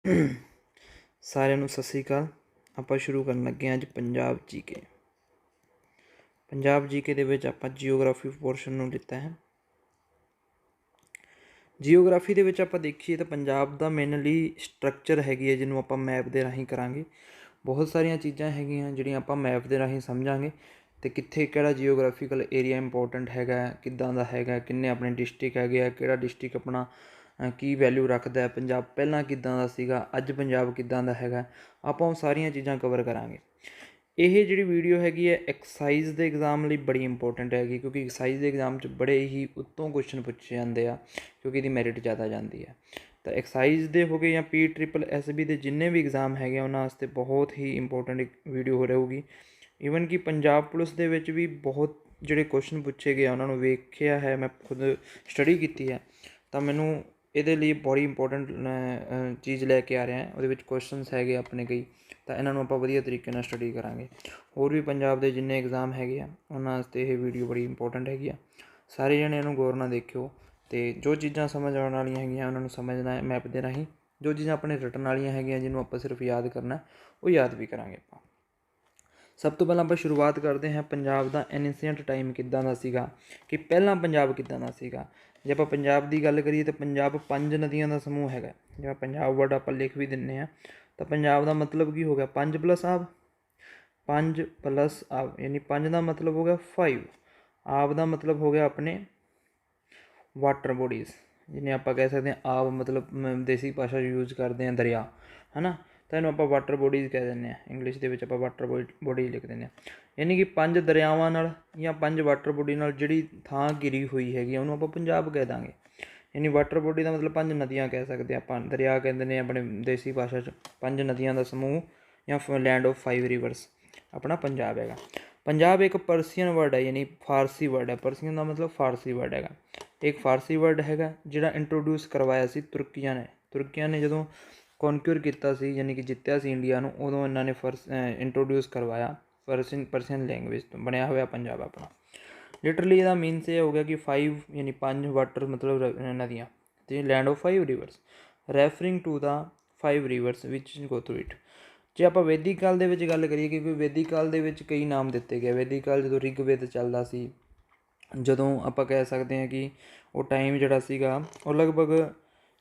ਸਾਰਿਆਂ ਨੂੰ ਸਤਿ ਸ਼੍ਰੀ ਅਕਾਲ। ਆਪਾਂ ਸ਼ੁਰੂ ਕਰਨ ਲੱਗੇ ਹਾਂ ਅੱਜ ਪੰਜਾਬ ਜੀਕੇ। ਪੰਜਾਬ ਜੀਕੇ ਦੇ ਵਿੱਚ ਆਪਾਂ ਜੀਓਗ੍ਰਾਫੀ ਪੋਰਸ਼ਨ ਨੂੰ ਲਿੱਤਾ ਹੈ। ਜੀਓਗ੍ਰਾਫੀ ਦੇ ਵਿੱਚ ਆਪਾਂ ਦੇਖੀਏ ਤਾਂ ਪੰਜਾਬ ਦਾ ਮੇਨਲੀ ਸਟਰਕਚਰ ਹੈਗੀ ਹੈ, ਜਿਹਨੂੰ ਆਪਾਂ ਮੈਪ ਦੇ ਰਾਹੀਂ ਕਰਾਂਗੇ। ਬਹੁਤ ਸਾਰੀਆਂ ਚੀਜ਼ਾਂ ਹੈਗੀਆਂ ਜਿਹੜੀਆਂ ਆਪਾਂ ਮੈਪ ਦੇ ਰਾਹੀਂ ਸਮਝਾਂਗੇ, ਅਤੇ ਕਿੱਥੇ ਕਿਹੜਾ ਜੀਓਗ੍ਰਾਫੀਕਲ ਏਰੀਆ ਇੰਪੋਰਟੈਂਟ ਹੈਗਾ, ਕਿੱਦਾਂ ਦਾ ਹੈਗਾ, ਕਿੰਨੇ ਆਪਣੇ ਡਿਸਟ੍ਰਿਕਟ ਹੈਗੇ ਆ, ਕਿਹੜਾ ਡਿਸਟ੍ਰਿਕਟ ਆਪਣਾ ਕੀ ਵੈਲਿਊ ਰੱਖਦਾ, ਪੰਜਾਬ ਪਹਿਲਾਂ ਕਿੱਦਾਂ ਦਾ ਸੀਗਾ, ਅੱਜ ਪੰਜਾਬ ਕਿੱਦਾਂ ਦਾ ਹੈਗਾ, ਆਪਾਂ ਉਹ ਸਾਰੀਆਂ ਚੀਜ਼ਾਂ ਕਵਰ ਕਰਾਂਗੇ। ਇਹ ਜਿਹੜੀ ਵੀਡੀਓ ਹੈਗੀ ਹੈ ਐਕਸਾਈਜ਼ ਦੇ ਐਗਜ਼ਾਮ ਲਈ ਬੜੀ ਇੰਪੋਰਟੈਂਟ ਹੈਗੀ, ਕਿਉਂਕਿ ਐਕਸਾਈਜ਼ ਦੇ ਐਗਜ਼ਾਮ 'ਚ ਬੜੇ ਹੀ ਉੱਤੋਂ ਕੁਐਸਚਨ ਪੁੱਛੇ ਜਾਂਦੇ ਆ, ਕਿਉਂਕਿ ਇਹਦੀ ਮੈਰਿਟ ਜ਼ਿਆਦਾ ਜਾਂਦੀ ਹੈ। ਤਾਂ ਐਕਸਾਈਜ਼ ਦੇ ਹੋ ਗਏ ਜਾਂ PSSB ਦੇ ਜਿੰਨੇ ਵੀ ਐਗਜ਼ਾਮ ਹੈਗੇ ਆ ਉਹਨਾਂ ਵਾਸਤੇ ਬਹੁਤ ਹੀ ਇੰਪੋਰਟੈਂਟ ਇੱਕ ਵੀਡੀਓ ਰਹੂਗੀ। ਈਵਨ ਕਿ ਪੰਜਾਬ ਪੁਲਿਸ ਦੇ ਵਿੱਚ ਵੀ ਬਹੁਤ ਜਿਹੜੇ ਕੁਐਸਚਨ ਪੁੱਛੇ ਗਏ ਆ ਉਹਨਾਂ ਨੂੰ ਵੇਖਿਆ ਹੈ, ਮੈਂ ਖੁਦ ਸਟੱਡੀ ਕੀਤੀ ਹੈ, ਤਾਂ ਮੈਨੂੰ ਇਹਦੇ ਲਈ ਬੜੀ ਇੰਪੋਰਟੈਂਟ ਚੀਜ਼ ਲੈ ਕੇ ਆ ਰਿਹਾ। ਉਹਦੇ ਵਿੱਚ ਕੁਐਸਚਨਸ ਹੈਗੇ ਆਪਣੇ ਕਈ, ਤਾਂ ਇਹਨਾਂ ਨੂੰ ਆਪਾਂ ਵਧੀਆ ਤਰੀਕੇ ਨਾਲ ਸਟੱਡੀ ਕਰਾਂਗੇ। ਹੋਰ ਵੀ ਪੰਜਾਬ ਦੇ ਜਿੰਨੇ ਐਗਜ਼ਾਮ ਹੈਗੇ ਆ ਉਹਨਾਂ ਵਾਸਤੇ ਇਹ ਵੀਡੀਓ ਬੜੀ ਇੰਪੋਰਟੈਂਟ ਹੈਗੀ ਆ। ਸਾਰੇ ਜਣੇ ਇਹਨੂੰ ਗੌਰ ਨਾਲ ਦੇਖਿਓ, ਅਤੇ ਜੋ ਚੀਜ਼ਾਂ ਸਮਝ ਆਉਣ ਵਾਲੀਆਂ ਹੈਗੀਆਂ ਉਹਨਾਂ ਨੂੰ ਸਮਝਣਾ ਹੈ ਮੈਪ ਦੇ ਰਾਹੀਂ। ਜੋ ਚੀਜ਼ਾਂ ਆਪਣੇ ਰਿਟਨ ਵਾਲੀਆਂ ਹੈਗੀਆਂ ਜਿਹਨੂੰ ਆਪਾਂ ਸਿਰਫ ਯਾਦ ਕਰਨਾ, ਉਹ ਯਾਦ ਵੀ ਕਰਾਂਗੇ ਆਪਾਂ। ਸਭ ਤੋਂ ਪਹਿਲਾਂ ਆਪਾਂ ਸ਼ੁਰੂਆਤ ਕਰਦੇ ਹਾਂ ਪੰਜਾਬ ਦਾ ਐਨਸ਼ੀਐਂਟ ਟਾਈਮ ਕਿੱਦਾਂ ਦਾ ਸੀਗਾ, ਕਿ ਪਹਿਲਾਂ ਪੰਜਾਬ ਕਿੱਦਾਂ ਦਾ ਸੀਗਾ। ਜੇ ਆਪਾਂ ਪੰਜਾਬ ਦੀ ਗੱਲ ਕਰੀਏ ਤਾਂ ਪੰਜਾਬ 5 ਨਦੀਆਂ ਦਾ ਸਮੂਹ ਹੈਗਾ। ਜਿਵੇਂ ਪੰਜਾਬ ਵਰਡ ਆਪਾਂ ਲਿਖ ਵੀ ਦਿੰਦੇ ਹਾਂ, ਤਾਂ ਪੰਜਾਬ ਦਾ ਮਤਲਬ ਕੀ ਹੋ ਗਿਆ, 5 + ਆਬ। 5 + ਆਬ ਯਾਨੀ 5 ਦਾ ਮਤਲਬ ਹੋ ਗਿਆ 5। ਆਬ ਦਾ ਮਤਲਬ ਹੋ ਗਿਆ ਆਪਣੇ ਵਾਟਰ ਬੋਡੀਜ਼, ਜਿਹਨੇ ਆਪਾਂ ਕਹਿ ਸਕਦੇ ਹਾਂ ਆਬ ਮਤਲਬ ਦੇਸੀ ਭਾਸ਼ਾ ਯੂਜ਼ ਕਰਦੇ ਹਾਂ ਦਰਿਆ, ਹੈ ਨਾ, ਤਾਂ ਇਹਨੂੰ ਆਪਾਂ ਵਾਟਰ ਬੋਡੀਜ਼ ਕਹਿ ਦਿੰਦੇ ਹਾਂ। ਇੰਗਲਿਸ਼ ਦੇ ਵਿੱਚ ਆਪਾਂ ਵਾਟਰ ਬੋਡੀਜ਼ ਲਿਖ ਦਿੰਦੇ ਹਾਂ। ਯਾਨੀ ਕਿ 5 ਦਰਿਆਵਾਂ ਨਾਲ ਜਾਂ 5 ਵਾਟਰ ਬੋਡੀ ਨਾਲ ਜਿਹੜੀ ਥਾਂ ਘਿਰੀ ਹੋਈ ਹੈਗੀ ਉਹਨੂੰ ਆਪਾਂ ਪੰਜਾਬ ਕਹਿ ਦਾਂਗੇ। ਯਾਨੀ ਵਾਟਰ ਬੋਡੀ ਦਾ ਮਤਲਬ 5 ਨਦੀਆਂ ਕਹਿ ਸਕਦੇ ਆਪਾਂ, ਦਰਿਆ ਕਹਿੰਦੇ ਨੇ ਆਪਣੇ ਦੇਸੀ ਭਾਸ਼ਾ 'ਚ। 5 ਨਦੀਆਂ ਦਾ ਸਮੂਹ ਜਾਂ ਲੈਂਡ ਆਫ 5 ਰਿਵਰਸ ਆਪਣਾ ਪੰਜਾਬ ਹੈਗਾ। ਪੰਜਾਬ ਇੱਕ ਪਰਸੀਅਨ ਵਰਡ ਹੈ, ਯਾਨੀ ਫਾਰਸੀ ਵਰਡ ਹੈ। ਪਰਸੀਅਨ ਦਾ ਮਤਲਬ ਫਾਰਸੀ ਵਰਡ ਹੈਗਾ। ਇੱਕ ਫਾਰਸੀ ਵਰਡ ਹੈਗਾ ਜਿਹੜਾ ਇੰਟਰੋਡਿਊਸ ਕਰਵਾਇਆ ਸੀ ਤੁਰਕੀਆਂ ਨੇ। ਤੁਰਕੀਆਂ ਨੇ ਜਦੋਂ ਕੌਨਕਿਊਰ ਕੀਤਾ ਸੀ, ਯਾਨੀ ਕਿ ਜਿੱਤਿਆ ਸੀ ਇੰਡੀਆ ਨੂੰ, ਉਦੋਂ ਇਹਨਾਂ ਨੇ ਇੰਟਰੋਡਿਊਸ ਕਰਵਾਇਆ ਪਰਸੀਅਨ ਲੈਂਗੁਏਜ ਤੋਂ ਬਣਿਆ ਹੋਇਆ ਪੰਜਾਬ ਆਪਣਾ। ਲਿਟਰਲੀ ਇਹਦਾ ਮੀਨਸ ਇਹ ਹੋ ਗਿਆ ਕਿ 5 ਯਾਨੀ 5 ਵਾਟਰ ਮਤਲਬ ਨਦੀਆਂ, ਅਤੇ land of 5 rivers referring to the 5 rivers which go through it. ਜੇ ਆਪਾਂ ਵੈਦਿਕ ਕਾਲ ਦੇ ਵਿੱਚ ਗੱਲ ਕਰੀਏ, ਕਿਉਂਕਿ ਵੈਦਿਕ ਕਾਲ ਦੇ ਵਿੱਚ ਕਈ ਨਾਮ ਦਿੱਤੇ ਗਏ। ਵੈਦਿਕ ਕਾਲ ਜਦੋਂ ਰਿਗਵੇਦ ਚੱਲਦਾ ਸੀ, ਜਦੋਂ ਆਪਾਂ ਕਹਿ ਸਕਦੇ ਹਾਂ ਕਿ ਉਹ ਟਾਈਮ ਜਿਹੜਾ ਸੀਗਾ ਉਹ ਲਗਭਗ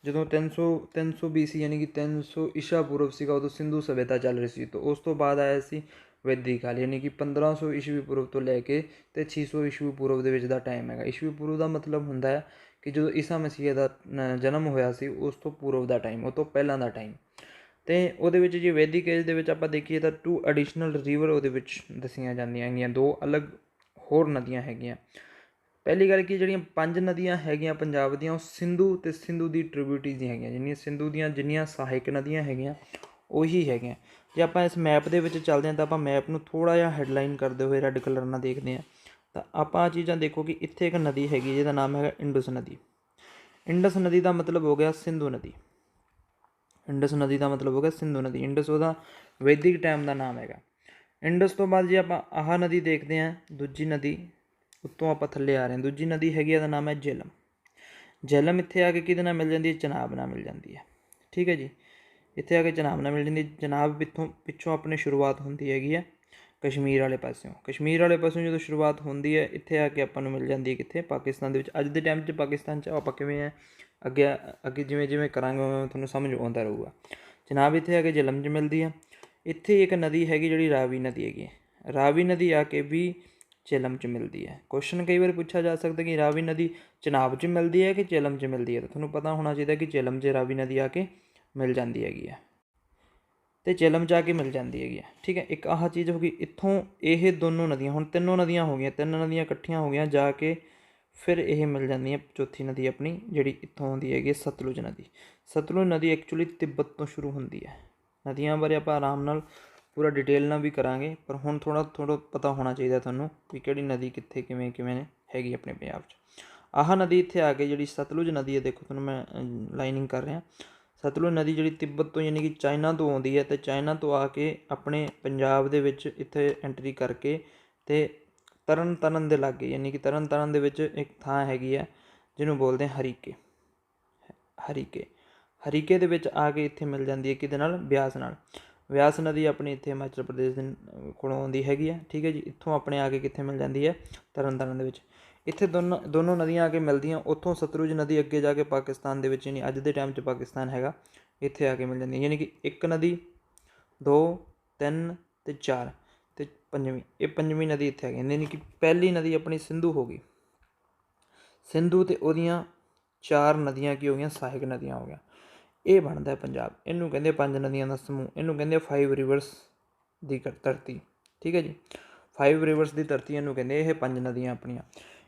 ਜਦੋਂ 300 BC ਯਾਨੀ ਕਿ 300 ਈਸਾ ਪੂਰਵ ਸੀਗਾ, ਉਦੋਂ ਸਿੰਧੂ ਸੱਭਿਅਤਾ ਚੱਲ ਰਹੀ ਸੀ। ਤਾਂ ਉਸ ਤੋਂ ਬਾਅਦ ਆਇਆ ਸੀ ਵੈਦਿਕ ਕਾਲ, ਯਾਨੀ ਕਿ 1500 ਈਸਵੀ ਪੂਰਵ ਤੋਂ ਲੈ ਕੇ ਅਤੇ 600 ਈਸਵੀ ਪੂਰਵ ਦੇ ਵਿੱਚ ਦਾ ਟਾਈਮ ਹੈਗਾ। ਈਸਵੀ ਪੂਰਵ ਦਾ ਮਤਲਬ ਹੁੰਦਾ ਹੈ ਕਿ ਜਦੋਂ ਈਸਾ ਮਸੀਹ ਦਾ ਜਨਮ ਹੋਇਆ ਸੀ, ਉਸ ਤੋਂ ਪੂਰਵ ਦਾ ਟਾਈਮ, ਉਹ ਤੋਂ ਪਹਿਲਾਂ ਦਾ ਟਾਈਮ। ਅਤੇ ਉਹਦੇ ਵਿੱਚ ਜੇ ਵੈਦਿਕ ਏਜ ਦੇ ਵਿੱਚ ਆਪਾਂ ਦੇਖੀਏ ਤਾਂ 2 ਐਡੀਸ਼ਨਲ ਰਿਵਰ ਉਹਦੇ ਵਿੱਚ ਦੱਸੀਆਂ ਜਾਂਦੀਆਂ ਹੈਗੀਆਂ, 2 ਅਲੱਗ ਹੋਰ ਨਦੀਆਂ ਹੈਗੀਆਂ। ਪਹਿਲੀ ਗੱਲ ਕਿ ਜਿਹੜੀਆਂ 5 ਨਦੀਆਂ ਹੈਗੀਆਂ ਪੰਜਾਬ ਦੀਆਂ, ਉਹ ਸਿੰਧੂ ਅਤੇ ਸਿੰਧੂ ਦੀ ਟ੍ਰਿਬਿਊਟਰੀਜ਼ ਦੀਆਂ ਹੈਗੀਆਂ। ਜਿੰਨੀਆਂ ਸਿੰਧੂ ਦੀਆਂ ਜਿੰਨੀਆਂ ਸਹਾਇਕ ਨਦੀਆਂ ਹੈਗੀਆਂ ਉਹੀ ਹੈਗੀਆਂ। ਜੇ ਆਪਾਂ ਇਸ ਮੈਪ ਦੇ ਵਿੱਚ ਚੱਲਦੇ ਹਾਂ ਤਾਂ ਆਪਾਂ ਮੈਪ ਨੂੰ ਥੋੜ੍ਹਾ ਜਿਹਾ ਹੈਡਲਾਈਨ ਕਰਦੇ ਹੋਏ ਰੈੱਡ ਕਲਰ ਨਾਲ ਦੇਖਦੇ ਹਾਂ, ਤਾਂ ਆਪਾਂ ਆਹ ਚੀਜ਼ਾਂ ਦੇਖੋ ਕਿ ਇੱਥੇ ਇੱਕ ਨਦੀ ਹੈਗੀ ਜਿਹਦਾ ਨਾਮ ਹੈਗਾ ਇੰਡਸ ਨਦੀ। ਇੰਡਸ ਨਦੀ ਦਾ ਮਤਲਬ ਹੋ ਗਿਆ ਸਿੰਧੂ ਨਦੀ। ਇੰਡਸ ਨਦੀ ਦਾ ਮਤਲਬ ਹੋ ਗਿਆ ਸਿੰਧੂ ਨਦੀ। ਇੰਡਸ ਉਹਦਾ ਵੈਦਿਕ ਟਾਈਮ ਦਾ ਨਾਮ ਹੈਗਾ। ਇੰਡਸ ਤੋਂ ਬਾਅਦ ਜੇ ਆਪਾਂ ਆਹ ਨਦੀ ਦੇਖਦੇ ਹਾਂ, ਦੂਜੀ ਨਦੀ ਉੱਤੋਂ ਆਪਾਂ ਥੱਲੇ ਆ ਰਹੇ ਹਾਂ, ਦੂਜੀ ਨਦੀ ਹੈਗੀ ਉਹਦਾ ਨਾਮ ਹੈ ਜੇਹਲਮ। ਜੇਹਲਮ ਇੱਥੇ ਆ ਕੇ ਕਿਹਦੇ ਨਾਲ ਮਿਲ ਜਾਂਦੀ ਹੈ, ਚਨਾਬ ਨਾਲ ਮਿਲ ਜਾਂਦੀ ਹੈ। ਠੀਕ ਹੈ ਜੀ, ਇੱਥੇ ਆ ਕੇ ਚਨਾਬ ਨਾਲ ਮਿਲ ਜਾਂਦੀ। ਚਨਾਬ ਪਿੱਛੋਂ ਆਪਣੀ ਸ਼ੁਰੂਆਤ ਹੁੰਦੀ ਹੈਗੀ ਹੈ ਕਸ਼ਮੀਰ ਵਾਲੇ ਪਾਸਿਓਂ। ਕਸ਼ਮੀਰ ਵਾਲੇ ਪਾਸਿਓਂ ਜਦੋਂ ਸ਼ੁਰੂਆਤ ਹੁੰਦੀ ਹੈ, ਇੱਥੇ ਆ ਕੇ ਆਪਾਂ ਨੂੰ ਮਿਲ ਜਾਂਦੀ ਹੈ ਕਿੱਥੇ, ਪਾਕਿਸਤਾਨ ਦੇ ਵਿੱਚ। ਅੱਜ ਦੇ ਟਾਈਮ 'ਚ ਪਾਕਿਸਤਾਨ 'ਚ ਆਪਾਂ ਕਿਵੇਂ ਹੈ, ਅੱਗੇ ਜਿਵੇਂ ਜਿਵੇਂ ਕਰਾਂਗੇ ਉਵੇਂ ਤੁਹਾਨੂੰ ਸਮਝ ਆਉਂਦਾ ਰਹੂਗਾ। ਚਨਾਬ ਇੱਥੇ ਆ ਕੇ ਜੇਹਲਮ 'ਚ ਮਿਲਦੀ ਹੈ। ਇੱਥੇ ਇੱਕ ਨਦੀ ਹੈਗੀ ਜਿਹੜੀ ਰਾਵੀ ਨਦੀ ਹੈਗੀ ਹੈ। ਰਾਵੀ ਨਦੀ ਆ ਕੇ ਵੀ ਜੇਹਲਮ 'ਚ ਮਿਲਦੀ ਹੈ। ਕੁਐਸਚਨ ਕਈ ਵਾਰ ਪੁੱਛਿਆ ਜਾ ਸਕਦਾ ਕਿ ਰਾਵੀ ਨਦੀ ਚਨਾਬ 'ਚ ਮਿਲਦੀ ਹੈ ਕਿ ਜੇਹਲਮ 'ਚ ਮਿਲਦੀ ਹੈ, ਤਾਂ ਤੁਹਾਨੂੰ ਪਤਾ ਹੋਣਾ ਚਾਹੀਦਾ ਕਿ ਜੇਹਲਮ 'ਚ ਰਾਵੀ ਨਦੀ ਆ ਕੇ ਮਿਲ ਜਾਂਦੀ ਹੈਗੀ ਹੈ, ਅਤੇ ਜੇਹਲਮ 'ਚ ਆ ਕੇ ਮਿਲ ਜਾਂਦੀ ਹੈਗੀ ਹੈ। ਠੀਕ ਹੈ, ਇੱਕ ਆਹ ਚੀਜ਼ ਹੋ ਗਈ। ਇੱਥੋਂ ਇਹ ਦੋਨੋਂ ਨਦੀਆਂ, ਹੁਣ ਤਿੰਨੋਂ ਨਦੀਆਂ ਹੋ ਗਈਆਂ, 3 ਨਦੀਆਂ ਇਕੱਠੀਆਂ ਹੋ ਗਈਆਂ ਜਾ ਕੇ ਫਿਰ ਇਹ ਮਿਲ ਜਾਂਦੀਆਂ ਚੌਥੀ ਨਦੀ ਆਪਣੀ, ਜਿਹੜੀ ਇੱਥੋਂ ਆਉਂਦੀ ਹੈਗੀ ਸਤਲੁਜ ਨਦੀ। ਸਤਲੁਜ ਨਦੀ ਐਕਚੁਅਲੀ ਤਿੱਬਤ ਤੋਂ ਸ਼ੁਰੂ ਹੁੰਦੀ ਹੈ। ਨਦੀਆਂ ਬਾਰੇ ਆਪਾਂ ਆਰਾਮ ਨਾਲ ਪੂਰਾ ਡਿਟੇਲ ਨਾਲ ਵੀ ਕਰਾਂਗੇ, ਪਰ ਹੁਣ ਥੋੜ੍ਹਾ ਪਤਾ ਹੋਣਾ ਚਾਹੀਦਾ ਤੁਹਾਨੂੰ ਵੀ ਕਿਹੜੀ ਨਦੀ ਕਿੱਥੇ ਕਿਵੇਂ ਹੈਗੀ ਆਪਣੇ ਪੰਜਾਬ 'ਚ। ਆਹ ਨਦੀ ਇੱਥੇ ਆ ਕੇ ਜਿਹੜੀ ਸਤਲੁਜ ਨਦੀ ਹੈ, ਦੇਖੋ ਤੁਹਾਨੂੰ ਮੈਂ ਲਾਈਨਿੰਗ ਕਰ ਰਿਹਾ। ਸਤਲੁਜ ਨਦੀ ਜਿਹੜੀ ਤਿੱਬਤ ਤੋਂ ਯਾਨੀ ਕਿ ਚਾਈਨਾ ਤੋਂ ਆਉਂਦੀ ਹੈ, ਅਤੇ ਚਾਈਨਾ ਤੋਂ ਆ ਕੇ ਆਪਣੇ ਪੰਜਾਬ ਦੇ ਵਿੱਚ ਇੱਥੇ ਐਂਟਰੀ ਕਰਕੇ ਅਤੇ ਤਰਨ ਤਾਰਨ ਦੇ ਲਾਗੇ, ਯਾਨੀ ਕਿ ਤਰਨ ਤਾਰਨ ਦੇ ਵਿੱਚ ਇੱਕ ਥਾਂ ਹੈਗੀ ਹੈ ਜਿਹਨੂੰ ਬੋਲਦੇ ਹਰੀਕੇ। ਹਰੀਕੇ ਹਰੀਕੇ ਦੇ ਵਿੱਚ ਆ ਕੇ ਇੱਥੇ ਮਿਲ ਜਾਂਦੀ ਹੈ ਕਿਹਦੇ ਨਾਲ, ਬਿਆਸ ਨਾਲ। ਬਿਆਸ ਨਦੀ ਆਪਣੀ ਇੱਥੇ ਹਿਮਾਚਲ ਪ੍ਰਦੇਸ਼ ਦੇ ਕੋਲੋਂ ਆਉਂਦੀ ਹੈਗੀ ਹੈ, ਠੀਕ ਹੈ ਜੀ। ਇੱਥੋਂ ਆਪਣੇ ਆ ਕੇ ਕਿੱਥੇ ਮਿਲ ਜਾਂਦੀ ਹੈ, ਤਰਨ ਤਾਰਨ ਦੇ ਵਿੱਚ। ਇੱਥੇ ਦੋਨੋਂ ਨਦੀਆਂ ਆ ਕੇ ਮਿਲਦੀਆਂ, ਉੱਥੋਂ ਸਤਲੁਜ ਨਦੀ ਅੱਗੇ ਜਾ ਕੇ ਪਾਕਿਸਤਾਨ ਦੇ ਵਿੱਚ, ਯਾਨੀ ਅੱਜ ਦੇ ਟਾਈਮ 'ਚ ਪਾਕਿਸਤਾਨ ਹੈਗਾ, ਇੱਥੇ ਆ ਕੇ ਮਿਲ ਜਾਂਦੀ। ਯਾਨੀ ਕਿ 1 ਨਦੀ, 2, 3 ਅਤੇ 4 ਅਤੇ ਪੰਜਵੀਂ, ਇਹ ਪੰਜਵੀਂ ਨਦੀ ਇੱਥੇ ਆ ਗਈ। ਯਾਨੀ ਕਿ ਪਹਿਲੀ ਨਦੀ ਆਪਣੀ ਸਿੰਧੂ ਹੋ ਗਈ। ਸਿੰਧੂ ਅਤੇ ਉਹਦੀਆਂ 4 ਨਦੀਆਂ ਕੀ ਹੋ ਗਈਆਂ, ਸਹਾਇਕ ਨਦੀਆਂ ਹੋ ਗਈਆਂ। ਇਹ ਬਣਦਾ ਪੰਜਾਬ। ਇਹਨੂੰ ਕਹਿੰਦੇ 5 ਨਦੀਆਂ ਦਾ ਸਮੂਹ, ਇਹਨੂੰ ਕਹਿੰਦੇ 5 ਰਿਵਰਸ ਦੀ ਧਰਤੀ, ਠੀਕ ਹੈ ਜੀ। 5 ਰਿਵਰਸ ਦੀ ਧਰਤੀ ਇਹਨੂੰ ਕਹਿੰਦੇ। ਇਹ 5 ਨਦੀਆਂ ਆਪਣੀਆਂ,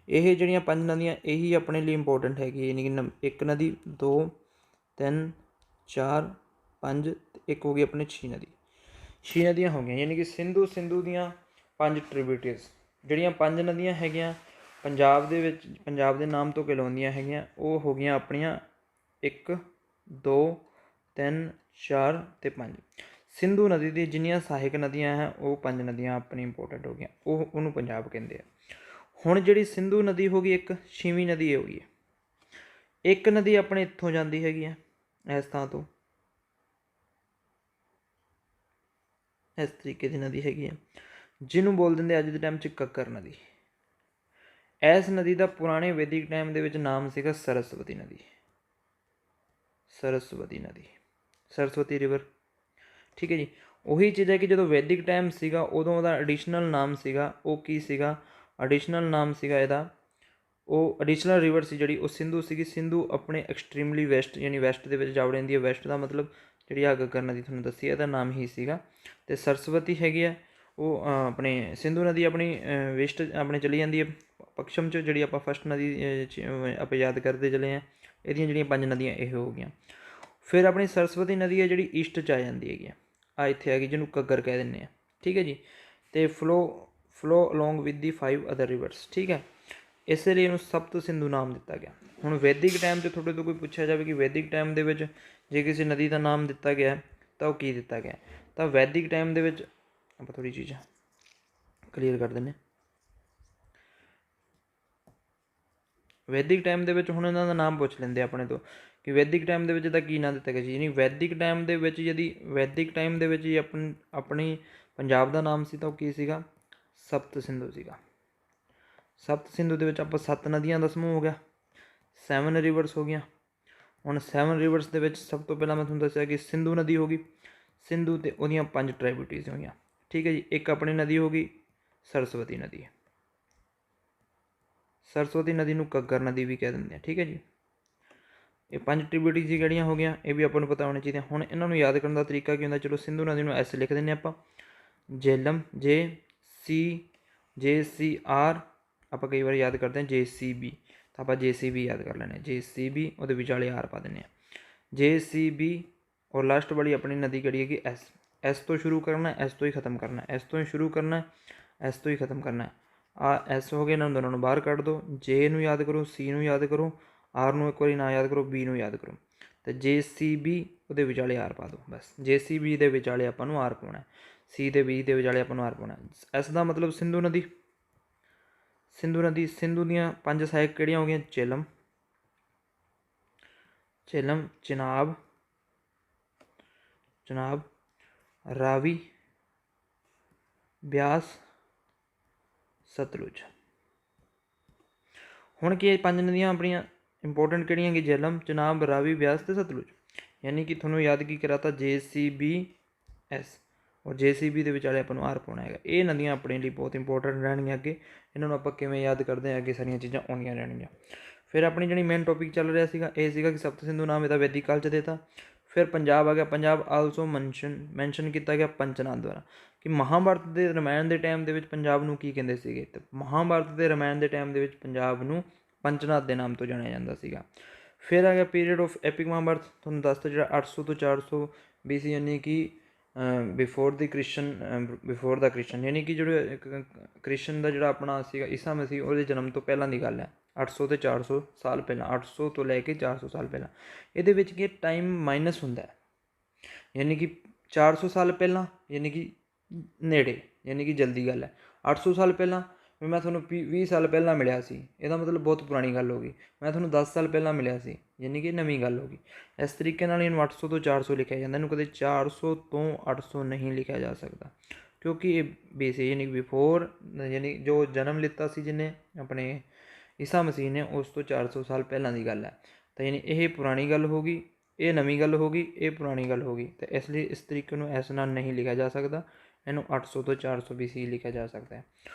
ਇਹ ਜਿਹੜੀਆਂ 5 ਨਦੀਆਂ ਇਹੀ ਆਪਣੇ ਲਈ ਇੰਪੋਰਟੈਂਟ ਹੈਗੀ। ਯਾਨੀ ਕਿ 1 ਨਦੀ, 2, 3, 4, 5 ਅਤੇ ਇੱਕ ਹੋ ਗਈ ਆਪਣੀ 6 ਨਦੀ। 6 ਨਦੀਆਂ ਹੋ ਗਈਆਂ। ਯਾਨੀ ਕਿ ਸਿੰਧੂ ਦੀਆਂ 5 ਟ੍ਰਿਬਿਊਟਰੀਜ਼, ਜਿਹੜੀਆਂ 5 ਨਦੀਆਂ ਹੈਗੀਆਂ ਪੰਜਾਬ ਦੇ ਵਿੱਚ, ਪੰਜਾਬ ਦੇ ਨਾਮ ਤੋਂ ਕਹਿਲਾਉਂਦੀਆਂ ਹੈਗੀਆਂ, ਉਹ ਹੋ ਗਈਆਂ ਆਪਣੀਆਂ 1, 2, 3, 4 ਅਤੇ 5। ਸਿੰਧੂ ਨਦੀ ਦੀ ਜਿੰਨੀਆਂ ਸਹਾਇਕ ਨਦੀਆਂ ਹੈ ਉਹ 5 ਨਦੀਆਂ ਆਪਣੀ ਇੰਪੋਰਟੈਂਟ ਹੋ ਗਈਆਂ, ਉਹਨੂੰ ਪੰਜਾਬ ਕਹਿੰਦੇ ਆ। ਹੁਣ ਜਿਹੜੀ ਸਿੰਧੂ ਨਦੀ ਹੋ ਗਈ ਇੱਕ, 6ਵੀਂ ਨਦੀ ਹੋ ਗਈ ਹੈ। ਇੱਕ ਨਦੀ ਆਪਣੇ ਇੱਥੋਂ ਜਾਂਦੀ ਹੈਗੀ ਆ, ਇਸ ਥਾਂ ਤੋਂ, ਇਸ ਤਰੀਕੇ ਦੀ ਨਦੀ ਹੈਗੀ ਆ, ਜਿਹਨੂੰ ਬੋਲ ਦਿੰਦੇ ਅੱਜ ਦੇ ਟਾਈਮ 'ਚ ਕੱਕਰ ਨਦੀ। ਇਸ ਨਦੀ ਦਾ ਪੁਰਾਣੇ ਵੈਦਿਕ ਟਾਈਮ ਦੇ ਵਿੱਚ ਨਾਮ ਸੀਗਾ ਸਰਸਵਤੀ ਨਦੀ। ਸਰਸਵਤੀ ਨਦੀ, ਸਰਸਵਤੀ ਰਿਵਰ, ਠੀਕ ਹੈ ਜੀ। ਉਹੀ ਚੀਜ਼ ਹੈ ਕਿ ਜਦੋਂ ਵੈਦਿਕ ਟਾਈਮ ਸੀਗਾ ਉਦੋਂ ਉਹਦਾ ਐਡੀਸ਼ਨਲ ਨਾਮ ਸੀਗਾ, ਉਹ ਕੀ ਸੀਗਾ, ਐਡੀਸ਼ਨਲ ਨਾਮ ਸੀਗਾ ਇਹਦਾ, ਉਹ ਐਡੀਸ਼ਨਲ ਰਿਵਰ ਸੀ ਜਿਹੜੀ, ਉਹ ਸਿੰਧੂ ਸੀਗੀ। ਸਿੰਧੂ ਆਪਣੇ ਐਕਸਟ੍ਰੀਮਲੀ ਵੈਸਟ, ਯਾਨੀ ਵੈਸਟ ਦੇ ਵਿੱਚ ਜਾ ਵੜਦੀ ਹੈ। ਵੈਸਟ ਦਾ ਮਤਲਬ ਜਿਹੜੀ ਆ ਕੱਕਰ ਨਦੀ ਤੁਹਾਨੂੰ ਦੱਸੀ ਇਹਦਾ ਨਾਮ ਹੀ ਸੀਗਾ। ਅਤੇ ਸਰਸਵਤੀ ਹੈਗੀ ਆ ਉਹ ਆਪਣੇ ਸਿੰਧੂ ਨਦੀ ਆਪਣੀ ਵੈਸਟ ਆਪਣੇ ਚਲੀ ਜਾਂਦੀ ਹੈ ਪੱਛਮ 'ਚ, ਜਿਹੜੀ ਆਪਾਂ ਫਸਟ ਨਦੀ ਆਪਾਂ ਯਾਦ ਕਰਦੇ ਚਲੇ ਹਾਂ। ਇਹਦੀਆਂ ਜਿਹੜੀਆਂ 5 ਨਦੀਆਂ ਇਹ ਹੋ ਗਈਆਂ। ਫਿਰ ਆਪਣੀ ਸਰਸਵਤੀ ਨਦੀ ਹੈ ਜਿਹੜੀ ਈਸਟ 'ਚ ਆ ਜਾਂਦੀ ਹੈਗੀ ਆ ਇੱਥੇ ਆ ਗਈ, ਜਿਹਨੂੰ ਘੱਗਰ ਕਹਿ ਦਿੰਦੇ ਆ, ਠੀਕ ਹੈ ਜੀ। ਅਤੇ flow along with the 5 other reverse, ਠੀਕ ਹੈ। ਇਸੇ ਲਈ ਇਹਨੂੰ ਸਪਤ ਸਿੰਧੂ ਨਾਮ ਦਿੱਤਾ ਗਿਆ। ਹੁਣ ਵੈਦਿਕ ਟਾਈਮ 'ਤੇ ਤੁਹਾਡੇ ਤੋਂ ਕੋਈ ਪੁੱਛਿਆ ਜਾਵੇ ਕਿ ਵੈਦਿਕ ਟਾਈਮ ਦੇ ਵਿੱਚ ਜੇ ਕਿਸੇ ਨਦੀ ਦਾ ਨਾਮ ਦਿੱਤਾ ਗਿਆ ਤਾਂ ਉਹ ਕੀ ਦਿੱਤਾ ਗਿਆ, ਤਾਂ ਵੈਦਿਕ ਟਾਈਮ ਦੇ ਵਿੱਚ ਆਪਾਂ ਥੋੜ੍ਹੀ ਚੀਜ਼ ਕਲੀਅਰ ਕਰ ਦਿੰਦੇ। ਵੈਦਿਕ ਟਾਈਮ ਦੇ ਵਿੱਚ ਹੁਣ ਇਹਨਾਂ ਦਾ ਨਾਮ ਪੁੱਛ ਲੈਂਦੇ ਆਪਣੇ ਤੋਂ ਕਿ ਵੈਦਿਕ ਟਾਈਮ ਦੇ ਵਿੱਚ ਇਹਦਾ ਕੀ ਨਾਮ ਦਿੱਤਾ ਗਿਆ ਸੀ। ਯਾਨੀ ਵੈਦਿਕ ਟਾਈਮ ਦੇ ਵਿੱਚ ਹੀ ਆਪਣੀ ਪੰਜਾਬ ਦਾ ਨਾਮ ਸੀ ਤਾਂ ਉਹ ਕੀ ਸੀਗਾ, ਸਪਤ ਸਿੰਧੂ ਸੀਗਾ। ਸਪਤ ਸਿੰਧੂ ਦੇ ਵਿੱਚ ਆਪਾਂ 7 ਨਦੀਆਂ ਦਾ ਸਮੂਹ ਹੋ ਗਿਆ, 7 ਰਿਵਰਸ ਹੋ ਗਈਆਂ। ਹੁਣ 7 ਰਿਵਰਸ ਦੇ ਵਿੱਚ ਸਭ ਤੋਂ ਪਹਿਲਾਂ ਮੈਂ ਤੁਹਾਨੂੰ ਦੱਸਿਆ ਕਿ ਸਿੰਧੂ ਨਦੀ ਹੋ ਗਈ। ਸਿੰਧੂ ਅਤੇ ਉਹਦੀਆਂ 5 ਟ੍ਰਾਈਬਿਊਟਰੀਜ਼ ਹੋਈਆਂ, ਠੀਕ ਹੈ ਜੀ। ਇੱਕ ਆਪਣੀ ਨਦੀ ਹੋ ਗਈ ਸਰਸਵਤੀ ਨਦੀ। ਸਰਸਵਤੀ ਨਦੀ ਨੂੰ ਘੱਗਰ ਨਦੀ ਵੀ ਕਹਿ ਦਿੰਦੇ ਆ, ਠੀਕ ਹੈ ਜੀ। ਇਹ 5 ਟ੍ਰਿਬਿਊਟਰੀਜ਼ ਕਿਹੜੀਆਂ ਹੋ ਗਈਆਂ, ਇਹ ਵੀ ਆਪਾਂ ਨੂੰ ਪਤਾ ਹੋਣਾ ਚਾਹੀਦਾ। ਹੁਣ ਇਹਨਾਂ ਨੂੰ ਯਾਦ ਕਰਨ ਦਾ ਤਰੀਕਾ ਕੀ ਹੁੰਦਾ, ਚਲੋ ਸਿੰਧੂ ਨਦੀ ਨੂੰ ਐਸ ਲਿਖ ਦਿੰਦੇ ਆਪਾਂ, ਜੇਲਮ, JCR, ਆਪਾਂ ਕਈ ਵਾਰ ਯਾਦ ਕਰਦੇ ਹਾਂ JCB, ਤਾਂ ਆਪਾਂ JCB ਯਾਦ ਕਰ ਲੈਂਦੇ ਹਾਂ। JCB ਉਹਦੇ ਵਿਚਾਲੇ ਆਰ ਪਾ ਦਿੰਦੇ ਹਾਂ, JCB। ਔਰ ਲਾਸਟ ਵਾਲੀ ਆਪਣੀ ਨਦੀ ਕਿਹੜੀ ਹੈਗੀ, ਐਸ ਤੋਂ ਸ਼ੁਰੂ ਕਰਨਾ, ਐਸ ਤੋਂ ਹੀ ਖ਼ਤਮ ਕਰਨਾ, ਐਸ ਤੋਂ ਹੀ ਸ਼ੁਰੂ ਕਰਨਾ, ਐਸ ਤੋਂ ਹੀ ਖ਼ਤਮ ਕਰਨਾ। ਐਸ ਹੋ ਗਏ, ਇਹਨਾਂ ਦੋਨਾਂ ਨੂੰ ਬਾਹਰ ਕੱਢ ਦਿਓ। ਜੇ ਨੂੰ ਯਾਦ ਕਰੋ, C ਨੂੰ ਯਾਦ ਕਰੋ, ਆਰ ਨੂੰ ਇੱਕ ਵਾਰੀ ਨਾ ਯਾਦ ਕਰੋ, B ਨੂੰ ਯਾਦ ਕਰੋ, ਅਤੇ JCB ਉਹਦੇ ਵਿਚਾਲੇ ਆਰ ਪਾ ਦਿਓ। ਬਸ JCB ਦੇ ਵਿਚਾਲੇ ਆਪਾਂ ਨੂੰ ਆਰ ਪਾਉਣਾ, C ਅਤੇ B ਦੇ ਵਿਚਾਲੇ ਆਪਾਂ ਨੂੰ ਆਰ ਪਾਉਣਾ। ਇਸ ਦਾ ਮਤਲਬ ਸਿੰਧੂ ਨਦੀ। ਸਿੰਧੂ ਦੀਆਂ 5 ਸਹਾਇਕ ਕਿਹੜੀਆਂ ਹੋ ਗਈਆਂ, ਚੇਨਾਬ, ਰਾਵੀ, ਬਿਆਸ, ਸਤਲੁਜ। ਹੁਣ ਕੀ 5 ਨਦੀਆਂ ਆਪਣੀਆਂ ਇੰਪੋਰਟੈਂਟ ਕਿਹੜੀਆਂ ਹੈਗੀਆਂ, ਜੇਹਲਮ, ਚਨਾਬ, ਰਾਵੀ, ਬਿਆਸ ਅਤੇ ਸਤਲੁਜ। ਯਾਨੀ ਕਿ ਤੁਹਾਨੂੰ ਯਾਦ ਕੀ ਕਰਾਤਾ, JCBS, ਔਰ JCB ਦੇ ਵਿਚਾਲੇ ਆਪਾਂ ਨੂੰ ਆਰ ਪਾਉਣਾ ਹੈਗਾ। ਇਹ ਨਦੀਆਂ ਆਪਣੇ ਲਈ ਬਹੁਤ ਇੰਪੋਰਟੈਂਟ ਰਹਿਣਗੀਆਂ ਅੱਗੇ। ਇਹਨਾਂ ਨੂੰ ਆਪਾਂ ਕਿਵੇਂ ਯਾਦ ਕਰਦੇ ਹਾਂ, ਅੱਗੇ ਸਾਰੀਆਂ ਚੀਜ਼ਾਂ ਆਉਂਦੀਆਂ ਰਹਿਣਗੀਆਂ। ਫਿਰ ਆਪਣੀ ਜਿਹੜੀ ਮੇਨ ਟੋਪਿਕ ਚੱਲ ਰਿਹਾ ਸੀਗਾ ਇਹ ਸੀਗਾ ਕਿ ਸਪਤ ਸਿੰਧੂ ਨਾਮ ਇਹਦਾ ਵੈਦਿਕ ਕਾਲ 'ਚ ਦੇਤਾ। ਫਿਰ ਪੰਜਾਬ ਆ ਗਿਆ। ਪੰਜਾਬ ਆਲਸੋ ਮੈਂਸ਼ਨ ਕੀਤਾ ਗਿਆ ਪੰਚਨਾਦ ਦੁਆਰਾ, ਕਿ ਮਹਾਂਭਾਰਤ ਦੇ ਰਾਮਾਇਣ ਦੇ ਟਾਈਮ ਦੇ ਵਿੱਚ ਪੰਜਾਬ ਨੂੰ ਕੀ ਕਹਿੰਦੇ ਸੀਗੇ, ਅਤੇ ਮਹਾਂਭਾਰਤ ਦੇ ਰਾਮਾਇਣ ਦੇ ਟਾਈਮ ਦੇ ਵਿੱਚ ਪੰਜਾਬ ਨੂੰ ਪੰਚਨਾਦ ਦੇ ਨਾਮ ਤੋਂ ਜਾਣਿਆ ਜਾਂਦਾ ਸੀਗਾ। ਫਿਰ ਆ ਗਿਆ ਪੀਰੀਅਡ ਆਫ ਐਪਿਕ ਮਹਾਂਭਾਰਤ, ਤੁਹਾਨੂੰ ਦੱਸਦਾ ਜਿਹੜਾ 800 ਤੋਂ 400 BC, ਯਾਨੀ ਕਿ ਬਿਫੋਰ ਦਾ ਕ੍ਰਿਸ਼ਨ, ਯਾਨੀ ਕਿ ਜਿਹੜੇ ਕ੍ਰਿਸ਼ਨ ਦਾ ਜਿਹੜਾ ਆਪਣਾ ਸੀਗਾ ਈਸਾ ਮਸੀਹ, ਉਹਦੇ ਜਨਮ ਤੋਂ ਪਹਿਲਾਂ ਦੀ ਗੱਲ ਹੈ। 800 ਅਤੇ 400 ਸਾਲ ਪਹਿਲਾਂ, 800 ਤੋਂ ਲੈ ਕੇ 400 ਸਾਲ ਪਹਿਲਾਂ। ਇਹਦੇ ਵਿੱਚ ਕੀ ਟਾਈਮ ਮਾਈਨਸ ਹੁੰਦਾ, ਯਾਨੀ ਕਿ 400 ਸਾਲ ਪਹਿਲਾਂ ਯਾਨੀ ਕਿ ਨੇੜੇ, ਯਾਨੀ ਕਿ ਜਲਦੀ ਗੱਲ ਹੈ। 800 ਸਾਲ ਪਹਿਲਾਂ ਵੀ ਮੈਂ ਤੁਹਾਨੂੰ 20 ਸਾਲ ਪਹਿਲਾਂ ਮਿਲਿਆ ਸੀ, ਇਹਦਾ ਮਤਲਬ ਬਹੁਤ ਪੁਰਾਣੀ ਗੱਲ ਹੋ ਗਈ। ਮੈਂ ਤੁਹਾਨੂੰ 10 ਸਾਲ ਪਹਿਲਾਂ ਮਿਲਿਆ ਸੀ, ਯਾਨੀ ਕਿ ਨਵੀਂ ਗੱਲ ਹੋ ਗਈ। ਇਸ ਤਰੀਕੇ ਨਾਲ ਇਹਨੂੰ 800 ਤੋਂ 400 ਲਿਖਿਆ ਜਾਂਦਾ, ਇਹਨੂੰ ਕਦੇ 400 ਤੋਂ 800 ਨਹੀਂ ਲਿਖਿਆ ਜਾ ਸਕਦਾ, ਕਿਉਂਕਿ ਇਹ ਬੇਸ ਹੈ, ਯਾਨੀ ਬਿਫੋਰ, ਯਾਨੀ ਜੋ ਜਨਮ ਲਿੱਤਾ ਸੀ ਜਿਹਨੇ ਆਪਣੇ ਈਸਾ ਮਸੀਹ ਨੇ, ਉਸ ਤੋਂ 400 ਸਾਲ ਪਹਿਲਾਂ ਦੀ ਗੱਲ ਹੈ। ਤਾਂ ਯਾਨੀ ਇਹ ਪੁਰਾਣੀ ਗੱਲ ਹੋ ਗਈ, ਇਹ ਨਵੀਂ ਗੱਲ ਹੋ ਗਈ, ਇਹ ਪੁਰਾਣੀ ਗੱਲ ਹੋ ਗਈ। ਅਤੇ ਇਸ ਲਈ ਇਸ ਤਰੀਕੇ ਨੂੰ ਇਸ ਨਾਲ ਨਹੀਂ ਲਿਖਿਆ ਜਾ ਸਕਦਾ, ਇਹਨੂੰ 800 ਤੋਂ 400 BC ਲਿਖਿਆ ਜਾ ਸਕਦਾ ਹੈ।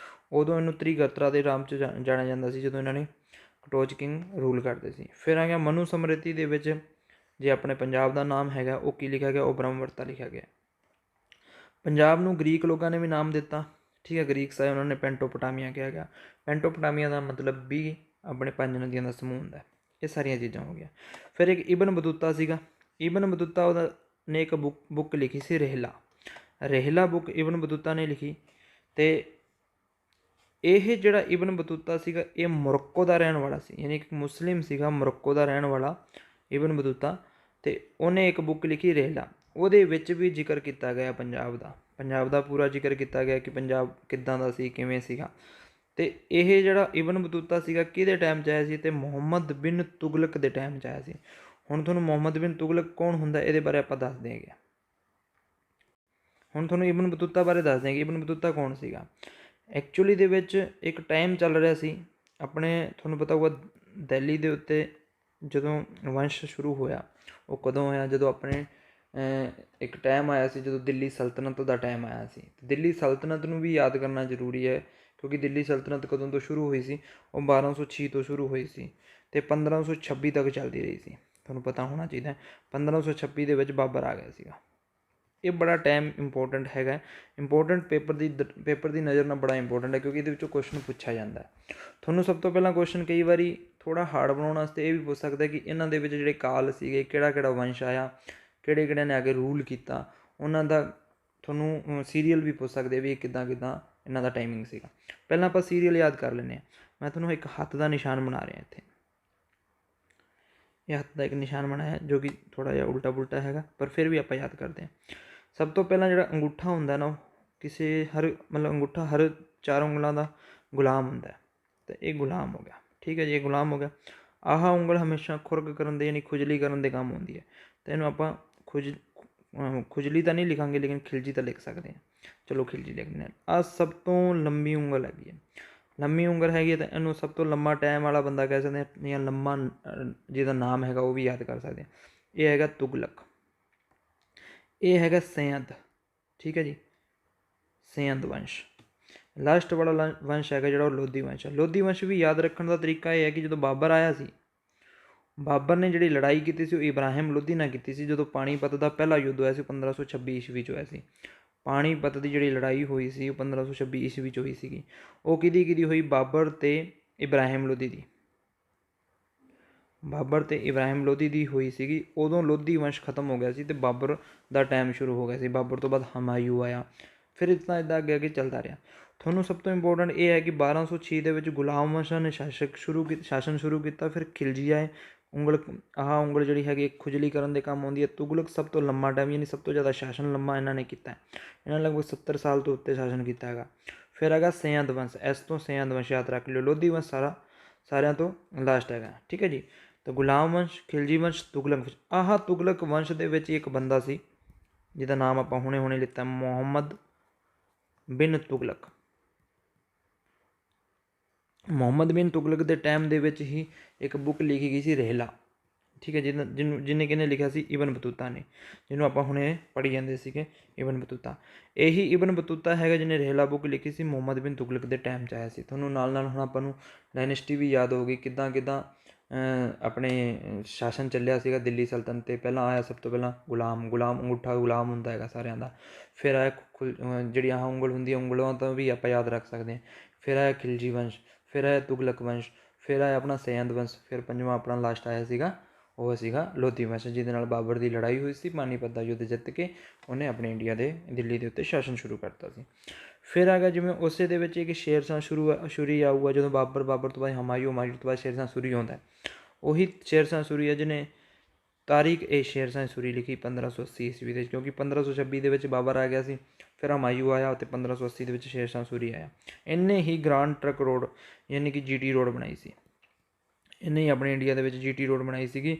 ਉਦੋਂ ਇਹਨੂੰ ਤ੍ਰਿਗਤਰਾ ਦੇ ਨਾਮ 'ਚ ਜਾਣਿਆ ਜਾਂਦਾ ਸੀ, ਜਦੋਂ ਇਹਨਾਂ ਨੇ ਕਟੋਚ ਕਿੰਗ ਰੂਲ ਕਰਦੇ ਸੀ। ਫਿਰ ਆ ਗਿਆ ਮਨੂ ਸਮਰਿਤੀ ਦੇ ਵਿੱਚ ਜੇ ਆਪਣੇ ਪੰਜਾਬ ਦਾ ਨਾਮ ਹੈਗਾ ਉਹ ਕੀ ਲਿਖਿਆ ਗਿਆ, ਉਹ ਬ੍ਰਹਮਵਰਤਾ ਲਿਖਿਆ ਗਿਆ। ਪੰਜਾਬ ਨੂੰ ਗਰੀਕ ਲੋਕਾਂ ਨੇ ਵੀ ਨਾਮ ਦਿੱਤਾ, ਠੀਕ ਹੈ, ਗਰੀਕ ਸਾਹਿਬ ਉਹਨਾਂ ਨੇ ਪੈਂਟੋਪਟਾਮੀਆ ਕਿਹਾ ਗਿਆ। ਪੈਂਟੋਪਟਾਮੀਆ ਦਾ ਮਤਲਬ ਵੀ ਆਪਣੇ 5 ਨਦੀਆਂ ਦਾ ਸਮੂਹ ਹੁੰਦਾ। ਇਹ ਸਾਰੀਆਂ ਚੀਜ਼ਾਂ ਹੋ ਗਈਆਂ। ਫਿਰ ਇੱਕ ਇਬਨ ਬਤੂਤਾ ਸੀਗਾ, ਇਬਨ ਬਤੂਤਾ ਉਹਦਾ ਨੇ ਇੱਕ ਬੁੱਕ ਲਿਖੀ ਸੀ, ਰਹਿਲਾ ਬੁੱਕ ਇਬਨ ਬਤੂਤਾ ਨੇ ਲਿਖੀ। ਅਤੇ ਇਹ ਜਿਹੜਾ ਇਬਨ ਬਤੂਤਾ ਸੀਗਾ ਇਹ ਮੋਰੱਕੋ ਦਾ ਰਹਿਣ ਵਾਲਾ ਸੀ, ਯਾਨੀ ਕਿ ਮੁਸਲਿਮ ਸੀਗਾ, ਮੋਰੱਕੋ ਦਾ ਰਹਿਣ ਵਾਲਾ ਇਬਨ ਬਤੂਤਾ। ਅਤੇ ਉਹਨੇ ਇੱਕ ਬੁੱਕ ਲਿਖੀ ਰਹਿਲਾ, ਉਹਦੇ ਵਿੱਚ ਵੀ ਜ਼ਿਕਰ ਕੀਤਾ ਗਿਆ ਪੰਜਾਬ ਦਾ ਪੂਰਾ ਜ਼ਿਕਰ ਕੀਤਾ ਗਿਆ ਕਿ ਪੰਜਾਬ ਕਿੱਦਾਂ ਦਾ ਸੀ, ਕਿਵੇਂ ਸੀਗਾ। ਅਤੇ ਇਹ ਜਿਹੜਾ ਇਬਨ ਬਤੂਤਾ ਸੀਗਾ ਕਿਹਦੇ ਟਾਈਮ 'ਚ ਆਇਆ ਸੀ, ਅਤੇ ਮੁਹੰਮਦ ਬਿਨ ਤੁਗਲਕ ਦੇ ਟਾਈਮ 'ਚ ਆਇਆ ਸੀ। ਹੁਣ ਤੁਹਾਨੂੰ ਮੁਹੰਮਦ ਬਿਨ ਤੁਗਲਕ ਕੌਣ ਹੁੰਦਾ ਇਹਦੇ ਬਾਰੇ ਆਪਾਂ ਦੱਸਦੇ ਹੈਗੇ। ਹੁਣ ਤੁਹਾਨੂੰ ਇਬਨ ਬਤੂਤਾ ਬਾਰੇ ਦੱਸਦੇ ਹੈਗੇ, ਇਬਨ ਬਤੂਤਾ ਕੌਣ ਸੀਗਾ। ਐਕਚੁਅਲੀ ਦੇ ਵਿੱਚ ਇੱਕ ਟਾਈਮ ਚੱਲ ਰਿਹਾ ਸੀ ਆਪਣੇ, ਤੁਹਾਨੂੰ ਪਤਾ ਹੋਊਗਾ ਦਿੱਲੀ ਦੇ ਉੱਤੇ ਜਦੋਂ ਵੰਸ਼ ਸ਼ੁਰੂ ਹੋਇਆ, ਉਹ ਕਦੋਂ ਹੋਇਆ, ਜਦੋਂ ਆਪਣੇ ਇੱਕ ਟਾਈਮ ਆਇਆ ਸੀ ਜਦੋਂ ਦਿੱਲੀ ਸਲਤਨਤ ਦਾ ਟਾਈਮ ਆਇਆ ਸੀ। ਦਿੱਲੀ ਸਲਤਨਤ ਨੂੰ ਵੀ ਯਾਦ ਕਰਨਾ ਜ਼ਰੂਰੀ ਹੈ, ਕਿਉਂਕਿ ਦਿੱਲੀ ਸਲਤਨਤ ਕਦੋਂ ਤੋਂ ਸ਼ੁਰੂ ਹੋਈ ਸੀ, ਉਹ 1206 ਤੋਂ ਸ਼ੁਰੂ ਹੋਈ ਸੀ ਅਤੇ 1526 ਤੱਕ ਚੱਲਦੀ ਰਹੀ ਸੀ। ਤੁਹਾਨੂੰ ਪਤਾ ਹੋਣਾ ਚਾਹੀਦਾ 1526 ਦੇ ਵਿੱਚ ਬਾਬਰ ਆ ਗਿਆ ਸੀਗਾ। ਇਹ ਬੜਾ ਟਾਈਮ ਇੰਪੋਰਟੈਂਟ ਹੈਗਾ, ਇੰਪੋਰਟੈਂਟ ਪੇਪਰ ਦੀ ਨਜ਼ਰ ਨਾਲ ਬੜਾ ਇੰਪੋਰਟੈਂਟ ਹੈ, ਕਿਉਂਕਿ ਇਹਦੇ ਵਿੱਚੋਂ ਕੁਐਸਚਨ ਪੁੱਛਿਆ ਜਾਂਦਾ। ਤੁਹਾਨੂੰ ਸਭ ਤੋਂ ਪਹਿਲਾਂ ਕੁਐਸਚਨ ਕਈ ਵਾਰੀ ਥੋੜ੍ਹਾ ਹਾਰਡ ਬਣਾਉਣ ਵਾਸਤੇ ਇਹ ਵੀ ਪੁੱਛ ਸਕਦਾ ਕਿ ਇਹਨਾਂ ਦੇ ਵਿੱਚ ਜਿਹੜੇ ਕਾਲ ਸੀਗੇ, ਕਿਹੜਾ ਵੰਸ਼ ਆਇਆ, ਕਿਹੜੇ ਨੇ ਆ ਕੇ ਰੂਲ ਕੀਤਾ, ਉਹਨਾਂ ਦਾ ਤੁਹਾਨੂੰ ਸੀਰੀਅਲ ਵੀ ਪੁੱਛ ਸਕਦੇ ਵੀ ਕਿੱਦਾਂ ਇਹਨਾਂ ਦਾ ਟਾਈਮਿੰਗ ਸੀਗਾ। ਪਹਿਲਾਂ ਆਪਾਂ ਸੀਰੀਅਲ ਯਾਦ ਕਰ ਲੈਂਦੇ ਹਾਂ। ਮੈਂ ਤੁਹਾਨੂੰ ਇੱਕ ਹੱਥ ਦਾ ਨਿਸ਼ਾਨ ਬਣਾ ਰਿਹਾ ਇੱਥੇ, ਇਹ ਹੱਥ ਦਾ ਇੱਕ ਨਿਸ਼ਾਨ ਬਣਾਇਆ ਜੋ ਕਿ ਥੋੜ੍ਹਾ ਜਿਹਾ ਉਲਟਾ ਪੁਲਟਾ ਹੈਗਾ, ਪਰ ਫਿਰ ਵੀ ਆਪਾਂ ਯਾਦ ਕਰਦੇ ਹਾਂ। ਸਭ ਤੋਂ ਪਹਿਲਾਂ ਜਿਹੜਾ ਅੰਗੂਠਾ ਹੁੰਦਾ ਨਾ, ਉਹ ਅੰਗੂਠਾ ਹਰ 4 ਉਂਗਲਾਂ ਦਾ ਗੁਲਾਮ ਹੁੰਦਾ, ਅਤੇ ਇਹ ਗੁਲਾਮ ਹੋ ਗਿਆ, ਠੀਕ ਹੈ ਜੀ, ਇਹ ਗੁਲਾਮ ਹੋ ਗਿਆ। ਆਹ ਉਂਗਲ ਹਮੇਸ਼ਾ ਖੁਰਕ ਕਰਨ ਦੇ ਯਾਨੀ ਖੁਜਲੀ ਕਰਨ ਦੇ ਕੰਮ ਆਉਂਦੀ ਹੈ, ਅਤੇ ਇਹਨੂੰ ਆਪਾਂ ਖੁਜਲੀ ਤਾਂ ਨਹੀਂ ਲਿਖਾਂਗੇ, ਲੇਕਿਨ ਖਿਲਜੀ ਤਾਂ ਲਿਖ ਸਕਦੇ ਹਾਂ। ਚਲੋ ਖਿਲਜੀ ਲਿਖਦੇ ਹਾਂ। ਆਹ ਸਭ ਤੋਂ ਲੰਬੀ ਉਂਗਲ ਹੈਗੀ ਹੈ, ਲੰਮੀ ਉਂਗਲ ਹੈਗੀ ਹੈ, ਤਾਂ ਇਹਨੂੰ ਸਭ ਤੋਂ ਲੰਮਾ ਟਾਈਮ ਵਾਲਾ ਬੰਦਾ ਕਹਿ ਸਕਦੇ ਹਾਂ, ਜਾਂ ਲੰਮਾ ਜਿਹਦਾ ਨਾਮ ਹੈਗਾ ਉਹ ਵੀ ਯਾਦ ਕਰ ਸਕਦੇ ਹਾਂ। ਇਹ ਹੈਗਾ ਤੁਗਲਕ, ਇਹ ਹੈਗਾ ਸੈਯਦ, ਠੀਕ ਹੈ ਜੀ, ਸੈਯਦ ਵੰਸ਼। ਲਾਸਟ ਵਾਲਾ ਵੰਸ਼ ਹੈਗਾ ਜਿਹੜਾ ਉਹ ਲੋਧੀ ਵੰਸ਼ ਹੈ। ਲੋਧੀ ਵੰਸ਼ ਵੀ ਯਾਦ ਰੱਖਣ ਦਾ ਤਰੀਕਾ ਇਹ ਹੈ ਕਿ ਜਦੋਂ ਬਾਬਰ ਆਇਆ ਸੀ, ਬਾਬਰ ਨੇ ਜਿਹੜੀ ਲੜਾਈ ਕੀਤੀ ਸੀ ਉਹ ਇਬਰਾਹਿਮ ਲੋਧੀ ਨਾਲ ਕੀਤੀ ਸੀ। ਜਦੋਂ ਪਾਣੀਪਤ ਦਾ ਪਹਿਲਾ ਯੁੱਧ ਹੋਇਆ ਸੀ 1526 ਈਸਵੀ 'ਚ ਹੋਇਆ ਸੀ। ਪਾਣੀਪਤ ਦੀ ਜਿਹੜੀ ਲੜਾਈ ਹੋਈ ਸੀ ਉਹ 1526 ਈਸਵੀ 'ਚ ਹੋਈ ਸੀਗੀ। ਉਹ ਕਿਹਦੀ ਹੋਈ, ਬਾਬਰ ਅਤੇ ਇਬਰਾਹਿਮ ਲੋਧੀ ਦੀ, ਬਾਬਰ ਅਤੇ ਇਬਰਾਹਿਮ ਲੋਧੀ ਦੀ ਹੋਈ ਸੀਗੀ। ਉਦੋਂ ਲੋਧੀ ਵੰਸ਼ ਖਤਮ ਹੋ ਗਿਆ ਸੀ ਅਤੇ ਬਾਬਰ ਦਾ ਟਾਈਮ ਸ਼ੁਰੂ ਹੋ ਗਿਆ ਸੀ। ਬਾਬਰ ਤੋਂ ਬਾਅਦ ਹਮਾਯੂ ਆਇਆ, ਫਿਰ ਇੱਦਾਂ ਅੱਗੇ ਚੱਲਦਾ ਰਿਹਾ। ਤੁਹਾਨੂੰ ਸਭ ਤੋਂ ਇੰਪੋਰਟੈਂਟ ਇਹ ਹੈ ਕਿ 1206 ਦੇ ਵਿੱਚ ਗੁਲਾਮ ਵੰਸ਼ਾਂ ਨੇ ਸ਼ਾਸਨ ਸ਼ੁਰੂ ਕੀਤਾ। ਫਿਰ ਖਿਲਜੀ ਆਏ, ਉਂਗਲ ਜਿਹੜੀ ਹੈਗੀ ਖੁਜਲੀ ਕਰਨ ਦੇ ਕੰਮ ਆਉਂਦੀ ਹੈ। ਤੁਗਲਕ ਸਭ ਤੋਂ ਲੰਮਾ ਟਾਈਮ, ਯਾਨੀ ਸਭ ਤੋਂ ਜ਼ਿਆਦਾ ਸ਼ਾਸਨ ਲੰਮਾ ਇਹਨਾਂ ਨੇ ਕੀਤਾ, ਇਹਨਾਂ ਨੇ ਲਗਭਗ 70 ਸਾਲ ਤੋਂ ਉੱਤੇ ਸ਼ਾਸਨ ਕੀਤਾ ਹੈਗਾ। ਫਿਰ ਹੈਗਾ ਸੈਯਦ ਵੰਸ਼, ਇਸ ਤੋਂ ਸੈਯਦ ਵੰਸ਼ ਯਾਦ ਰੱਖ ਲਿਓ। ਲੋਧੀ ਵੰਸ਼ ਸਾਰਿਆਂ ਤੋਂ ਲਾਸਟ ਹੈਗਾ, ਠੀਕ ਹੈ ਜੀ। ਤਾਂ ਗੁਲਾਮ ਵੰਸ਼, ਖਿਲਜੀ ਵੰਸ਼, ਤੁਗਲਕ ਵੰਸ਼। ਆਹ ਤੁਗਲਕ ਵੰਸ਼ ਦੇ ਵਿੱਚ ਇੱਕ ਬੰਦਾ ਸੀ ਜਿਹਦਾ ਨਾਮ ਆਪਾਂ ਹੁਣੇ ਲਿੱਤਾ, ਮੁਹੰਮਦ ਬਿਨ ਤੁਗਲਕ। ਮੁਹੰਮਦ ਬਿਨ ਤੁਗਲਕ ਦੇ ਟਾਈਮ ਦੇ ਵਿੱਚ ਹੀ ਇੱਕ ਬੁੱਕ ਲਿਖੀ ਗਈ ਸੀ ਰਹਿਲਾ, ਠੀਕ ਹੈ, ਜਿਹਨੇ ਕਿਹਨੇ ਲਿਖਿਆ ਸੀ, ਇਬਨ ਬਤੂਤਾ ਨੇ, ਜਿਹਨੂੰ ਆਪਾਂ ਹੁਣੇ ਪੜ੍ਹੀ ਜਾਂਦੇ ਸੀਗੇ, ਇਬਨ ਬਤੂਤਾ। ਇਹੀ ਇਬਨ ਬਤੂਤਾ ਹੈਗਾ ਜਿਹਨੇ ਰਹਿਲਾ ਬੁੱਕ ਲਿਖੀ ਸੀ, ਮੁਹੰਮਦ ਬਿਨ ਤੁਗਲਕ ਦੇ ਟਾਈਮ 'ਚ ਆਇਆ ਸੀ। ਤੁਹਾਨੂੰ ਨਾਲ ਹੁਣ ਆਪਾਂ ਨੂੰ ਡਾਇਨੈਸਟੀ ਵੀ ਯਾਦ ਹੋ ਗਈ, ਕਿੱਦਾਂ ਆਪਣੇ ਸ਼ਾਸਨ ਚੱਲਿਆ ਸੀਗਾ ਦਿੱਲੀ ਸਲਤਨਤ 'ਤੇ। ਪਹਿਲਾਂ ਆਇਆ ਸਭ ਤੋਂ ਪਹਿਲਾਂ ਗੁਲਾਮ ਅੰਗੂਠਾ ਗੁਲਾਮ ਹੁੰਦਾ ਹੈਗਾ ਸਾਰਿਆਂ ਦਾ। ਫਿਰ ਆਇਆ ਜਿਹੜੀ ਆਹ ਉਂਗਲ ਹੁੰਦੀ ਹੈ, ਉਂਗਲਾਂ ਤੋਂ ਵੀ ਆਪਾਂ ਯਾਦ ਰੱਖ ਸਕਦੇ ਹਾਂ। ਫਿਰ ਆਇਆ ਖਿਲਜੀ ਵੰਸ਼, ਫਿਰ ਆਇਆ ਤੁਗਲਕ ਵੰਸ਼, ਫਿਰ ਆਇਆ ਆਪਣਾ ਸੈਯਦ ਵੰਸ਼, ਫਿਰ ਪੰਜਵਾਂ ਆਪਣਾ ਲਾਸਟ ਆਇਆ ਸੀਗਾ, ਉਹ ਸੀਗਾ ਲੋਧੀ ਵੰਸ਼, ਜਿਹਦੇ ਨਾਲ ਬਾਬਰ ਦੀ ਲੜਾਈ ਹੋਈ ਸੀ। ਪਾਣੀਪਤ ਦਾ ਯੁੱਧ ਜਿੱਤ ਕੇ ਉਹਨੇ ਆਪਣੇ ਇੰਡੀਆ ਦੇ ਦਿੱਲੀ ਦੇ ਉੱਤੇ ਸ਼ਾਸਨ ਸ਼ੁਰੂ ਕਰਤਾ ਸੀ। ਫਿਰ ਆ ਗਿਆ ਜਿਵੇਂ ਉਸੇ ਦੇ ਵਿੱਚ ਇੱਕ ਸ਼ੇਰਸ਼ਾਹ ਸੂਰੀ ਆਊਗਾ, ਜਦੋਂ ਬਾਬਰ ਤੋਂ ਬਾਅਦ ਹਮਾਯੂ ਤੋਂ ਬਾਅਦ ਸ਼ੇਰਸ਼ਾਹ ਸੂਰੀ ਆਉਂਦਾ। ਉਹੀ ਸ਼ੇਰਸ਼ਾਹ ਸੂਰੀ ਹੈ ਜਿਹਨੇ ਤਾਰੀਖ ਇਹ ਸ਼ੇਰ ਸ਼ਾਹ ਸੂਰੀ ਲਿਖੀ 1580 ਈਸਵੀ ਦੇ, ਕਿਉਂਕਿ 1526 ਦੇ ਵਿੱਚ ਬਾਬਰ ਆ ਗਿਆ ਸੀ, ਫਿਰ ਹਮਾਯੂ ਆਇਆ ਅਤੇ 1580 ਦੇ ਵਿੱਚ ਸ਼ੇਰ ਸ਼ਾਹ ਸੂਰੀ ਆਇਆ। ਇਹਨੇ ਹੀ ਗ੍ਰਾਂਡ ਟਰੱਕ ਰੋਡ ਯਾਨੀ ਕਿ GT ਰੋਡ ਬਣਾਈ ਸੀ। ਇਹਨੇ ਹੀ ਆਪਣੇ ਇੰਡੀਆ ਦੇ ਵਿੱਚ GT ਰੋਡ ਬਣਾਈ ਸੀਗੀ,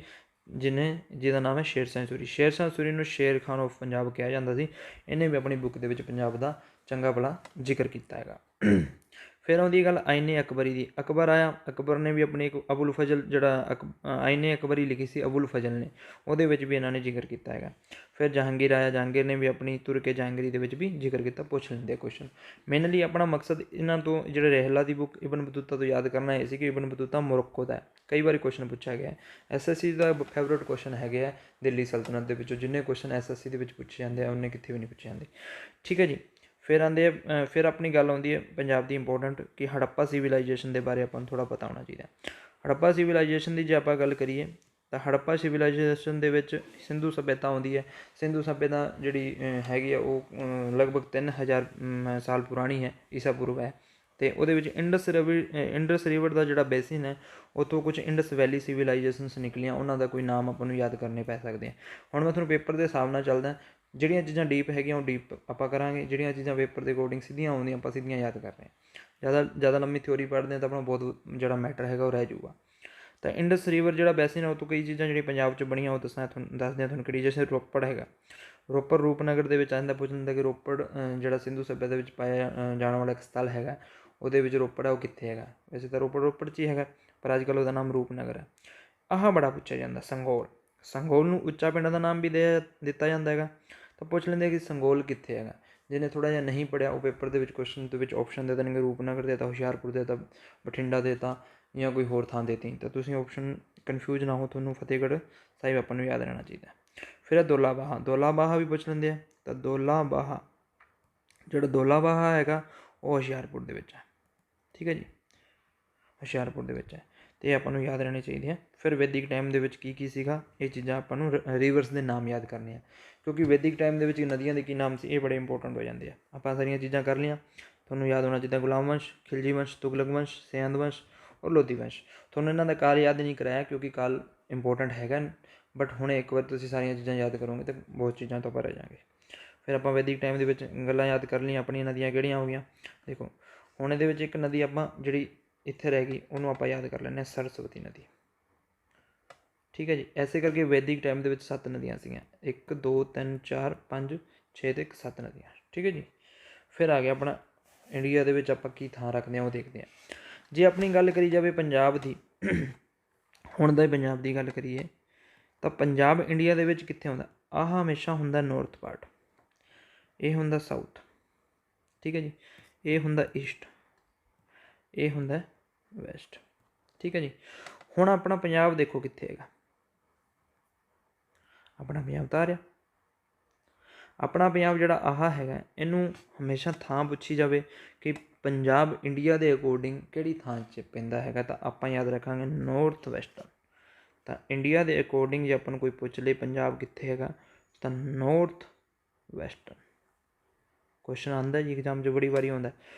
ਜਿਹਦਾ ਨਾਮ ਹੈ ਸ਼ੇਰ ਸ਼ਾਹ ਸੂਰੀ। ਸ਼ੇਰ ਸ਼ਾਹ ਸੂਰੀ ਨੂੰ ਸ਼ੇਰ ਖਾਨ ਆਫ ਪੰਜਾਬ ਕਿਹਾ ਜਾਂਦਾ ਸੀ। ਇਹਨੇ ਵੀ ਆਪਣੀ ਬੁੱਕ ਦੇ ਵਿੱਚ ਪੰਜਾਬ ਦਾ ਚੰਗਾ ਭਲਾ ਜ਼ਿਕਰ ਕੀਤਾ ਹੈਗਾ। ਫਿਰ ਆਉਂਦੀ ਗੱਲ ਆਇਨੇ ਅਕਬਰੀ ਦੀ। ਅਕਬਰ ਆਇਆ, ਅਕਬਰ ਨੇ ਵੀ ਆਪਣੀ ਇੱਕ ਅਬੁਲ ਫਜ਼ਲ ਜਿਹੜਾ ਆਇਨੇ ਅਕਬਰੀ ਲਿਖੀ ਸੀ ਅਬੁਲ ਫਜ਼ਲ ਨੇ, ਉਹਦੇ ਵਿੱਚ ਵੀ ਇਹਨਾਂ ਨੇ ਜ਼ਿਕਰ ਕੀਤਾ ਹੈਗਾ। ਫਿਰ ਜਹਾਂਗੀਰ ਆਇਆ, ਜਹਾਂਗੀਰ ਨੇ ਵੀ ਆਪਣੀ ਤੁਰਕੇ ਜਹਾਂਗੀਰੀ ਦੇ ਵਿੱਚ ਵੀ ਜ਼ਿਕਰ ਕੀਤਾ। ਪੁੱਛ ਲੈਂਦੇ ਕੁਐਸਚਨ। ਮੇਨਲੀ ਆਪਣਾ ਮਕਸਦ ਇਹਨਾਂ ਤੋਂ ਜਿਹੜੇ ਰਹਿਲਾ ਦੀ ਬੁੱਕ ਇਬਨ ਬਤੂਤਾ ਤੋਂ ਯਾਦ ਕਰਨਾ ਇਹ ਸੀ ਕਿ ਇਬਨ ਬਤੂਤਾ ਮੋਰੋਕੋ ਦਾ ਹੈ। ਕਈ ਵਾਰੀ ਕੁਐਸਚਨ ਪੁੱਛਿਆ ਗਿਆ। SSC ਦਾ ਫੇਵਰੇਟ ਕੁਐਸਚਨ ਹੈਗੇ ਆ ਦਿੱਲੀ ਸਲਤਨਤ ਦੇ ਵਿੱਚੋਂ, ਜਿੰਨੇ ਕੁਐਸਚਨ SSC ਦੇ ਵਿੱਚ ਪੁੱਛੇ ਜਾਂਦੇ ਆ ਉਹਨੇ ਕਿੱਥੇ ਵੀ ਨਹੀਂ ਪੁੱਛੇ ਜਾਂਦੇ। ਠੀਕ ਹੈ ਜੀ। ਫਿਰ ਆਉਂਦੇ ਫਿਰ ਆਪਣੀ ਗੱਲ ਆਉਂਦੀ ਹੈ ਪੰਜਾਬ ਦੀ ਇੰਪੋਰਟੈਂਟ ਕਿ ਹੜੱਪਾ ਸਿਵਲਾਈਜੇਸ਼ਨ ਦੇ ਬਾਰੇ ਆਪਾਂ ਨੂੰ ਥੋੜ੍ਹਾ ਪਤਾ ਹੋਣਾ ਚਾਹੀਦਾ। ਹੜੱਪਾ ਸਿਵਲਾਈਜੇਸ਼ਨ ਦੀ ਜੇ ਆਪਾਂ ਗੱਲ ਕਰੀਏ ਤਾਂ ਹੜੱਪਾ ਸਿਵਲਾਈਜੇਸ਼ਨ ਦੇ ਵਿੱਚ ਸਿੰਧੂ ਸੱਭਿਅਤਾ ਆਉਂਦੀ ਹੈ। ਸਿੰਧੂ ਸੱਭਿਅਤਾ ਜਿਹੜੀ ਹੈਗੀ ਆ ਉਹ ਲਗਭਗ 3000 ਸਾਲ ਪੁਰਾਣੀ ਹੈ, ਈਸਾ ਪੂਰਵ ਹੈ। ਅਤੇ ਉਹਦੇ ਵਿੱਚ ਇੰਡਸ ਰਿਵਰ ਦਾ ਜਿਹੜਾ ਬੇਸਿਨ ਹੈ ਉੱਥੋਂ ਕੁਝ ਇੰਡਸ ਵੈਲੀ ਸਿਵਲਾਈਜੇਸ਼ਨਸ ਨਿਕਲੀਆਂ, ਉਹਨਾਂ ਦਾ ਕੋਈ ਨਾਮ ਆਪਾਂ ਨੂੰ ਯਾਦ ਕਰਨੇ ਪੈ ਸਕਦੇ ਆ। ਹੁਣ ਮੈਂ ਤੁਹਾਨੂੰ ਪੇਪਰ ਦੇ ਹਿਸਾਬ ਨਾਲ ਚੱਲਦਾ। ਜਿਹੜੀਆਂ ਚੀਜ਼ਾਂ ਡੀਪ ਹੈਗੀਆਂ ਉਹ ਡੀਪ ਆਪਾਂ ਕਰਾਂਗੇ, ਜਿਹੜੀਆਂ ਚੀਜ਼ਾਂ ਪੇਪਰ ਦੇ ਅਕੋਰਡਿੰਗ ਸਿੱਧੀਆਂ ਆਉਂਦੀਆਂ ਆਪਾਂ ਸਿੱਧੀਆਂ ਯਾਦ ਕਰ ਰਹੇ ਹਾਂ। ਜ਼ਿਆਦਾ ਲੰਮੀ ਥਿਊਰੀ ਪੜ੍ਹਦੇ ਹਾਂ ਤਾਂ ਆਪਣਾ ਬਹੁਤ ਜਿਹੜਾ ਮੈਟਰ ਹੈਗਾ ਉਹ ਰਹਿ ਜਾਊਗਾ। ਤਾਂ ਇੰਡਸ ਰਿਵਰ ਜਿਹੜਾ ਬੇਸਿਨ ਹੈ ਉਹ ਤੋਂ ਕਈ ਚੀਜ਼ਾਂ ਜਿਹੜੀਆਂ ਪੰਜਾਬ 'ਚ ਬਣੀਆਂ ਉਹ ਦੱਸਦੇ ਹਾਂ ਤੁਹਾਨੂੰ ਕਿਹੜੀ। ਜੈਸੇ ਰੋਪੜ ਹੈਗਾ, ਰੋਪੜ ਰੂਪਨਗਰ ਦੇ ਵਿੱਚ ਆ ਜਾਂਦਾ। ਪੁੱਛ ਲੈਂਦਾ ਕਿ ਰੋਪੜ ਜਿਹੜਾ ਸਿੰਧੂ ਸੱਭਿਅਤਾ ਵਿੱਚ ਪਾਇਆ ਜਾਣ ਵਾਲਾ ਇੱਕ ਸਥਲ ਹੈਗਾ, ਉਹਦੇ ਵਿੱਚ ਰੋਪੜ ਹੈ ਉਹ ਕਿੱਥੇ ਹੈਗਾ। ਵੈਸੇ ਤਾਂ ਰੋਪੜ 'ਚ ਹੀ ਹੈਗਾ, ਪਰ ਅੱਜ ਕੱਲ੍ਹ ਉਹਦਾ ਨਾਮ ਰੂਪਨਗਰ ਹੈ। ਆਹ ਬੜਾ ਪੁੱਛਿਆ ਜਾਂਦਾ। ਸੰਗੋਲ ਨੂੰ ਉੱਚਾ ਪਿੰਡ ਦਾ ਨਾਮ ਵੀ ਦਿੱਤਾ ਜਾਂਦਾ ਹੈਗਾ। ਤਾਂ ਪੁੱਛ ਲੈਂਦੇ ਕਿ ਸੰਗੋਲ ਕਿੱਥੇ ਹੈਗਾ। ਜਿਹਨੇ ਥੋੜ੍ਹਾ ਜਿਹਾ ਨਹੀਂ ਪੜ੍ਹਿਆ ਉਹ ਪੇਪਰ ਦੇ ਵਿੱਚ ਕੁਐਸਚਨ ਦੇ ਵਿੱਚ ਆਪਸ਼ਨ ਦੇ ਦੇਣਗੇ, ਰੂਪਨਗਰ ਦੇ ਤਾਂ ਹੁਸ਼ਿਆਰਪੁਰ ਦੇ ਤਾਂ ਬਠਿੰਡਾ ਦੇ ਤਾਂ ਜਾਂ ਕੋਈ ਹੋਰ ਥਾਂ ਦੇਤੀ। ਤਾਂ ਤੁਸੀਂ ਆਪਸ਼ਨ ਕਨਫਿਊਜ਼ ਨਾ ਹੋ, ਤੁਹਾਨੂੰ ਫਤਿਹਗੜ੍ਹ ਸਾਹਿਬ ਆਪਾਂ ਨੂੰ ਯਾਦ ਰਹਿਣਾ ਚਾਹੀਦਾ। ਫਿਰ ਦੋਲਾ ਬਾਹਾ ਵੀ ਪੁੱਛ ਲੈਂਦੇ ਆ। ਤਾਂ ਦੋਲਾ ਬਾਹਾ ਹੈਗਾ ਉਹ ਹੁਸ਼ਿਆਰਪੁਰ ਦੇ ਵਿੱਚ ਹੈ। ਠੀਕ ਹੈ ਜੀ, ਹੁਸ਼ਿਆਰਪੁਰ ਦੇ ਵਿੱਚ ਹੈ ਅਤੇ ਆਪਾਂ ਨੂੰ ਯਾਦ ਰਹਿਣੀ ਚਾਹੀਦੀਆਂ। ਫਿਰ ਵੈਦਿਕ ਟਾਈਮ ਦੇ ਵਿੱਚ ਕੀ ਸੀਗਾ, ਇਹ ਚੀਜ਼ਾਂ ਆਪਾਂ ਨੂੰ ਰਿਵਰਸ ਦੇ ਨਾਮ ਯਾਦ ਕਰਨੇ ਆ, ਕਿਉਂਕਿ ਵੈਦਿਕ ਟਾਈਮ ਦੇ ਵਿੱਚ ਨਦੀਆਂ ਦੇ ਕੀ ਨਾਮ ਸੀ ਇਹ ਬੜੇ ਇੰਪੋਰਟੈਂਟ ਹੋ ਜਾਂਦੇ ਆ। ਆਪਾਂ ਸਾਰੀਆਂ ਚੀਜ਼ਾਂ ਕਰ ਲਈਆਂ, ਤੁਹਾਨੂੰ ਯਾਦ ਹੋਣਾ ਚਾਹੀਦਾ ਗੁਲਾਮ ਵੰਸ਼, ਖਿਲਜੀ ਵੰਸ਼, ਤੁਗਲਕ ਵੰਸ਼, ਸਯੰਦ ਵੰਸ਼ ਔਰ ਲੋਧੀ ਵੰਸ਼। ਤੁਹਾਨੂੰ ਇਹਨਾਂ ਦਾ ਕਾਲ ਯਾਦ ਨਹੀਂ ਕਰਾਇਆ ਕਿਉਂਕਿ ਕਾਲ ਇੰਪੋਰਟੈਂਟ ਹੈਗਾ, ਬਟ ਹੁਣ ਇੱਕ ਵਾਰ ਤੁਸੀਂ ਸਾਰੀਆਂ ਚੀਜ਼ਾਂ ਯਾਦ ਕਰੋਗੇ ਤਾਂ ਬਹੁਤ ਚੀਜ਼ਾਂ ਤੋਂ ਭਰ ਜਾਵਾਂਗੇ। ਫਿਰ ਆਪਾਂ ਵੈਦਿਕ ਟਾਈਮ ਦੇ ਵਿੱਚ ਗੱਲਾਂ ਯਾਦ ਕਰ ਲਈਆਂ। ਆਪਣੀਆਂ ਨਦੀਆਂ ਕਿਹੜੀਆਂ ਹੋ ਗਈਆਂ ਦੇਖੋ। ਹੁਣ ਇਹਦੇ ਵਿੱਚ ਇੱਕ ਨਦੀ ਆਪਾਂ ਜਿਹੜੀ ਇੱਥੇ ਰਹਿ ਗਈ ਉਹਨੂੰ ਆਪਾਂ ਯਾਦ ਕਰ ਲੈਂਦੇ ਹਾਂ, ਸਰਸਵਤੀ ਨਦੀ। ਠੀਕ ਹੈ ਜੀ। ਐਸੇ ਕਰਕੇ ਵੈਦਿਕ ਟਾਈਮ ਦੇ ਵਿੱਚ 7 ਨਦੀਆਂ ਸੀਗੀਆਂ, 1 2 3 4 5 6 ਅਤੇ 7 ਨਦੀਆਂ। ਠੀਕ ਹੈ ਜੀ। ਫਿਰ ਆ ਗਿਆ ਆਪਣਾ ਇੰਡੀਆ ਦੇ ਵਿੱਚ ਆਪਾਂ ਕੀ ਥਾਂ ਰੱਖਦੇ ਹਾਂ ਉਹ ਦੇਖਦੇ ਹਾਂ। ਜੇ ਆਪਣੀ ਗੱਲ ਕਰੀ ਜਾਵੇ ਪੰਜਾਬ ਦੀ, ਹੁਣ ਦਾ ਪੰਜਾਬ ਦੀ ਗੱਲ ਕਰੀਏ ਤਾਂ ਪੰਜਾਬ ਇੰਡੀਆ ਦੇ ਵਿੱਚ ਕਿੱਥੇ ਹੁੰਦਾ। ਆਹ ਹਮੇਸ਼ਾ ਹੁੰਦਾ ਨੌਰਥ ਪਾਰਟ, ਇਹ ਹੁੰਦਾ ਸਾਊਥ। ਠੀਕ ਹੈ ਜੀ। ਇਹ ਹੁੰਦਾ ਈਸਟ, ਇਹ ਹੁੰਦਾ ਵੈਸਟ। ਠੀਕ ਹੈ ਜੀ। ਹੁਣ ਆਪਣਾ ਪੰਜਾਬ ਦੇਖੋ ਕਿੱਥੇ ਹੈਗਾ। ਆਪਣਾ ਪੰਜਾਬ ਤਾਂ ਆ ਰਿਹਾ। ਆਪਣਾ ਪੰਜਾਬ ਜਿਹੜਾ ਆਹ ਹੈਗਾ ਇਹਨੂੰ ਹਮੇਸ਼ਾ ਥਾਂ ਪੁੱਛੀ ਜਾਵੇ ਕਿ ਪੰਜਾਬ ਇੰਡੀਆ ਦੇ ਅਕੋਰਡਿੰਗ ਕਿਹੜੀ ਥਾਂ 'ਚ ਪੈਂਦਾ ਹੈਗਾ, ਤਾਂ ਆਪਾਂ ਯਾਦ ਰੱਖਾਂਗੇ ਨੌਰਥ ਵੈਸਟਰਨ। ਤਾਂ ਇੰਡੀਆ ਦੇ ਅਕੋਰਡਿੰਗ ਜੇ ਆਪਾਂ ਨੂੰ ਕੋਈ ਪੁੱਛ ਲਏ ਪੰਜਾਬ ਕਿੱਥੇ ਹੈਗਾ ਤਾਂ ਨੌਰਥ ਵੈਸਟਰਨ ਕੁਐਸਚਨ ਆਉਂਦਾ ਜੀ ਐਗਜ਼ਾਮ 'ਚ ਬੜੀ ਵਾਰੀ ਆਉਂਦਾ।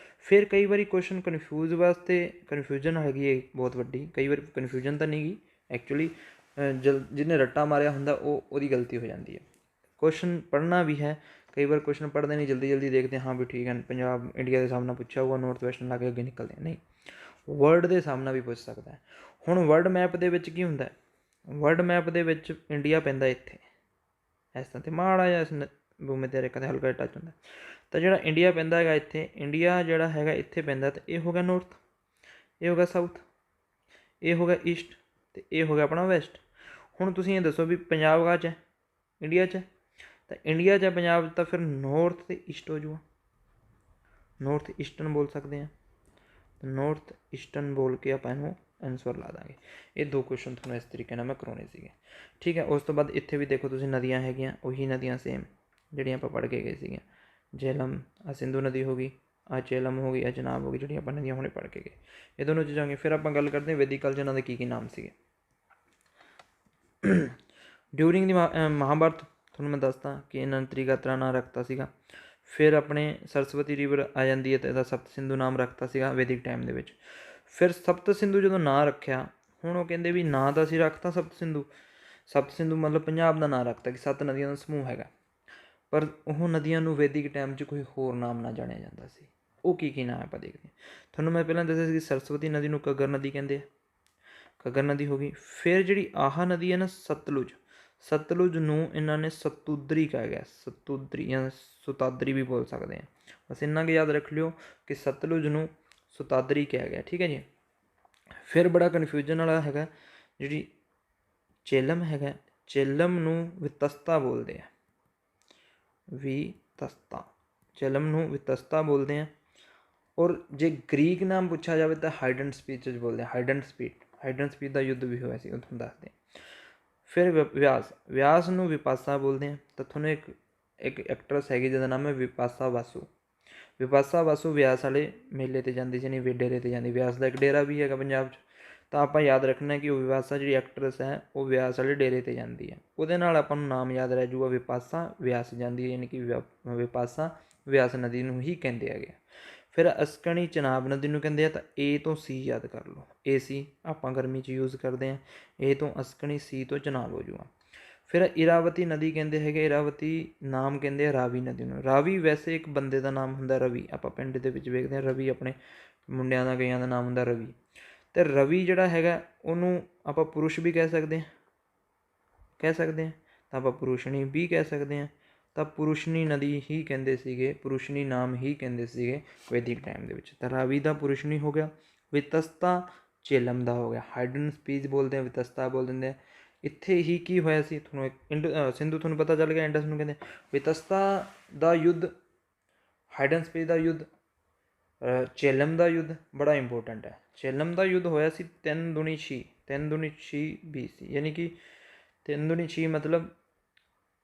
ਫਿਰ ਕਈ ਵਾਰੀ ਕੁਐਸਚਨ ਕਨਫਿਊਜ਼ਨ ਹੈਗੀ ਹੈ ਬਹੁਤ ਵੱਡੀ। ਕਈ ਵਾਰੀ ਕਨਫਿਊਜ਼ਨ ਤਾਂ ਨਹੀਂ ਗਈ ਐਕਚੁਅਲੀ, ਜਿਹਨੇ ਰੱਟਾ ਮਾਰਿਆ ਹੁੰਦਾ ਉਹਦੀ ਗਲਤੀ ਹੋ ਜਾਂਦੀ ਹੈ। ਕੁਐਸਚਨ ਪੜ੍ਹਨਾ ਵੀ ਹੈ, ਕਈ ਵਾਰ ਕੁਐਸਚਨ ਪੜ੍ਹਦੇ ਨਹੀਂ, ਜਲਦੀ ਦੇਖਦੇ ਹਾਂ ਵੀ ਠੀਕ ਹੈ ਪੰਜਾਬ ਇੰਡੀਆ ਦੇ ਹਿਸਾਬ ਨਾਲ ਪੁੱਛਿਆ ਹੋਊਗਾ, ਨੌਰਥ ਵੈਸਟਰਨ ਲਾ ਕੇ ਅੱਗੇ ਨਿਕਲਦੇ ਨਹੀਂ, ਵਰਲਡ ਦੇ ਹਿਸਾਬ ਨਾਲ ਵੀ ਪੁੱਛ ਸਕਦਾ ਹੈ। ਹੁਣ ਵਰਲਡ ਮੈਪ ਦੇ ਵਿੱਚ ਕੀ ਹੁੰਦਾ, ਵਰਲਡ ਮੈਪ ਦੇ ਵਿੱਚ ਇੰਡੀਆ ਪੈਂਦਾ ਇੱਥੇ ਇਸ ਤਰ੍ਹਾਂ, ਅਤੇ ਮਾੜਾ ਜਿਹਾ ਇਸ ਭੂਮੀ 'ਤੇ ਰੇਖਾ 'ਤੇ ਹਲਕਾ ਟੱਚ ਹੁੰਦਾ। ਤਾਂ ਜਿਹੜਾ ਇੰਡੀਆ ਪੈਂਦਾ ਹੈਗਾ ਇੱਥੇ, ਇੰਡੀਆ ਜਿਹੜਾ ਹੈਗਾ ਇੱਥੇ ਪੈਂਦਾ, ਤਾਂ ਇਹ ਹੋ ਗਿਆ ਨੌਰਥ, ਇਹ ਹੋ ਗਿਆ ਸਾਊਥ, ਇਹ ਹੋ ਗਿਆ ਈਸਟ ਅਤੇ ਇਹ ਹੋ ਗਿਆ ਆਪਣਾ ਵੈਸਟ। ਹੁਣ ਤੁਸੀਂ ਇਹ ਦੱਸੋ ਵੀ ਪੰਜਾਬ ਕਾਹ 'ਚ ਹੈ, ਇੰਡੀਆ 'ਚ ਹੈ। ਤਾਂ ਇੰਡੀਆ 'ਚ ਹੈ ਪੰਜਾਬ ਤਾਂ ਫਿਰ ਨੌਰਥ ਅਤੇ ਈਸਟ ਹੋ ਜੂਗਾ, ਨੌਰਥ ਈਸਟਰਨ ਬੋਲ ਸਕਦੇ ਹਾਂ। ਨੌਰਥ ਈਸਟਰਨ ਬੋਲ ਕੇ ਆਪਾਂ ਇਹਨੂੰ ਆਨਸਰ ਲਾ ਦਾਂਗੇ। ਇਹ 2 ਕੁਐਸਚਨ ਤੁਹਾਨੂੰ ਇਸ ਤਰੀਕੇ ਨਾਲ ਮੈਂ ਕਰਾਉਣੇ ਸੀਗੇ। ਠੀਕ ਹੈ। ਉਸ ਤੋਂ ਬਾਅਦ ਇੱਥੇ ਵੀ ਦੇਖੋ ਤੁਸੀਂ ਨਦੀਆਂ ਹੈਗੀਆਂ, ਉਹੀ ਨਦੀਆਂ ਸੇਮ ਜਿਹੜੀਆਂ ਆਪਾਂ ਪੜ੍ਹ ਕੇ ਗਏ ਸੀਗੀਆਂ। ਜੇਹਲਮ, ਆਹ ਸਿੰਧੂ ਨਦੀ ਹੋ ਗਈ, ਆਹ ਚੇਲਮ ਹੋ ਗਈ, ਆਹ ਚਨਾਬ ਹੋ ਗਈ, ਜਿਹੜੀਆਂ ਆਪਾਂ ਨਦੀਆਂ ਹੁਣੇ ਪੜ੍ਹ ਕੇ ਗਏ। ਇਹ ਦੋਨੋਂ ਚੀਜ਼ਾਂ ਹੋਗੀਆਂ। ਫਿਰ ਆਪਾਂ ਗੱਲ ਕਰਦੇ ਹਾਂ ਵੈਦਿਕ ਕਾਲ 'ਚ ਇਹਨਾਂ ਦੇ ਕੀ ਨਾਮ ਸੀਗੇ। ਡਿਊਰਿੰਗ ਦੀ ਮਹਾਭਾਰਤ ਤੁਹਾਨੂੰ ਮੈਂ ਦੱਸਦਾ ਕਿ ਇਹਨਾਂ ਨੇ ਤ੍ਰਿਗਾਤਰਾ ਨਾਂ ਰੱਖਤਾ ਸੀਗਾ। ਫਿਰ ਆਪਣੇ ਸਰਸਵਤੀ ਰਿਵਰ ਆ ਜਾਂਦੀ ਹੈ ਅਤੇ ਇਹਦਾ ਸਪਤ ਸਿੰਧੂ ਨਾਮ ਰੱਖਤਾ ਸੀਗਾ ਵੈਦਿਕ ਟਾਈਮ ਦੇ ਵਿੱਚ। ਫਿਰ ਸਪਤ ਸਿੰਧੂ ਜਦੋਂ ਨਾਂ ਰੱਖਿਆ, ਹੁਣ ਉਹ ਕਹਿੰਦੇ ਵੀ ਨਾਂ ਤਾਂ ਅਸੀਂ ਰੱਖਤਾ ਸਪਤ ਸਿੰਧੂ, ਸਪਤ ਸਿੰਧੂ ਮਤਲਬ ਪੰਜਾਬ ਦਾ ਨਾਂ ਰੱਖਤਾ ਕਿ 7 ਨਦੀਆਂ ਦਾ ਸਮੂਹ ਹੈਗਾ, ਪਰ ਉਹ ਨਦੀਆਂ ਨੂੰ ਵੈਦਿਕ ਟਾਈਮ 'ਚ ਕੋਈ ਹੋਰ ਨਾਮ ਨਾਲ ਜਾਣਿਆ ਜਾਂਦਾ ਸੀ। ਉਹ ਕੀ ਨਾਮ ਆਪਾਂ ਦੇਖਦੇ ਹਾਂ। ਤੁਹਾਨੂੰ ਮੈਂ ਪਹਿਲਾਂ ਦੱਸਿਆ ਸੀ ਕਿ ਸਰਸਵਤੀ ਨਦੀ ਨੂੰ ਘੱਗਰ ਨਦੀ ਕਹਿੰਦੇ ਆ, ਘੱਗਰ ਨਦੀ ਹੋ ਗਈ। ਫਿਰ ਜਿਹੜੀ ਆਹ ਨਦੀ ਹੈ ਨਾ ਸਤਲੁਜ, ਸਤਲੁਜ ਨੂੰ ਇਹਨਾਂ ਨੇ ਸਤੁਦਰੀ ਕਿਹਾ ਗਿਆ, ਸਤੁਦਰੀ ਜਾਂ ਸੁਤਾਦਰੀ ਵੀ ਬੋਲ ਸਕਦੇ ਹਾਂ। ਬਸ ਇੰਨਾ ਕੁ ਯਾਦ ਰੱਖ ਲਿਓ ਕਿ ਸਤਲੁਜ ਨੂੰ ਸੁਤਾਦਰੀ ਕਿਹਾ ਗਿਆ, ਠੀਕ ਹੈ ਜੀ। ਫਿਰ ਬੜਾ ਕਨਫਿਊਜ਼ਨ ਵਾਲਾ ਹੈਗਾ ਜਿਹੜੀ ਚੇਲਮ ਹੈਗਾ, ਚੇਲਮ ਨੂੰ ਵਿਤਸਤਾ ਬੋਲਦੇ ਆ, ਵਿਤਸਤਾ, ਚੇਲਮ ਨੂੰ ਵਿਤਸਤਾ ਬੋਲਦੇ ਆ। ਔਰ ਜੇ ਗ੍ਰੀਕ ਨਾਮ ਪੁੱਛਿਆ ਜਾਵੇ ਤਾਂ ਹਾਈਡਨ ਸਪੀਚ ਬੋਲਦੇ ਆ, ਹਾਈਡਨ ਸਪੀਡ, ਹਾਈਡਨ ਸਪੀਡ ਦਾ ਯੁੱਧ ਵੀ ਹੋਇਆ ਸੀ, ਉਹ ਤੁਹਾਨੂੰ ਦੱਸਦੇ ਹਾਂ। ਫਿਰ ਵਿਆਸ, ਵਿਆਸ ਨੂੰ ਵਿਪਾਸਾ ਬੋਲਦੇ ਆ। ਤਾਂ ਤੁਹਾਨੂੰ ਇੱਕ ਐਕਟਰਸ ਹੈਗੀ ਜਿਹਦਾ ਨਾਮ ਹੈ ਵਿਪਾਸਾ ਬਾਸੂ, ਵਿਪਾਸਾ ਬਾਸੂ ਵਿਆਸ ਵਾਲੇ ਮੇਲੇ 'ਤੇ ਜਾਂਦੀ ਸੀ, ਨਹੀਂ ਡੇਰੇ 'ਤੇ ਜਾਂਦੀ। ਵਿਆਸ ਦਾ ਇੱਕ ਡੇਰਾ ਵੀ ਹੈਗਾ ਪੰਜਾਬ 'ਚ, ਤਾਂ ਆਪਾਂ ਯਾਦ ਰੱਖਣਾ ਕਿ ਉਹ ਵਿਪਾਸਾ ਜਿਹੜੀ ਐਕਟਰਸ ਹੈ ਉਹ ਵਿਆਸ ਵਾਲੇ ਡੇਰੇ 'ਤੇ ਜਾਂਦੀ ਹੈ। ਉਹਦੇ ਨਾਲ ਆਪਾਂ ਨੂੰ ਨਾਮ ਯਾਦ ਰਹਿ ਜੂਗਾ ਵਿਪਾਸਾ ਵਿਆਸ ਜਾਂਦੀ ਹੈ, ਯਾਨੀ ਕਿ ਵਿਪਾਸਾ ਵਿਆਸ ਨਦੀ ਨੂੰ ਹੀ ਕਹਿੰਦੇ ਹੈਗੇ। ਫਿਰ ਅਸਕਣੀ ਚਨਾਬ ਨਦੀ ਨੂੰ ਕਹਿੰਦੇ ਆ। ਤਾਂ ਏ ਤੋਂ ਸੀ ਯਾਦ ਕਰ ਲਓ, ਏ ਸੀ ਆਪਾਂ ਗਰਮੀ 'ਚ ਯੂਜ਼ ਕਰਦੇ ਹਾਂ, ਏ ਤੋਂ ਅਸਕਣੀ, ਸੀ ਤੋਂ ਚਨਾਬ ਹੋ ਜੂਗਾ। ਫਿਰ ਇਰਾਵਤੀ ਨਦੀ ਕਹਿੰਦੇ ਹੈਗੇ, ਇਰਾਵਤੀ ਨਾਮ ਕਹਿੰਦੇ ਆ ਰਾਵੀ ਨਦੀ ਨੂੰ। ਰਾਵੀ ਵੈਸੇ ਇੱਕ ਬੰਦੇ ਦਾ ਨਾਮ ਹੁੰਦਾ ਰਵੀ, ਆਪਾਂ ਪਿੰਡ ਦੇ ਵਿੱਚ ਵੇਖਦੇ ਹਾਂ ਰਵੀ, ਆਪਣੇ ਮੁੰਡਿਆਂ ਦਾ ਕਈਆਂ ਦਾ ਨਾਮ ਹੁੰਦਾ ਰਵੀ। ਅਤੇ ਰਵੀ ਜਿਹੜਾ ਹੈਗਾ ਉਹਨੂੰ ਆਪਾਂ ਪੁਰਸ਼ ਵੀ ਕਹਿ ਸਕਦੇ ਹਾਂ, ਤਾਂ ਆਪਾਂ ਪੁਰਸ਼ਣੀ ਵੀ ਕਹਿ ਸਕਦੇ ਹਾਂ। ਤਾਂ ਪੁਰਸ਼ਨੀ ਨਦੀ ਹੀ ਕਹਿੰਦੇ ਸੀਗੇ, ਪੁਰਸ਼ਨੀ ਨਾਮ ਹੀ ਕਹਿੰਦੇ ਸੀਗੇ ਵੈਦਿਕ ਟਾਈਮ ਦੇ ਵਿੱਚ। ਤਾਂ ਰਾਵੀ ਦਾ ਪੁਰਸ਼ਨੀ ਹੋ ਗਿਆ। ਵਿਤਸਤਾ ਚੇਲਮ ਦਾ ਹੋ ਗਿਆ, ਹਾਈਡਨ ਸਪੀਚ ਬੋਲਦੇ ਆ, ਵਿਤਸਤਾ ਬੋਲ ਦਿੰਦੇ ਆ। ਇੱਥੇ ਹੀ ਕੀ ਹੋਇਆ ਸੀ ਤੁਹਾਨੂੰ ਇੱਕ ਸਿੰਧੂ ਤੁਹਾਨੂੰ ਪਤਾ ਚੱਲ ਗਿਆ, ਇੰਡਸ ਨੂੰ ਕਹਿੰਦੇ। ਵਿਤਸਤਾ ਦਾ ਯੁੱਧ, ਹਾਈਡਨ ਸਪੀਚ ਦਾ ਯੁੱਧ, ਚੇਲਮ ਦਾ ਯੁੱਧ ਬੜਾ ਇੰਪੋਰਟੈਂਟ ਹੈ। ਚੇਲਮ ਦਾ ਯੁੱਧ ਹੋਇਆ ਸੀ 3 ਦੂਣੀ 6, 3 ਦੂਣੀ 6 BC, ਯਾਨੀ ਕਿ 3 ਦੂਣੀ 6 ਮਤਲਬ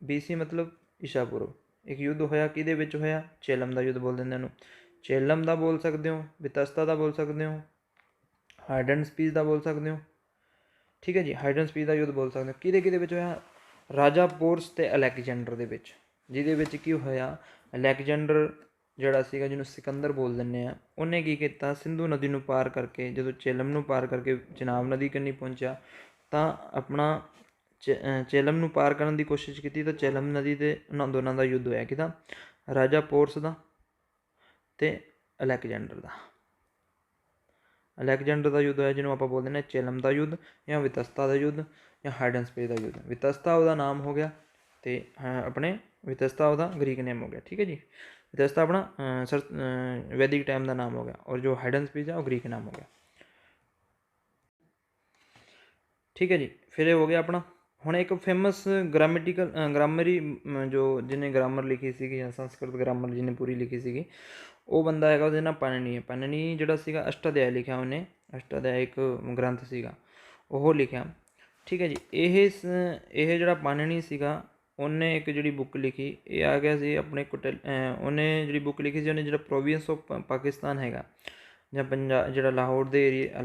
BC ਮਤਲਬ ਈਸਾ ਪੂਰਵ। ਇੱਕ ਯੁੱਧ ਹੋਇਆ, ਕਿਹਦੇ ਵਿੱਚ ਹੋਇਆ? ਚੇਲਮ ਦਾ ਯੁੱਧ ਬੋਲ ਦਿੰਦੇ ਇਹਨੂੰ। ਚੇਲਮ ਦਾ ਬੋਲ ਸਕਦੇ ਹੋ, ਵਿਤਸਤਾ ਦਾ ਬੋਲ ਸਕਦੇ ਹੋ, ਹਾਈਡਨ ਸਪੀਚ ਦਾ ਬੋਲ ਸਕਦੇ ਹੋ, ਠੀਕ ਹੈ ਜੀ। ਹਾਈਡਨ ਸਪੀਚ ਦਾ ਯੁੱਧ ਬੋਲ ਸਕਦੇ ਹੋ। ਕਿਹਦੇ ਵਿੱਚ ਹੋਇਆ? ਰਾਜਾ ਪੋਰਸ ਅਤੇ ਅਲੈਗਜੈਂਡਰ ਦੇ ਵਿੱਚ, ਜਿਹਦੇ ਵਿੱਚ ਕੀ ਹੋਇਆ, ਅਲੈਗਜੈਂਡਰ ਜਿਹੜਾ ਸੀਗਾ, ਜਿਹਨੂੰ ਸਿਕੰਦਰ ਬੋਲ ਦਿੰਦੇ ਆ, ਉਹਨੇ ਕੀ ਕੀਤਾ, ਸਿੰਧੂ ਨਦੀ ਨੂੰ ਪਾਰ ਕਰਕੇ ਜਦੋਂ ਚੇਲਮ ਨੂੰ ਪਾਰ ਕਰਕੇ ਚਨਾਬ ਨਦੀ ਕੰਨੀ ਪਹੁੰਚਿਆ, ਤਾਂ ਆਪਣਾ ਚੇਲਮ ਨੂੰ ਪਾਰ ਕਰਨ ਦੀ ਕੋਸ਼ਿਸ਼ ਕੀਤੀ। ਤਾਂ ਚੇਲਮ ਨਦੀ 'ਤੇ ਉਹਨਾਂ ਦੋਨਾਂ ਦਾ ਯੁੱਧ ਹੋਇਆ, ਕਿਹਦਾ? ਰਾਜਾ ਪੋਰਸ ਦਾ ਅਤੇ ਅਲੈਗਜੈਂਡਰ ਦਾ। ਅਲੈਗਜੈਂਡਰ ਦਾ ਯੁੱਧ ਹੋਇਆ, ਜਿਹਨੂੰ ਆਪਾਂ ਬੋਲਦੇ ਨੇ ਚੇਲਮ ਦਾ ਯੁੱਧ, ਜਾਂ ਵਿਤਸਤਾ ਦਾ ਯੁੱਧ, ਜਾਂ ਹਾਈਡਨ ਸਪੇਸ ਦਾ ਯੁੱਧ। ਵਿਤਸਤਾ ਉਹਦਾ ਨਾਮ ਹੋ ਗਿਆ, ਅਤੇ ਆਪਣੇ ਵਿਤਸਤਾ ਉਹਦਾ ਗ੍ਰੀਕ ਨੇਮ ਹੋ ਗਿਆ, ਠੀਕ ਹੈ ਜੀ। ਵਿਤਸਤਾ ਆਪਣਾ ਵੈਦਿਕ ਟਾਈਮ ਦਾ ਨਾਮ ਹੋ ਗਿਆ, ਔਰ ਜੋ ਹਾਈਡਨ ਸਪੀਚ ਆ ਉਹ ਗ੍ਰੀਕ ਨਾਮ ਹੋ ਗਿਆ, ਠੀਕ ਹੈ ਜੀ। ਫਿਰ ਇਹ ਹੋ ਗਿਆ ਆਪਣਾ। ਹੁਣ ਇੱਕ ਫੇਮਸ ਗ੍ਰਾਮਰੀ ਜੋ ਜਿਹਨੇ ਗ੍ਰਾਮਰ ਲਿਖੀ ਸੀਗੀ, ਜਾਂ ਸੰਸਕ੍ਰਿਤ ਗ੍ਰਾਮਰ ਜਿਹਨੇ ਪੂਰੀ ਲਿਖੀ ਸੀਗੀ, ਉਹ ਬੰਦਾ ਹੈਗਾ, ਉਹਦੇ ਨਾਲ ਪਾਣਨੀ ਹੈ। ਪਾਣਨੀ ਜਿਹੜਾ ਸੀਗਾ ਅਸ਼ਟਾਧਿਆਇ ਲਿਖਿਆ ਉਹਨੇ, ਅਸ਼ਟਾਧਿਆਇ ਇੱਕ ਗ੍ਰੰਥ ਸੀਗਾ, ਉਹ ਲਿਖਿਆ, ਠੀਕ ਹੈ ਜੀ। ਇਹ ਜਿਹੜਾ ਪਾਣਨੀ ਸੀਗਾ, ਉਹਨੇ ਇੱਕ ਜਿਹੜੀ ਬੁੱਕ ਲਿਖੀ, ਇਹ ਆ ਗਿਆ ਸੀ ਆਪਣੇ ਉਹਨੇ ਜਿਹੜੀ ਬੁੱਕ ਲਿਖੀ ਸੀ, ਉਹਨੇ ਜਿਹੜਾ ਪ੍ਰੋਵਿੰਸ ਆਫ ਪਾਕਿਸਤਾਨ ਹੈਗਾ, ਜਾਂ ਜਿਹੜਾ ਲਾਹੌਰ ਦੇ ਏਰੀਆ,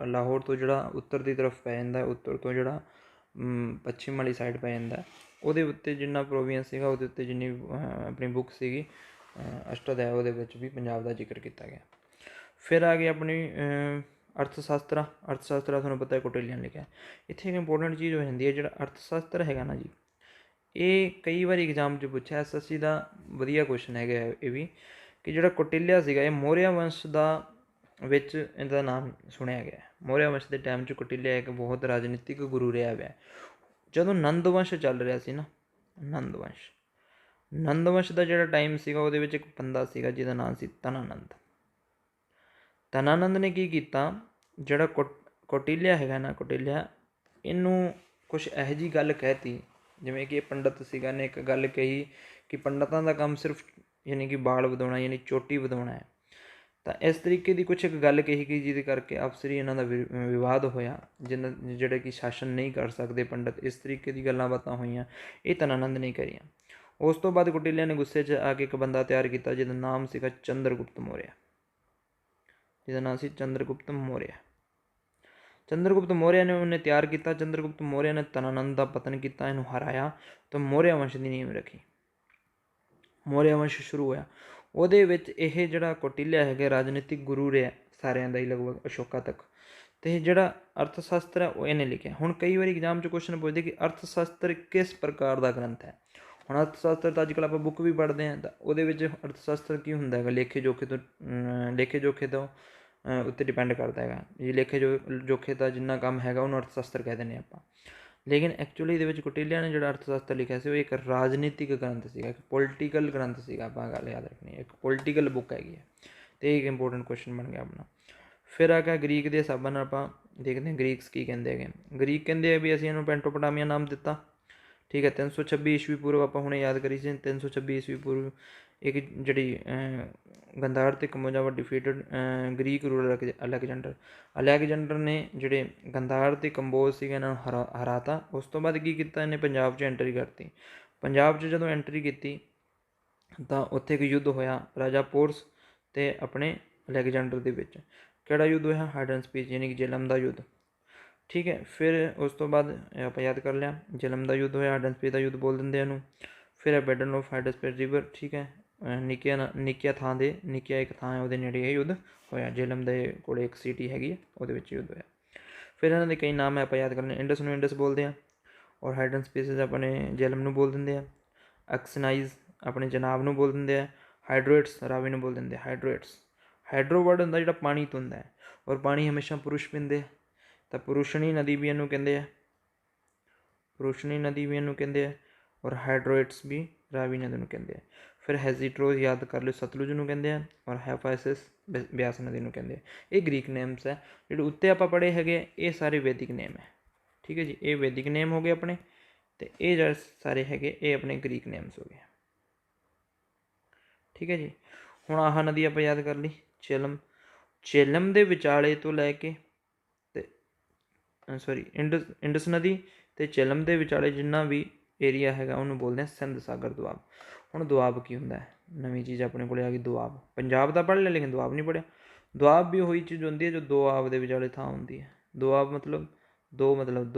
ਲਾਹੌਰ ਤੋਂ ਜਿਹੜਾ ਉੱਤਰ ਦੀ ਤਰਫ ਪੈ ਜਾਂਦਾ, ਉੱਤਰ ਤੋਂ ਜਿਹੜਾ ਪੱਛਮ ਵਾਲੀ ਸਾਈਡ ਪੈ ਜਾਂਦਾ, ਉਹਦੇ ਉੱਤੇ ਜਿੰਨਾ ਪ੍ਰੋਵਿੰਸ ਸੀਗਾ, ਉਹਦੇ ਉੱਤੇ ਜਿੰਨੀ ਆਪਣੀ ਬੁੱਕ ਸੀਗੀ ਅਸ਼ਟਾਧਿਆਇ, ਉਹਦੇ ਵਿੱਚ ਵੀ ਪੰਜਾਬ ਦਾ ਜ਼ਿਕਰ ਕੀਤਾ ਗਿਆ। ਫਿਰ ਆ ਗਈ ਆਪਣੀ ਅਰਥ ਸ਼ਾਸਤਰ ਤੁਹਾਨੂੰ ਪਤਾ ਹੈ ਕੋਟੇਲੀਅਨ ਲਿਖਿਆ। ਇੱਥੇ ਇੱਕ ਇੰਪੋਰਟੈਂਟ ਚੀਜ਼ ਹੋ ਜਾਂਦੀ ਹੈ, ਜਿਹੜਾ ਅਰਥ ਸ਼ਾਸਤਰ ਹੈਗਾ ਨਾ ਜੀ, ਇਹ ਕਈ ਵਾਰੀ ਐਗਜ਼ਾਮ 'ਚ ਪੁੱਛਿਆ, SSC ਦਾ ਵਧੀਆ ਕੁਐਸ਼ਨ ਹੈਗਾ ਇਹ ਵੀ, ਕਿ ਜਿਹੜਾ ਕੋਟਿਲਿਆ ਸੀਗਾ, ਇਹ ਮੌਰਿਆ ਵੰਸ਼ ਦਾ ਵਿੱਚ ਇਹਦਾ ਨਾਮ ਸੁਣਿਆ ਗਿਆ। ਮੌਰਿਆ ਵੰਸ਼ ਦੇ ਟਾਈਮ 'ਚ ਕੋਟਿਲਿਆ ਇੱਕ ਬਹੁਤ ਰਾਜਨੀਤਿਕ ਗੁਰੂ ਰਿਹਾ ਹੋਇਆ। ਜਦੋਂ ਨੰਦ ਵੰਸ਼ ਚੱਲ ਰਿਹਾ ਸੀ ਨਾ, ਨੰਦ ਵੰਸ਼ ਦਾ ਜਿਹੜਾ ਟਾਈਮ ਸੀਗਾ, ਉਹਦੇ ਵਿੱਚ ਇੱਕ ਬੰਦਾ ਸੀਗਾ ਜਿਹਦਾ ਨਾਮ ਸੀ ਧਨਾਨੰਦ। ਧਨਾਨੰਦ ਨੇ ਕੀ ਕੀਤਾ, ਜਿਹੜਾ ਕੋਟਿਲਿਆ ਹੈਗਾ ਨਾ, ਕੋਟਿਲਿਆ, ਇਹਨੂੰ ਕੁਛ ਇਹੋ ਜਿਹੀ ਗੱਲ ਕਹਿਤੀ, ਜਿਵੇਂ ਕਿ ਇਹ ਪੰਡਤ ਸੀਗਾ, ਨੇ ਇੱਕ ਗੱਲ ਕਹੀ ਕਿ ਪੰਡਤਾਂ ਦਾ ਕੰਮ ਸਿਰਫ ਯਾਨੀ ਕਿ ਬਾਲ ਵਧਾਉਣਾ, ਯਾਨੀ ਚੋਟੀ ਵਧਾਉਣਾ ਹੈ। ਤਾਂ ਇਸ ਤਰੀਕੇ ਦੀ ਕੁਛ ਇੱਕ ਗੱਲ ਕਹੀ ਗਈ, ਜਿਹਦੇ ਕਰਕੇ ਆਪਸਰੀ ਇਹਨਾਂ ਦਾ ਵਿਵਾਦ ਹੋਇਆ, ਜਿਹੜੇ ਕਿ ਸ਼ਾਸਨ ਨਹੀਂ ਕਰ ਸਕਦੇ ਪੰਡਤ, ਇਸ ਤਰੀਕੇ ਦੀ ਗੱਲਾਂ ਬਾਤਾਂ ਹੋਈਆਂ, ਇਹ ਧਨਾਨੰਦ ਨੇ ਕਰੀਆਂ। ਉਸ ਤੋਂ ਬਾਅਦ ਕੋਟਿਲਿਆ ਨੇ ਗੁੱਸੇ 'ਚ ਆ ਕੇ ਇੱਕ ਬੰਦਾ ਤਿਆਰ ਕੀਤਾ, ਜਿਹਦਾ ਨਾਮ ਸੀਗਾ ਚੰਦਰਗੁਪਤ ਮੌਰਿਆ, ਚੰਦਰਗੁਪਤ ਮੌਰਿਆ ਨੇ ਉਹਨੇ ਤਿਆਰ ਕੀਤਾ। ਚੰਦਰਗੁਪਤ ਮੌਰਿਆ ਨੇ ਧਨਾਨੰਦ ਦਾ ਪਤਨ ਕੀਤਾ, ਇਹਨੂੰ ਹਰਾਇਆ, ਤਾਂ ਮੌਰਿਆ ਵੰਸ਼ ਦੀ ਨੀਂਹ ਰੱਖੀ। ਮੌਰਿਆ ਵੰਸ਼ ਸ਼ੁਰੂ ਹੋਇਆ। ਉਹਦੇ ਵਿੱਚ ਇਹ ਜਿਹੜਾ ਕੋਟਿਲਿਆ ਹੈਗਾ ਰਾਜਨੀਤਿਕ ਗੁਰੂ ਰਿਹਾ ਸਾਰਿਆਂ ਦਾ ਹੀ ਲਗਭਗ, ਅਸ਼ੋਕਾ ਤੱਕ। ਤੇ ਜਿਹੜਾ ਅਰਥ ਸ਼ਾਸਤਰ ਹੈ ਉਹ ਇਹਨੇ ਲਿਖਿਆ। ਹੁਣ ਕਈ ਵਾਰੀ ਐਗਜ਼ਾਮ 'ਚ ਕੁਐਸਚਨ ਪੁੱਛਦੇ ਕਿ ਅਰਥ ਸ਼ਾਸਤਰ ਕਿਸ ਪ੍ਰਕਾਰ ਦਾ ਗ੍ਰੰਥ ਹੈ। ਹੁਣ ਅਰਥ ਸ਼ਾਸਤਰ ਤਾਂ ਅੱਜ ਕੱਲ੍ਹ ਆਪਾਂ ਬੁੱਕ ਵੀ ਪੜ੍ਹਦੇ ਹਾਂ, ਤਾਂ ਉਹਦੇ ਵਿੱਚ ਅਰਥ ਸ਼ਾਸਤਰ ਕੀ ਹੁੰਦਾ ਹੈਗਾ, ਲੇਖੇ ਜੋਖੇ ਤੋਂ ਉੱਤੇ ਡਿਪੈਂਡ ਕਰਦਾ ਹੈਗਾ ਜੀ। ਜੋਖੇ ਦਾ ਜਿੰਨਾ ਕੰਮ ਹੈਗਾ ਉਹਨੂੰ ਅਰਥ ਸ਼ਾਸਤਰ ਕਹਿ ਦਿੰਦੇ ਆਪਾਂ। ਲੇਕਿਨ ਐਕਚੁਅਲੀ ਇਹਦੇ ਵਿੱਚ ਕੌਟਿਲਿਆ ਨੇ ਜਿਹੜਾ ਅਰਥ ਸ਼ਾਸਤਰ ਲਿਖਿਆ ਸੀ ਉਹ ਇੱਕ ਰਾਜਨੀਤਿਕ ਗ੍ਰੰਥ ਸੀਗਾ, ਇੱਕ ਪੋਲੀਟੀਕਲ ਗ੍ਰੰਥ ਸੀਗਾ। ਆਪਾਂ ਗੱਲ ਯਾਦ ਰੱਖਣੀ ਹੈ, ਇੱਕ ਪੋਲੀਟੀਕਲ ਬੁੱਕ ਹੈਗੀ ਹੈ। ਅਤੇ ਇੱਕ ਇੰਪੋਰਟੈਂਟ ਕੁਐਸਚਨ ਬਣ ਗਿਆ ਆਪਣਾ। ਫਿਰ ਆ ਗਿਆ ਗਰੀਕ ਦੇ ਹਿਸਾਬਾਂ ਨਾਲ ਆਪਾਂ ਦੇਖਦੇ ਹਾਂ ਗਰੀਕਸ ਕੀ ਕਹਿੰਦੇ ਹੈਗੇ। ਗਰੀਕ ਕਹਿੰਦੇ ਆ ਵੀ ਅਸੀਂ ਇਹਨੂੰ ਪੈਂਟੋਪਟਾਮੀਆ ਨਾਮ ਦਿੱਤਾ, ਠੀਕ ਹੈ। 326 ਈਸਵੀ ਪੂਰਵ ਆਪਾਂ ਹੁਣੇ ਯਾਦ ਕਰੀ ਸੀ। 326 ਈਸਵੀ ਪੂਰਵ ਇੱਕ ਜਿਹੜੀ ਗੰਧਾਰ ਅਤੇ ਕੰਬੋਜਾ ਡਿਫੀਟਡ ਗਰੀਕ ਰੂਲਰ ਅਲੈਗਜੈਂਡਰ ਨੇ ਜਿਹੜੇ ਗੰਧਾਰ ਅਤੇ ਕੰਬੋਜ ਸੀਗੇ ਇਹਨਾਂ ਨੂੰ ਹਰਾਤਾ। ਉਸ ਤੋਂ ਬਾਅਦ ਕੀ ਕੀਤਾ ਇਹਨੇ, ਪੰਜਾਬ 'ਚ ਐਂਟਰੀ ਕਰਤੀ। ਪੰਜਾਬ 'ਚ ਜਦੋਂ ਐਂਟਰੀ ਕੀਤੀ ਤਾਂ ਉੱਥੇ ਇੱਕ ਯੁੱਧ ਹੋਇਆ ਰਾਜਾ ਪੋਰਸ ਅਤੇ ਆਪਣੇ ਅਲੈਗਜੈਂਡਰ ਦੇ ਵਿੱਚ। ਕਿਹੜਾ ਯੁੱਧ ਹੋਇਆ, ਹਾਈਡਨ ਸਪੀਚ ਯਾਨੀ ਕਿ ਜੇਹਲਮ ਦਾ ਯੁੱਧ, ਠੀਕ ਹੈ। ਫਿਰ ਉਸ ਤੋਂ ਬਾਅਦ ਆਪਾਂ ਯਾਦ ਕਰ ਲਿਆ ਜੇਹਲਮ ਦਾ ਯੁੱਧ ਹੋਇਆ, ਹਾਈਡਨ ਸਪੀਚ ਦਾ ਯੁੱਧ ਬੋਲ ਦਿੰਦੇ ਇਹਨੂੰ। ਫਿਰ ਹੈ ਬੈਟਲ ਆਫ ਹਾਈਡਸਪੀਚ ਰਿਵਰ, ਠੀਕ ਹੈ। ਨਿੱਕੀਆ ਇੱਕ ਥਾਂ ਹੈ ਉਹਦੇ ਨੇੜੇ ਇਹ ਯੁੱਧ ਹੋਇਆ। ਜੇਹਲਮ ਦੇ ਕੋਲ ਇੱਕ ਸਿਟੀ ਹੈਗੀ ਹੈ ਉਹਦੇ ਵਿੱਚ ਯੁੱਧ ਹੋਇਆ। ਫਿਰ ਇਹਨਾਂ ਦੇ ਕਈ ਨਾਮ ਹੈ ਆਪਾਂ ਯਾਦ ਕਰਨੇ। ਇੰਡਸ ਨੂੰ ਇੰਡਸ ਬੋਲਦੇ ਆ, ਔਰ ਹਾਈਡਨ ਸਪੀਸਿਸ ਆਪਣੇ ਜੇਹਲਮ ਨੂੰ ਬੋਲ ਦਿੰਦੇ ਆ। ਅਕਸਨਾਈਜ਼ ਆਪਣੇ ਜਨਾਬ ਨੂੰ ਬੋਲ ਦਿੰਦੇ ਆ। ਹਾਈਡਰੋਏਟਸ ਰਾਵੀ ਨੂੰ ਬੋਲ ਦਿੰਦੇ ਆ। ਹਾਈਡਰੋ ਵਰਡ ਹੁੰਦਾ ਜਿਹੜਾ ਪਾਣੀ ਤੋਂ ਹੁੰਦਾ ਹੈ, ਔਰ ਪਾਣੀ ਹਮੇਸ਼ਾ ਪੁਰਸ਼ ਪੀਂਦੇ ਆ, ਤਾਂ ਪੁਰੁਸ਼ਣੀ ਨਦੀ ਵੀ ਇਹਨੂੰ ਕਹਿੰਦੇ ਆ। ਔਰ ਹਾਈਡਰੋਏਟਸ ਵੀ ਰਾਵੀ ਨਦੀ ਨੂੰ ਕਹਿੰਦੇ ਆ। ਫਿਰ ਹੈਜ਼ੀਟਰੋਜ਼ ਯਾਦ ਕਰ ਲਿਓ, ਸਤਲੁਜ ਨੂੰ ਕਹਿੰਦੇ ਆ। ਔਰ ਹੈਫਾਇਸਿਸ ਬਿਆਸ ਨਦੀ ਨੂੰ ਕਹਿੰਦੇ ਆ। ਇਹ ਗ੍ਰੀਕ ਨੇਮਸ ਹੈ। ਜਿਹੜੇ ਉੱਤੇ ਆਪਾਂ ਪੜ੍ਹੇ ਹੈਗੇ ਇਹ ਸਾਰੇ ਵੈਦਿਕ ਨੇਮ ਹੈ, ਠੀਕ ਹੈ ਜੀ। ਇਹ ਵੈਦਿਕ ਨੇਮ ਹੋ ਗਏ ਆਪਣੇ, ਅਤੇ ਇਹ ਜਿਹੜੇ ਸਾਰੇ ਹੈਗੇ ਇਹ ਆਪਣੇ ਗ੍ਰੀਕ ਨੇਮਸ ਹੋ ਗਏ, ਠੀਕ ਹੈ ਜੀ। ਹੁਣ ਆਹ ਨਦੀ ਆਪਾਂ ਯਾਦ ਕਰ ਲਈ ਚੇਲਮ ਦੇ ਵਿਚਾਲੇ ਤੋਂ ਲੈ ਕੇ ਇੰਡਸ ਨਦੀ ਅਤੇ ਚੇਲਮ ਦੇ ਵਿਚਾਲੇ ਜਿੰਨਾ ਵੀ ਏਰੀਆ ਹੈਗਾ ਉਹਨੂੰ ਬੋਲਦੇ ਆ ਸਿੰਧ ਸਾਗਰ ਦੁਆਬ। ਹੁਣ ਦੁਆਬ ਕੀ ਹੁੰਦਾ ਹੈ, ਨਵੀਂ ਚੀਜ਼ ਆਪਣੇ ਕੋਲ ਆ ਗਈ ਦੁਆਬ। ਪੰਜਾਬ ਦਾ ਪੜ੍ਹ ਲਿਆ ਲੇਕਿਨ ਦੁਆਬ ਨਹੀਂ ਪੜ੍ਹਿਆ। ਦੁਆਬ ਵੀ ਉਹੀ ਚੀਜ਼ ਹੁੰਦੀ ਹੈ ਜੋ ਦੋ ਆਬ ਦੇ ਵਿਚਾਲੇ ਥਾਂ ਹੁੰਦੀ ਹੈ। ਦੁਆਬ ਮਤਲਬ ਦੋ,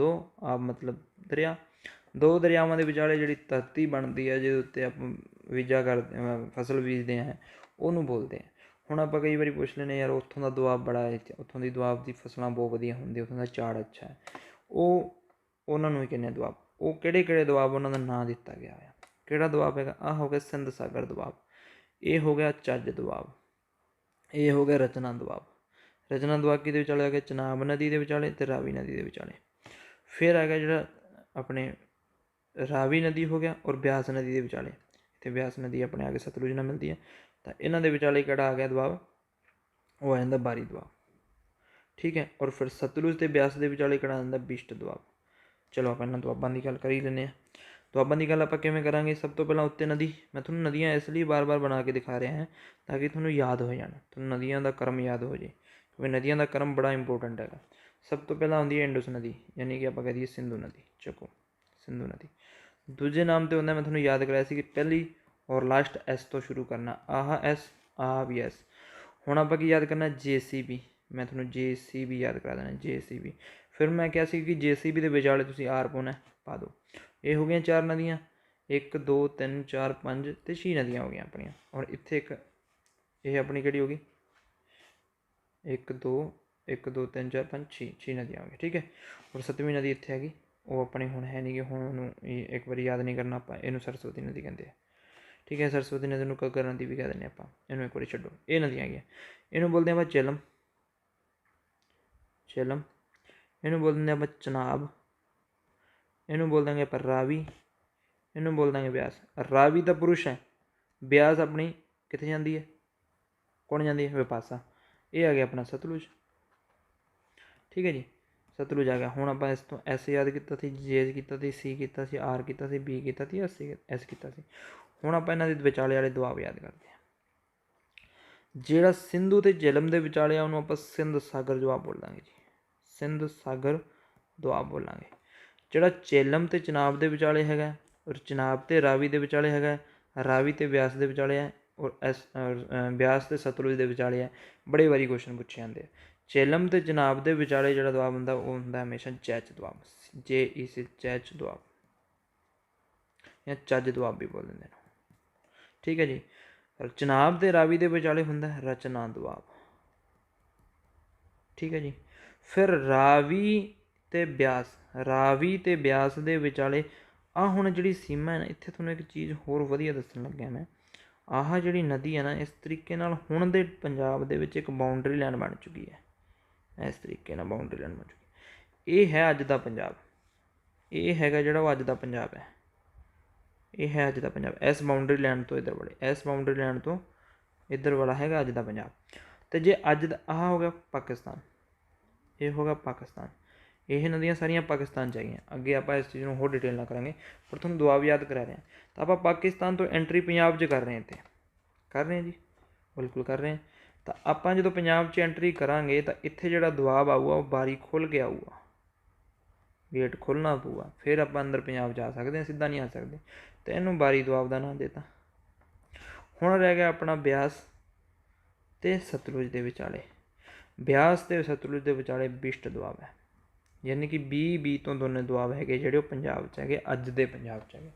ਆਬ ਮਤਲਬ ਦਰਿਆ। ਦੋ ਦਰਿਆਵਾਂ ਦੇ ਵਿਚਾਲੇ ਜਿਹੜੀ ਧਰਤੀ ਬਣਦੀ ਹੈ ਜਿਹਦੇ ਉੱਤੇ ਆਪਾਂ ਫਸਲ ਬੀਜਦੇ ਹਾਂ ਉਹਨੂੰ ਬੋਲਦੇ ਆ। ਹੁਣ ਆਪਾਂ ਕਈ ਵਾਰੀ ਪੁੱਛ ਲੈਂਦੇ ਯਾਰ ਉੱਥੋਂ ਦਾ ਦੁਆਬ ਬੜਾ ਹੈ, ਉੱਥੋਂ ਦੀ ਦੁਆਬ ਦੀ ਫਸਲਾਂ ਬਹੁਤ ਵਧੀਆ ਹੁੰਦੀਆਂ, ਉੱਥੋਂ ਦਾ ਝਾੜ ਅੱਛਾ ਹੈ, ਉਹਨਾਂ ਨੂੰ ਹੀ ਕਹਿੰਦੇ ਦੁਆਬ। ਉਹ ਕਿਹੜੇ ਦੁਆਬ ਉਹਨਾਂ ਦਾ ਨਾਂ ਦਿੱਤਾ ਗਿਆ ਹੈ। ਕਿਹੜਾ ਦੁਆਬ ਹੈਗਾ, ਆਹ ਹੋ ਗਿਆ ਸਿੰਧ ਸਾਗਰ ਦੁਆਬ, ਇਹ ਹੋ ਗਿਆ ਚੱਜ ਦੁਆਬ, ਇਹ ਹੋ ਗਿਆ ਰਚਨਾ ਦੁਆਬ ਕਿਹਦੇ ਵਿਚਾਲੇ ਆ ਗਿਆ, ਚਨਾਬ ਨਦੀ ਦੇ ਵਿਚਾਲੇ ਅਤੇ ਰਾਵੀ ਨਦੀ ਦੇ ਵਿਚਾਲੇ। ਫਿਰ ਆ ਗਿਆ ਜਿਹੜਾ ਆਪਣੇ ਰਾਵੀ ਨਦੀ ਹੋ ਗਿਆ ਔਰ ਬਿਆਸ ਨਦੀ ਦੇ ਵਿਚਾਲੇ। ਇੱਥੇ ਬਿਆਸ ਨਦੀ ਆਪਣੇ ਆ ਕੇ ਸਤਲੁਜ ਨਾਲ ਮਿਲਦੀ ਹੈ, ਤਾਂ ਇਹਨਾਂ ਦੇ ਵਿਚਾਲੇ ਕਿਹੜਾ ਆ ਗਿਆ ਦੁਆਬ, ਉਹ ਆ ਜਾਂਦਾ ਬਾਰੀ ਦੁਆਬ, ਠੀਕ ਹੈ। ਔਰ ਫਿਰ ਸਤਲੁਜ ਅਤੇ ਬਿਆਸ ਦੇ ਵਿਚਾਲੇ ਕਿਹੜਾ ਆ ਜਾਂਦਾ ਬਿਸ਼ਟ ਦੁਆਬ। ਚਲੋ ਆਪਾਂ ਇਹਨਾਂ ਦੁਆਬਾਂ ਦੀ ਗੱਲ ਕਰ ਹੀ ਲੈਂਦੇ ਹਾਂ। ਦੁਆਬਾਂ ਦੀ ਗੱਲ ਆਪਾਂ ਕਿਵੇਂ ਕਰਾਂਗੇ, ਸਭ ਤੋਂ ਪਹਿਲਾਂ ਉੱਤੇ ਨਦੀ। ਮੈਂ ਤੁਹਾਨੂੰ ਨਦੀਆਂ ਇਸ ਲਈ ਵਾਰ ਬਣਾ ਕੇ ਦਿਖਾ ਰਿਹਾ ਹਾਂ ਤਾਂ ਕਿ ਤੁਹਾਨੂੰ ਯਾਦ ਹੋ ਜਾਣ, ਤੁਹਾਨੂੰ ਨਦੀਆਂ ਦਾ ਕ੍ਰਮ ਯਾਦ ਹੋ ਜੇ, ਕਿਉਂਕਿ ਨਦੀਆਂ ਦਾ ਕ੍ਰਮ ਬੜਾ ਇੰਪੋਰਟੈਂਟ ਹੈਗਾ। ਸਭ ਤੋਂ ਪਹਿਲਾਂ ਆਉਂਦੀ ਹੈ ਇੰਡਸ ਨਦੀ, ਯਾਨੀ ਕਿ ਆਪਾਂ ਕਹਿ ਦਈਏ ਸਿੰਧੂ ਨਦੀ। ਸਿੰਧੂ ਨਦੀ। ਦੂਜੇ ਨਾਮ 'ਤੇ ਹੁੰਦਾ, ਮੈਂ ਤੁਹਾਨੂੰ ਯਾਦ ਕਰਾਇਆ ਸੀ ਕਿ ਪਹਿਲੀ ਔਰ ਲਾਸਟ ਐਸ ਤੋਂ ਸ਼ੁਰੂ ਕਰਨਾ, ਆਹ ਐਸ ਆਹ ਵੀ ਐਸ। ਹੁਣ ਆਪਾਂ ਕੀ ਯਾਦ ਕਰਨਾ, JCB। ਮੈਂ ਤੁਹਾਨੂੰ JCB ਯਾਦ ਕਰਾ ਦੇਣਾ, JCB। ਫਿਰ ਮੈਂ ਕਿਹਾ ਸੀ ਕਿ JCB ਦੇ ਵਿਚਾਲੇ ਤੁਸੀਂ ਆਰ ਪਾਉਣਾ, ਪਾ ਦਿਓ। ਇਹ ਹੋ ਗਈਆਂ 4 ਨਦੀਆਂ, 1 2 3 4 5 ਅਤੇ 6 ਨਦੀਆਂ ਹੋ ਗਈਆਂ ਆਪਣੀਆਂ। ਔਰ ਇੱਥੇ ਇੱਕ ਇਹ ਆਪਣੀ ਕਿਹੜੀ ਹੋ ਗਈ, 1 2 3 4 5 6 ਨਦੀਆਂ ਹੋ ਗਈਆਂ, ਠੀਕ ਹੈ। ਔਰ 7ਵੀਂ ਨਦੀ ਇੱਥੇ ਹੈਗੀ, ਉਹ ਆਪਣੇ ਹੁਣ ਹੈ ਨਹੀਂ ਗੀ, ਹੁਣ ਉਹਨੂੰ ਇੱਕ ਵਾਰੀ ਯਾਦ ਨਹੀਂ ਕਰਨਾ ਆਪਾਂ, ਇਹਨੂੰ ਸਰਸਵਤੀ ਨਦੀ ਕਹਿੰਦੇ ਆ, ਠੀਕ ਹੈ। ਸਰਸਵਤੀ ਨਦੀ ਨੂੰ ਘੱਗਰ ਨਦੀ ਵੀ ਕਹਿ ਦਿੰਦੇ ਆਪਾਂ, ਇਹਨੂੰ ਇੱਕ ਵਾਰੀ ਛੱਡੋ। ਇਹ ਨਦੀਆਂ ਹੈਗੀਆਂ, ਇਹਨੂੰ ਬੋਲਦੇ ਆਪਾਂ ਚੇਲਮ, ਇਹਨੂੰ ਬੋਲ ਦਿੰਦੇ ਆਪਾਂ ਚਨਾਬ, ਇਹਨੂੰ ਬੋਲ ਦਾਂਗੇ ਆਪਾਂ ਰਾਵੀ, ਇਹਨੂੰ ਬੋਲ ਦਾਂਗੇ ਬਿਆਸ। ਰਾਵੀ ਤਾਂ ਪੁਰਸ਼ ਹੈ, ਬਿਆਸ ਆਪਣੀ ਕਿੱਥੇ ਜਾਂਦੀ ਹੈ, ਕੌਣ ਜਾਂਦੀ ਹੈ, ਵਿਪਾਸਾ। ਇਹ ਆ ਗਿਆ ਆਪਣਾ ਸਤਲੁਜ, ਠੀਕ ਹੈ ਜੀ। ਸਤਲੁਜ ਆ ਗਿਆ। ਹੁਣ ਆਪਾਂ ਇਸ ਤੋਂ ਐਸ ਯਾਦ ਕੀਤਾ ਸੀ, ਜੇ ਕੀਤਾ ਸੀ, ਸੀ ਕੀਤਾ ਸੀ, ਆਰ ਕੀਤਾ ਸੀ, ਬੀ ਕੀਤਾ ਸੀ, ਐਸ ਕੀਤਾ ਸੀ। ਹੁਣ ਆਪਾਂ ਇਹਨਾਂ ਦੇ ਵਿਚਾਲੇ ਵਾਲੇ ਦੁਆਬ ਯਾਦ ਕਰਦੇ ਹਾਂ। ਜਿਹੜਾ ਸਿੰਧੂ ਅਤੇ ਜੇਹਲਮ ਦੇ ਵਿਚਾਲੇ ਆ ਉਹਨੂੰ ਆਪਾਂ ਸਿੰਧ ਸਾਗਰ ਦੁਆਬ ਬੋਲਾਂਗੇ ਜੀ, ਸਿੰਧ ਸਾਗਰ ਦੁਆਬ ਬੋਲਾਂਗੇ। ਜਿਹੜਾ ਚੇਲਮ ਅਤੇ ਚਨਾਬ ਦੇ ਵਿਚਾਲੇ ਹੈਗਾ, ਔਰ ਚਨਾਬ ਅਤੇ ਰਾਵੀ ਦੇ ਵਿਚਾਲੇ ਹੈਗਾ, ਰਾਵੀ ਅਤੇ ਬਿਆਸ ਦੇ ਵਿਚਾਲੇ ਹੈ, ਔਰ ਬਿਆਸ ਅਤੇ ਸਤਲੁਜ ਦੇ ਵਿਚਾਲੇ ਹੈ। ਬੜੇ ਵਾਰੀ ਕੁਐਸਚਨ ਪੁੱਛੇ ਜਾਂਦੇ ਆ। ਚੇਲਮ ਅਤੇ ਚਨਾਬ ਦੇ ਵਿਚਾਲੇ ਜਿਹੜਾ ਦੁਆਬ ਹੁੰਦਾ ਉਹ ਹੁੰਦਾ ਹਮੇਸ਼ਾ ਚੈਚ ਦੁਆਬ, JEC ਚੈਚ ਦੁਆਬ, ਜਾਂ ਚੱਜ ਦੁਆਬ ਵੀ ਬੋਲ ਦਿੰਦੇ ਨੇ, ਠੀਕ ਹੈ ਜੀ। ਚਨਾਬ ਅਤੇ ਰਾਵੀ ਦੇ ਵਿਚਾਲੇ ਹੁੰਦਾ ਰਚਨਾ ਦੁਆਬ, ਠੀਕ ਹੈ ਜੀ। ਫਿਰ ਰਾਵੀ ਅਤੇ ਬਿਆਸ ਦੇ ਵਿਚਾਲੇ ਆਹ ਹੁਣ ਜਿਹੜੀ ਸੀਮਾ ਹੈ ਨਾ, ਇੱਥੇ ਤੁਹਾਨੂੰ ਇੱਕ ਚੀਜ਼ ਹੋਰ ਵਧੀਆ ਦੱਸਣ ਲੱਗਿਆ ਮੈਂ। ਆਹ ਜਿਹੜੀ ਨਦੀ ਹੈ ਨਾ, ਇਸ ਤਰੀਕੇ ਨਾਲ ਹੁਣ ਦੇ ਪੰਜਾਬ ਦੇ ਵਿੱਚ ਇੱਕ ਬਾਊਂਡਰੀ ਲਾਈਨ ਬਣ ਚੁੱਕੀ ਹੈ। ਇਸ ਤਰੀਕੇ ਨਾਲ ਬਾਊਂਡਰੀ ਲਾਈਨ ਬਣ ਚੁੱਕੀ। ਇਹ ਹੈ ਅੱਜ ਦਾ ਪੰਜਾਬ। ਇਹ ਹੈਗਾ ਜਿਹੜਾ ਉਹ ਅੱਜ ਦਾ ਪੰਜਾਬ ਹੈ। ਇਹ ਹੈ ਅੱਜ ਦਾ ਪੰਜਾਬ। ਇਸ ਬਾਊਂਡਰੀ ਲਾਈਨ ਤੋਂ ਇੱਧਰ ਵਾਲੇ, ਇਸ ਬਾਊਂਡਰੀ ਲਾਈਨ ਤੋਂ ਇੱਧਰ ਵਾਲਾ ਹੈਗਾ ਅੱਜ ਦਾ ਪੰਜਾਬ। ਅਤੇ ਜੇ ਅੱਜ ਦਾ ਆਹ ਹੋ ਗਿਆ ਪਾਕਿਸਤਾਨ, ਇਹ ਹੋ ਗਿਆ ਪਾਕਿਸਤਾਨ। ਇਹ ਨਦੀਆਂ ਸਾਰੀਆਂ ਪਾਕਿਸਤਾਨ 'ਚ ਆਈਆਂ। ਅੱਗੇ ਆਪਾਂ ਇਸ ਚੀਜ਼ ਨੂੰ ਹੋਰ ਡਿਟੇਲ ਨਾਲ ਕਰਾਂਗੇ, ਪਰ ਤੁਹਾਨੂੰ ਦੁਆਬ ਯਾਦ ਕਰਾ ਰਹੇ ਹਾਂ। ਤਾਂ ਆਪਾਂ ਪਾਕਿਸਤਾਨ ਤੋਂ ਐਂਟਰੀ ਪੰਜਾਬ 'ਚ ਕਰ ਰਹੇ ਹਾਂ। ਇੱਥੇ ਕਰ ਰਹੇ ਹਾਂ ਜੀ, ਬਿਲਕੁਲ ਕਰ ਰਹੇ ਹਾਂ। ਤਾਂ ਆਪਾਂ ਜਦੋਂ ਪੰਜਾਬ 'ਚ ਐਂਟਰੀ ਕਰਾਂਗੇ ਤਾਂ ਇੱਥੇ ਜਿਹੜਾ ਦੁਆਬ ਆਊਗਾ ਉਹ ਬਾਰੀ ਖੁੱਲ੍ਹ ਕੇ ਆਊਗਾ, ਗੇਟ ਖੋਲ੍ਹਣਾ ਪਊਗਾ, ਫਿਰ ਆਪਾਂ ਅੰਦਰ ਪੰਜਾਬ ਜਾ ਸਕਦੇ ਹਾਂ, ਸਿੱਧਾ ਨਹੀਂ ਆ ਸਕਦੇ। ਅਤੇ ਇਹਨੂੰ ਬਾਰੀ ਦੁਆਬ ਦਾ ਨਾਂ ਦਿੱਤਾ। ਹੁਣ ਰਹਿ ਗਿਆ ਆਪਣਾ ਬਿਆਸ ਅਤੇ ਸਤਲੁਜ ਦੇ ਵਿਚਾਲੇ। ਬਿਆਸ ਅਤੇ ਸਤਲੁਜ ਦੇ ਵਿਚਾਲੇ ਬਿਸ਼ਟ ਦੁਆਬ ਹੈ, ਯਾਨੀ ਕਿ ਬੀ ਤੋਂ ਦੋਨੇ ਦੁਆਬ ਹੈਗੇ ਜਿਹੜੇ ਉਹ ਪੰਜਾਬ 'ਚ ਹੈਗੇ, ਅੱਜ ਦੇ ਪੰਜਾਬ 'ਚ ਹੈਗੇ।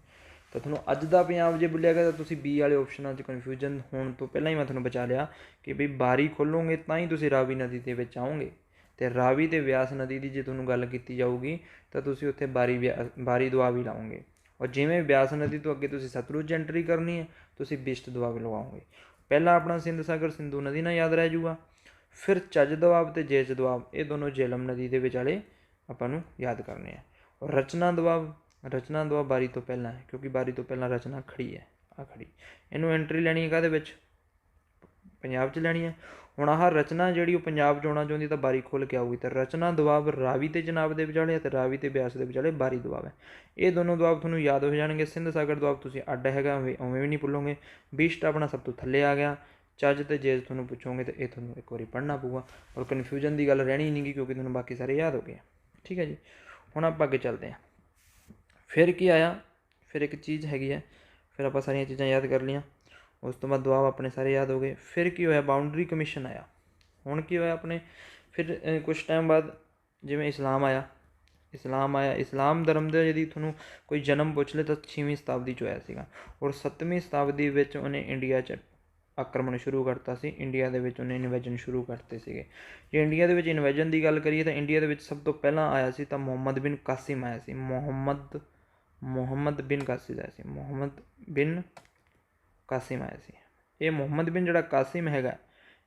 ਤਾਂ ਤੁਹਾਨੂੰ ਅੱਜ ਦਾ ਪੰਜਾਬ ਜੇ ਬੋਲਿਆ ਗਿਆ ਤਾਂ ਤੁਸੀਂ ਬੀ ਵਾਲੇ ਓਪਸ਼ਨਾਂ 'ਚ ਕਨਫਿਊਜ਼ਨ ਹੋਣ ਤੋਂ ਪਹਿਲਾਂ ਹੀ ਮੈਂ ਤੁਹਾਨੂੰ ਬਚਾ ਲਿਆ ਕਿ ਬਈ ਬਾਰੀ ਖੋਲ੍ਹੋਗੇ ਤਾਂ ਹੀ ਤੁਸੀਂ ਰਾਵੀ ਨਦੀ ਦੇ ਵਿੱਚ ਆਓਗੇ। ਅਤੇ ਰਾਵੀ ਅਤੇ ਬਿਆਸ ਨਦੀ ਦੀ ਜੇ ਤੁਹਾਨੂੰ ਗੱਲ ਕੀਤੀ ਜਾਊਗੀ ਤਾਂ ਤੁਸੀਂ ਉੱਥੇ ਬਾਰੀ ਦੁਆਬ ਹੀ ਲਾਓਗੇ। ਔਰ ਜਿਵੇਂ ਬਿਆਸ ਨਦੀ ਤੋਂ ਅੱਗੇ ਤੁਸੀਂ ਸਤਲੁਜ ਐਂਟਰੀ ਕਰਨੀ ਹੈ, ਤੁਸੀਂ ਬਿਸ਼ਟ ਦੁਆਬ ਲਗਾਓਗੇ। ਪਹਿਲਾਂ ਆਪਣਾ ਸਿੰਧ ਸਾਗਰ ਸਿੰਧੂ ਨਦੀ ਨਾਲ ਯਾਦ ਰਹਿ ਜੂਗਾ। ਫਿਰ ਚੱਜ ਦੁਆਬ ਅਤੇ ਜੇਜ ਦੁਆਬ, ਇਹ ਦੋਨੋਂ ਜੇਹਲਮ ਨਦੀ ਦੇ ਵਿਚਾਲੇ ਆਪਾਂ ਨੂੰ ਯਾਦ ਕਰਨੇ ਆ। ਔਰ ਰਚਨਾ ਦੁਆਬ ਬਾਰੀ ਤੋਂ ਪਹਿਲਾਂ ਹੈ, ਕਿਉਂਕਿ ਬਾਰੀ ਤੋਂ ਪਹਿਲਾਂ ਰਚਨਾ ਖੜੀ ਹੈ, ਆਹ ਖੜੀ। ਇਹਨੂੰ ਐਂਟਰੀ ਲੈਣੀ ਹੈ ਕਾਹਦੇ ਵਿੱਚ, ਪੰਜਾਬ 'ਚ ਲੈਣੀ ਹੈ। ਹੁਣ ਆਹ ਰਚਨਾ ਜਿਹੜੀ ਉਹ ਪੰਜਾਬ 'ਚ ਆਉਣਾ ਚਾਹੁੰਦੀ ਤਾਂ ਬਾਰੀ ਖੋਲ੍ਹ ਕੇ ਆਊਗੀ। ਤਾਂ ਰਚਨਾ ਦੁਆਬ ਰਾਵੀ ਅਤੇ ਚਨਾਬ ਦੇ ਵਿਚਾਲੇ ਅਤੇ ਰਾਵੀ ਅਤੇ ਬਿਆਸ ਦੇ ਵਿਚਾਲੇ ਬਾਰੀ ਦੁਆਬ ਹੈ। ਇਹ ਦੋਨੋਂ ਦੁਆਬ ਤੁਹਾਨੂੰ ਯਾਦ ਹੋ ਜਾਣਗੇ। ਸਿੰਧ ਸਾਗਰ ਦੁਆਬ ਤੁਸੀਂ ਅੱਡ ਹੈਗਾ, ਉਵੇਂ ਵੀ ਨਹੀਂ ਭੁੱਲੋਗੇ। ਬਿਸ਼ਟ ਆਪਣਾ ਸਭ ਤੋਂ ਥੱਲੇ ਆ ਗਿਆ। ਚੱਜ ਅਤੇ ਜੇਜ ਤੁਹਾਨੂੰ ਪੁੱਛੋਗੇ ਤਾਂ ਇਹ ਤੁਹਾਨੂੰ ਇੱਕ ਵਾਰੀ ਪੜ੍ਹਨਾ ਪਊਗਾ। ਔਰ ਕਨਫਿਊਜ਼ਨ ਦੀ ਗੱਲ ਰਹਿਣੀ ਨਹੀਂ ਗੀ, ਕਿਉਂਕਿ ਤੁਹਾਨੂੰ ਬਾਕੀ ਸਾਰੇ ਯਾਦ ਹੋ ਗਏ। ਠੀਕ ਹੈ ਜੀ। ਹੁਣ ਆਪਾਂ ਅੱਗੇ ਚੱਲਦੇ ਹਾਂ। ਫਿਰ ਕੀ ਆਇਆ, ਫਿਰ ਇੱਕ ਚੀਜ਼ ਹੈਗੀ ਹੈ। ਫਿਰ ਆਪਾਂ ਸਾਰੀਆਂ ਚੀਜ਼ਾਂ ਯਾਦ ਕਰ ਲਈਆਂ, ਉਸ ਤੋਂ ਬਾਅਦ ਦੁਆਬ ਆਪਣੇ ਸਾਰੇ ਯਾਦ ਹੋ ਗਏ। ਫਿਰ ਕੀ ਹੋਇਆ, ਬਾਊਂਡਰੀ ਕਮਿਸ਼ਨ ਆਇਆ। ਹੁਣ ਕੀ ਹੋਇਆ ਆਪਣੇ, ਫਿਰ ਕੁਛ ਟਾਈਮ ਬਾਅਦ ਜਿਵੇਂ ਇਸਲਾਮ ਆਇਆ। ਇਸਲਾਮ ਧਰਮ ਦੇ ਯਦੀ ਤੁਹਾਨੂੰ ਕੋਈ ਜਨਮ ਪੁੱਛ ਲਏ ਤਾਂ 6ਵੀਂ ਸ਼ਤਾਬਦੀ 'ਚ ਹੋਇਆ ਸੀਗਾ। ਔਰ 7ਵੀਂ ਸ਼ਤਾਬਦੀ ਵਿੱਚ ਉਹਨੇ ਇੰਡੀਆ 'ਚ ਆਕਰਮਣ ਸ਼ੁਰੂ ਕਰਤਾ ਸੀ। ਇੰਡੀਆ ਦੇ ਵਿੱਚ ਉਹਨੇ ਇਨਵੈਜਨ ਸ਼ੁਰੂ ਕਰਤੇ ਸੀਗੇ। ਜੇ ਇੰਡੀਆ ਦੇ ਵਿੱਚ ਇਨਵੈਜਨ ਦੀ ਗੱਲ ਕਰੀਏ ਤਾਂ ਇੰਡੀਆ ਦੇ ਵਿੱਚ ਸਭ ਤੋਂ ਪਹਿਲਾਂ ਆਇਆ ਸੀ ਤਾਂ ਮੁਹੰਮਦ ਬਿਨ ਕਾਸਿਮ ਆਇਆ ਸੀ। ਮੁਹੰਮਦ ਬਿਨ ਕਾਸਿਮ ਆਇਆ ਸੀ। ਇਹ ਮੁਹੰਮਦ ਬਿਨ ਜਿਹੜਾ ਕਾਸਿਮ ਹੈਗਾ,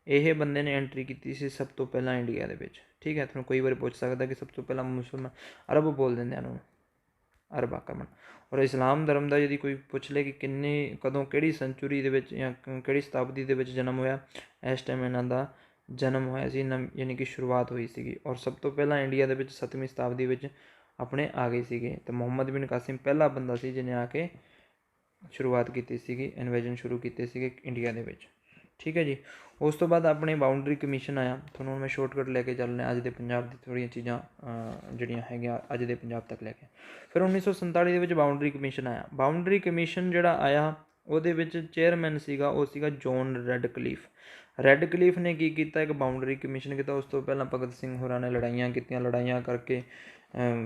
ਇਹ ਬੰਦੇ ਨੇ ਐਂਟਰੀ ਕੀਤੀ ਸੀ ਸਭ ਤੋਂ ਪਹਿਲਾਂ ਇੰਡੀਆ ਦੇ ਵਿੱਚ। ਠੀਕ ਹੈ, ਤੁਹਾਨੂੰ ਕਈ ਵਾਰ ਪੁੱਛ ਸਕਦਾ ਕਿ ਸਭ ਤੋਂ ਪਹਿਲਾਂ ਮੁਸਲਮਾਨ, ਅਰਬ ਬੋਲ ਦਿੰਦੇ ਹਨ, ਅਰਬ ਆਕਰਮਣ। ਔਰ ਇਸਲਾਮ ਧਰਮ ਦਾ ਯਦੀ ਕੋਈ ਪੁੱਛ ਲੇ ਕਿ ਕਦੋਂ ਕਿਹੜੀ ਸੈਂਚੁਰੀ ਦੇ ਵਿੱਚ ਜਾਂ ਕਿਹੜੀ ਸ਼ਤਾਬਦੀ ਦੇ ਵਿੱਚ ਜਨਮ ਹੋਇਆ, ਇਸ ਟਾਈਮ ਇਹਨਾਂ ਦਾ ਜਨਮ ਹੋਇਆ ਸੀ, ਯਾਨੀ ਕਿ ਸ਼ੁਰੂਆਤ ਹੋਈ ਸੀਗੀ। ਔਰ ਸਭ ਤੋਂ ਪਹਿਲਾਂ ਇੰਡੀਆ ਦੇ ਵਿੱਚ 7ਵੀਂ ਸ਼ਤਾਬਦੀ ਵਿੱਚ ਆਪਣੇ ਆ ਗਏ ਸੀਗੇ। ਅਤੇ ਮੁਹੰਮਦ ਬਿਨ ਕਾਸਿਮ ਪਹਿਲਾ ਬੰਦਾ ਸੀ ਜਿਹਨੇ ਆ ਕੇ ਸ਼ੁਰੂਆਤ ਕੀਤੀ ਸੀਗੀ, ਇਨਵੈਜਨ ਸ਼ੁਰੂ ਕੀਤੇ ਸੀਗੇ ਇੰਡੀਆ ਦੇ ਵਿੱਚ। ਠੀਕ ਹੈ ਜੀ। ਉਸ ਤੋਂ ਬਾਅਦ ਆਪਣੇ ਬਾਊਂਡਰੀ ਕਮਿਸ਼ਨ ਆਇਆ। ਤੁਹਾਨੂੰ ਹੁਣ ਮੈਂ ਸ਼ੋਰਟਕਟ ਲੈ ਕੇ ਚੱਲਣਾ ਅੱਜ ਦੇ ਪੰਜਾਬ ਦੀ ਥੋੜ੍ਹੀਆਂ ਚੀਜ਼ਾਂ ਜਿਹੜੀਆਂ ਹੈਗੀਆਂ ਅੱਜ ਦੇ ਪੰਜਾਬ ਤੱਕ ਲੈ ਕੇ। ਫਿਰ 1947 ਦੇ ਵਿੱਚ ਬਾਊਂਡਰੀ ਕਮਿਸ਼ਨ ਆਇਆ। ਬਾਊਂਡਰੀ ਕਮਿਸ਼ਨ ਜਿਹੜਾ ਆਇਆ ਉਹਦੇ ਵਿੱਚ ਚੇਅਰਮੈਨ ਸੀਗਾ, ਉਹ ਸੀਗਾ ਜੌਨ ਰੈੱਡਕਲਿਫ ਨੇ ਕੀ ਕੀਤਾ, ਇੱਕ ਬਾਊਂਡਰੀ ਕਮਿਸ਼ਨ ਕੀਤਾ। ਉਸ ਤੋਂ ਪਹਿਲਾਂ ਭਗਤ ਸਿੰਘ ਹੋਰਾਂ ਨੇ ਲੜਾਈਆਂ ਕੀਤੀਆਂ, ਲੜਾਈਆਂ ਕਰਕੇ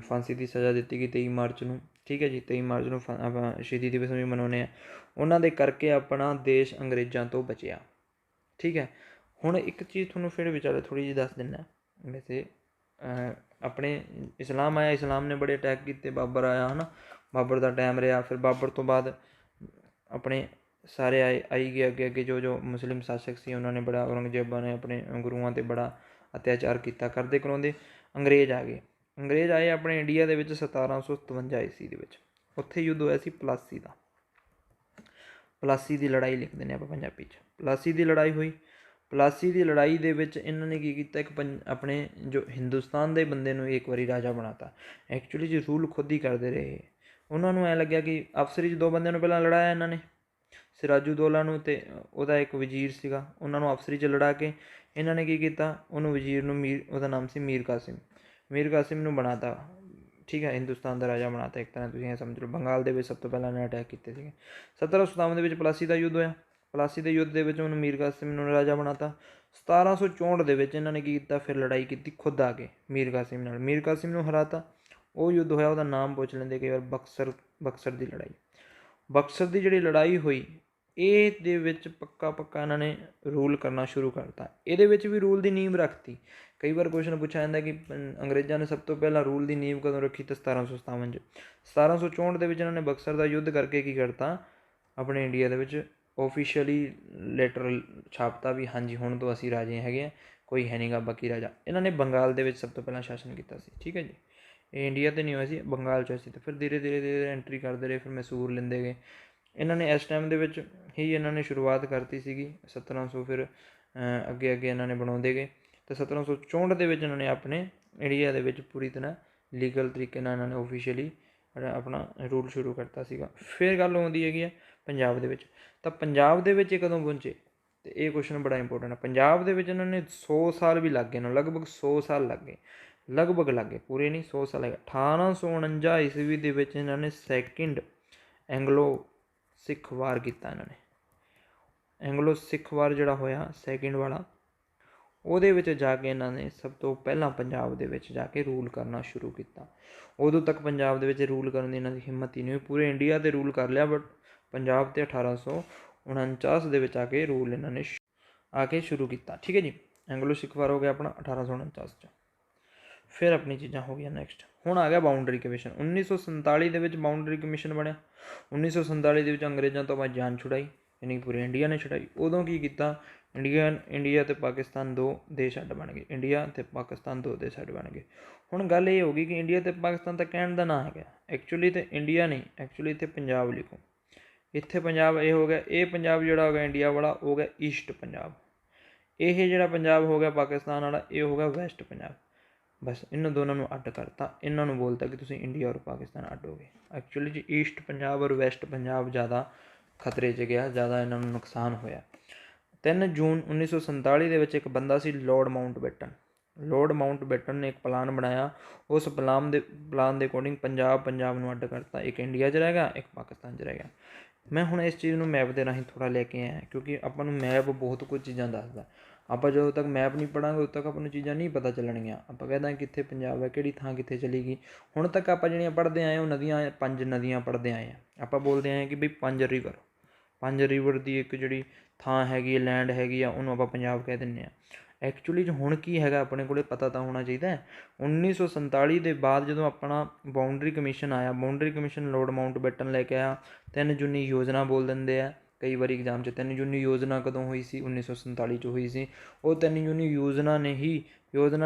ਫਾਂਸੀ ਦੀ ਸਜ਼ਾ ਦਿੱਤੀ ਗਈ 23 ਮਾਰਚ ਨੂੰ। ਠੀਕ ਹੈ ਜੀ, 23 ਮਾਰਚ ਨੂੰ ਆਪਾਂ ਸ਼ਹੀਦੀ ਦਿਵਸ ਵੀ ਮਨਾਉਂਦੇ ਹਾਂ। ਉਹਨਾਂ ਦੇ ਕਰਕੇ ਆਪਣਾ ਦੇਸ਼ ਅੰਗਰੇਜ਼ਾਂ ਤੋਂ ਬਚਿਆ। ਠੀਕ ਹੈ। ਹੁਣ ਇੱਕ ਚੀਜ਼ ਤੁਹਾਨੂੰ ਫਿਰ ਵਿਚਾਲੇ ਥੋੜ੍ਹੀ ਜਿਹੀ ਦੱਸ ਦਿੰਦਾ। ਵੈਸੇ ਆਪਣੇ ਇਸਲਾਮ ਆਇਆ, ਇਸਲਾਮ ਨੇ ਬੜੇ ਅਟੈਕ ਕੀਤੇ। ਬਾਬਰ ਆਇਆ, ਹੈ ਨਾ, ਬਾਬਰ ਦਾ ਟਾਈਮ ਰਿਹਾ। ਫਿਰ ਬਾਬਰ ਤੋਂ ਬਾਅਦ ਆਪਣੇ ਸਾਰੇ ਆਈ ਗਏ ਅੱਗੇ ਜੋ ਮੁਸਲਿਮ ਸ਼ਾਸਕ ਸੀ, ਉਹਨਾਂ ਨੇ ਬੜਾ, ਔਰੰਗਜ਼ੇਬਾਂ ਨੇ ਆਪਣੇ ਗੁਰੂਆਂ 'ਤੇ ਬੜਾ ਅਤਿਆਚਾਰ ਕੀਤਾ। ਕਰਦੇ ਕਰਾਉਂਦੇ ਅੰਗਰੇਜ਼ ਆ ਗਏ। ਅੰਗਰੇਜ਼ ਆਏ ਆਪਣੇ ਇੰਡੀਆ ਦੇ ਵਿੱਚ 1757 ਈਸਵੀ ਦੇ ਵਿੱਚ। ਉੱਥੇ ਯੁੱਧ ਹੋਇਆ ਸੀ ਪਲਾਸੀ ਦਾ। ਪਲਾਸੀ ਦੀ ਲੜਾਈ ਲਿਖਦੇ ਨੇ ਆਪਾਂ ਪੰਜਾਬੀ 'ਚ। ਪਲਾਸੀ ਦੀ ਲੜਾਈ ਹੋਈ। ਪਲਾਸੀ ਦੀ ਲੜਾਈ ਦੇ ਵਿੱਚ ਇਹਨਾਂ ਨੇ ਕੀ ਕੀਤਾ, ਇੱਕ ਆਪਣੇ ਜੋ ਹਿੰਦੁਸਤਾਨ ਦੇ ਬੰਦੇ ਨੂੰ ਇੱਕ ਵਾਰੀ ਰਾਜਾ ਬਣਾ ਤਾ। ਐਕਚੁਅਲੀ ਜੀ ਰੂਲ ਖੁਦ ਹੀ ਕਰਦੇ ਰਹੇ। ਉਹਨਾਂ ਨੂੰ ਐਂ ਲੱਗਿਆ ਕਿ ਅਫਸਰੀ 'ਚ ਦੋ ਬੰਦਿਆਂ ਨੂੰ ਪਹਿਲਾਂ ਲੜਾਇਆ ਇਹਨਾਂ ਨੇ, ਸਿਰਾਜੂਦੌਲਾ ਨੂੰ ਅਤੇ ਉਹਦਾ ਇੱਕ ਵਜ਼ੀਰ ਸੀਗਾ। ਉਹਨਾਂ ਨੂੰ ਅਫਸਰੀ 'ਚ ਲੜਾ ਕੇ ਇਹਨਾਂ ਨੇ ਕੀ ਕੀਤਾ, ਉਹਨੂੰ ਵਜ਼ੀਰ ਨੂੰ ਉਹਦਾ ਨਾਮ ਸੀ ਮੀਰ ਕਾਸਿਮ ਨੂੰ ਬਣਾ ਤਾ। ਠੀਕ ਹੈ, ਹਿੰਦੁਸਤਾਨ ਦਾ ਰਾਜਾ ਬਣਾ ਤਾ ਇੱਕ ਤਰ੍ਹਾਂ ਤੁਸੀਂ ਇਹ ਸਮਝ ਲਓ। ਬੰਗਾਲ ਦੇ ਵਿੱਚ ਸਭ ਤੋਂ ਪਹਿਲਾਂ ਇਹਨਾਂ ਨੇ ਅਟੈਕ ਕੀਤੇ ਸੀਗੇ। 1757 ਦੇ ਵਿੱਚ ਪਲਾਸੀ ਦਾ ਯੁੱਧ ਹੋਇਆ। ਪਲਾਸੀ ਦੇ ਯੁੱਧ ਦੇ ਵਿੱਚ ਉਹਨੂੰ ਮੀਰ ਕਾਸਿਮ ਨੂੰ ਰਾਜਾ ਬਣਾ ਤਾ। 1764 ਦੇ ਵਿੱਚ ਇਹਨਾਂ ਨੇ ਕੀ ਕੀਤਾ, ਫਿਰ ਲੜਾਈ ਕੀਤੀ ਖੁਦ ਆ ਕੇ ਮੀਰ ਕਾਸਿਮ ਨਾਲ। ਮੀਰ ਕਾਸਿਮ ਨੂੰ ਹਰਾ ਤਾ। ਉਹ ਯੁੱਧ ਹੋਇਆ, ਉਹਦਾ ਨਾਮ ਪੁੱਛ ਲੈਂਦੇ ਕਈ ਵਾਰ, ਬਕਸਰ ਦੀ ਲੜਾਈ। ਬਕਸਰ ਦੀ ਜਿਹੜੀ ਲੜਾਈ ਹੋਈ, ਇਹਦੇ ਵਿੱਚ ਪੱਕਾ ਇਹਨਾਂ ਨੇ ਰੂਲ ਕਰਨਾ ਸ਼ੁਰੂ ਕਰਤਾ। ਇਹਦੇ ਵਿੱਚ ਵੀ ਰੂਲ ਦੀ ਨੀਂਹ ਰੱਖਤੀ। ਕਈ ਵਾਰ ਕੁਐਸਚਨ ਪੁੱਛਿਆ ਜਾਂਦਾ ਕਿ ਅੰਗਰੇਜ਼ਾਂ ਨੇ ਸਭ ਤੋਂ ਪਹਿਲਾਂ ਰੂਲ ਦੀ ਨੀਂਹ ਕਦੋਂ ਰੱਖੀ? ਤਾਂ 1757 'ਚ। 1764 ਦੇ ਵਿੱਚ ਇਹਨਾਂ ਨੇ ਬਕਸਰ ਦਾ ਯੁੱਧ ਕਰਕੇ ਕੀ ਕਰਤਾ, ਆਪਣੇ ਇੰਡੀਆ ਦੇ ਵਿੱਚ ਓਫੀਸ਼ੀਅਲੀ ਲੈਟਰ ਛਾਪਤਾ ਵੀ ਹਾਂਜੀ ਹੁਣ ਤੋਂ ਅਸੀਂ ਰਾਜੇ ਹੈਗੇ ਹਾਂ, ਕੋਈ ਹੈ ਨਹੀਂ ਗਾ ਬਾਕੀ ਰਾਜਾ। ਇਹਨਾਂ ਨੇ ਬੰਗਾਲ ਦੇ ਵਿੱਚ ਸਭ ਤੋਂ ਪਹਿਲਾਂ ਸ਼ਾਸਨ ਕੀਤਾ ਸੀ। ਠੀਕ ਹੈ ਜੀ, ਇਹ ਇੰਡੀਆ 'ਤੇ ਨਹੀਂ ਹੋਇਆ ਸੀ, ਬੰਗਾਲ 'ਚ ਸੀ। ਅਤੇ ਫਿਰ ਧੀਰੇ ਐਂਟਰੀ ਕਰਦੇ ਰਹੇ, ਫਿਰ ਮੈਸੂਰ ਲੈਂਦੇ ਗਏ। ਇਹਨਾਂ ਨੇ ਇਸ ਟਾਈਮ ਦੇ ਵਿੱਚ ਹੀ ਇਹਨਾਂ ਨੇ ਸ਼ੁਰੂਆਤ ਕਰਤੀ ਸੀਗੀ 1700, ਫਿਰ ਅੱਗੇ ਇਹਨਾਂ ਨੇ ਬਣਾਉਂਦੇ ਗਏ। ਅਤੇ 1764 ਦੇ ਵਿੱਚ ਇਹਨਾਂ ਨੇ ਆਪਣੇ ਇੰਡੀਆ ਦੇ ਵਿੱਚ ਪੂਰੀ ਤਰ੍ਹਾਂ ਲੀਗਲ ਤਰੀਕੇ ਨਾਲ ਇਹਨਾਂ ਨੇ ਓਫੀਸ਼ੀਅਲੀ ਆਪਣਾ ਰੂਲ ਸ਼ੁਰੂ ਕਰਤਾ ਸੀਗਾ। ਫਿਰ ਗੱਲ ਆਉਂਦੀ ਹੈਗੀ ਆ ਪੰਜਾਬ ਦੇ ਵਿੱਚ। ਤਾਂ ਪੰਜਾਬ ਦੇ ਵਿੱਚ ਇਹ ਕਦੋਂ ਪਹੁੰਚੇ? ਅਤੇ ਇਹ ਕੁਐਸਚਨ ਬੜਾ ਇੰਪੋਰਟੈਂਟ ਹੈ। ਪੰਜਾਬ ਦੇ ਵਿੱਚ ਇਹਨਾਂ ਨੇ 100 ਸਾਲ ਵੀ ਲੱਗ ਗਏ ਨਾ, ਲਗਭਗ 100 ਸਾਲ ਲੱਗ ਗਏ, ਪੂਰੇ ਨਹੀਂ 100 ਸਾਲ ਲੱਗੇ। 1849 ਈਸਵੀ ਦੇ ਵਿੱਚ ਇਹਨਾਂ ਨੇ ਸੈਕਿੰਡ ਐਂਗਲੋ ਸਿੱਖ ਵਾਰ ਕੀਤਾ। ਇਹਨਾਂ ਨੇ ਐਂਗਲੋ ਸਿੱਖ ਵਾਰ ਜਿਹੜਾ ਹੋਇਆ ਸੈਕਿੰਡ ਵਾਲਾ, ਉਹਦੇ ਵਿੱਚ ਜਾ ਕੇ ਇਹਨਾਂ ਨੇ ਸਭ ਤੋਂ ਪਹਿਲਾਂ ਪੰਜਾਬ ਦੇ ਵਿੱਚ ਜਾ ਕੇ ਰੂਲ ਕਰਨਾ ਸ਼ੁਰੂ ਕੀਤਾ। ਉਦੋਂ ਤੱਕ ਪੰਜਾਬ ਦੇ ਵਿੱਚ ਰੂਲ ਕਰਨ ਦੀ ਇਹਨਾਂ ਦੀ ਹਿੰਮਤ ਹੀ ਨਹੀਂ ਹੋਈ। ਪੂਰੇ ਇੰਡੀਆ 'ਤੇ ਰੂਲ ਕਰ ਲਿਆ, ਬਟ ਪੰਜਾਬ 'ਤੇ 1849 ਦੇ ਵਿੱਚ ਆ ਕੇ ਰੂਲ ਇਹਨਾਂ ਨੇ ਸ਼ੁਰੂ ਕੀਤਾ। ਠੀਕ ਹੈ ਜੀ, ਐਂਗਲੋ ਸਿੱਖ ਵਾਰ ਹੋ ਗਿਆ ਆਪਣਾ 1849 'ਚ। ਫਿਰ ਆਪਣੀ ਚੀਜ਼ਾਂ ਹੋ ਗਈਆਂ ਨੈਕਸਟ। ਹੁਣ ਆ ਗਿਆ ਬਾਊਂਡਰੀ ਕਮਿਸ਼ਨ। 1947 ਦੇ ਵਿੱਚ ਬਾਊਂਡਰੀ ਕਮਿਸ਼ਨ ਬਣਿਆ। 1947 ਦੇ ਵਿੱਚ ਅੰਗਰੇਜ਼ਾਂ ਤੋਂ ਬਾਅਦ ਜਾਨ ਛੁਡਾਈ, ਯਾਨੀ ਪੂਰੇ ਇੰਡੀਆ ਨੇ ਛੁਡਾਈ। ਉਦੋਂ ਕੀ ਕੀਤਾ, ਇੰਡੀਆ ਅਤੇ ਪਾਕਿਸਤਾਨ ਦੋ ਦੇਸ਼ ਅੱਡ ਬਣ ਗਏ। ਇੰਡੀਆ ਅਤੇ ਪਾਕਿਸਤਾਨ ਦੋ ਦੇਸ਼ ਅੱਡ ਬਣ ਗਏ। ਹੁਣ ਗੱਲ ਇਹ ਹੋ ਗਈ ਕਿ ਇੰਡੀਆ ਅਤੇ ਪਾਕਿਸਤਾਨ ਤਾਂ ਕਹਿਣ ਦਾ ਨਾਂ ਹੈਗਾ, ਐਕਚੁਅਲੀ ਤਾਂ ਇੰਡੀਆ ਨਹੀਂ, ਐਕਚੁਅਲੀ ਇੱਥੇ ਪੰਜਾਬ ਲਿਖੋ। ਇੱਥੇ ਪੰਜਾਬ ਇਹ ਹੋ ਗਿਆ, ਇਹ ਪੰਜਾਬ ਜਿਹੜਾ ਹੋ ਗਿਆ ਇੰਡੀਆ ਵਾਲਾ ਹੋ ਗਿਆ ਈਸਟ ਪੰਜਾਬ। ਇਹ ਜਿਹੜਾ ਪੰਜਾਬ ਹੋ ਗਿਆ ਪਾਕਿਸਤਾਨ ਵਾਲਾ, ਇਹ ਹੋ ਗਿਆ ਵੈਸਟ ਪੰਜਾਬ। ਬਸ ਇਹਨਾਂ ਦੋਨਾਂ ਨੂੰ ਅੱਡ ਕਰਤਾ। ਇਹਨਾਂ ਨੂੰ ਬੋਲਤਾ ਕਿ ਤੁਸੀਂ ਇੰਡੀਆ ਔਰ ਪਾਕਿਸਤਾਨ ਅੱਡ ਹੋ ਗਏ। ਐਕਚੁਅਲੀ ਜੀ ਈਸਟ ਪੰਜਾਬ ਔਰ ਵੈਸਟ ਪੰਜਾਬ ਜ਼ਿਆਦਾ ਖਤਰੇ 'ਚ ਗਿਆ, ਜ਼ਿਆਦਾ ਇਹਨਾਂ ਨੂੰ ਨੁਕਸਾਨ ਹੋਇਆ। 3 ਜੂਨ 1947 ਦੇ ਵਿੱਚ ਇੱਕ ਬੰਦਾ ਸੀ ਲੋਰਡ ਮਾਊਂਟਬੈਟਨ। ਲੋਰਡ ਮਾਊਂਟਬੈਟਨ ਨੇ ਇੱਕ ਪਲਾਨ ਬਣਾਇਆ। ਉਸ ਪਲਾਨ ਦੇ ਅਕੋਰਡਿੰਗ ਪੰਜਾਬ ਨੂੰ ਅੱਡ ਕਰਤਾ। ਇੱਕ ਇੰਡੀਆ 'ਚ ਰਹਿ ਗਿਆ, ਇੱਕ ਪਾਕਿਸਤਾਨ 'ਚ ਰਹਿ ਗਿਆ। ਮੈਂ ਹੁਣ ਇਸ ਚੀਜ਼ ਨੂੰ ਮੈਪ ਦੇ ਰਾਹੀਂ ਥੋੜ੍ਹਾ ਲੈ ਕੇ ਆਇਆ, ਕਿਉਂਕਿ ਆਪਾਂ ਨੂੰ ਮੈਪ ਬਹੁਤ ਕੁਝ ਚੀਜ਼ਾਂ ਦੱਸਦਾ। ਆਪਾਂ ਜਦੋਂ ਤੱਕ ਮੈਪ ਨਹੀਂ ਪੜ੍ਹਾਂਗੇ ਉਦੋਂ ਤੱਕ ਆਪਾਂ ਨੂੰ ਚੀਜ਼ਾਂ ਨਹੀਂ ਪਤਾ ਚੱਲਣਗੀਆਂ। ਆਪਾਂ ਕਹਿੰਦਾ ਕਿੱਥੇ ਪੰਜਾਬ ਹੈ, ਕਿਹੜੀ ਥਾਂ ਕਿੱਥੇ ਚਲੀ ਗਈ। ਹੁਣ ਤੱਕ ਆਪਾਂ ਜਿਹੜੀਆਂ ਪੜ੍ਹਦੇ ਆਏ ਉਹ ਨਦੀਆਂ, 5 ਨਦੀਆਂ ਪੜ੍ਹਦੇ ਆਏ ਹਾਂ। ਆਪਾਂ ਬੋਲਦੇ ਆਏ ਕਿ ਬਈ 5 ਰਿਵਰ ਦੀ ਇੱਕ ਜਿਹੜੀ ਥਾਂ ਹੈਗੀ ਹੈ, ਲੈਂਡ ਹੈਗੀ ਆ, ਉਹਨੂੰ ਆਪਾਂ ਪੰਜਾਬ ਕਹਿ ਦਿੰਦੇ ਹਾਂ। ਐਕਚੁਅਲੀ 'ਚ ਹੁਣ ਕੀ ਹੈਗਾ ਆਪਣੇ ਕੋਲ ਪਤਾ ਤਾਂ ਹੋਣਾ ਚਾਹੀਦਾ। 1947 ਦੇ ਬਾਅਦ ਜਦੋਂ ਆਪਣਾ ਬਾਊਂਡਰੀ ਕਮਿਸ਼ਨ ਆਇਆ, ਬਾਊਂਡਰੀ ਕਮਿਸ਼ਨ ਲੋਰਡ ਮਾਊਂਟਬੈਟਨ ਲੈ ਕੇ ਆਇਆ। 3 ਜੂਨੀ ਯੋਜਨਾ ਬੋਲ ਦਿੰਦੇ ਆ ਕਈ ਵਾਰੀ ਐਗਜ਼ਾਮ 'ਚ। 3 ਜੂਨੀ ਯੋਜਨਾ ਕਦੋਂ ਹੋਈ ਸੀ? 1947 'ਚ ਹੋਈ ਸੀ। ਉਹ 3 ਜੂਨੀ ਯੋਜਨਾ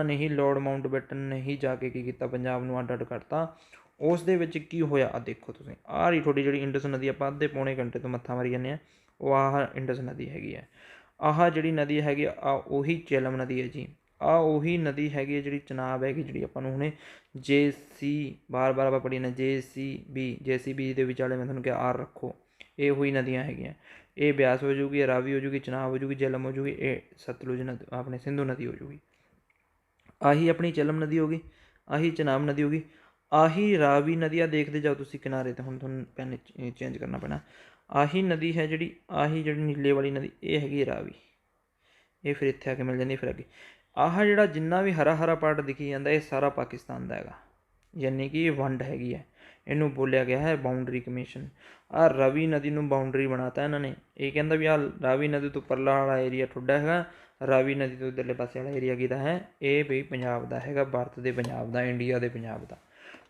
ਨੇ ਹੀ ਲੋਰਡ ਮਾਊਂਟਬੈਟਨ ਨੇ ਹੀ ਜਾ ਕੇ ਕੀ ਕੀਤਾ, ਪੰਜਾਬ ਨੂੰ ਅੱਡ ਕਰਤਾ। ਉਸ ਦੇ ਵਿੱਚ ਕੀ ਹੋਇਆ ਆ ਦੇਖੋ ਤੁਸੀਂ। ਆਹ ਰਹੀ ਤੁਹਾਡੀ ਜਿਹੜੀ ਇੰਡਸ ਨਦੀ, ਆਪਾਂ ਅੱਧੇ ਪੌਣੇ ਘੰਟੇ ਤੋਂ ਮੱਥਾ ਮਾਰੀ ਜਾਂਦੇ ਹਾਂ, ਉਹ ਆਹ ਇੰਡਸ ਨਦੀ ਹੈਗੀ ਹੈ। ਆਹ ਜਿਹੜੀ ਨਦੀ ਹੈਗੀ ਆ ਉਹੀ ਚੇਲਮ ਨਦੀ ਹੈ ਜੀ। ਆਹ ਉਹੀ ਨਦੀ ਹੈਗੀ ਹੈ ਜਿਹੜੀ ਚਨਾਬ ਹੈਗੀ, ਜਿਹੜੀ ਆਪਾਂ ਨੂੰ ਹੁਣੇ ਬਾਰ ਆਪਾਂ ਪੜ੍ਹੀ ਨਾ JCB ਦੇ ਵਿਚਾਲੇ ਮੈਂ ਤੁਹਾਨੂੰ ਕਿਹਾ ਆਰ ਰੱਖੋ। ਇਹ ਉਹੀ ਨਦੀਆਂ ਹੈਗੀਆਂ। ਇਹ ਬਿਆਸ ਹੋ ਜੂਗੀ, ਰਾਵੀ ਹੋ ਜੂਗੀ, ਚਨਾਬ ਹੋ ਜੂਗੀ, ਜੇਹਲਮ ਹੋ ਜੂਗੀ, ਇਹ ਸਤਲੁਜ ਨਦੀ ਆਪਣੇ ਸਿੰਧੂ ਨਦੀ ਹੋ ਜੂਗੀ। ਆਹੀ ਆਪਣੀ ਚੇਲਮ ਨਦੀ ਹੋ ਗਈ, ਆਹੀ ਚਨਾਬ ਨਦੀ ਹੋ ਗਈ, ਆਹੀ ਰਾਵੀ ਨਦੀ ਆ ਦੇਖਦੇ ਜਾਓ ਤੁਸੀਂ ਕਿਨਾਰੇ 'ਤੇ। ਹੁਣ ਤੁਹਾਨੂੰ ਪੈਨ ਚੇਂਜ ਕਰਨਾ ਪੈਣਾ। ਆਹੀ ਨਦੀ ਹੈ ਜਿਹੜੀ ਨੀਲੇ ਵਾਲੀ ਨਦੀ, ਇਹ ਹੈਗੀ ਰਾਵੀ। ਇਹ ਫਿਰ ਇੱਥੇ ਆ ਕੇ ਮਿਲ ਜਾਂਦੀ। ਫਿਰ ਅੱਗੇ ਆਹ ਜਿਹੜਾ ਜਿੰਨਾ ਵੀ ਹਰਾ ਪਾਰਟ ਦਿਖੀ ਜਾਂਦਾ, ਇਹ ਸਾਰਾ ਪਾਕਿਸਤਾਨ ਦਾ ਹੈਗਾ, ਯਾਨੀ ਕਿ ਇਹ ਵੰਡ ਹੈਗੀ ਹੈ। ਇਹਨੂੰ ਬੋਲਿਆ ਗਿਆ ਹੈ ਬਾਊਂਡਰੀ ਕਮਿਸ਼ਨ। ਆਹ ਰਾਵੀ ਨਦੀ ਨੂੰ ਬਾਊਂਡਰੀ ਬਣਾਤਾ ਇਹਨਾਂ ਨੇ। ਇਹ ਕਹਿੰਦਾ ਵੀ ਆਹ ਰਾਵੀ ਨਦੀ ਤੋਂ ਪਰਲਾ ਵਾਲਾ ਏਰੀਆ ਤੁਹਾਡਾ ਹੈਗਾ, ਰਾਵੀ ਨਦੀ ਤੋਂ ਇੱਧਰਲੇ ਪਾਸੇ ਵਾਲਾ ਏਰੀਆ ਕਿਹਦਾ ਹੈ? ਇਹ ਵੀ ਪੰਜਾਬ ਦਾ ਹੈਗਾ, ਭਾਰਤ ਦੇ ਪੰਜਾਬ ਦਾ, ਇੰਡੀਆ ਦੇ ਪੰਜਾਬ ਦਾ।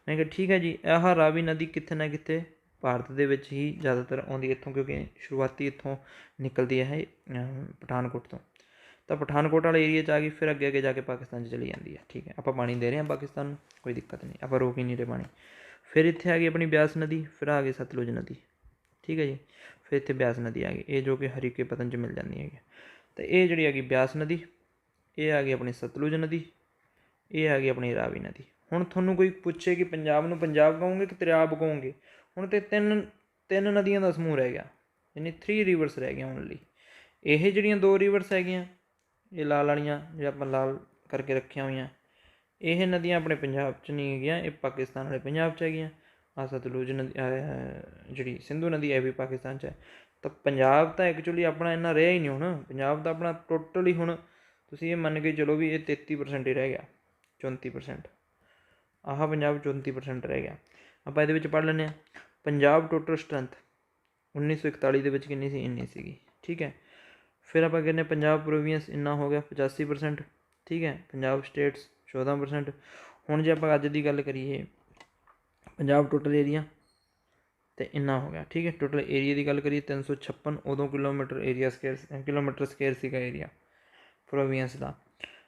ਮੈਂ ਕਿਹਾ ਠੀਕ ਹੈ ਜੀ। ਆਹ ਰਾਵੀ ਨਦੀ ਕਿੱਥੇ ਨਾ ਕਿਤੇ ਭਾਰਤ ਦੇ ਵਿੱਚ ਹੀ ਜ਼ਿਆਦਾਤਰ ਆਉਂਦੀ ਇੱਥੋਂ, ਕਿਉਂਕਿ ਸ਼ੁਰੂਆਤੀ ਇੱਥੋਂ ਨਿਕਲਦੀ ਹੈ ਪਠਾਨਕੋਟ ਤੋਂ। ਤਾਂ ਪਠਾਨਕੋਟ ਵਾਲੇ ਏਰੀਆ 'ਚ ਆ ਗਈ, ਫਿਰ ਅੱਗੇ ਜਾ ਕੇ ਪਾਕਿਸਤਾਨ 'ਚ ਚਲੀ ਜਾਂਦੀ ਹੈ। ਠੀਕ ਹੈ, ਆਪਾਂ ਪਾਣੀ ਦੇ ਰਹੇ ਹਾਂ ਪਾਕਿਸਤਾਨ ਨੂੰ, ਕੋਈ ਦਿੱਕਤ ਨਹੀਂ, ਆਪਾਂ ਰੋਕ ਹੀ ਨਹੀਂ ਰਹੇ ਪਾਣੀ। ਫਿਰ ਇੱਥੇ ਆ ਗਈ ਆਪਣੀ ਬਿਆਸ ਨਦੀ, ਫਿਰ ਆ ਗਈ ਸਤਲੁਜ ਨਦੀ। ਠੀਕ ਹੈ ਜੀ, ਫਿਰ ਇੱਥੇ ਬਿਆਸ ਨਦੀ ਆ ਗਈ, ਇਹ ਜੋ ਕਿ ਹਰੀਕੇ ਪਤਨ 'ਚ ਮਿਲ ਜਾਂਦੀ ਹੈਗੀ। ਅਤੇ ਇਹ ਜਿਹੜੀ ਹੈਗੀ ਬਿਆਸ ਨਦੀ, ਇਹ ਆ ਗਈ ਆਪਣੀ ਸਤਲੁਜ ਨਦੀ, ਇਹ ਆ ਗਈ ਆਪਣੀ ਰਾਵੀ ਨਦੀ। ਹੁਣ ਤੁਹਾਨੂੰ ਕੋਈ ਪੁੱਛੇ ਕਿ ਪੰਜਾਬ ਨੂੰ ਪੰਜਾਬ ਕਹੋਗੇ ਕਿ ਦਰਿਆਬ ਕਹੋਗੇ? ਹੁਣ ਤਾਂ ਤਿੰਨ ਨਦੀਆਂ ਦਾ ਸਮੂਹ ਰਹਿ ਗਿਆ, ਯਾਨੀ 3 ਰਿਵਰਸ ਰਹਿ ਗਈਆਂ ਓਨਲੀ। ਇਹ ਜਿਹੜੀਆਂ 2 ਰਿਵਰਸ ਹੈਗੀਆਂ, ਇਹ ਲਾਲ ਵਾਲੀਆਂ ਜੇ ਆਪਾਂ ਲਾਲ ਕਰਕੇ ਰੱਖੀਆਂ ਹੋਈਆਂ, ਇਹ ਨਦੀਆਂ ਆਪਣੇ ਪੰਜਾਬ 'ਚ ਨਹੀਂ ਹੈਗੀਆਂ, ਇਹ ਪਾਕਿਸਤਾਨ ਵਾਲੇ ਪੰਜਾਬ 'ਚ ਹੈਗੀਆਂ। ਆਹ ਸਤਲੁਜ ਨਦੀ ਜਿਹੜੀ ਸਿੰਧੂ ਨਦੀ ਇਹ ਵੀ ਪਾਕਿਸਤਾਨ 'ਚ ਹੈ। ਤਾਂ ਪੰਜਾਬ ਤਾਂ ਐਕਚੁਅਲੀ ਆਪਣਾ ਇੰਨਾ ਰਿਹਾ ਹੀ ਨਹੀਂ। ਹੁਣ ਪੰਜਾਬ ਤਾਂ ਆਪਣਾ ਟੋਟਲੀ, ਹੁਣ ਤੁਸੀਂ ਇਹ ਮੰਨ ਕੇ ਚਲੋ ਵੀ ਇਹ 33% ਹੀ ਰਹਿ ਗਿਆ, 34%। ਆਹ ਪੰਜਾਬ 34% ਰਹਿ ਗਿਆ। ਆਪਾਂ ਇਹਦੇ ਵਿੱਚ ਪੜ੍ਹ ਲੈਂਦੇ ਹਾਂ। ਪੰਜਾਬ ਟੋਟਲ ਸਟਰੈਂਥ 1941 ਦੇ ਵਿੱਚ ਕਿੰਨੀ ਸੀ, ਇੰਨੀ ਸੀਗੀ। ਠੀਕ ਹੈ। ਫਿਰ ਆਪਾਂ ਕਹਿੰਦੇ ਪੰਜਾਬ ਪ੍ਰੋਵੀਂਸ ਇੰਨਾ ਹੋ ਗਿਆ 85%। ਠੀਕ ਹੈ। ਪੰਜਾਬ ਸਟੇਟਸ 14%। ਹੁਣ ਜੇ ਆਪਾਂ ਅੱਜ ਦੀ ਗੱਲ ਕਰੀਏ ਪੰਜਾਬ ਟੋਟਲ ਏਰੀਆ ਤੇ ਇੰਨਾ ਹੋ ਗਿਆ। ਠੀਕ ਹੈ। ਟੋਟਲ ਏਰੀਆ ਦੀ ਗੱਲ ਕਰੀਏ 356 ਉਦੋਂ ਕਿਲੋਮੀਟਰ ਸਕੇਅਰ ਸੀਗਾ ਏਰੀਆ ਪ੍ਰੋਵੀਂਸ ਦਾ।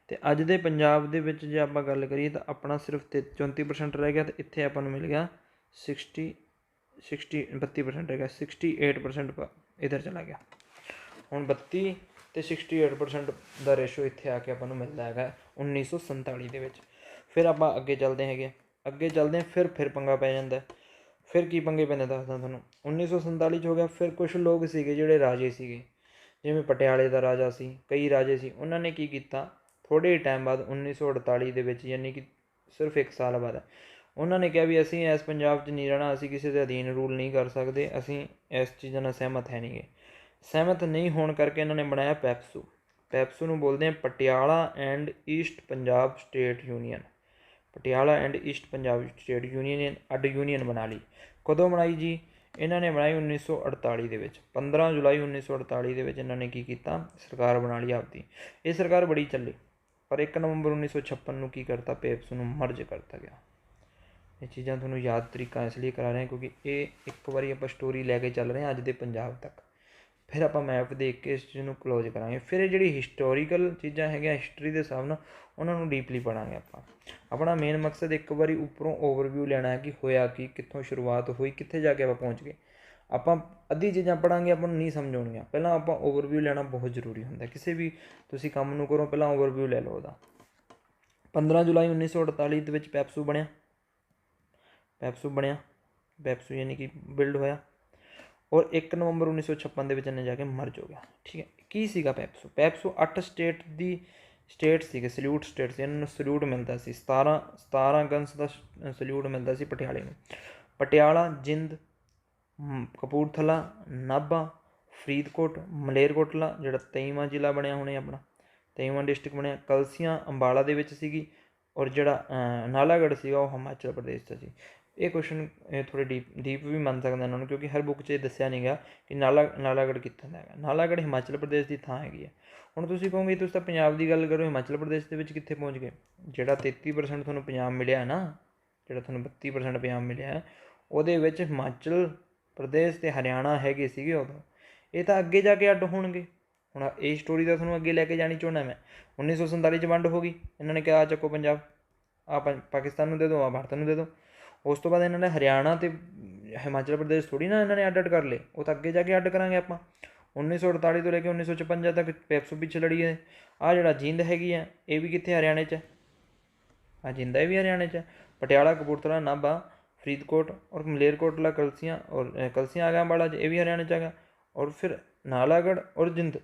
ਅਤੇ ਅੱਜ ਦੇ ਪੰਜਾਬ ਦੇ ਵਿੱਚ ਜੇ ਆਪਾਂ ਗੱਲ ਕਰੀਏ ਤਾਂ ਆਪਣਾ ਸਿਰਫ 34% ਰਹਿ ਗਿਆ, ਅਤੇ ਇੱਥੇ ਆਪਾਂ ਨੂੰ ਮਿਲ ਗਿਆ 32% ਰਹਿ ਗਿਆ, 68% ਇੱਧਰ ਚਲਾ ਗਿਆ। ਹੁਣ 32 ਅਤੇ 68% ਦਾ ਰੇਸ਼ੋ ਇੱਥੇ ਆ ਕੇ ਆਪਾਂ ਨੂੰ ਮਿਲਦਾ ਹੈਗਾ 1947 ਦੇ ਵਿੱਚ। ਫਿਰ ਆਪਾਂ ਅੱਗੇ ਚੱਲਦੇ ਹੈਗੇ, ਫਿਰ ਪੰਗਾ ਪੈ ਜਾਂਦਾ। ਫਿਰ ਕੀ ਪੰਗੇ ਪੈਂਦੇ ਦੱਸਦਾ ਤੁਹਾਨੂੰ। 1947 'ਚ ਹੋ ਗਿਆ। ਫਿਰ ਕੁਛ ਲੋਕ ਸੀਗੇ ਜਿਹੜੇ ਰਾਜੇ ਸੀਗੇ, ਜਿਵੇਂ ਪਟਿਆਲੇ ਦਾ ਰਾਜਾ ਸੀ, ਕਈ ਰਾਜੇ ਸੀ, ਉਹਨਾਂ ਨੇ ਕੀ ਕੀਤਾ ਥੋੜ੍ਹੇ ਟਾਈਮ ਬਾਅਦ 1948 ਦੇ ਵਿੱਚ, ਯਾਨੀ ਕਿ ਸਿਰਫ 1 ਸਾਲ ਬਾਅਦ, ਉਹਨਾਂ ਨੇ ਕਿਹਾ ਵੀ ਅਸੀਂ ਇਸ ਪੰਜਾਬ 'ਚ ਨਹੀਂ ਰਹਿਣਾ, ਅਸੀਂ ਕਿਸੇ ਦੇ ਅਧੀਨ ਰੂਲ ਨਹੀਂ ਕਰ ਸਕਦੇ, ਅਸੀਂ ਇਸ ਚੀਜ਼ਾਂ ਨਾਲ ਸਹਿਮਤ ਹੈ ਨਹੀਂ ਗੇ। ਸਹਿਮਤ ਨਹੀਂ ਹੋਣ ਕਰਕੇ ਇਹਨਾਂ ਨੇ ਬਣਾਇਆ ਪੈਪਸੂ ਨੂੰ ਬੋਲਦੇ ਆ Patiala and East Punjab state union. Patiala and East Punjab state union ਅੱਡ ਯੂਨੀਅਨ ਬਣਾ ਲਈ। ਕਦੋਂ ਬਣਾਈ ਜੀ? ਇਹਨਾਂ ਨੇ ਬਣਾਈ 1948 ਦੇ ਵਿੱਚ। 15 ਜੁਲਾਈ 1948 ਦੇ ਵਿੱਚ ਇਹਨਾਂ ਨੇ ਕੀ ਕੀਤਾ, ਸਰਕਾਰ ਬਣਾ ਲਈ ਆਪਦੀ। ਇਹ ਸਰਕਾਰ ਬੜੀ ਚੱਲੀ, ਪਰ 1 ਨਵੰਬਰ 1956 ਨੂੰ ਕੀ ਕਰਤਾ, ਪੈਪਸੂ ਨੂੰ ਮਰਜ ਕਰਤਾ ਗਿਆ। ਇਹ ਚੀਜ਼ਾਂ ਤੁਹਾਨੂੰ ਯਾਦ ਤਰੀਕਾ ਇਸ ਲਈ ਕਰਾ ਰਹੇ ਕਿਉਂਕਿ ਇਹ ਇੱਕ ਵਾਰੀ ਆਪਾਂ ਸਟੋਰੀ ਲੈ ਕੇ ਚੱਲ ਰਹੇ ਹਾਂ ਅੱਜ ਦੇ ਪੰਜਾਬ ਤੱਕ। ਫਿਰ ਆਪਾਂ ਮੈਪ ਦੇਖ ਕੇ ਇਸ ਚੀਜ਼ ਨੂੰ ਕਲੋਜ਼ ਕਰਾਂਗੇ। ਫਿਰ ਇਹ ਜਿਹੜੀ ਹਿਸਟੋਰੀਕਲ ਚੀਜ਼ਾਂ ਹੈਗੀਆਂ ਹਿਸਟਰੀ ਦੇ ਹਿਸਾਬ ਨਾਲ ਉਹਨਾਂ ਨੂੰ ਡੀਪਲੀ ਪੜ੍ਹਾਂਗੇ ਆਪਾਂ। ਆਪਣਾ ਮੇਨ ਮਕਸਦ ਇੱਕ ਵਾਰੀ ਉੱਪਰੋਂ ਓਵਰਵਿਊ ਲੈਣਾ ਹੈ ਕਿ ਹੋਇਆ ਕੀ, ਕਿੱਥੋਂ ਸ਼ੁਰੂਆਤ ਹੋਈ, ਕਿੱਥੇ ਜਾ ਕੇ ਆਪਾਂ ਪਹੁੰਚ ਗਏ। ਆਪਾਂ ਅੱਧੀ ਚੀਜ਼ਾਂ ਪੜ੍ਹਾਂਗੇ ਆਪਾਂ ਨੂੰ ਨਹੀਂ ਸਮਝ ਆਉਣਗੀਆਂ। ਪਹਿਲਾਂ ਆਪਾਂ ਓਵਰਵਿਊ ਲੈਣਾ ਬਹੁਤ ਜ਼ਰੂਰੀ ਹੁੰਦਾ। ਕਿਸੇ ਵੀ ਤੁਸੀਂ ਕੰਮ ਨੂੰ ਕਰੋ ਪਹਿਲਾਂ ਓਵਰਵਿਊ ਲੈ ਲਓ ਉਹਦਾ। 15 ਜੁਲਾਈ 1948 ਦੇ ਵਿੱਚ ਪੈਪਸੂ ਬਣਿਆ ਪੈਪਸੂ ਯਾਨੀ ਕਿ ਬਿਲਡ ਹੋਇਆ, ਔਰ 1 ਨਵੰਬਰ 1956 ਦੇ ਵਿੱਚ ਇਹਨੇ ਜਾ ਕੇ ਮਰਜ ਹੋ ਗਿਆ। ਠੀਕ ਹੈ। ਕੀ ਸੀਗਾ ਪੈਪਸੂ 8 ਸਟੇਟ ਸੀਗੇ, ਸਲੂਟ ਸਟੇਟ ਸੀ। ਇਹਨਾਂ ਨੂੰ ਸਲੂਟ ਮਿਲਦਾ ਸੀ 17 ਗਨਸ ਦਾ ਸਲੂਟ ਮਿਲਦਾ ਸੀ ਪਟਿਆਲੇ ਨੂੰ। ਪਟਿਆਲਾ, ਜਿੰਦ, ਕਪੂਰਥਲਾ, ਨਾਭਾ, ਫਰੀਦਕੋਟ, ਮਲੇਰਕੋਟਲਾ ਜਿਹੜਾ 23ਵਾਂ ਜ਼ਿਲ੍ਹਾ ਬਣਿਆ ਹੁਣੇ ਆਪਣਾ 23ਵਾਂ ਡਿਸਟ੍ਰਿਕਟ ਬਣਿਆ, ਕਲਸੀਆਂ ਅੰਬਾਲਾ ਦੇ ਵਿੱਚ ਸੀਗੀ, ਔਰ ਜਿਹੜਾ ਨਾਲਾਗੜ੍ਹ ਸੀਗਾ ਉਹ ਹਿਮਾਚਲ ਪ੍ਰਦੇਸ਼ ਦਾ ਸੀ। ਇਹ ਕੁਐਸਚਨ ਥੋੜ੍ਹੇ ਡੀਪ ਵੀ ਮੰਨ ਸਕਦਾ ਇਹਨਾਂ ਨੂੰ, ਕਿਉਂਕਿ ਹਰ ਬੁੱਕ 'ਚ ਇਹ ਦੱਸਿਆ ਨਹੀਂ ਗਾ ਕਿ ਨਾਲਾਗੜ੍ਹ ਕਿੱਥੋਂ ਦਾ ਹੈਗਾ। ਨਾਲਾਗੜ੍ਹ ਹਿਮਾਚਲ ਪ੍ਰਦੇਸ਼ ਦੀ ਥਾਂ ਹੈਗੀ ਹੈ। ਹੁਣ ਤੁਸੀਂ ਕਹੋਗੇ ਤੁਸੀਂ ਤਾਂ ਪੰਜਾਬ ਦੀ ਗੱਲ ਕਰੋ, ਹਿਮਾਚਲ ਪ੍ਰਦੇਸ਼ ਦੇ ਵਿੱਚ ਕਿੱਥੇ ਪਹੁੰਚ ਗਏ? ਜਿਹੜਾ 33% ਤੁਹਾਨੂੰ ਪੰਜਾਬ ਮਿਲਿਆ ਨਾ, ਜਿਹੜਾ ਤੁਹਾਨੂੰ 32% ਪੰਜਾਬ ਮਿਲਿਆ, ਉਹਦੇ ਵਿੱਚ ਹਿਮਾਚਲ ਪ੍ਰਦੇਸ਼ ਅਤੇ ਹਰਿਆਣਾ ਹੈਗੇ ਸੀਗੇ ਉਦੋਂ। ਇਹ ਤਾਂ ਅੱਗੇ ਜਾ ਕੇ ਅੱਡ ਹੋਣਗੇ। ਹੁਣ ਇਹ ਸਟੋਰੀ ਤਾਂ ਤੁਹਾਨੂੰ ਅੱਗੇ ਲੈ ਕੇ ਜਾਣੀ ਚਾਹੁੰਦਾ ਮੈਂ। 1947 'ਚ ਵੰਡ ਹੋ ਗਈ, ਇਹਨਾਂ ਨੇ ਕਿਹਾ ਆ ਚੱਕੋ ਪੰਜਾਬ, ਆ ਪਾਕਿਸਤਾਨ ਨੂੰ ਦੇ ਦਿਓ, ਆ ਭਾਰਤ ਨੂੰ ਦੇ ਦਿਓ। ਉਸ ਤੋਂ ਬਾਅਦ ਇਹਨਾਂ ਨੇ ਹਰਿਆਣਾ ਅਤੇ ਹਿਮਾਚਲ ਪ੍ਰਦੇਸ਼ ਥੋੜ੍ਹੀ ਨਾ ਇਹਨਾਂ ਨੇ ਅੱਡ ਕਰ ਲਏ, ਉਹ ਤਾਂ ਅੱਗੇ ਜਾ ਕੇ ਅੱਡ ਕਰਾਂਗੇ ਆਪਾਂ। 1948 ਤੋਂ ਲੈ ਕੇ 1956 ਤੱਕ ਪੈਪਸੂ ਪਿੱਛੇ ਲੜੀ ਹੈ। ਆਹ ਜਿਹੜਾ ਜਿੰਦ ਹੈਗੀ ਆ ਇਹ ਵੀ ਕਿੱਥੇ, ਹਰਿਆਣੇ 'ਚ ਹੈ। ਆਹ ਜਿੰਦ ਇਹ ਵੀ ਹਰਿਆਣੇ 'ਚ ਹੈ। ਪਟਿਆਲਾ, ਕਪੂਰਥਲਾ, ਨਾਭਾ, ਫਰੀਦਕੋਟ ਔਰ ਮਲੇਰਕੋਟਲਾ, ਕਲਸੀਆਂ ਆ ਗਿਆ ਅੰਬਾਲਾ 'ਚ, ਇਹ ਵੀ ਹਰਿਆਣੇ 'ਚ ਆ ਗਿਆ। ਔਰ ਫਿਰ ਨਾਲਾਗੜ੍ਹ ਔਰ ਜਿੰਦ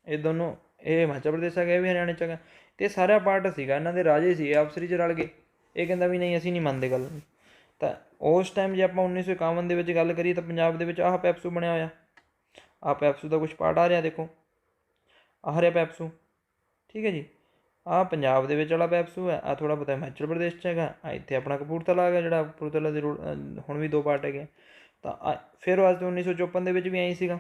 ਇਹ ਦੋਨੋਂ ਇਹ ਹਿਮਾਚਲ ਪ੍ਰਦੇਸ਼ ਆ ਗਿਆ, ਇਹ ਵੀ ਹਰਿਆਣੇ 'ਚ ਆ ਗਿਆ। ਅਤੇ ਇਹ ਸਾਰਾ ਪਾਰਟ ਸੀਗਾ, ਇਹਨਾਂ ਦੇ ਰਾਜੇ ਸੀ ਆਪਸਰੀ 'ਚ ਰਲ ਗਏ। ਇਹ ਕਹਿੰਦਾ ਵੀ ਨਹੀਂ ਅਸੀਂ ਨਹੀਂ ਮੰਨਦੇ ਗੱਲ। ਤਾਂ ਉਸ ਟਾਈਮ ਜੇ ਆਪਾਂ 1951 ਦੇ ਵਿੱਚ ਗੱਲ ਕਰੀਏ ਤਾਂ ਪੰਜਾਬ ਦੇ ਵਿੱਚ ਆਹ ਪੈਪਸੂ ਬਣਿਆ ਹੋਇਆ। ਆਹ ਪੈਪਸੂ ਦਾ ਕੁਛ ਪਾਰਟ ਆ ਰਿਹਾ, ਦੇਖੋ ਆਹ ਰਿਹਾ ਪੈਪਸੂ। ਠੀਕ ਹੈ ਜੀ। ਆਹ ਪੰਜਾਬ ਦੇ ਵਿੱਚ ਵਾਲਾ ਪੈਪਸੂ ਹੈ, ਆਹ ਥੋੜ੍ਹਾ ਬਹੁਤਾ ਹਿਮਾਚਲ ਪ੍ਰਦੇਸ਼ 'ਚ ਹੈਗਾ, ਆਹ ਇੱਥੇ ਆਪਣਾ ਕਪੂਰਥਲਾ ਆ ਗਿਆ, ਜਿਹੜਾ ਕਪੂਰਥਲਾ ਦੇ ਹੁਣ ਵੀ 2 ਪਾਰਟ ਹੈਗੇ। ਤਾਂ ਫਿਰ ਅੱਜ 1954 ਦੇ ਵਿੱਚ ਵੀ ਐਂ ਸੀਗਾ।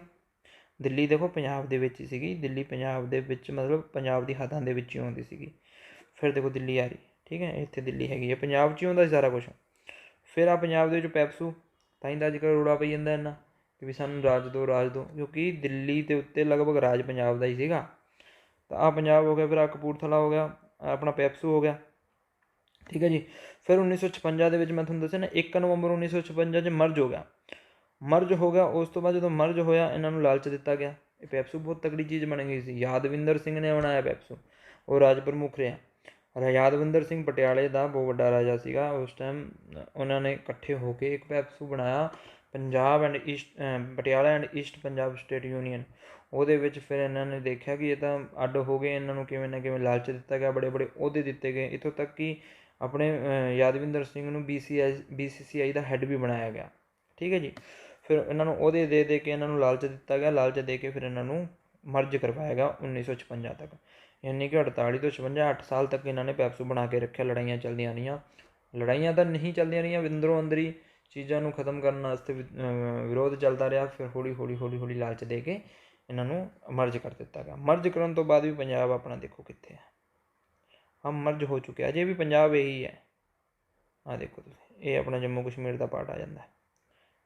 ਦਿੱਲੀ ਦੇਖੋ ਪੰਜਾਬ ਦੇ ਵਿੱਚ ਹੀ ਸੀਗੀ, ਦਿੱਲੀ ਪੰਜਾਬ ਦੇ ਵਿੱਚ ਮਤਲਬ ਪੰਜਾਬ ਦੀ ਹੱਦਾਂ ਦੇ ਵਿੱਚ ਹੀ ਆਉਂਦੀ ਸੀਗੀ। ਫਿਰ ਦੇਖੋ ਦਿੱਲੀ ਆ ਰਹੀ, ਠੀਕ ਹੈ, ਇੱਥੇ ਦਿੱਲੀ ਹੈਗੀ ਹੈ, ਪੰਜਾਬ 'ਚ ਹੀ ਹੁੰਦਾ ਸੀ ਸਾਰਾ ਕੁਛ। ਫਿਰ ਆ ਪੰਜਾਬ ਦੇ ਵਿੱਚ ਪੈਪਸੂ, ਤਾਂ ਹੀ ਤਾਂ ਅੱਜ ਕੱਲ੍ਹ ਰੌਲਾ ਪਈ ਜਾਂਦਾ ਇੰਨਾ ਕਿ ਵੀ ਸਾਨੂੰ ਰਾਜ ਦਿਓ, ਕਿਉਂਕਿ ਦਿੱਲੀ ਦੇ ਉੱਤੇ ਲਗਭਗ ਰਾਜ ਪੰਜਾਬ ਦਾ ਹੀ ਸੀਗਾ। ਤਾਂ ਆਹ ਪੰਜਾਬ ਹੋ ਗਿਆ, ਫਿਰ ਆਹ ਕਪੂਰਥਲਾ ਹੋ ਗਿਆ, ਆਪਣਾ ਪੈਪਸੂ ਹੋ ਗਿਆ। ਠੀਕ ਹੈ ਜੀ। ਫਿਰ 1956 ਦੇ ਵਿੱਚ ਮੈਂ ਤੁਹਾਨੂੰ ਦੱਸਿਆ ਨਾ 1 ਨਵੰਬਰ 1956 'ਚ ਮਰਜ ਹੋ ਗਿਆ। ਉਸ ਤੋਂ ਬਾਅਦ ਜਦੋਂ ਮਰਜ ਹੋਇਆ ਇਹਨਾਂ ਨੂੰ ਲਾਲਚ ਦਿੱਤਾ ਗਿਆ। ਇਹ ਪੈਪਸੂ ਬਹੁਤ ਤਕੜੀ ਚੀਜ਼ ਬਣ ਗਈ ਸੀ। ਯਾਦਵਿੰਦਰ ਸਿੰਘ ਨੇ ਬਣਾਇਆ ਪੈਪਸੂ, ਉਹ ਰਾਜ ਪ੍ਰਮੁੱਖ ਰਿਹਾ। ਯਾਦਵਿੰਦਰ ਸਿੰਘ ਪਟਿਆਲੇ ਦਾ ਬਹੁਤ ਵੱਡਾ ਰਾਜਾ ਸੀਗਾ ਉਸ ਟਾਈਮ। ਉਹਨਾਂ ਨੇ ਇਕੱਠੇ ਹੋ ਕੇ ਇੱਕ ਪੈਪਸੂ ਬਣਾਇਆ, Patiala and East Punjab state union. ਉਹਦੇ ਵਿੱਚ ਫਿਰ ਇਹਨਾਂ ਨੇ ਦੇਖਿਆ ਕਿ ਇਹ ਤਾਂ ਅੱਡ ਹੋ ਗਏ, ਇਹਨਾਂ ਨੂੰ ਕਿਵੇਂ ਨਾ ਕਿਵੇਂ ਲਾਲਚ ਦਿੱਤਾ ਗਿਆ, ਬੜੇ ਬੜੇ ਅਹੁਦੇ ਦਿੱਤੇ ਗਏ, ਇੱਥੋਂ ਤੱਕ ਕਿ ਆਪਣੇ ਯਾਦਵਿੰਦਰ ਸਿੰਘ ਨੂੰ BCCI ਦਾ ਹੈੱਡ ਵੀ ਬਣਾਇਆ ਗਿਆ। ਠੀਕ ਹੈ ਜੀ। ਫਿਰ ਇਹਨਾਂ ਨੂੰ ਅਹੁਦੇ ਦੇ ਕੇ ਇਹਨਾਂ ਨੂੰ ਲਾਲਚ ਦਿੱਤਾ ਗਿਆ, ਲਾਲਚ ਦੇ ਕੇ ਫਿਰ ਇਹਨਾਂ ਨੂੰ ਮਰਜ ਕਰਵਾਇਆ ਗਿਆ 1956 ਤੱਕ। ਯਾਨੀ ਕਿ 48 ਤੋਂ 56 8 ਸਾਲ ਤੱਕ ਇਹਨਾਂ ਨੇ ਪੈਪਸੂ ਬਣਾ ਕੇ ਰੱਖਿਆ। ਲੜਾਈਆਂ ਚੱਲਦੀਆਂ ਰਹੀਆਂ, ਲੜਾਈਆਂ ਤਾਂ ਨਹੀਂ ਚੱਲਦੀਆਂ ਰਹੀਆਂ, ਅੰਦਰੋਂ ਅੰਦਰ ਹੀ ਚੀਜ਼ਾਂ ਨੂੰ ਖਤਮ ਕਰਨ ਵਾਸਤੇ ਵਿਰੋਧ ਚੱਲਦਾ ਰਿਹਾ। ਫਿਰ ਹੌਲੀ ਲਾਲਚ ਦੇ ਕੇ ਇਹਨਾਂ ਨੂੰ ਮਰਜ ਕਰ ਦਿੱਤਾ ਗਿਆ। ਮਰਜ ਕਰਨ ਤੋਂ ਬਾਅਦ ਵੀ ਪੰਜਾਬ ਆਪਣਾ ਦੇਖੋ ਕਿੱਥੇ ਹੈ, ਹਮ ਮਰਜ ਹੋ ਚੁੱਕਿਆ। ਅਜੇ ਵੀ ਪੰਜਾਬ ਇਹੀ ਹੈ। ਆਹ ਦੇਖੋ ਤੁਸੀਂ, ਇਹ ਆਪਣਾ ਜੰਮੂ ਕਸ਼ਮੀਰ ਦਾ ਪਾਰਟ ਆ ਜਾਂਦਾ,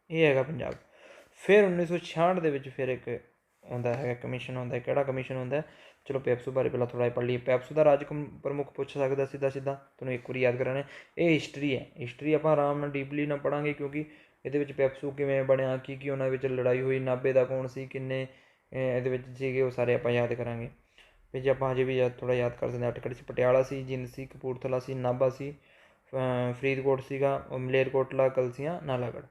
ਇਹ ਹੈਗਾ ਪੰਜਾਬ। ਫਿਰ 1966 ਦੇ ਵਿੱਚ ਫਿਰ ਇੱਕ ਆਉਂਦਾ ਹੈਗਾ ਕਮਿਸ਼ਨ ਆਉਂਦਾ। ਕਿਹੜਾ ਕਮਿਸ਼ਨ ਹੁੰਦਾ? ਚਲੋ ਪੈਪਸੂ ਬਾਰੇ ਪਹਿਲਾਂ ਥੋੜ੍ਹਾ ਜਿਹਾ ਪੜ੍ਹ ਲਈਏ। ਪੈਪਸੂ ਦਾ ਰਾਜ ਪ੍ਰਮੁੱਖ ਪੁੱਛ ਸਕਦਾ ਸਿੱਧਾ ਤੁਹਾਨੂੰ ਇੱਕ ਵਾਰੀ ਯਾਦ ਕਰਾਉਣਾ। ਇਹ ਹਿਸਟਰੀ ਹੈ। ਹਿਸਟਰੀ ਆਪਾਂ ਆਰਾਮ ਨਾਲ ਡੀਪਲੀ ਨਾਲ ਪੜ੍ਹਾਂਗੇ, ਕਿਉਂਕਿ ਇਹਦੇ ਵਿੱਚ ਪੈਪਸੂ ਕਿਵੇਂ ਬਣਿਆ, ਕੀ ਉਹਨਾਂ ਵਿੱਚ ਲੜਾਈ ਹੋਈ, ਨਾਭੇ ਦਾ ਕੌਣ ਸੀ, ਕਿੰਨੇ ਇਹਦੇ ਵਿੱਚ ਸੀਗੇ, ਉਹ ਸਾਰੇ ਆਪਾਂ ਯਾਦ ਕਰਾਂਗੇ। ਫਿਰ ਜੇ ਆਪਾਂ ਹਜੇ ਵੀ ਥੋੜ੍ਹਾ ਯਾਦ ਕਰ ਸਕਦੇ ਹਾਂ, ਅਟਕੜ ਸੀ, ਪਟਿਆਲਾ ਸੀ, ਜਿੰਦ ਸੀ, ਕਪੂਰਥਲਾ ਸੀ, ਨਾਭਾ ਸੀ, ਫਰੀਦਕੋਟ ਸੀਗਾ, ਮਲੇਰਕੋਟਲਾ, ਕਲਸੀਆਂ, ਨਾਲਾਗੜ੍ਹ।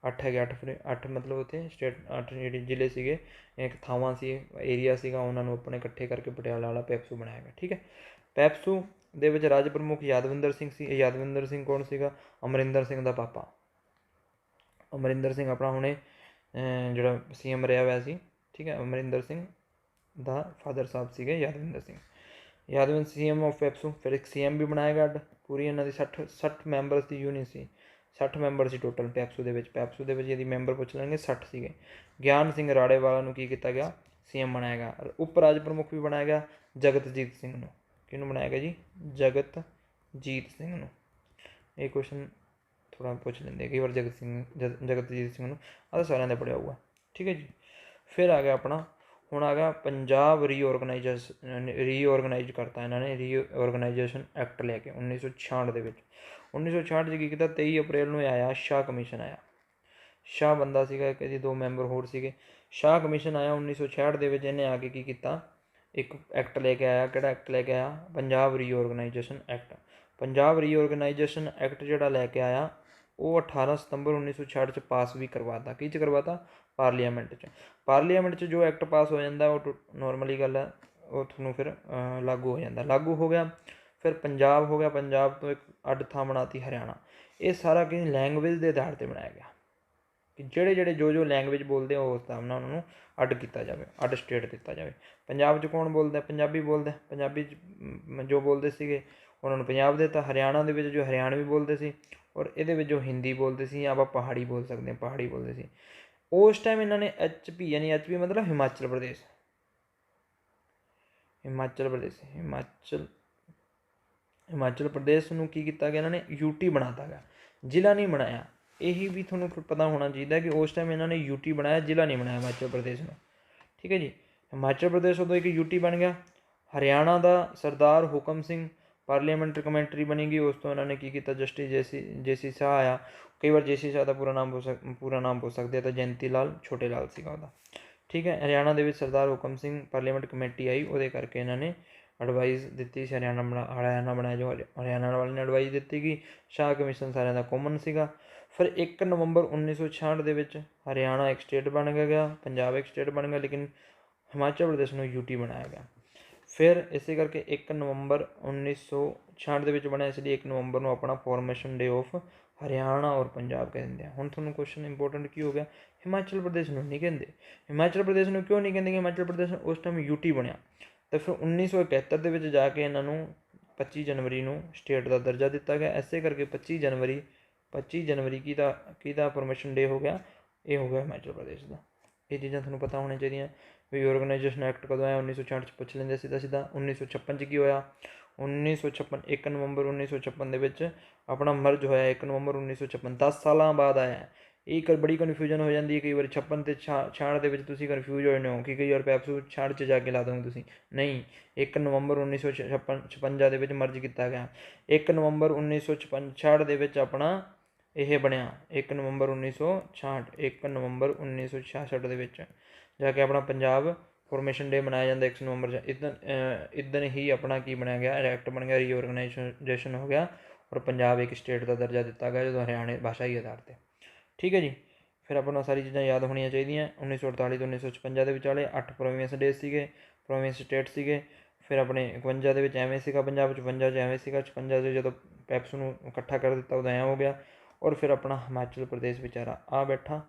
8 ਹੈਗੇ, 8 ਮਤਲਬ ਉੱਥੇ ਸਟੇਟ 8 ਜਿਹੜੇ ਜ਼ਿਲ੍ਹੇ ਸੀਗੇ, ਇੱਕ ਥਾਵਾਂ ਸੀ, ਏਰੀਆ ਸੀਗਾ, ਉਹਨਾਂ ਨੂੰ ਆਪਣੇ ਇਕੱਠੇ ਕਰਕੇ ਪਟਿਆਲਾ ਵਾਲਾ ਪੈਪਸੂ ਬਣਾਇਆ ਗਿਆ। ਠੀਕ ਹੈ। ਪੈਪਸੂ ਦੇ ਵਿੱਚ ਰਾਜ ਪ੍ਰਮੁੱਖ ਯਾਦਵਿੰਦਰ ਸਿੰਘ ਸੀ। ਇਹ ਯਾਦਵਿੰਦਰ ਸਿੰਘ ਕੌਣ ਸੀਗਾ? ਅਮਰਿੰਦਰ ਸਿੰਘ ਦਾ ਪਾਪਾ। ਅਮਰਿੰਦਰ ਸਿੰਘ ਆਪਣਾ ਹੁਣੇ ਜਿਹੜਾ CM ਰਿਹਾ ਹੋਇਆ ਸੀ। ਠੀਕ ਹੈ। ਅਮਰਿੰਦਰ ਸਿੰਘ ਦਾ ਫਾਦਰ ਸਾਹਿਬ ਸੀਗੇ ਯਾਦਵਿੰਦਰ ਸਿੰਘ। Yadavindra CM of PEPSU. ਫਿਰ ਇੱਕ CM ਵੀ ਬਣਾਇਆ ਗਿਆ। ਪੂਰੀ ਇਹਨਾਂ ਦੀ 60 ਮੈਂਬਰਸ ਦੀ ਯੂਨਿਟ ਸੀ। 60 ਮੈਂਬਰ ਸੀ ਟੋਟਲ ਪੈਪਸੂ ਦੇ ਵਿੱਚ। ਪੈਪਸੂ ਦੇ ਵਿੱਚ ਇਹਦੀ ਮੈਂਬਰ ਪੁੱਛ ਲੈਣਗੇ, 60 ਸੀਗੇ। ਗਿਆਨ ਸਿੰਘ ਰਾੜੇਵਾਲਾ ਨੂੰ ਕੀ ਕੀਤਾ ਗਿਆ? CM ਬਣਾਇਆ ਗਿਆ। ਉਪ ਰਾਜ ਪ੍ਰਮੁੱਖ ਵੀ ਬਣਾਇਆ ਗਿਆ ਜਗਤਜੀਤ ਸਿੰਘ ਨੂੰ। ਕਿਹਨੂੰ ਬਣਾਇਆ ਗਿਆ ਜੀ? ਜਗਤਜੀਤ ਸਿੰਘ ਨੂੰ। ਇਹ ਕੁਐਸਚਨ ਥੋੜ੍ਹਾ ਪੁੱਛ ਲੈਂਦੇ ਕਈ ਵਾਰ ਜਗਤਜੀਤ ਸਿੰਘ ਨੂੰ। ਆਹ ਤਾਂ ਸਾਰਿਆਂ ਦਾ ਪੜ੍ਹਿਆ ਹੋਊਗਾ। ਠੀਕ ਹੈ ਜੀ। ਫਿਰ ਆ ਗਿਆ ਆਪਣਾ, ਹੁਣ ਆ ਗਿਆ ਪੰਜਾਬ ਰੀਓਰਗਨਾਈਜ਼ ਕਰਤਾ ਇਹਨਾਂ ਨੇ, ਰੀਓਰਗਨਾਈਜੇਸ਼ਨ ਐਕਟ ਲੈ ਕੇ 1966 ਦੇ ਵਿੱਚ। 1966 'ਚ ਕੀ ਕੀਤਾ? 23 ਅਪ੍ਰੈਲ ਨੂੰ ਆਇਆ ਸ਼ਾਹ ਕਮਿਸ਼ਨ ਆਇਆ। ਸ਼ਾਹ ਬੰਦਾ ਸੀਗਾ ਇੱਕ, ਇਹਦੇ 2 ਮੈਂਬਰ ਹੋਰ ਸੀਗੇ। ਸ਼ਾਹ ਕਮਿਸ਼ਨ ਆਇਆ 1966 ਦੇ ਵਿੱਚ। ਇਹਨੇ ਆ ਕੇ ਕੀ ਕੀਤਾ? ਇੱਕ ਐਕਟ ਲੈ ਕੇ ਆਇਆ। ਕਿਹੜਾ ਐਕਟ ਲੈ ਕੇ ਆਇਆ? ਪੰਜਾਬ ਰੀਓਰਗਨਾਈਜੇਸ਼ਨ ਐਕਟ। ਪੰਜਾਬ ਰੀਓਰਗਨਾਈਜੇਸ਼ਨ ਐਕਟ ਜਿਹੜਾ ਲੈ ਕੇ ਆਇਆ, ਉਹ 18 ਸਤੰਬਰ 1966 'ਚ ਪਾਸ ਵੀ ਕਰਵਾਤਾ। ਕੀ 'ਚ ਕਰਵਾਤਾ? ਪਾਰਲੀਮੈਂਟ 'ਚ। ਪਾਰਲੀਮੈਂਟ 'ਚ ਜੋ ਐਕਟ ਪਾਸ ਹੋ ਜਾਂਦਾ, ਉਹ ਨੋਰਮਲੀ ਗੱਲ ਹੈ, ਉਹ ਤੁਹਾਨੂੰ ਫਿਰ ਲਾਗੂ ਹੋ ਜਾਂਦਾ। ਲਾਗੂ ਹੋ ਗਿਆ। ਫਿਰ ਪੰਜਾਬ ਹੋ ਗਿਆ। ਪੰਜਾਬ ਤੋਂ ਇੱਕ ਅੱਡ ਥਾਂ ਬਣਾਤੀ ਹਰਿਆਣਾ। ਇਹ ਸਾਰਾ ਕੀ ਲੈਂਗੁਏਜ ਦੇ ਆਧਾਰ 'ਤੇ ਬਣਾਇਆ ਗਿਆ, ਕਿ ਜਿਹੜੇ ਜੋ ਲੈਂਗੁਏਜ ਬੋਲਦੇ ਆ ਉਸ ਹਿਸਾਬ ਨਾਲ ਉਹਨਾਂ ਨੂੰ ਅੱਡ ਕੀਤਾ ਜਾਵੇ, ਅੱਡ ਸਟੇਟ ਦਿੱਤਾ ਜਾਵੇ। ਪੰਜਾਬ 'ਚ ਕੌਣ ਬੋਲਦਾ? ਪੰਜਾਬੀ ਬੋਲਦਾ। ਪੰਜਾਬੀ 'ਚ ਜੋ ਬੋਲਦੇ ਸੀਗੇ ਉਹਨਾਂ ਨੂੰ ਪੰਜਾਬ ਦੇ ਦਿੱਤਾ। ਹਰਿਆਣਾ ਦੇ ਵਿੱਚ ਜੋ ਹਰਿਆਣਵੀ ਬੋਲਦੇ ਸੀ, ਔਰ ਇਹਦੇ ਵਿੱਚ ਜੋ ਹਿੰਦੀ ਬੋਲਦੇ ਸੀ, ਜਾਂ ਆਪਾਂ ਪਹਾੜੀ ਬੋਲ ਸਕਦੇ ਹਾਂ, ਪਹਾੜੀ ਬੋਲਦੇ ਸੀ। ਉਸ ਟਾਈਮ ਇਹਨਾਂ ਨੇ HP ਯਾਨੀ HP ਮਤਲਬ ਹਿਮਾਚਲ ਪ੍ਰਦੇਸ਼ ਨੂੰ ਕੀ ਕੀਤਾ ਗਿਆ? ਇਹਨਾਂ ਨੇ UT ਬਣਾ ਤਾ ਗਿਆ, ਜ਼ਿਲ੍ਹਾ ਨਹੀਂ ਬਣਾਇਆ। ਇਹੀ ਵੀ ਤੁਹਾਨੂੰ ਪਤਾ ਹੋਣਾ ਚਾਹੀਦਾ ਕਿ ਉਸ ਟਾਈਮ ਇਹਨਾਂ ਨੇ UT ਬਣਾਇਆ, ਜ਼ਿਲ੍ਹਾ ਨਹੀਂ ਬਣਾਇਆ ਹਿਮਾਚਲ ਪ੍ਰਦੇਸ਼ ਨੂੰ। ਠੀਕ ਹੈ ਜੀ। ਹਿਮਾਚਲ ਪ੍ਰਦੇਸ਼ ਉਦੋਂ ਇੱਕ UT ਬਣ ਗਿਆ। ਹਰਿਆਣਾ ਦਾ ਸਰਦਾਰ ਹੁਕਮ ਸਿੰਘ ਪਾਰਲੀਮੈਂਟਰੀ ਕਮੈਂਟਰੀ ਬਣੀ ਗਈ। ਉਸ ਤੋਂ ਇਹਨਾਂ ਨੇ ਕੀ ਕੀਤਾ? ਜਸਟਿਸ JC ਸ਼ਾਹ ਆਇਆ। ਕਈ ਵਾਰ JC ਸ਼ਾਹ ਦਾ ਪੂਰਾ ਨਾਮ ਪੁੱਛ ਸਕਦੇ ਆ, ਤਾਂ ਜੈਂਤੀ ਲਾਲ ਛੋਟੇ ਲਾਲ ਸੀਗਾ ਉਹਦਾ। ਠੀਕ ਹੈ। ਹਰਿਆਣਾ ਦੇ ਵਿੱਚ ਸਰਦਾਰ ਹੁਕਮ ਸਿੰਘ ਪਾਰਲੀਮੈਂਟ ਕਮੇਟੀ ਆਈ, ਉਹਦੇ ਕਰਕੇ ਇਹਨਾਂ ਨੇ ਐਡਵਾਈਸ ਦਿੱਤੀ ਸੀ। ਹਰਿਆਣਾ ਬਣਾਇਆ, ਜੋ ਹਰਿਆਣਾ ਵਾਲੇ ਨੇ ਐਡਵਾਈਸ ਦਿੱਤੀ ਕਿ ਸ਼ਾਹ ਕਮਿਸ਼ਨ ਸਾਰਿਆਂ ਦਾ ਕਾਮਨ ਸੀਗਾ। ਫਿਰ 1 ਨਵੰਬਰ 1966 ਦੇ ਵਿੱਚ ਹਰਿਆਣਾ ਇੱਕ ਸਟੇਟ ਬਣ ਗਿਆ, ਪੰਜਾਬ ਇੱਕ ਸਟੇਟ ਬਣ ਗਿਆ, ਲੇਕਿਨ ਹਿਮਾਚਲ ਪ੍ਰਦੇਸ਼ ਨੂੰ UT ਬਣਾਇਆ ਗਿਆ। ਫਿਰ ਇਸੇ ਕਰਕੇ 1 ਨਵੰਬਰ 1966 ਦੇ ਵਿੱਚ ਬਣਿਆ, ਇਸ ਲਈ 1 ਨਵੰਬਰ ਨੂੰ ਆਪਣਾ ਫਾਰਮੇਸ਼ਨ ਡੇ ਆਫ ਹਰਿਆਣਾ ਔਰ ਪੰਜਾਬ ਕਹਿ ਦਿੰਦੇ ਆ। ਹੁਣ ਤੁਹਾਨੂੰ ਕੁਐਸਚਨ ਇੰਪੋਰਟੈਂਟ ਕੀ ਹੋ ਗਿਆ? ਹਿਮਾਚਲ ਪ੍ਰਦੇਸ਼ ਨੂੰ ਨਹੀਂ ਕਹਿੰਦੇ। ਹਿਮਾਚਲ ਪ੍ਰਦੇਸ਼ ਨੂੰ ਕਿਉਂ ਨਹੀਂ ਕਹਿੰਦੇ? ਕਿ ਹਿਮਾਚਲ ਪ੍ਰਦੇਸ਼ ਉਸ ਟਾਈਮ UT ਬਣਿਆ। ਅਤੇ ਫਿਰ 1971 ਦੇ ਵਿੱਚ ਜਾ ਕੇ ਇਹਨਾਂ ਨੂੰ 25 ਜਨਵਰੀ ਨੂੰ ਸਟੇਟ ਦਾ ਦਰਜਾ ਦਿੱਤਾ ਗਿਆ। ਇਸੇ ਕਰਕੇ 25 ਜਨਵਰੀ ਕਿਹਦਾ ਫਾਰਮੇਸ਼ਨ ਡੇ ਹੋ ਗਿਆ? ਇਹ ਹੋ ਗਿਆ ਹਿਮਾਚਲ ਪ੍ਰਦੇਸ਼ ਦਾ। ਇਹ ਚੀਜ਼ਾਂ ਤੁਹਾਨੂੰ ਪਤਾ ਹੋਣੀਆਂ ਚਾਹੀਦੀਆਂ। ਰੀਓਰਗਨਾਈਜੇਸ਼ਨ ਐਕਟ ਕਦੋਂ ਆਇਆ? 1966 'ਚ ਪੁੱਛ ਲੈਂਦੇ ਸਿੱਧਾ। 1956 'ਚ ਕੀ ਹੋਇਆ? 1956 1 ਨਵੰਬਰ 1956 ਦੇ ਵਿੱਚ ਆਪਣਾ ਮਰਜ ਹੋਇਆ। 1 ਨਵੰਬਰ 1956 10 ਸਾਲਾਂ ਬਾਅਦ ਆਇਆ। ਇਹ ਇੱਕ ਬੜੀ ਕਨਫਿਊਜ਼ਨ ਹੋ ਜਾਂਦੀ ਹੈ ਕਈ ਵਾਰੀ 56 ਅਤੇ 66 ਦੇ ਵਿੱਚ ਤੁਸੀਂ ਕਨਫਿਊਜ਼ ਹੋ ਜਾਂਦੇ ਹੋ ਕਿ ਕਈ ਵਾਰ ਪੈਪਸੂ 66 'ਚ ਜਾ ਕੇ ਲਾ ਦੋਗੇ ਤੁਸੀਂ। ਨਹੀਂ, 1 ਨਵੰਬਰ 1956 ਦੇ ਵਿੱਚ ਮਰਜ ਕੀਤਾ ਗਿਆ। 1 ਨਵੰਬਰ 1966 ਦੇ ਵਿੱਚ ਆਪਣਾ ਇਹ ਬਣਿਆ। 1 ਨਵੰਬਰ 1966 1 ਨਵੰਬਰ 1966 ਦੇ ਵਿੱਚ ਜਾ ਕੇ ਆਪਣਾ ਪੰਜਾਬ ਫਾਰਮੇਸ਼ਨ ਡੇ ਮਨਾਇਆ ਜਾਂਦਾ 1 ਨਵੰਬਰ 'ਚ। ਇੱਦਣ ਹੀ ਆਪਣਾ ਕੀ ਬਣਿਆ ਗਿਆ? ਐਕਟ ਬਣ ਗਿਆ, ਰੀਓਰਗਨਾਈਜੇਸ਼ਨ ਹੋ ਗਿਆ, ਔਰ ਪੰਜਾਬ ਇੱਕ ਸਟੇਟ ਦਾ ਦਰਜਾ ਦਿੱਤਾ ਗਿਆ ਜਦੋਂ ਹਰਿਆਣੇ ਭਾਸ਼ਾਈ ਆਧਾਰ 'ਤੇ। ਠੀਕ ਹੈ ਜੀ। ਫਿਰ ਆਪਾਂ ਨੂੰ ਸਾਰੀ ਚੀਜ਼ਾਂ ਯਾਦ ਹੋਣੀਆਂ ਚਾਹੀਦੀਆਂ। 1948 ਤੋਂ 1956 ਦੇ ਵਿਚਾਲੇ 8 ਪ੍ਰੋਵਿੰਸ ਡੇ ਸੀਗੇ, ਪ੍ਰੋਵਿੰਸ ਸਟੇਟ ਸੀਗੇ। ਫਿਰ ਆਪਣੇ 51 ਦੇ ਵਿੱਚ ਐਵੇਂ ਸੀਗਾ ਪੰਜਾਬ, 55 'ਚ ਐਵੇਂ ਸੀਗਾ, 56 'ਚ ਜਦੋਂ ਪੈਪਸੂ ਨੂੰ ਇਕੱਠਾ ਕਰ ਦਿੱਤਾ ਉਦੋਂ ਐਂ ਹੋ ਗਿਆ। ਔਰ ਫਿਰ ਆਪਣਾ ਹਿਮਾਚਲ ਪ੍ਰਦੇਸ਼ ਵਿਚਾਰਾ ਆ ਬੈਠਾ,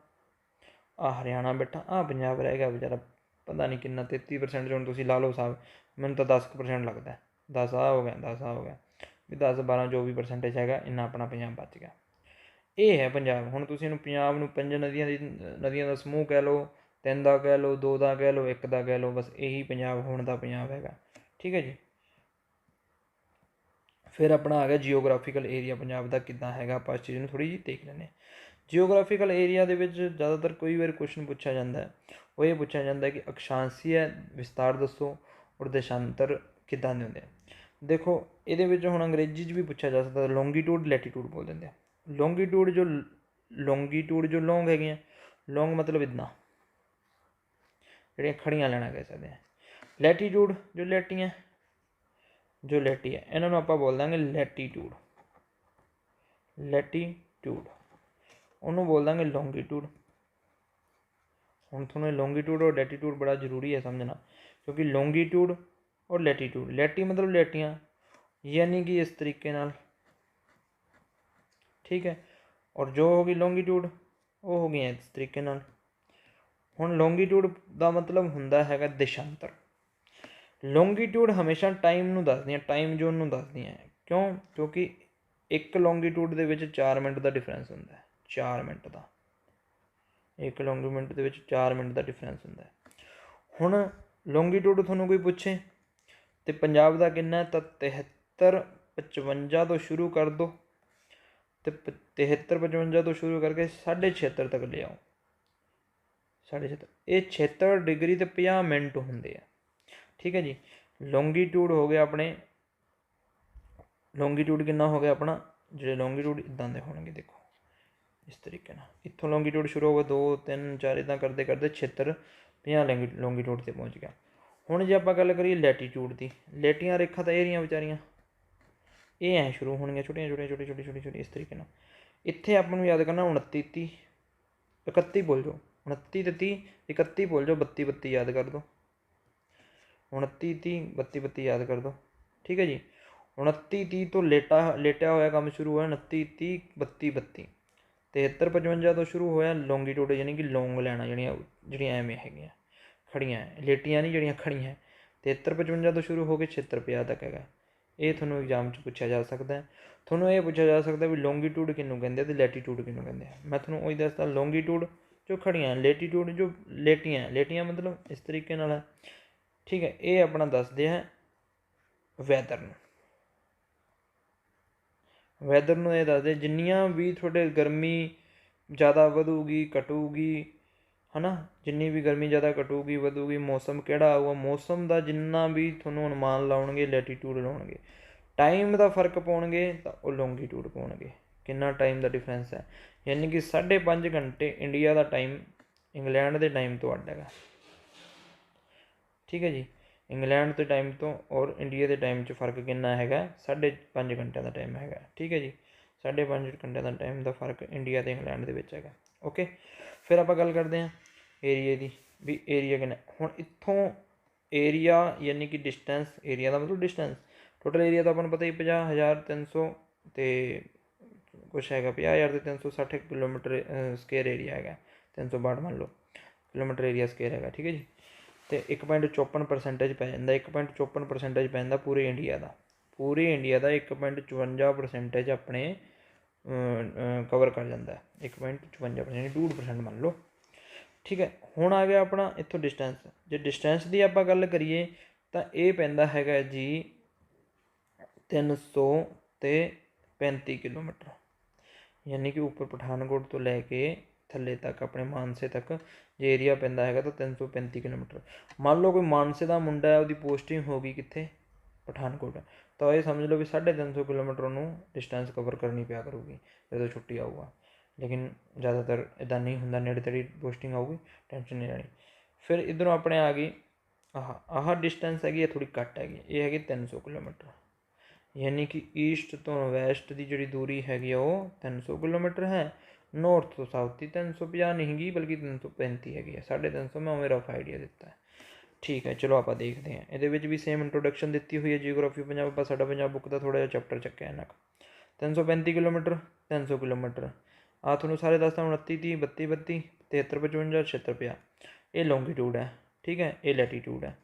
ਆ ਹਰਿਆਣਾ ਬੈਠਾ, ਆ ਪੰਜਾਬ ਰਹਿ ਗਿਆ ਵਿਚਾਰਾ ਪਤਾ ਨਹੀਂ ਕਿੰਨਾ 33% 'ਚ। ਹੁਣ ਤੁਸੀਂ ਲਾ ਲਓ ਸਾਹਿਬ, ਮੈਨੂੰ ਤਾਂ 10% ਲੱਗਦਾ। 10 ਆ ਹੋ ਗਿਆ, 10 ਆ ਹੋ ਗਿਆ, ਵੀ 10 12 ਜੋ ਵੀ ਪਰਸੈਂਟੇਜ ਹੈਗਾ, ਇੰਨਾ ਆਪਣਾ ਪੰਜਾਬ ਬਚ ਗਿਆ। ਇਹ ਹੈ ਪੰਜਾਬ। ਹੁਣ ਤੁਸੀਂ ਇਹਨੂੰ ਪੰਜਾਬ ਨੂੰ 5 ਨਦੀਆਂ ਦਾ ਸਮੂਹ ਕਹਿ ਲਓ, 3 ਦਾ ਕਹਿ ਲਓ, 2 ਦਾ ਕਹਿ ਲਓ, 1 ਦਾ ਕਹਿ ਲਓ, ਬਸ ਇਹੀ ਪੰਜਾਬ ਹੁਣ ਦਾ ਪੰਜਾਬ ਹੈਗਾ। ਠੀਕ ਹੈ ਜੀ। ਫਿਰ ਆਪਣਾ ਆ ਗਿਆ ਜੀਓਗ੍ਰਾਫੀਕਲ ਏਰੀਆ ਪੰਜਾਬ ਦਾ ਕਿੱਦਾਂ ਹੈਗਾ, ਆਪਾਂ ਇਸ ਚੀਜ਼ ਨੂੰ ਥੋੜ੍ਹੀ ਜਿਹੀ ਦੇਖ ਲੈਂਦੇ ਹਾਂ। ਜੀਓਗ੍ਰਾਫੀਕਲ ਏਰੀਆ ਦੇ ਵਿੱਚ ਜ਼ਿਆਦਾਤਰ ਕੋਈ ਵਾਰ ਕੁਐਸਚਨ ਪੁੱਛਿਆ ਜਾਂਦਾ ਹੈ, ਉਹ ਇਹ ਪੁੱਛਿਆ ਜਾਂਦਾ ਕਿ ਅਕਸ਼ਾਂਸ਼ੀय ਵਿਸਤਾਰ ਦੱਸੋ ਔਰ ਦੇਸ਼ਾਂਤਰ ਕਿੱਦਾਂ ਦੇ ਹੁੰਦੇ ਆ। ਦੇਖੋ ਇਹਦੇ ਵਿੱਚ ਹੁਣ ਅੰਗਰੇਜ਼ੀ 'ਚ ਵੀ ਪੁੱਛਿਆ ਜਾ ਸਕਦਾ, ਲੌਂਗੀਟਿਊਡ ਲੈਟੀਟਿਊਡ ਬੋਲ ਦਿੰਦੇ ਆ। ਲੌਂਗੀਟਿਊਡ ਜੋ ਲੌਂਗ ਹੈਗੀਆਂ, ਲੌਂਗ ਮਤਲਬ ਇੱਦਾਂ, ਜਿਹੜੀਆਂ ਖੜੀਆਂ ਲੈਣਾ ਕਹਿ ਸਕਦੇ ਹਾਂ। ਲੈਟੀਟਿਊਡ ਜੋ ਲੈਟੀ ਹੈ, ਇਹਨਾਂ ਨੂੰ ਆਪਾਂ ਬੋਲ ਦਾਂਗੇ ਲੈਟੀਟਿਊਡ। ਉਹਨੂੰ ਬੋਲ ਦਾਂਗੇ ਲੌਂਗੀਟਿਊਡ। ਹੁਣ ਤੁਹਾਨੂੰ ਲੌਂਗੀਟਿਊਡ ਔਰ ਲੈਟੀਟਿਊਡ ਬੜਾ ਜ਼ਰੂਰੀ ਹੈ ਸਮਝਣਾ, ਕਿਉਂਕਿ ਲੌਂਗੀਟਿਊਡ ਔਰ ਲੈਟੀਟਿਊਡ, ਲੈਟੀ ਮਤਲਬ ਲੈਟੀਆਂ, ਯਾਨੀ ਕਿ ਇਸ ਤਰੀਕੇ ਨਾਲ, ਠੀਕ ਹੈ, ਔਰ ਜੋ ਹੋ ਗਈ ਲੌਂਗੀਟਿਊਡ ਉਹ ਹੋ ਗਈਆਂ ਇਸ ਤਰੀਕੇ ਨਾਲ। ਹੁਣ ਲੌਂਗੀਟਿਊਡ ਦਾ ਮਤਲਬ ਹੁੰਦਾ ਹੈਗਾ ਦੇਸ਼ਾਂਤਰ। ਲੌਂਗੀਟਿਊਡ ਹਮੇਸ਼ਾ ਟਾਈਮ ਨੂੰ ਦੱਸਦੀਆਂ, ਟਾਈਮ ਜ਼ੋਨ ਨੂੰ ਦੱਸਦੀਆਂ। ਕਿਉਂਕਿ ਇੱਕ ਲੌਂਗੀਟਿਊਡ ਦੇ ਵਿੱਚ 4 ਮਿੰਟ ਦਾ ਡਿਫਰੈਂਸ ਹੁੰਦਾ ਹੈ, 4 ਮਿੰਟ ਦਾ, ਇੱਕ ਲੌਂਗੀਟਿਊਡ ਦੇ ਵਿੱਚ 4 ਮਿੰਟ ਦਾ ਡਿਫਰੈਂਸ ਹੁੰਦਾ ਹੈ। ਹੁਣ ਲੌਂਗੀਟਿਊਡ ਤੁਹਾਨੂੰ ਕੋਈ ਪੁੱਛੇ ਤੇ ਪੰਜਾਬ ਦਾ ਕਿੰਨਾ ਤਾਂ 7355 ਤੋਂ ਸ਼ੁਰੂ ਕਰ ਦਿਓ, ਤੇ 7355 ਤੋਂ ਸ਼ੁਰੂ ਕਰਕੇ 76.5 ਤੱਕ ਲਿਆਓ। 76.5 ਇਹ 76 ਡਿਗਰੀ ਤੇ 50 ਮਿੰਟ ਹੁੰਦੇ ਆ। ਠੀਕ ਹੈ ਜੀ। ਲੌਂਗੀਟਿਊਡ ਹੋ ਗਿਆ ਆਪਣੇ, ਲੌਂਗੀਟਿਊਡ ਕਿੰਨਾ ਹੋ ਗਿਆ ਆਪਣਾ, ਜਿਹੜੇ ਲੌਂਗੀਟਿਊਡ ਇੱਦਾਂ ਦੇ ਹੋਣਗੇ, ਦੇਖੋ ਇਸ ਤਰੀਕੇ ਨਾਲ, ਇੱਥੋਂ ਲੌਂਗੀਟਿਊਡ ਸ਼ੁਰੂ ਹੋ ਗਿਆ 2 3 4 ਇੱਦਾਂ ਕਰਦੇ ਕਰਦੇ 76 50 ਲੌਂਗੀਟਿਊਡ 'ਤੇ ਪਹੁੰਚ ਗਿਆ। ਹੁਣ ਜੇ ਆਪਾਂ ਗੱਲ ਕਰੀਏ ਲੈਟੀਟਿਊਡ ਦੀ, ਲੈਟੀਆਂ ਰੇਖਾ ਤਾਂ ਇਹ ਰਹੀਆਂ ਵਿਚਾਰੀਆਂ, ਇਹ ਐਂ ਸ਼ੁਰੂ ਹੋਣਗੀਆਂ ਛੋਟੀਆਂ ਇਸ ਤਰੀਕੇ ਨਾਲ। ਇੱਥੇ ਆਪਾਂ ਨੂੰ ਯਾਦ ਕਰਨਾ 29 30 31 ਭੁੱਲ ਜਾਓ, 29 ਤੇ 30, 31 ਭੁੱਲ ਜਾਓ, 32 32 ਯਾਦ ਕਰ ਦਿਓ, 29 30 32 32 ਯਾਦ ਕਰ ਦਿਓ। ਠੀਕ ਹੈ ਜੀ। 29 30 ਤੋਂ ਲੇਟਿਆ ਹੋਇਆ ਕੰਮ ਸ਼ੁਰੂ ਹੋਇਆ, 29 30 32 32, 73 55 ਤੋਂ ਸ਼ੁਰੂ ਹੋਇਆ ਲੌਂਗੀਟਿਊਡ, ਯਾਨੀ ਕਿ ਲੌਂਗ ਲੈਣਾ, ਜਿਹੜੀਆਂ ਐਵੇਂ ਹੈਗੀਆਂ ਖੜੀਆਂ, ਲੇਟੀਆਂ ਨਹੀਂ, ਜਿਹੜੀਆਂ ਖੜੀਆਂ। 73 55 ਤੋਂ ਸ਼ੁਰੂ ਹੋ ਕੇ 76 50 ਤੱਕ ਹੈਗਾ। ਇਹ ਤੁਹਾਨੂੰ ਐਗਜ਼ਾਮ 'ਚ ਪੁੱਛਿਆ ਜਾ ਸਕਦਾ ਹੈ। ਤੁਹਾਨੂੰ ਇਹ ਪੁੱਛਿਆ ਜਾ ਸਕਦਾ ਵੀ ਲੌਂਗੀਟਿਊਡ ਕਿਹਨੂੰ ਕਹਿੰਦੇ ਅਤੇ ਲੈਟੀਟਿਊਡ ਕਿਹਨੂੰ ਕਹਿੰਦੇ ਆ। ਮੈਂ ਤੁਹਾਨੂੰ ਉਹੀ ਦੱਸਦਾ, ਲੌਂਗੀਟਿਊਡ ਜੋ ਖੜੀਆਂ, ਲੈਟੀਟਿਊਡ ਜੋ ਲੇਟੀਆਂ ਮਤਲਬ ਇਸ ਤਰੀਕੇ ਨਾਲ ਹੈ। ਠੀਕ ਹੈ। ਇਹ ਆਪਣਾ ਦੱਸਦੇ ਹੈ ਵੈਦਰ ਨੂੰ ਇਹ ਦੱਸਦੇ ਜਿੰਨੀਆਂ ਵੀ ਤੁਹਾਡੇ ਗਰਮੀ ਜ਼ਿਆਦਾ ਵਧੂਗੀ ਘਟੂਗੀ, ਹੈ ਨਾ, ਜਿੰਨੀ ਵੀ ਗਰਮੀ ਜ਼ਿਆਦਾ ਘਟੂਗੀ ਵਧੂਗੀ, ਮੌਸਮ ਕਿਹੜਾ ਆਊਗਾ, ਮੌਸਮ ਦਾ ਜਿੰਨਾ ਵੀ ਤੁਹਾਨੂੰ ਅਨੁਮਾਨ ਲਾਉਣਗੇ ਲੈਟੀਟਿਊਡ ਲਾਉਣਗੇ। ਟਾਈਮ ਦਾ ਫਰਕ ਪਾਉਣਗੇ ਤਾਂ ਉਹ ਲੌਂਗੀਟਿਊਡ ਪਾਉਣਗੇ, ਕਿੰਨਾ ਟਾਈਮ ਦਾ ਡਿਫਰੈਂਸ ਹੈ, ਯਾਨੀ ਕਿ 5.5 ਘੰਟੇ ਇੰਡੀਆ ਦਾ ਟਾਈਮ ਇੰਗਲੈਂਡ ਦੇ ਟਾਈਮ ਤੋਂ ਅੱਡ ਹੈਗਾ। ਠੀਕ ਹੈ ਜੀ। ਇੰਗਲੈਂਡ ਦੇ ਟਾਈਮ ਤੋਂ ਔਰ ਇੰਡੀਆ ਦੇ ਟਾਈਮ 'ਚ ਫਰਕ ਕਿੰਨਾ ਹੈਗਾ, 5.5 ਘੰਟਿਆਂ ਦਾ ਟਾਈਮ ਹੈਗਾ। ਠੀਕ ਹੈ ਜੀ। 5.5 ਘੰਟਿਆਂ ਦਾ ਟਾਈਮ ਦਾ ਫਰਕ ਇੰਡੀਆ ਅਤੇ ਇੰਗਲੈਂਡ ਦੇ ਵਿੱਚ ਹੈਗਾ। ਓਕੇ। ਫਿਰ ਆਪਾਂ ਗੱਲ ਕਰਦੇ ਹਾਂ ਏਰੀਏ ਦੀ, ਵੀ ਏਰੀਆ ਕਿੰਨਾ। ਹੁਣ ਇੱਥੋਂ ਏਰੀਆ ਯਾਨੀ ਕਿ ਡਿਸਟੈਂਸ, ਏਰੀਆ ਦਾ ਮਤਲਬ ਡਿਸਟੈਂਸ, ਟੋਟਲ ਏਰੀਆ ਤਾਂ ਆਪਾਂ ਨੂੰ ਪਤਾ ਹੀ 50,300 ਅਤੇ ਕੁਛ ਹੈਗਾ 50,000 ਅਤੇ 360 ਕਿਲੋਮੀਟਰ ਸਕੁਏਅਰ ਏਰੀਆ ਹੈਗਾ, 362 ਮੰਨ ਲਓ ਕਿਲੋਮੀਟਰ ਏਰੀਆ ਸਕੁਏਅਰ ਹੈਗਾ। ਠੀਕ ਹੈ ਜੀ। ਅਤੇ 1.54% ਪੈ ਜਾਂਦਾ, 1.54% ਪੈ ਜਾਂਦਾ ਪੂਰੇ ਇੰਡੀਆ ਦਾ, 1.54% ਆਪਣੇ ਕਵਰ ਕਰ ਜਾਂਦਾ, 1.54% 2% ਮੰਨ ਲਓ। ਠੀਕ ਹੈ। ਹੁਣ ਆ ਗਿਆ ਆਪਣਾ ਇੱਥੋਂ ਡਿਸਟੈਂਸ। ਜੇ ਡਿਸਟੈਂਸ ਦੀ ਆਪਾਂ ਗੱਲ ਕਰੀਏ ਤਾਂ ਇਹ ਪੈਂਦਾ ਹੈਗਾ ਜੀ 335 ਕਿਲੋਮੀਟਰ, ਯਾਨੀ ਕਿ ਉੱਪਰ ਪਠਾਨਕੋਟ ਤੋਂ ਲੈ ਕੇ ਥੱਲੇ ਤੱਕ ਆਪਣੇ ਮਾਨਸੇ ਤੱਕ ਜੇ ਏਰੀਆ ਪੈਂਦਾ ਹੈਗਾ ਤਾਂ 335 ਕਿਲੋਮੀਟਰ। ਮੰਨ ਲਓ ਕੋਈ ਮਾਨਸੇ ਦਾ ਮੁੰਡਾ ਹੈ, ਉਹਦੀ ਪੋਸਟਿੰਗ ਹੋ ਗਈ ਕਿੱਥੇ, ਪਠਾਨਕੋਟ, ਤਾਂ ਇਹ ਸਮਝ ਲਓ ਵੀ 350 ਕਿਲੋਮੀਟਰ ਉਹਨੂੰ ਡਿਸਟੈਂਸ ਕਵਰ ਕਰਨੀ ਪਿਆ ਕਰੂਗੀ ਜਦੋਂ ਛੁੱਟੀ ਆਊਗਾ। ਲੇਕਿਨ ਜ਼ਿਆਦਾਤਰ ਇੱਦਾਂ ਨਹੀਂ ਹੁੰਦਾ, ਨੇੜੇ ਤੇੜੇ ਪੋਸਟਿੰਗ ਆਊਗੀ, ਟੈਨਸ਼ਨ ਨਹੀਂ ਲੈਣੀ। ਫਿਰ ਇੱਧਰੋਂ ਆਪਣੇ ਆ ਗਈ ਆਹ ਡਿਸਟੈਂਸ ਹੈਗੀ, ਇਹ ਥੋੜ੍ਹੀ ਘੱਟ ਹੈਗੀ, ਇਹ ਹੈਗੀ 300 ਕਿਲੋਮੀਟਰ, ਯਾਨੀ ਕਿ ਈਸਟ ਤੋਂ ਵੈਸਟ ਦੀ ਜਿਹੜੀ ਦੂਰੀ ਹੈਗੀ ਆ ਉਹ 300 ਕਿਲੋਮੀਟਰ ਹੈ। ਨੌਰਥ ਤੋਂ ਸਾਊਥ ਦੀ 350 ਨਹੀਂ ਹੈਗੀ, ਬਲਕਿ 335 ਹੈਗੀ ਹੈ। 350 ਮੈਂ ਉਵੇਂ ਰਫ ਆਈਡੀਆ ਦਿੱਤਾ ਹੈ। ਠੀਕ ਹੈ। ਚਲੋ ਆਪਾਂ ਦੇਖਦੇ ਹਾਂ, ਇਹਦੇ ਵਿੱਚ ਵੀ ਸੇਮ ਇੰਟਰੋਡਕਸ਼ਨ ਦਿੱਤੀ ਹੋਈ ਹੈ ਜੀਓਗ੍ਰਾਫੀ ਪੰਜਾਬ। ਆਪਾਂ ਸਾਡਾ ਪੰਜਾਬ ਬੁੱਕ ਦਾ ਥੋੜ੍ਹਾ ਜਿਹਾ ਚੈਪਟਰ ਚੱਕਿਆ ਇਹਨਾਂ 335 ਕਿਲੋਮੀਟਰ, 300 ਕਿਲੋਮੀਟਰ ਆਹ ਤੁਹਾਨੂੰ ਸਾਰੇ ਦੱਸਦਾ, 29 30 32 32 73 55 76 50, ਇਹ ਲੌਂਗੀਟਿਊਡ ਹੈ। ਠੀਕ ਹੈ। ਇਹ ਲੈਟੀਟਿਊਡ ਹੈ।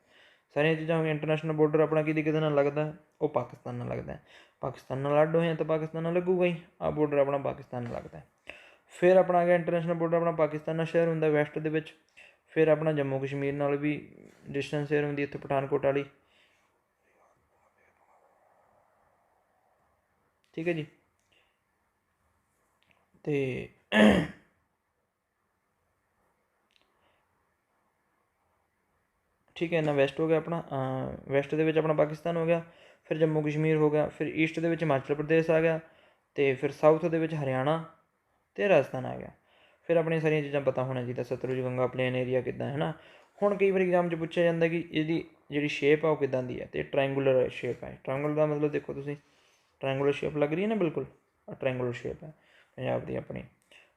ਸਾਰੀਆਂ ਚੀਜ਼ਾਂ ਹੋ ਗਈਆਂ। ਇੰਟਰਨੈਸ਼ਨਲ ਬਾਰਡਰ ਆਪਣਾ ਕਿਹਦੇ ਨਾਲ ਲੱਗਦਾ, ਉਹ ਪਾਕਿਸਤਾਨ ਨਾਲ ਲੱਗਦਾ। ਪਾਕਿਸਤਾਨ ਨਾਲ ਅੱਡ ਹੋਏ ਤਾਂ ਪਾਕਿਸਤਾਨ ਨਾਲ ਲੱਗੂਗਾ ਹੀ, ਆਹ ਬਾਰਡਰ ਆਪਣਾ ਪਾਕਿਸਤਾਨ ਨਾਲ ਲੱਗਦਾ। ਫਿਰ ਆਪਣਾ ਆ ਗਿਆ ਇੰਟਰਨੈਸ਼ਨਲ ਬਾਰਡਰ ਆਪਣਾ ਪਾਕਿਸਤਾਨ ਨਾਲ ਸ਼ੇਅਰ ਹੁੰਦਾ ਵੈਸਟ ਦੇ ਵਿੱਚ। ਫਿਰ ਆਪਣਾ ਜੰਮੂ ਕਸ਼ਮੀਰ ਨਾਲ ਵੀ ਡਿਸਟੈਂਸ ਸ਼ੇਅਰ ਹੁੰਦੀ ਇੱਥੇ ਪਠਾਨਕੋਟ ਵਾਲੀ, ਠੀਕ ਹੈ ਜੀ। ਅਤੇ ਠੀਕ ਹੈ, ਇੰਨਾ ਵੈਸਟ ਹੋ ਗਿਆ ਆਪਣਾ। ਵੈਸਟ ਦੇ ਵਿੱਚ ਆਪਣਾ ਪਾਕਿਸਤਾਨ ਹੋ ਗਿਆ, ਫਿਰ ਜੰਮੂ ਕਸ਼ਮੀਰ ਹੋ ਗਿਆ, ਫਿਰ ਈਸਟ ਦੇ ਵਿੱਚ ਹਿਮਾਚਲ ਪ੍ਰਦੇਸ਼ ਆ ਗਿਆ, ਅਤੇ ਫਿਰ ਸਾਊਥ ਦੇ ਵਿੱਚ ਹਰਿਆਣਾ ਅਤੇ ਰਾਜਸਥਾਨ ਆ ਗਿਆ। ਫਿਰ ਆਪਣੀਆਂ ਸਾਰੀਆਂ ਚੀਜ਼ਾਂ ਪਤਾ ਹੋਣਾ ਚਾਹੀਦਾ, ਸਤਲੁਜ ਗੰਗਾ ਪਲੇਨ ਏਰੀਆ ਕਿੱਦਾਂ ਹੈ ਨਾ। ਹੁਣ ਕਈ ਵਾਰੀ ਐਗਜ਼ਾਮ 'ਚ ਪੁੱਛਿਆ ਜਾਂਦਾ ਕਿ ਇਹਦੀ ਜਿਹੜੀ ਸ਼ੇਪ ਆ ਉਹ ਕਿੱਦਾਂ ਦੀ ਹੈ, ਅਤੇ ਟਰਾਇੰਗੂਲਰ ਸ਼ੇਪ ਹੈ। ਟਰਾਇੰਗੂਲਰ ਦਾ ਮਤਲਬ ਦੇਖੋ ਤੁਸੀਂ, ਟਰਾਇੰਗੂਲਰ ਸ਼ੇਪ ਲੱਗ ਰਹੀ ਹੈ ਨਾ, ਬਿਲਕੁਲ ਟਰਾਇੰਗੂਲਰ ਸ਼ੇਪ ਹੈ ਪੰਜਾਬ ਦੀ ਆਪਣੀ।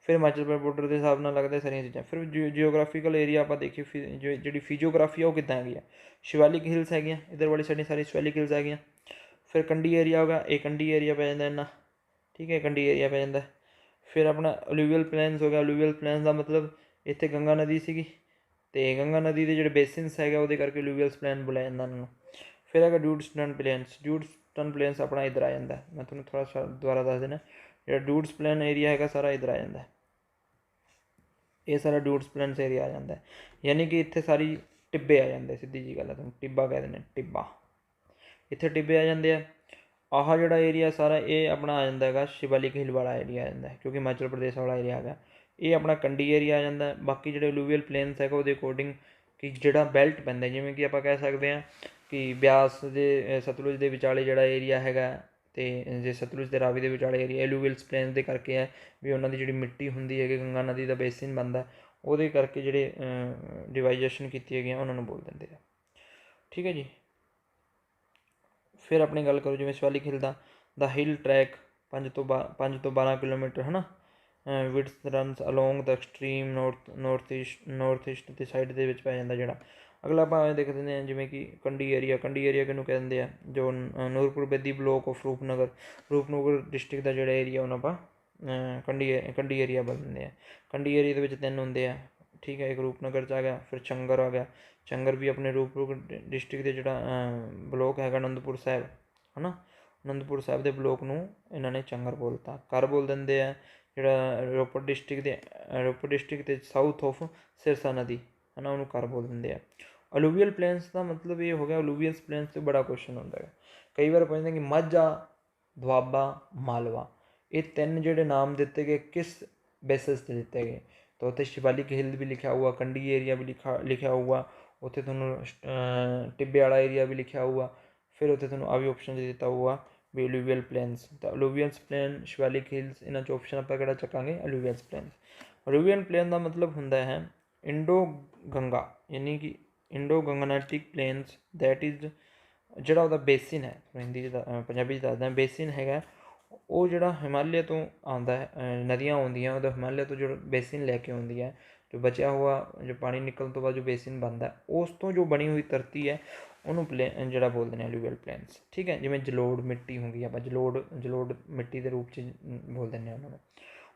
ਫਿਰ ਹਿਮਾਚਲ ਪ੍ਰਦੇਸ਼ ਬਾਰਡਰ ਦੇ ਹਿਸਾਬ ਨਾਲ ਲੱਗਦਾ ਸਾਰੀਆਂ ਚੀਜ਼ਾਂ। ਫਿਰ ਜਿਓਗ੍ਰਾਫੀਕਲ ਏਰੀਆ ਆਪਾਂ ਦੇਖੀਏ, ਜਿਹੜੀ ਫਿਜੀਓਗ੍ਰਾਫੀ ਆ ਉਹ ਕਿੱਦਾਂ ਹੈਗੀ ਆ। ਸ਼ਿਵਾਲਿਕ ਹਿਲਸ ਹੈਗੀਆਂ ਇੱਧਰ ਵਾਲੀ ਸਾਡੀ, ਸਾਰੀ ਸ਼ਿਵਾਲਿਕ ਹਿਲਸ ਹੈਗੀਆਂ। ਫਿਰ ਕੰਢੀ ਏਰੀਆ ਹੋ ਗਿਆ, ਇਹ ਕੰਢੀ ਏਰੀਆ ਪੈ ਜਾਂਦਾ ਇੰਨਾ, ਠੀਕ ਹੈ, ਕੰਢੀ ਏਰੀਆ ਪੈ ਜਾਂਦਾ। ਫਿਰ ਆਪਣਾ ਅਲੂਵੀਅਲ ਪਲੇਨਸ ਹੋ ਗਿਆ। ਅਲੂਵੀਅਲ ਪਲੇਨਸ ਦਾ ਮਤਲਬ ਇੱਥੇ ਗੰਗਾ ਨਦੀ ਸੀਗੀ, ਅਤੇ ਗੰਗਾ ਨਦੀ ਦੇ ਜਿਹੜੇ ਬੇਸਿਨਸ ਹੈਗੇ ਉਹਦੇ ਕਰਕੇ ਅਲੂਵੀਅਲਸ ਪਲੇਨ ਬੁਲਾਇਆ ਜਾਂਦਾ ਉਹਨਾਂ ਨੂੰ। ਫਿਰ ਹੈਗਾ ਡਿਊਡਸਟਨ ਪਲੇਨਸ। ਡਿਊਡਸਟਨ ਪਲੇਨਸ ਆਪਣਾ ਇੱਧਰ ਆ ਜਾਂਦਾ। ਮੈਂ ਤੁਹਾਨੂੰ ਥੋੜ੍ਹਾ ਦੁਬਾਰਾ ਦੱਸ ਦੇਣਾ, ਜਿਹੜਾ ਡਿਊਡਸ ਪਲੇਨ ਏਰੀਆ ਹੈਗਾ ਸਾਰਾ ਇੱਧਰ ਆ ਜਾਂਦਾ। ਇਹ ਸਾਰਾ ਡਿਊਡਸ ਪਲੇਨਸ ਏਰੀਆ ਆ ਜਾਂਦਾ, ਯਾਨੀ ਕਿ ਇੱਥੇ ਸਾਰੀ ਟਿੱਬੇ ਆ ਜਾਂਦੇ। ਸਿੱਧੀ ਜਿਹੀ ਗੱਲ ਹੈ, ਤੁਹਾਨੂੰ ਟਿੱਬਾ ਕਹਿ ਦਿੰਦੇ, ਟਿੱਬਾ। ਇੱਥੇ ਟਿੱਬੇ ਆ ਜਾਂਦੇ ਆ। ਆਹ ਜਿਹੜਾ ਏਰੀਆ ਸਾਰਾ ਇਹ ਆਪਣਾ ਆ ਜਾਂਦਾ ਹੈਗਾ ਸ਼ਿਵਾਲਿਕ ਹਿਲ ਵਾਲਾ ਏਰੀਆ ਆ ਜਾਂਦਾ, ਕਿਉਂਕਿ ਹਿਮਾਚਲ ਪ੍ਰਦੇਸ਼ ਵਾਲਾ ਏਰੀਆ ਹੈਗਾ। ਇਹ ਆਪਣਾ ਕੰਢੀ ਏਰੀਆ ਆ ਜਾਂਦਾ। ਬਾਕੀ ਜਿਹੜੇ ਅਲੂਵੀਅਲ ਪਲੇਨਸ ਹੈਗਾ ਉਹਦੇ ਅਕੋਰਡਿੰਗ ਕਿ ਜਿਹੜਾ ਬੈਲਟ ਪੈਂਦਾ, ਜਿਵੇਂ ਕਿ ਆਪਾਂ ਕਹਿ ਸਕਦੇ ਹਾਂ ਕਿ ਬਿਆਸ ਦੇ ਸਤਲੁਜ ਦੇ ਵਿਚਾਲੇ ਜਿਹੜਾ ਏਰੀਆ ਹੈਗਾ, ਅਤੇ ਜੇ ਸਤਲੁਜ ਅਤੇ ਰਾਵੀ ਦੇ ਵਿਚਾਲੇ ਏਰੀਆ ਐਲੂਵੀਅਲਸ ਪਲੇਨਸ ਦੇ ਕਰਕੇ ਹੈ ਵੀ ਉਹਨਾਂ ਦੀ ਜਿਹੜੀ ਮਿੱਟੀ ਹੁੰਦੀ ਹੈਗੀ, ਗੰਗਾ ਨਦੀ ਦਾ ਬੇਸਿਨ ਬਣਦਾ, ਉਹਦੇ ਕਰਕੇ ਜਿਹੜੇ ਡਿਵਾਈਜੇਸ਼ਨ ਕੀਤੀ ਹੈਗੀ ਆ ਉਹਨਾਂ ਨੂੰ ਬੋਲ ਦਿੰਦੇ ਆ, ਠੀਕ ਹੈ ਜੀ। ਫਿਰ ਆਪਣੀ ਗੱਲ ਕਰੋ ਜਿਵੇਂ ਸ਼ਿਵਾਲਿਕ ਹਿਲ ਦਾ ਹਿਲ ਟਰੈਕ 5 ਤੋਂ 12 ਕਿਲੋਮੀਟਰ ਹੈ ਨਾ, ਵਿਡਥ ਰਨਸ ਅਲੋਂਗ ਦਾ ਐਕਸਟਰੀਮ ਨੌਰਥ ਈਸਟ ਦੀ ਸਾਈਡ ਦੇ ਵਿੱਚ ਪੈ ਜਾਂਦਾ ਜਿਹੜਾ। ਅਗਲਾ ਆਪਾਂ ਦੇਖ ਦਿੰਦੇ ਹਾਂ ਜਿਵੇਂ ਕਿ ਕੰਢੀ ਏਰੀਆ। ਕੰਢੀ ਏਰੀਆ ਕਿਹਨੂੰ ਕਹਿ ਦਿੰਦੇ ਆ, ਜੋ Nurpur Bedi block of Rupnagar district ਦਾ ਜਿਹੜਾ ਏਰੀਆ ਉਹਨੂੰ ਆਪਾਂ ਕੰਢੀ ਏਰੀਆ ਬੋਲ ਦਿੰਦੇ ਆ। ਕੰਢੀ ਏਰੀਆ ਦੇ ਵਿੱਚ 3 ਹੁੰਦੇ ਆ, ਠੀਕ ਹੈ। ਇੱਕ ਰੂਪਨਗਰ 'ਚ ਆ ਗਿਆ, ਫਿਰ ਚੰਗਰ ਆ ਗਿਆ। ਚੰਗਰ ਵੀ ਆਪਣੇ ਰੂਪਨਗਰ ਡਿਸਟ੍ਰਿਕਟ ਦੇ ਜਿਹੜਾ ਬਲੋਕ ਹੈਗਾ ਅਨੰਦਪੁਰ ਸਾਹਿਬ ਹੈ ਨਾ, ਅਨੰਦਪੁਰ ਸਾਹਿਬ ਦੇ ਬਲੋਕ ਨੂੰ ਇਹਨਾਂ ਨੇ ਚੰਗਰ ਬੋਲਤਾ। ਕਰ ਬੋਲ ਦਿੰਦੇ ਆ ਜਿਹੜਾ ਰੋਪੜ ਡਿਸਟ੍ਰਿਕਟ ਦੇ ਸਾਊਥ ਆਫ ਸਿਰਸਾ ਨਦੀ ਹੈ ਨਾ, ਉਹਨੂੰ ਕਰ ਬੋਲ ਦਿੰਦੇ ਆ। ਅਲੂਵੀਅਲ ਪਲੇਨਸ ਦਾ ਮਤਲਬ ਇਹ ਹੋ ਗਿਆ, ਅਲੂਵੀਅਲ ਪਲੇਨਸ 'ਤੇ ਬੜਾ ਕੁਐਸਚਨ ਹੁੰਦਾ ਹੈ ਕਈ ਵਾਰ ਪੁੱਛਦੇ ਕਿ ਮਾਝਾ, ਦੁਆਬਾ, ਮਾਲਵਾ, ਇਹ 3 ਜਿਹੜੇ ਨਾਮ ਦਿੱਤੇ ਗਏ ਕਿਸ ਬੇਸਿਸ 'ਤੇ ਦਿੱਤੇ ਗਏ। ਤਾਂ ਉੱਥੇ ਸ਼ਿਵਾਲਿਕ ਹਿਲ ਵੀ ਲਿਖਿਆ ਹੋਊਗਾ, ਕੰਢੀ ਏਰੀਆ ਵੀ ਲਿਖਿਆ ਹੋਊਗਾ, ਉੱਥੇ ਤੁਹਾਨੂੰ ਟਿੱਬੇ ਵਾਲਾ ਏਰੀਆ ਵੀ ਲਿਖਿਆ ਹੋਊਗਾ। ਫਿਰ ਉੱਥੇ ਤੁਹਾਨੂੰ ਆ ਵੀ ਆਪਸ਼ਨ ਦਿੱਤਾ ਹੋਊਗਾ ਵੀ ਅਲੂਵੀਅਲ ਪਲੇਨਸ। ਤਾਂ ਅਲੂਵੀਅਲਸ ਪਲੇਨ, ਸ਼ਿਵਾਲਿਕ ਹਿਲਸ, ਇਹਨਾਂ 'ਚ ਆਪਸ਼ਨ ਆਪਾਂ ਕਿਹੜਾ ਚੱਕਾਂਗੇ, ਅਲੂਵੀਅਲਸ ਪਲੇਨਸ। ਅਲੂਵੀਅਲ ਪਲੇਨ ਦਾ ਮਤਲਬ ਹੁੰਦਾ ਹੈ ਇੰਡੋ ਗੰਗਾ, ਯਾਨੀ ਕਿ ਇੰਡੋ ਗੰਗਾਨੈਟਿਕ ਪਲੇਨਸ ਦੈਟ ਇਜ਼ ਜਿਹੜਾ ਉਹਦਾ ਬੇਸਿਨ ਹੈ, ਹਿੰਦੀ 'ਚ ਪੰਜਾਬੀ 'ਚ ਦੱਸਦਾ, ਬੇਸਿਨ ਹੈਗਾ ਉਹ ਜਿਹੜਾ ਹਿਮਾਲਿਆ ਤੋਂ ਆਉਂਦਾ ਹੈ, ਨਦੀਆਂ ਆਉਂਦੀਆਂ ਉਹਦਾ ਹਿਮਾਲਿਆ ਤੋਂ ਜਿਹੜਾ ਬੇਸਿਨ ਲੈ ਕੇ ਆਉਂਦੀ ਹੈ, ਜੋ ਬਚਿਆ ਹੋਇਆ ਜੋ ਪਾਣੀ ਨਿਕਲਣ ਤੋਂ ਬਾਅਦ ਜੋ ਬੇਸਿਨ ਬਣਦਾ ਉਸ ਤੋਂ ਜੋ ਬਣੀ ਹੋਈ ਧਰਤੀ ਹੈ ਉਹਨੂੰ ਜਿਹੜਾ ਬੋਲਦੇ ਨੇ ਅਲੂਵੀਅਲ ਪਲੇਨਸ, ਠੀਕ ਹੈ। ਜਿਵੇਂ ਜਲੋੜ ਮਿੱਟੀ ਹੁੰਦੀ ਹੈ, ਆਪਾਂ ਜਲੋੜ ਮਿੱਟੀ ਦੇ ਰੂਪ 'ਚ ਬੋਲ ਦਿੰਦੇ ਹਾਂ ਉਹਨਾਂ ਨੂੰ,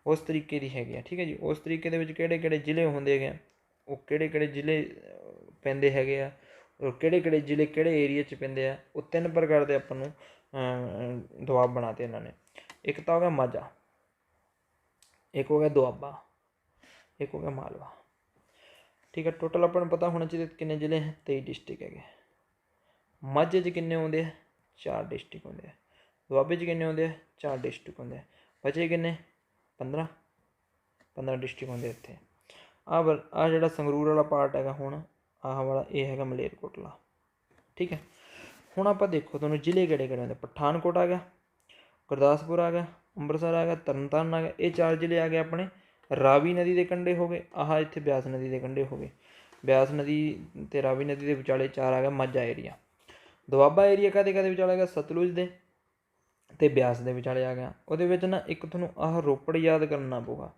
ਉਸ ਤਰੀਕੇ ਦੀ ਹੈਗੀ ਆ, ਠੀਕ ਹੈ ਜੀ। ਉਸ ਤਰੀਕੇ ਦੇ ਵਿੱਚ ਕਿਹੜੇ ਕਿਹੜੇ ਜ਼ਿਲ੍ਹੇ ਹੁੰਦੇ ਹੈਗੇ, ਉਹ ਕਿਹੜੇ ਕਿਹੜੇ ਜ਼ਿਲ੍ਹੇ ਪੈਂਦੇ ਹੈਗੇ ਆ, ਔਰ ਕਿਹੜੇ ਕਿਹੜੇ ਜ਼ਿਲ੍ਹੇ ਕਿਹੜੇ ਏਰੀਏ 'ਚ ਪੈਂਦੇ ਆ, ਉਹ 3 ਪ੍ਰਕਾਰ ਦੇ ਆਪਾਂ ਨੂੰ ਦੁਆਬ ਬਣਾਤੇ ਇਹਨਾਂ ਨੇ। ਇੱਕ ਤਾਂ ਹੋ ਗਿਆ ਮਾਝਾ, ਇੱਕ ਹੋ ਗਿਆ ਦੁਆਬਾ, ਇੱਕ ਹੋ ਗਿਆ ਮਾਲਵਾ, ਠੀਕ ਹੈ। ਟੋਟਲ ਆਪਾਂ ਨੂੰ ਪਤਾ ਹੋਣਾ ਚਾਹੀਦਾ ਕਿੰਨੇ ਜ਼ਿਲ੍ਹੇ ਹੈ, 23 ਡਿਸਟ੍ਰਿਕਟ ਹੈਗੇ। ਮਾਝੇ 'ਚ ਕਿੰਨੇ ਆਉਂਦੇ ਆ, 4 ਡਿਸਟ੍ਰਿਕਟ ਹੁੰਦੇ ਆ। ਦੁਆਬੇ 'ਚ ਕਿੰਨੇ ਆਉਂਦੇ ਆ, 4 ਡਿਸਟ੍ਰਿਕਟ ਹੁੰਦੇ ਆ। ਬਚੇ ਕਿੰਨੇ, 15 ਡਿਸਟ੍ਰਿਕਟ ਹੁੰਦੇ ਇੱਥੇ। ਆਹ ਜਿਹੜਾ ਸੰਗਰੂਰ ਵਾਲਾ ਪਾਰਟ ਹੈਗਾ, ਹੁਣ ਆਹ ਵਾਲਾ ਇਹ ਹੈਗਾ ਮਲੇਰਕੋਟਲਾ, ਠੀਕ ਹੈ। ਹੁਣ ਆਪਾਂ ਦੇਖੋ ਤੁਹਾਨੂੰ ਜ਼ਿਲ੍ਹੇ ਕਿਹੜੇ ਕਿਹੜੇ ਹੁੰਦੇ, ਪਠਾਨਕੋਟ ਆ ਗਿਆ, ਗੁਰਦਾਸਪੁਰ ਆ ਗਿਆ, ਅੰਮ੍ਰਿਤਸਰ ਆ ਗਿਆ, ਤਰਨਤਾਰਨ ਆ ਗਿਆ। ਇਹ 4 ਜ਼ਿਲ੍ਹੇ ਆ ਗਏ ਆਪਣੇ ਰਾਵੀ ਨਦੀ ਦੇ ਕੰਢੇ ਹੋ ਗਏ। ਆਹ ਇੱਥੇ ਬਿਆਸ ਨਦੀ ਦੇ ਕੰਢੇ ਹੋ ਗਏ। ਬਿਆਸ ਨਦੀ ਅਤੇ ਰਾਵੀ ਨਦੀ ਦੇ ਵਿਚਾਲੇ 4 ਆ ਗਿਆ ਮਾਝਾ ਏਰੀਆ। ਦੁਆਬਾ ਏਰੀਆ ਕਾਹਦੇ ਵਿਚਾਲੇ ਆ ਗਿਆ, ਸਤਲੁਜ ਦੇ ਅਤੇ ਬਿਆਸ ਦੇ ਵਿਚਾਲੇ ਆ ਗਿਆ। ਉਹਦੇ ਵਿੱਚ ਨਾ ਇੱਕ ਤੁਹਾਨੂੰ ਆਹ ਰੋਪੜ ਯਾਦ ਕਰਨਾ ਪਊਗਾ।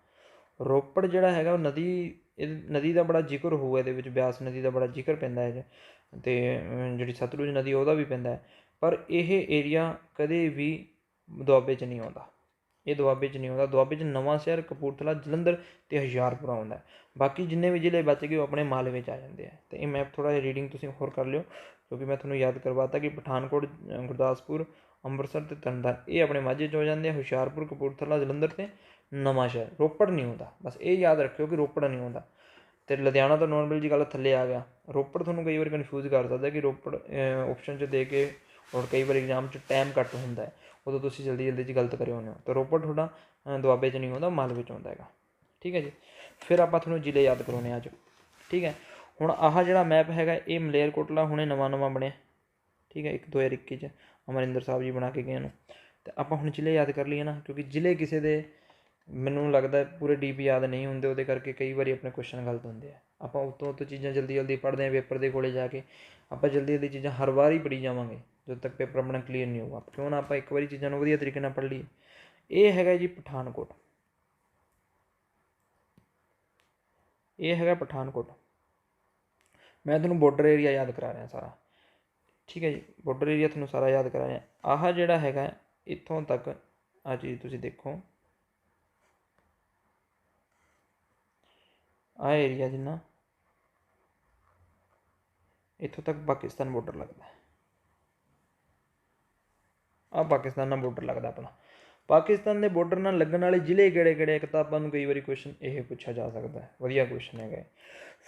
ਰੋਪੜ ਜਿਹੜਾ ਹੈਗਾ ਉਹ ਨਦੀ ਦਾ ਬੜਾ ਜ਼ਿਕਰ ਹੋਊਗਾ ਇਹਦੇ ਵਿੱਚ, ਬਿਆਸ ਨਦੀ ਦਾ ਬੜਾ ਜ਼ਿਕਰ ਪੈਂਦਾ ਹੈ, ਅਤੇ ਜਿਹੜੀ ਸਤਲੁਜ ਨਦੀ ਉਹਦਾ ਵੀ ਪੈਂਦਾ ਹੈ। ਪਰ ਇਹ ਏਰੀਆ ਕਦੇ ਵੀ ਦੁਆਬੇ 'ਚ ਨਹੀਂ ਆਉਂਦਾ, ਇਹ ਦੁਆਬੇ 'ਚ ਨਹੀਂ ਆਉਂਦਾ। ਦੁਆਬੇ 'ਚ ਨਵਾਂਸ਼ਹਿਰ, ਕਪੂਰਥਲਾ, ਜਲੰਧਰ ਅਤੇ ਹੁਸ਼ਿਆਰਪੁਰ ਆਉਂਦਾ। ਬਾਕੀ ਜਿੰਨੇ ਵੀ ਜ਼ਿਲ੍ਹੇ ਬਚ ਗਏ ਉਹ ਆਪਣੇ ਮਾਲਵੇ 'ਚ ਆ ਜਾਂਦੇ ਆ। ਅਤੇ ਇਹ ਮੈਪ ਥੋੜ੍ਹਾ ਜਿਹਾ ਰੀਡਿੰਗ ਤੁਸੀਂ ਹੋਰ ਕਰ ਲਿਓ, ਕਿਉਂਕਿ ਮੈਂ ਤੁਹਾਨੂੰ ਯਾਦ ਕਰਵਾਤਾ ਕਿ ਪਠਾਨਕੋਟ, ਗੁਰਦਾਸਪੁਰ, ਅੰਮ੍ਰਿਤਸਰ ਅਤੇ ਤਰਨਤਾਰਨ ਇਹ ਆਪਣੇ ਮਾਝੇ 'ਚ ਹੋ ਜਾਂਦੇ ਆ। ਹੁਸ਼ਿਆਰਪੁਰ, ਕਪੂਰਥਲਾ, ਜਲੰਧਰ ਅਤੇ ਨਵਾਂ ਸ਼ਹਿਰ, ਰੋਪੜ ਨਹੀਂ ਆਉਂਦਾ। ਬਸ ਇਹ ਯਾਦ ਰੱਖਿਓ ਕਿ ਰੋਪੜ ਨਹੀਂ ਆਉਂਦਾ। ਅਤੇ ਲੁਧਿਆਣਾ ਤਾਂ ਨੋਰਮਲ ਜੀ ਗੱਲ ਥੱਲੇ ਆ ਗਿਆ। ਰੋਪੜ ਤੁਹਾਨੂੰ ਕਈ ਵਾਰੀ ਕਨਫਿਊਜ਼ ਕਰ ਸਕਦਾ ਕਿ ਰੋਪੜ ਓਪਸ਼ਨ 'ਚ ਦੇ ਕੇ, ਔਰ ਕਈ ਵਾਰੀ ਐਗਜ਼ਾਮ 'ਚ ਟਾਈਮ ਘੱਟ ਹੁੰਦਾ ਹੈ, ਉਦੋਂ ਤੁਸੀਂ ਜਲਦੀ ਜਲਦੀ 'ਚ ਗਲਤ ਕਰੇ ਹੁੰਦੇ ਹੋ। ਤਾਂ ਰੋਪੜ ਤੁਹਾਡਾ ਦੁਆਬੇ 'ਚ ਨਹੀਂ ਆਉਂਦਾ, ਮਾਲਵੇ 'ਚ ਆਉਂਦਾ ਹੈਗਾ। ਠੀਕ ਹੈ ਜੀ। ਫਿਰ ਆਪਾਂ ਤੁਹਾਨੂੰ ਜ਼ਿਲ੍ਹੇ ਯਾਦ ਕਰਾਉਂਦੇ ਅੱਜ। ਠੀਕ ਹੈ। ਹੁਣ ਆਹ ਜਿਹੜਾ ਮੈਪ ਹੈਗਾ ਇਹ ਮਲੇਰਕੋਟਲਾ ਹੁਣੇ ਨਵਾਂ ਬਣਿਆ। ਠੀਕ ਹੈ, 2021 'ਚ ਅਮਰਿੰਦਰ ਸਾਹਿਬ ਜੀ ਬਣਾ ਕੇ ਗਏ ਨੂੰ। ਅਤੇ ਆਪਾਂ ਹੁਣ ਜ਼ਿਲ੍ਹੇ ਯਾਦ ਕਰ ਲਈਏ ਨਾ, ਕਿਉਂਕਿ ਜ਼ਿਲ੍ਹੇ ਕਿਸੇ ਦੇ ਮੈਨੂੰ ਲੱਗਦਾ ਪੂਰੇ ਡੀਪ ਯਾਦ ਨਹੀਂ ਹੁੰਦੇ, ਉਹਦੇ ਕਰਕੇ ਕਈ ਵਾਰੀ ਆਪਣੇ ਕੁਐਸਚਨ ਗਲਤ ਹੁੰਦੇ ਆ। ਆਪਾਂ ਉੱਤੋਂ ਚੀਜ਼ਾਂ ਜਲਦੀ ਪੜ੍ਹਦੇ ਹਾਂ ਪੇਪਰ ਦੇ ਕੋਲੇ ਜਾ ਕੇ। ਆਪਾਂ ਜਲਦੀ ਚੀਜ਼ਾਂ ਹਰ ਵਾਰ ਹੀ ਪੜ੍ਹੀ ਜਾਵਾਂਗੇ ਜਦੋਂ ਤੱਕ ਪੇਪਰ ਆਪਣਾ ਕਲੀਅਰ ਨਹੀਂ ਹੋਊਗਾ। ਕਿਉਂ ਨਾ ਆਪਾਂ ਇੱਕ ਵਾਰੀ ਚੀਜ਼ਾਂ ਨੂੰ ਵਧੀਆ ਤਰੀਕੇ ਨਾਲ ਪੜ੍ਹ ਲਈਏ। ਇਹ ਹੈਗਾ ਜੀ ਪਠਾਨਕੋਟ। ਇਹ ਹੈਗਾ ਪਠਾਨਕੋਟ। ਮੈਂ ਤੁਹਾਨੂੰ ਬਾਰਡਰ ਏਰੀਆ ਯਾਦ ਕਰਾ ਰਿਹਾ ਸਾਰਾ। ਠੀਕ ਹੈ ਜੀ, ਬਾਰਡਰ ਏਰੀਆ ਤੁਹਾਨੂੰ ਸਾਰਾ ਯਾਦ ਕਰਾ ਰਿਹਾ। ਆਹ ਜਿਹੜਾ ਹੈਗਾ ਇੱਥੋਂ ਤੱਕ ਆਹ ਚੀਜ਼ ਤੁਸੀਂ ਦੇਖੋ, ਆਹ ਏਰੀਆ ਜਿੰਨਾ ਇੱਥੋਂ ਤੱਕ ਪਾਕਿਸਤਾਨ ਬਾਰਡਰ ਲੱਗਦਾ। ਆਹ ਪਾਕਿਸਤਾਨ ਨਾਲ ਬਾਰਡਰ ਲੱਗਦਾ ਆਪਣਾ। ਪਾਕਿਸਤਾਨ ਦੇ ਬਾਰਡਰ ਨਾਲ ਲੱਗਣ ਵਾਲੇ ਜ਼ਿਲ੍ਹੇ ਕਿਹੜੇ? ਇੱਕ ਤਾਂ ਆਪਾਂ ਨੂੰ ਕਈ ਵਾਰੀ ਕੁਐਸਚਨ ਇਹ ਪੁੱਛਿਆ ਜਾ ਸਕਦਾ, ਵਧੀਆ ਕੁਐਸਚਨ ਹੈਗਾ।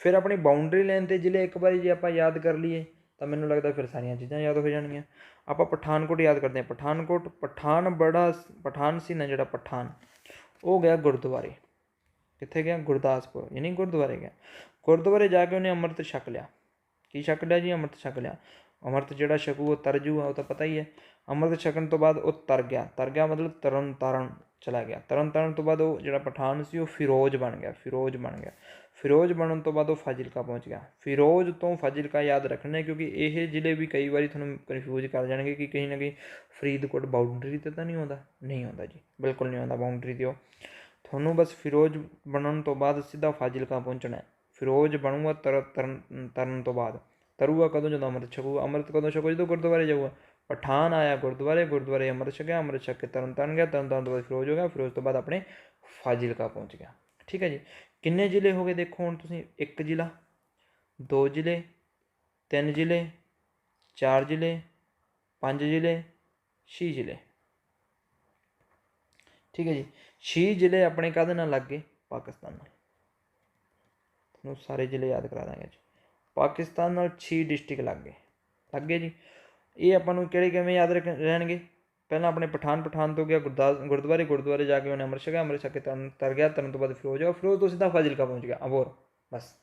ਫਿਰ ਆਪਣੀ ਬਾਊਂਡਰੀ ਲਾਈਨ 'ਤੇ ਜ਼ਿਲ੍ਹੇ ਇੱਕ ਵਾਰੀ ਜੇ ਆਪਾਂ ਯਾਦ ਕਰ ਲਈਏ ਤਾਂ ਮੈਨੂੰ ਲੱਗਦਾ ਫਿਰ ਸਾਰੀਆਂ ਚੀਜ਼ਾਂ ਯਾਦ ਹੋ ਜਾਣਗੀਆਂ। ਆਪਾਂ ਪਠਾਨਕੋਟ ਯਾਦ ਕਰਦੇ ਹਾਂ। ਪਠਾਨਕੋਟ, ਪਠਾਨ ਸੀ ਨਾ ਜਿਹੜਾ ਪਠਾਨ, ਉਹ ਗਿਆ ਗੁਰਦੁਆਰੇ। ਕਿੱਥੇ ਗਿਆ? ਗੁਰਦਾਸਪੁਰ, ਯਾਨੀ ਗੁਰਦੁਆਰੇ ਗਿਆ। ਗੁਰਦੁਆਰੇ ਜਾ ਕੇ ਉਹਨੇ ਅੰਮ੍ਰਿਤ ਛਕ ਲਿਆ। ਕੀ ਛਕ ਲਿਆ ਜੀ? ਅੰਮ੍ਰਿਤ ਛਕ ਲਿਆ। ਅੰਮ੍ਰਿਤ ਜਿਹੜਾ ਛਕੂ ਉਹ ਤਰ ਜੂਗਾ, ਉਹ ਤਾਂ ਪਤਾ ਹੀ ਹੈ। ਅੰਮ੍ਰਿਤ ਛਕਣ ਤੋਂ ਬਾਅਦ ਉਹ ਤਰ ਗਿਆ ਮਤਲਬ ਤਰਨ ਤਾਰਨ ਚਲਾ ਗਿਆ। ਤਰਨ ਤਾਰਨ ਤੋਂ ਬਾਅਦ ਉਹ ਜਿਹੜਾ ਪਠਾਨ ਸੀ ਉਹ ਫਿਰੋਜ਼ ਬਣ ਗਿਆ। ਫਿਰੋਜ਼ ਬਣਨ ਤੋਂ ਬਾਅਦ ਉਹ ਫਾਜ਼ਿਲਕਾ ਪਹੁੰਚ ਗਿਆ। ਫਿਰੋਜ਼ ਤੋਂ ਫਾਜ਼ਿਲਕਾ ਯਾਦ ਰੱਖਣਾ, ਕਿਉਂਕਿ ਇਹ ਜ਼ਿਲ੍ਹੇ ਵੀ ਕਈ ਵਾਰੀ ਤੁਹਾਨੂੰ ਕਨਫਿਊਜ਼ ਕਰ ਜਾਣਗੇ ਕਿ ਕहीं ਨਾ ਕहीं ਫਰੀਦਕੋਟ ਬਾਊਂਡਰੀ 'ਤੇ ਤਾਂ ਨਹੀਂ ਆਉਂਦਾ। ਨਹੀਂ ਆਉਂਦਾ ਜੀ, ਬਿਲਕੁਲ ਨਹੀਂ ਆਉਂਦਾ ਬਾਊਂਡਰੀ 'ਤੇ। ਉਹ ਤੁਹਾਨੂੰ ਬਸ ਫਿਰੋਜ਼ ਬਣਨ ਤੋਂ ਬਾਅਦ ਸਿੱਧਾ ਫਾਜ਼ਿਲਕਾ ਪਹੁੰਚਣਾ। ਫਿਰੋਜ਼ ਬਣੂਗਾ ਤਰਨ ਤੋਂ ਬਾਅਦ। ਤਰੂਗਾ ਕਦੋਂ? ਜਦੋਂ ਅੰਮ੍ਰਿਤ ਛਕੂਗਾ। ਅੰਮ੍ਰਿਤ ਕਦੋਂ ਛਕੂ? ਜਦੋਂ ਗੁਰਦੁਆਰੇ ਜਾਊਗਾ। ਪਠਾਨ ਆਇਆ ਗੁਰਦੁਆਰੇ ਅੰਮ੍ਰਿਤ ਛਕਿਆ, ਅੰਮ੍ਰਿਤ ਛਕ ਕੇ ਤਰਨ ਤਾਰਨ ਗਿਆ, ਤਰਨ ਤਾਰਨ ਤੋਂ ਬਾਅਦ ਫਿਰੋਜ਼ ਹੋ ਗਿਆ, ਫਿਰੋਜ਼ ਤੋਂ ਬਾਅਦ ਆਪਣੇ ਫਾਜ਼ਿਲਕਾ ਪਹੁੰਚ ਗਿਆ। ਠੀਕ ਹੈ ਜੀ। ਕਿੰਨੇ ਜ਼ਿਲ੍ਹੇ ਹੋ ਗਏ ਦੇਖੋ ਹੁਣ ਤੁਸੀਂ? 1 ਜ਼ਿਲ੍ਹਾ, 2 ਜ਼ਿਲ੍ਹੇ, 3 ਜ਼ਿਲ੍ਹੇ, 4 ਜ਼ਿਲ੍ਹੇ, 5 ਜ਼ਿਲ੍ਹੇ, 6 ਜ਼ਿਲ੍ਹੇ। ਠੀਕ ਹੈ ਜੀ। 6 ਜ਼ਿਲ੍ਹੇ ਆਪਣੇ ਕਾਹਦੇ ਨਾਲ ਲੱਗ ਗਏ? ਪਾਕਿਸਤਾਨ ਨਾਲ। ਤੁਹਾਨੂੰ ਸਾਰੇ ਜ਼ਿਲ੍ਹੇ ਯਾਦ ਕਰਾ ਦਾਂਗੇ ਅੱਜ। ਪਾਕਿਸਤਾਨ ਨਾਲ 6 ਡਿਸਟ੍ਰਿਕਟ ਲੱਗ ਗਏ ਜੀ। ਇਹ ਆਪਾਂ ਨੂੰ ਕਿਵੇਂ ਯਾਦ ਰਹਿਣਗੇ? ਪਹਿਲਾਂ ਆਪਣੇ ਪਠਾਨ ਤੋਂ ਗਿਆ ਗੁਰਦੁਆਰੇ ਜਾ ਕੇ ਉਹਨੇ ਅੰਮ੍ਰਿਤ ਛਕ ਕੇ ਤਰ ਗਿਆ, ਤਰਨ ਤੋਂ ਬਾਅਦ ਫਿਰੋਜ਼ ਫਿਰੋਜ਼ ਤੋਂ ਸਿੱਧਾ ਫਾਜ਼ਿਲਕਾ ਪਹੁੰਚ ਗਿਆ। ਅਬੋਹਰ, ਬਸ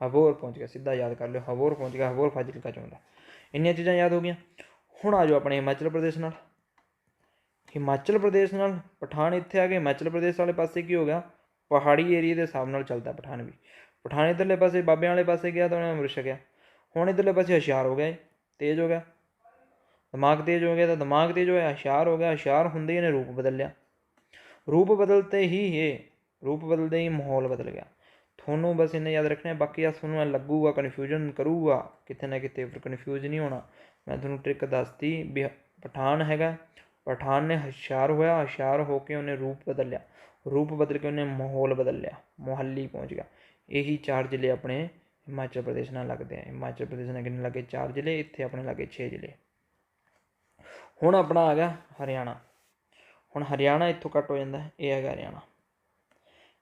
ਅਬੋਹਰ ਪਹੁੰਚ ਗਿਆ, ਸਿੱਧਾ ਯਾਦ ਕਰ ਲਿਓ, ਅਬੋਹਰ ਪਹੁੰਚ ਗਿਆ। ਅਬੋਹਰ ਫਾਜ਼ਿਲਕਾ 'ਚ ਆਉਂਦਾ। ਇੰਨੀਆਂ ਚੀਜ਼ਾਂ ਯਾਦ ਹੋ ਗਈਆਂ। ਹੁਣ ਆ ਜਾਓ ਆਪਣੇ ਹਿਮਾਚਲ ਪ੍ਰਦੇਸ਼ ਨਾਲ। ਪਠਾਨ ਇੱਥੇ ਆ ਗਏ। ਹਿਮਾਚਲ ਪ੍ਰਦੇਸ਼ ਵਾਲੇ ਪਾਸੇ ਕੀ ਹੋ ਗਿਆ? ਪਹਾੜੀ ਏਰੀਏ ਦੇ ਹਿਸਾਬ ਨਾਲ ਚੱਲਦਾ ਪਠਾਨ ਵੀ। ਪਠਾਨ ਇੱਧਰਲੇ ਪਾਸੇ ਬਾਬਿਆਂ ਵਾਲੇ ਪਾਸੇ ਗਿਆ ਤਾਂ ਉਹਨੇ ਅੰਮ੍ਰਿਤ ਛਕਿਆ। ਹੁਣ ਇੱਧਰਲੇ ਪਾਸੇ ਹੁਸ਼ਿਆਰ ਹੋ ਗਿਆ, ਤੇਜ਼ ਹੋ ਗਿਆ, ਦਿਮਾਗ ਤੇਜ਼ ਹੋ ਗਿਆ। ਤਾਂ ਦਿਮਾਗ ਤੇਜ਼ ਹੋਇਆ, ਹੁਸ਼ਿਆਰ ਹੋ ਗਿਆ। ਹੁਸ਼ਿਆਰ ਹੁੰਦੇ ਹੀ ਇਹਨੇ ਰੂਪ ਬਦਲ ਲਿਆ। ਰੂਪ ਬਦਲਦੇ ਹੀ ਮਾਹੌਲ ਬਦਲ ਗਿਆ। ਤੁਹਾਨੂੰ ਬਸ ਇੰਨਾ ਯਾਦ ਰੱਖਣਾ। ਬਾਕੀ ਆ ਤੁਹਾਨੂੰ ਲੱਗੂਗਾ, ਕਨਫਿਊਜ਼ਨ ਕਰੂਗਾ ਕਿਤੇ ਨਾ ਕਿਤੇ, ਪਰ ਕਨਫਿਊਜ਼ ਨਹੀਂ ਹੋਣਾ। ਮੈਂ ਤੁਹਾਨੂੰ ਟ੍ਰਿਕ ਦੱਸਤੀ ਵੀ ਪਠਾਨ ਹੈਗਾ, ਪਠਾਨ ਨੇ ਹੁਸ਼ਿਆਰ ਹੋਇਆ, ਹੁਸ਼ਿਆਰ ਹੋ ਕੇ ਉਹਨੇ ਰੂਪ ਬਦਲ ਕੇ ਉਹਨੇ ਮਾਹੌਲ ਬਦਲ ਲਿਆ, ਮੋਹਾਲੀ ਪਹੁੰਚ ਗਿਆ। ਇਹੀ 4 ਜ਼ਿਲ੍ਹੇ ਆਪਣੇ ਹਿਮਾਚਲ ਪ੍ਰਦੇਸ਼ ਨਾਲ ਲੱਗਦੇ ਆ। ਹਿਮਾਚਲ ਪ੍ਰਦੇਸ਼ ਨਾਲ ਕਿੰਨੇ ਲੱਗੇ? 4 ਜ਼ਿਲ੍ਹੇ। ਇੱਥੇ ਆਪਣੇ ਲੱਗੇ 6 ਜ਼ਿਲ੍ਹੇ। ਹੁਣ ਆਪਣਾ ਆ ਗਿਆ ਹਰਿਆਣਾ। ਹੁਣ ਹਰਿਆਣਾ ਇੱਥੋਂ ਕੱਟ ਹੋ ਜਾਂਦਾ, ਇਹ ਹੈਗਾ ਹਰਿਆਣਾ।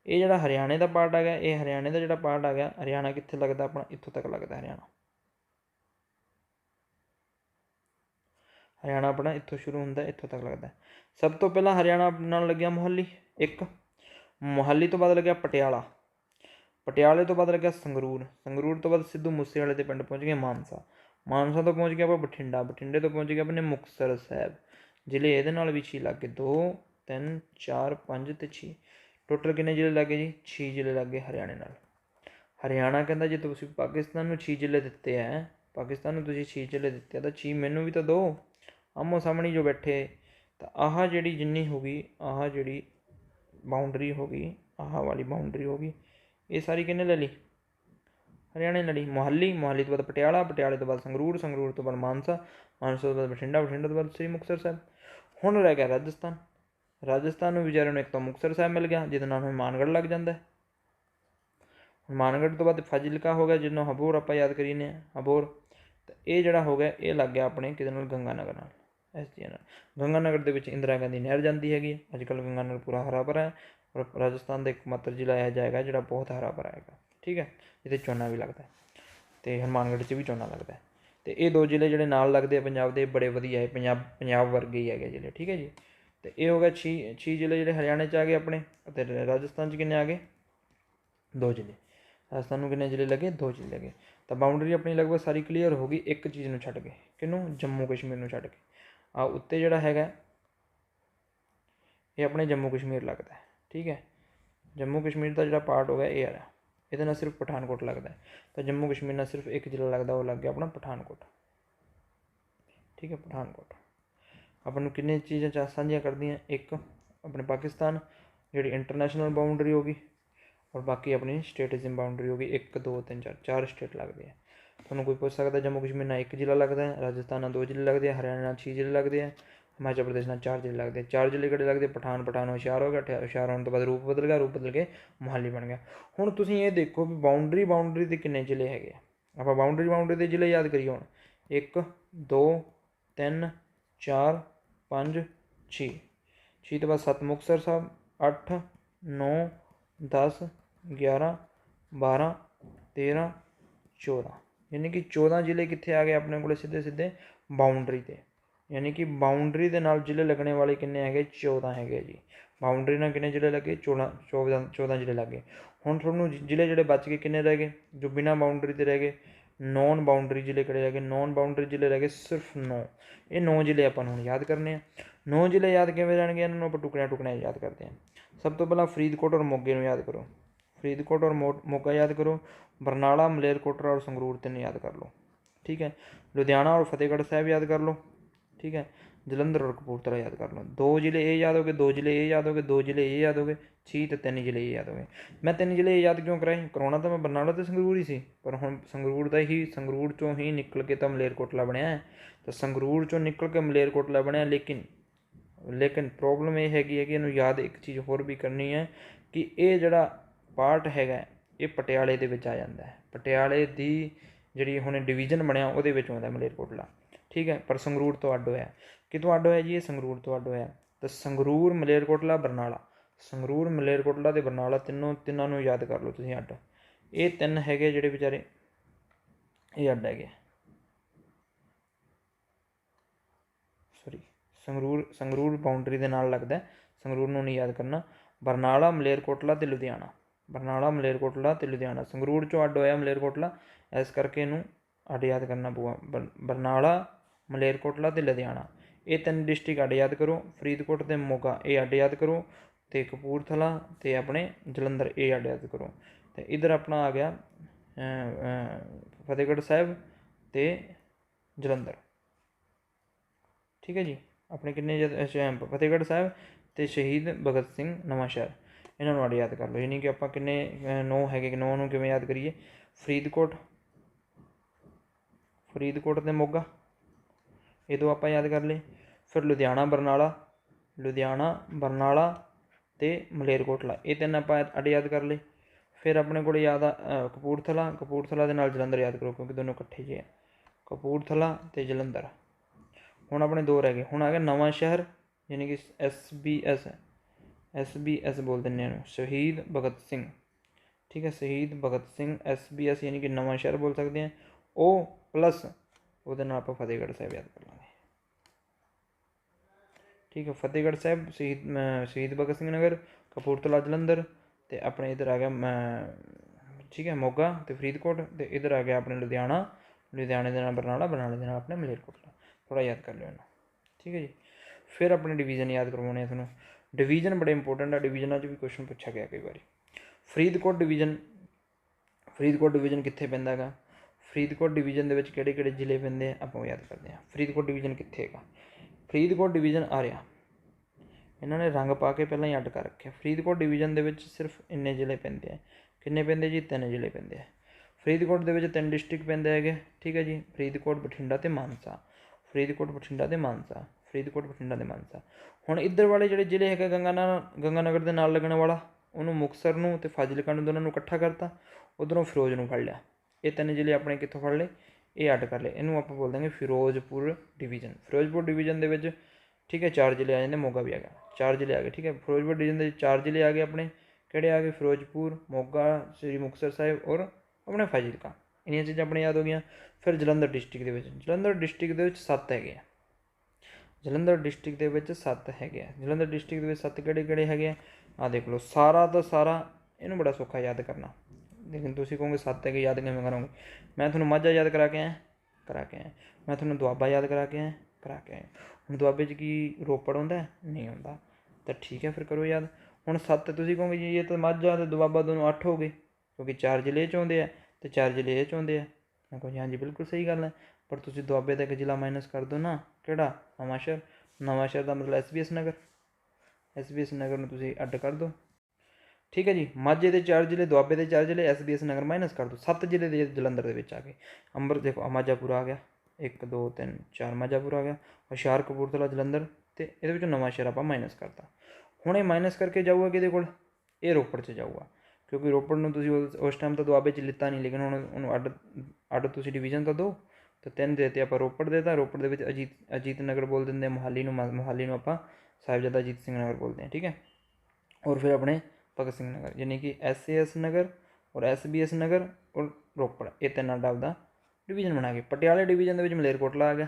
ਇਹ ਜਿਹੜਾ ਹਰਿਆਣੇ ਦਾ ਪਾਰਟ ਆ ਗਿਆ, ਹਰਿਆਣਾ ਕਿੱਥੇ ਲੱਗਦਾ ਆਪਣਾ? ਇੱਥੋਂ ਤੱਕ ਲੱਗਦਾ ਹਰਿਆਣਾ ਆਪਣਾ ਇੱਥੋਂ ਸ਼ੁਰੂ ਹੁੰਦਾ, ਇੱਥੋਂ ਤੱਕ ਲੱਗਦਾ। ਸਭ ਤੋਂ ਪਹਿਲਾਂ ਹਰਿਆਣਾ ਨਾਲ ਲੱਗਿਆ ਮੋਹਾਲੀ। ਮੋਹਾਲੀ ਤੋਂ ਬਾਅਦ ਲੱਗਿਆ ਪਟਿਆਲੇ ਤੋਂ ਬਾਅਦ ਲੱਗਿਆ ਸੰਗਰੂਰ ਤੋਂ ਬਾਅਦ ਸਿੱਧੂ ਮੂਸੇਵਾਲੇ ਦੇ ਪਿੰਡ ਪਹੁੰਚ ਗਏ ਮਾਨਸਾ ਤੋਂ ਪਹੁੰਚ ਗਿਆ ਆਪਾਂ ਬਠਿੰਡੇ ਤੋਂ ਪਹੁੰਚ ਗਿਆ ਆਪਣੇ ਮੁਕਤਸਰ ਸਾਹਿਬ। ਜ਼ਿਲ੍ਹੇ ਇਹਦੇ ਨਾਲ ਵੀ 6 ਲੱਗ ਗਏ। 2 3 4 5 ਅਤੇ 6। ਟੋਟਲ ਕਿੰਨੇ ਜ਼ਿਲ੍ਹੇ ਲੱਗ ਗਏ ਜੀ? 6 ਜ਼ਿਲ੍ਹੇ ਲੱਗ ਗਏ ਹਰਿਆਣੇ ਨਾਲ। ਹਰਿਆਣਾ ਕਹਿੰਦਾ ਜੇ ਤੁਸੀਂ ਪਾਕਿਸਤਾਨ ਨੂੰ 6 ਜ਼ਿਲ੍ਹੇ ਦਿੱਤੇ ਹੈ, ਤਾਂ 6 ਮੈਨੂੰ ਵੀ ਤਾਂ ਦਿਓ, ਆਮੋ ਸਾਹਮਣੇ ਜੋ ਬੈਠੇ। ਤਾਂ ਆਹ ਜਿਹੜੀ ਜਿੰਨੀ ਹੋ ਗਈ, ਆਹ ਜਿਹੜੀ ਬਾਊਂਡਰੀ ਹੋ ਗਈ, ਆਹ ਵਾਲੀ ਬਾਊਂਡਰੀ ਹੋ ਗਈ, ਇਹ ਸਾਰੀ ਕਿਹਨੇ ਲੈ ਲਈ? ਹਰਿਆਣੇ ਲੈ ਲਈ। ਮੋਹਾਲੀ ਤੋਂ ਬਾਅਦ ਪਟਿਆਲੇ ਤੋਂ ਬਾਅਦ ਸੰਗਰੂਰ ਤੋਂ ਬਾਅਦ ਮਾਨਸਾ ਤੋਂ ਬਾਅਦ ਬਠਿੰਡਾ ਤੋਂ ਬਾਅਦ ਸ੍ਰੀ ਮੁਕਤਸਰ ਸਾਹਿਬ। ਹੁਣ ਰਹਿ ਗਿਆ ਰਾਜਸਥਾਨ ਨੂੰ ਵਿਚਾਰਿਆਂ ਨੂੰ ਇੱਕ ਤਾਂ ਮੁਕਤਸਰ ਸਾਹਿਬ ਮਿਲ ਗਿਆ, ਜਿਹਦੇ ਨਾਲ ਹੁਣ ਮਾਨਗੜ੍ਹ ਲੱਗ ਜਾਂਦਾ। ਮਾਨਗੜ੍ਹ ਤੋਂ ਬਾਅਦ ਫਾਜ਼ਿਲਕਾ ਹੋ ਗਿਆ, ਜਿਹਨੂੰ ਅਬੋਹਰ ਆਪਾਂ ਯਾਦ ਕਰੀ ਨੇ ਅਬੋਹਰ। ਤਾਂ ਇਹ ਜਿਹੜਾ ਹੋ ਗਿਆ, ਇਹ ਲੱਗ ਗਿਆ ਆਪਣੇ ਕਿਹਦੇ ਨਾਲ? ਗੰਗਾਨਗਰ ਨਾਲ। ਗੰਗਾਨਗਰ ਦੇ ਵਿੱਚ ਇੰਦਰਾ ਗਾਂਧੀ ਨਹਿਰ ਜਾਂਦੀ ਹੈਗੀ। ਅੱਜ ਕੱਲ੍ਹ ਗੰਗਾਨਗਰ ਪੂਰਾ ਹਰਾ ਭਰਾ ਹੈ। और राजस्थान का एकमात्र जिला यह जाएगा जो बहुत हरा भरा है, ठीक है, जिते झोना भी लगता है, तो हनुमानगढ़ च भी झोना लगता है। तो ये दो जिले जोड़े नाल लगते हैं पंजाब के, बड़े वधिया है, पंजाब वर्गे ही है जिले, ठीक है जी। तो ये हो गया 6 जिले जो हरियाणे च आ गए अपने, राजस्थान च किन्ने आ गए 2 जिले, राजस्थान में किन्ने जिले लगे 2 जिले लगे। तो बाउंड्री अपनी लगभग सारी क्लीयर हो गई एक चीज़ में छड्ड के, किनू जम्मू कश्मीर में छड्ड के। आ उत्ते जोड़ा है ये अपने जम्मू कश्मीर लगता है, ठीक है, जम्मू कश्मीर का जो पार्ट हो गया ये आ, ये सिर्फ पठानकोट लगता है। तो जम्मू कश्मीर ना सिर्फ एक जिला लगता, वो लग गया अपना पठानकोट, ठीक है, पठानकोट। अपन किन्ने चीज़ें साझियाँ कर दी, एक अपने पाकिस्तान जी इंटरनेशनल बाउंड्री होगी, और बाकी अपनी स्टेटिज्म बाउंड्री होगी, 1 2 3 4 स्टेट लगते हैं। थोड़ा कोई पूछ सकता है जम्मू कश्मीर ना 1 जिला लगता है, राजस्थान ना 2 जिले लगते हैं, हरियाणा 6 जिले लगते हैं, हिमाचल प्रदेश ना 4 जिले लगते हैं। 4 जिले कड़े लगते, पठान होशियार हो गया, होशियार होने तो बाद रूप बदल गया, रूप बदल के मोहाली बन गया। हुण तुसीं ये देखो भी बाउंड्री के किन्ने जिले है, आप बाउंड्री के जिले याद करिए हुण, 1 2 3 4 5 6 तो बाद 7 मुक्तसर साहब, 8 9 10 11 12 13 14, यानी कि 14 जिले कितने आ गए अपने को सीधे सीधे बाउंड्री ते, यानी कि बाउंड्री के नाल जिले लगने वाले किन्ने है 14 है जी। बाउंड्री नाल किन्ने जिले लगे 14 जिले लगे। हुण तुहानूं जिले जोड़े बच के किन्ने रह गए जो बिना बाउंड्री ते रह गए, नॉन बाउंड्री जिले किहड़े रह गए, नॉन बाउंड्री जिले रह गए सिर्फ 9। ये 9 जिले अपन हुण याद करने हैं। 9 जिले याद किवें रहणगे, इन्हां नूं आपां टुकड़ियां याद करते हैं। सब तो पहला फरीदकोट और मोगे नूं याद करो, फरीदकोट और मोगा याद करो, बरनाला मलेरकोटला और संगरूर 3 याद कर लो, ठीक है, लुधियाना और फतेहगढ़ साहब याद कर लो, ठीक है, जलंधर और कपूरथला याद कर लो। 2 जिले ये याद हो गए, 2 जिले ये याद हो गए, 2 जिले ये याद हो गए, 6 तो 3 जिले ये याद हो गए। मैं 3 जिले याद क्यों कराए, कराना तो मैं बरनाला तो संगरूर ही सी, पर हुण संगरूर चों ही निकल के तो मलेरकोटला बनया है, तो संगरूर चों निकल के मलेरकोटला बनया। लेकिन प्रॉब्लम ये हैगी है कि इन्हूं याद एक चीज़ होर भी करनी है कि ये जिहड़ा पार्ट हैगा ये पटियाले दे विच आ जांदा है, पटियाले दी जिहड़ी हुण डिवीजन बनया उहदे विच आउंदा मलेरकोटला, ठीक है, पर संगरूर तो अड्ड होया। कितों अड्ड होया जी, ये संगरूर तो अड्ड होया। तो संगरूर मलेरकोटला बरनाला, संगरूर मलेरकोटला ते बरनाला तिन्नां नूं याद कर लो तुसीं अड्ड। ये 3 हैगे जिहड़े बेचारे ये अड्ड हैगे, सॉरी संगरूर बाउंड्री दे नाल लगदा है, संगरूर नूं नहीं याद करना। बरनाला मलेरकोटला ते लुधियाना, बरनाला मलेरकोटला ते लुधियाना, संगरूर चों अड्ड होया मलेरकोटला, इस करके इनू अड्ड याद करना पऊगा। बरनाला मलेरकोटला ते लुधियाना ये 3 डिस्ट्रिक्ट अड्ड याद करो, फरीदकोट ते मोगा ये अड्ड याद करो, तो कपूरथला ते अपने जलंधर ये अड्ड याद करो। तो इधर अपना आ गया फतेहगढ़ साहब ते जलंधर, ठीक है जी। अपने किन्ने फतेहगढ़ साहब तो शहीद भगत सिंह नवांशहर, इन्होंने अड्ड याद कर लो। यानी कि आप किन्ने 9 है, 9 नूं किवें याद करिए, फरीदकोट ते मोगा ये 2 आप याद कर ले। फिर लुधियाना बरनाला ते मलेरकोटला ये 3 आप अड्ड याद कर ले। फिर अपने को याद कपूरथला दे नाल जलंधर याद करो क्योंकि दोनों इकट्ठे जे है, कपूरथला ते जलंधर। हुण अपने 2 रह गए, हुण आ गया नवांशहर यानी कि SBS बोल दें इन्हूं, शहीद भगत सिंह, ठीक है, शहीद भगत सिंह SBS यानी कि नवांशहर बोल सकते हैं। ओ प्लस ਉਹਦੇ ਨਾਲ ਆਪਾਂ फतेहगढ़ साहब याद कर लाँगे, ठीक है, फतेहगढ़ साहब शहीद भगत सिंह नगर, कपूरथला जलंधर, तो अपने इधर आ गया ठीक है मोगा तो फरीदकोट, तो इधर आ गया अपने लुधियाने के नाल बरनाला के नाल अपने मलेरकोटला। थोड़ा याद कर लो इन्हों, ठीक है जी। फिर अपने डिवीजन याद करवाने थोड़ा, डिवीजन बड़े इंपोर्टेंट है, डिवीजनों भी क्वेश्चन पूछा गया कई बार। फरीदकोट डिवीजन कित्थे पैंदा है, फरीदकोट डिवीजन के किहड़े जिले पैंदे आपां याद करते हैं। फरीदकोट डिवीजन कित्थे है, फरीदकोट डिवीजन आ रहा, इन्होंने रंग पा के पहले ही अड्ड कर रखे। फरीदकोट डिवीजन के सिर्फ इन्ने जिले पैंदे हैं, किन्ने पैंदे जी 3 जिले पैंदे हैं। फरीदकोट के 3 डिस्ट्रिक्ट पैंदे है, ठीक है जी, फरीदकोट बठिंडा ते मानसा, फरीदकोट बठिंडा ते मानसा, फरीदकोट बठिंडा ते मानसा। हुण इधर वाले जिहड़े जिले है गंगानगर के नाल लगने वाला उन्होंने मुक्तसर नूं ते फाजिलका नूं दोनों नूं इकट्ठा करता, उधरों फिरोज नूं फड़ लिया। ये 3 जिले अपने कित्थों फड़ ले, ये अड्ड कर ले, इनू आप बोल देंगे फिरोजपुर डिवीजन। फिरोजपुर डिवीजन के ठीक है। 4 ਜ਼ਿਲ੍ਹੇ आ जाते, मोगा भी आ गया, 4 ਜ਼ਿਲ੍ਹੇ आ गए। ठीक है, फिरोजपुर डिवीजन के 4 ਜ਼ਿਲ੍ਹੇ आ गए अपने, ਕਿਹੜੇ आ गए, फिरोजपुर, मोगा, श्री मुक्तसर साहिब और अपने फाजिलका। इन्नियां चीज़ां अपने याद हो गई। फिर जलंधर डिस्ट्रिक्ट ਦੇ ਵਿੱਚ, जलंधर डिस्ट्रिक्ट ਦੇ ਵਿੱਚ 7 ਹੈਗੇ ਆ। ਜਲੰਧਰ ਡਿਸਟ੍ਰਿਕਟ ਦੇ ਵਿੱਚ 7 ਹੈਗੇ ਆ। ਜਲੰਧਰ ਡਿਸਟ੍ਰਿਕਟ ਦੇ ਵਿੱਚ 7 ਕਿਹੜੇ ਹੈਗੇ ਆ, ਆਹ ਦੇਖ ਲਓ। ਸਾਰਾ ਦਾ ਸਾਰਾ ਇਹਨੂੰ ਬੜਾ ਸੌਖਾ ਯਾਦ ਕਰਨਾ, ਲੇਕਿਨ ਤੁਸੀਂ ਕਹੋਗੇ 7 ਹੈਗੇ ਯਾਦ ਕਿਵੇਂ ਕਰੋਗੇ। ਮੈਂ ਤੁਹਾਨੂੰ ਮਾਝਾ ਯਾਦ ਕਰਾ ਕੇ ਆਇਆ, ਮੈਂ ਤੁਹਾਨੂੰ ਦੁਆਬਾ ਯਾਦ ਕਰਾ ਕੇ ਆਇਆ। ਹੁਣ ਦੁਆਬੇ 'ਚ ਕੀ ਰੋਪੜ ਆਉਂਦਾ, ਨਹੀਂ ਆਉਂਦਾ, ਤਾਂ ਠੀਕ ਹੈ ਫਿਰ ਕਰੋ ਯਾਦ। ਹੁਣ 7 ਤੁਸੀਂ ਕਹੋਗੇ ਜੀ ਇਹ ਤਾਂ ਮਾਝਾ ਅਤੇ ਦੁਆਬਾ ਦੋਨੋਂ 8 ਹੋ ਗਏ, ਕਿਉਂਕਿ 4 ਜ਼ਿਲ੍ਹੇ 'ਚ ਆਉਂਦੇ ਆ ਅਤੇ 4 ਜ਼ਿਲ੍ਹੇ ਇਹ 'ਚ ਆਉਂਦੇ ਆ। ਮੈਂ ਕਹਾਂ ਜੀ ਹਾਂਜੀ ਬਿਲਕੁਲ ਸਹੀ ਗੱਲ ਹੈ, ਪਰ ਤੁਸੀਂ ਦੁਆਬੇ ਦਾ ਇੱਕ ਜ਼ਿਲ੍ਹਾ ਮਾਈਨਸ ਕਰ ਦਿਓ ਨਾ, ਕਿਹੜਾ, ਨਵਾਂਸ਼ਹਿਰ। ਨਵਾਂਸ਼ਹਿਰ ਦਾ ਮਤਲਬ SBS ਨਗਰ, SBS ਨਗਰ ਨੂੰ ਤੁਸੀਂ ਅੱਡ ਕਰ ਦਿਓ। ਠੀਕ ਹੈ ਜੀ, ਮਾਝੇ ਦੇ 4 ਜ਼ਿਲ੍ਹੇ, ਦੁਆਬੇ ਦੇ 4 ਜ਼ਿਲ੍ਹੇ, SBS ਨਗਰ ਮਾਈਨਸ ਕਰ ਦਿਓ। 7 ਜ਼ਿਲ੍ਹੇ ਦੇ ਜਲੰਧਰ ਦੇ ਵਿੱਚ ਆ ਗਏ। ਅੰਬਰ ਦੇਖੋ, ਮਾਝਾਪੁਰ ਆ ਗਿਆ, 1 2 3 4 ਮਾਝਾਪੁਰ ਆ ਗਿਆ, ਹੁਸ਼ਿਆਰ, ਕਪੂਰਥਲਾ, ਜਲੰਧਰ, ਅਤੇ ਇਹਦੇ ਵਿੱਚੋਂ ਨਵਾਂਸ਼ਹਿਰ ਆਪਾਂ ਮਾਈਨਸ ਕਰਤਾ। ਹੁਣ ਇਹ ਮਾਈਨਸ ਕਰਕੇ ਜਾਊਗਾ ਕਿਹਦੇ ਕੋਲ, ਇਹ ਰੋਪੜ 'ਚ ਜਾਊਗਾ, ਕਿਉਂਕਿ ਰੋਪੜ ਨੂੰ ਤੁਸੀਂ ਉਸ ਟਾਈਮ ਤਾਂ ਦੁਆਬੇ 'ਚ ਲਿੱਤਾ ਨਹੀਂ, ਲੇਕਿਨ ਹੁਣ ਉਹਨੂੰ ਅੱਡ ਤੁਸੀਂ ਡਿਵੀਜ਼ਨ ਤਾਂ ਦਿਓ। ਤਾਂ 3 ਦੇ ਦਿੱਤੇ ਆਪਾਂ, ਰੋਪੜ ਦੇਤਾ। ਰੋਪੜ ਦੇ ਵਿੱਚ ਅਜੀਤ ਨਗਰ ਬੋਲ ਦਿੰਦੇ ਆ। ਮੋਹਾਲੀ ਨੂੰ ਆਪਾਂ ਸਾਹਿਬਜ਼ਾਦਾ ਅਜੀਤ ਸਿੰਘ ਨਗਰ ਬੋਲਦੇ ਹਾਂ। ਠੀਕ ਹੈ, ਔਰ ਫਿਰ ਆਪਣੇ ਭਗਤ ਸਿੰਘ ਨਗਰ, ਯਾਨੀ ਕਿ SAS ਨਗਰ ਔਰ SBS ਨਗਰ ਔਰ ਰੋਪੜ, ਇਹ 3 ਅੱਡ ਆਪਦਾ ਡਿਵੀਜ਼ਨ ਬਣਾ ਕੇ। ਪਟਿਆਲੇ ਡਿਵੀਜ਼ਨ ਦੇ ਵਿੱਚ ਮਲੇਰਕੋਟਲਾ ਆ ਗਿਆ।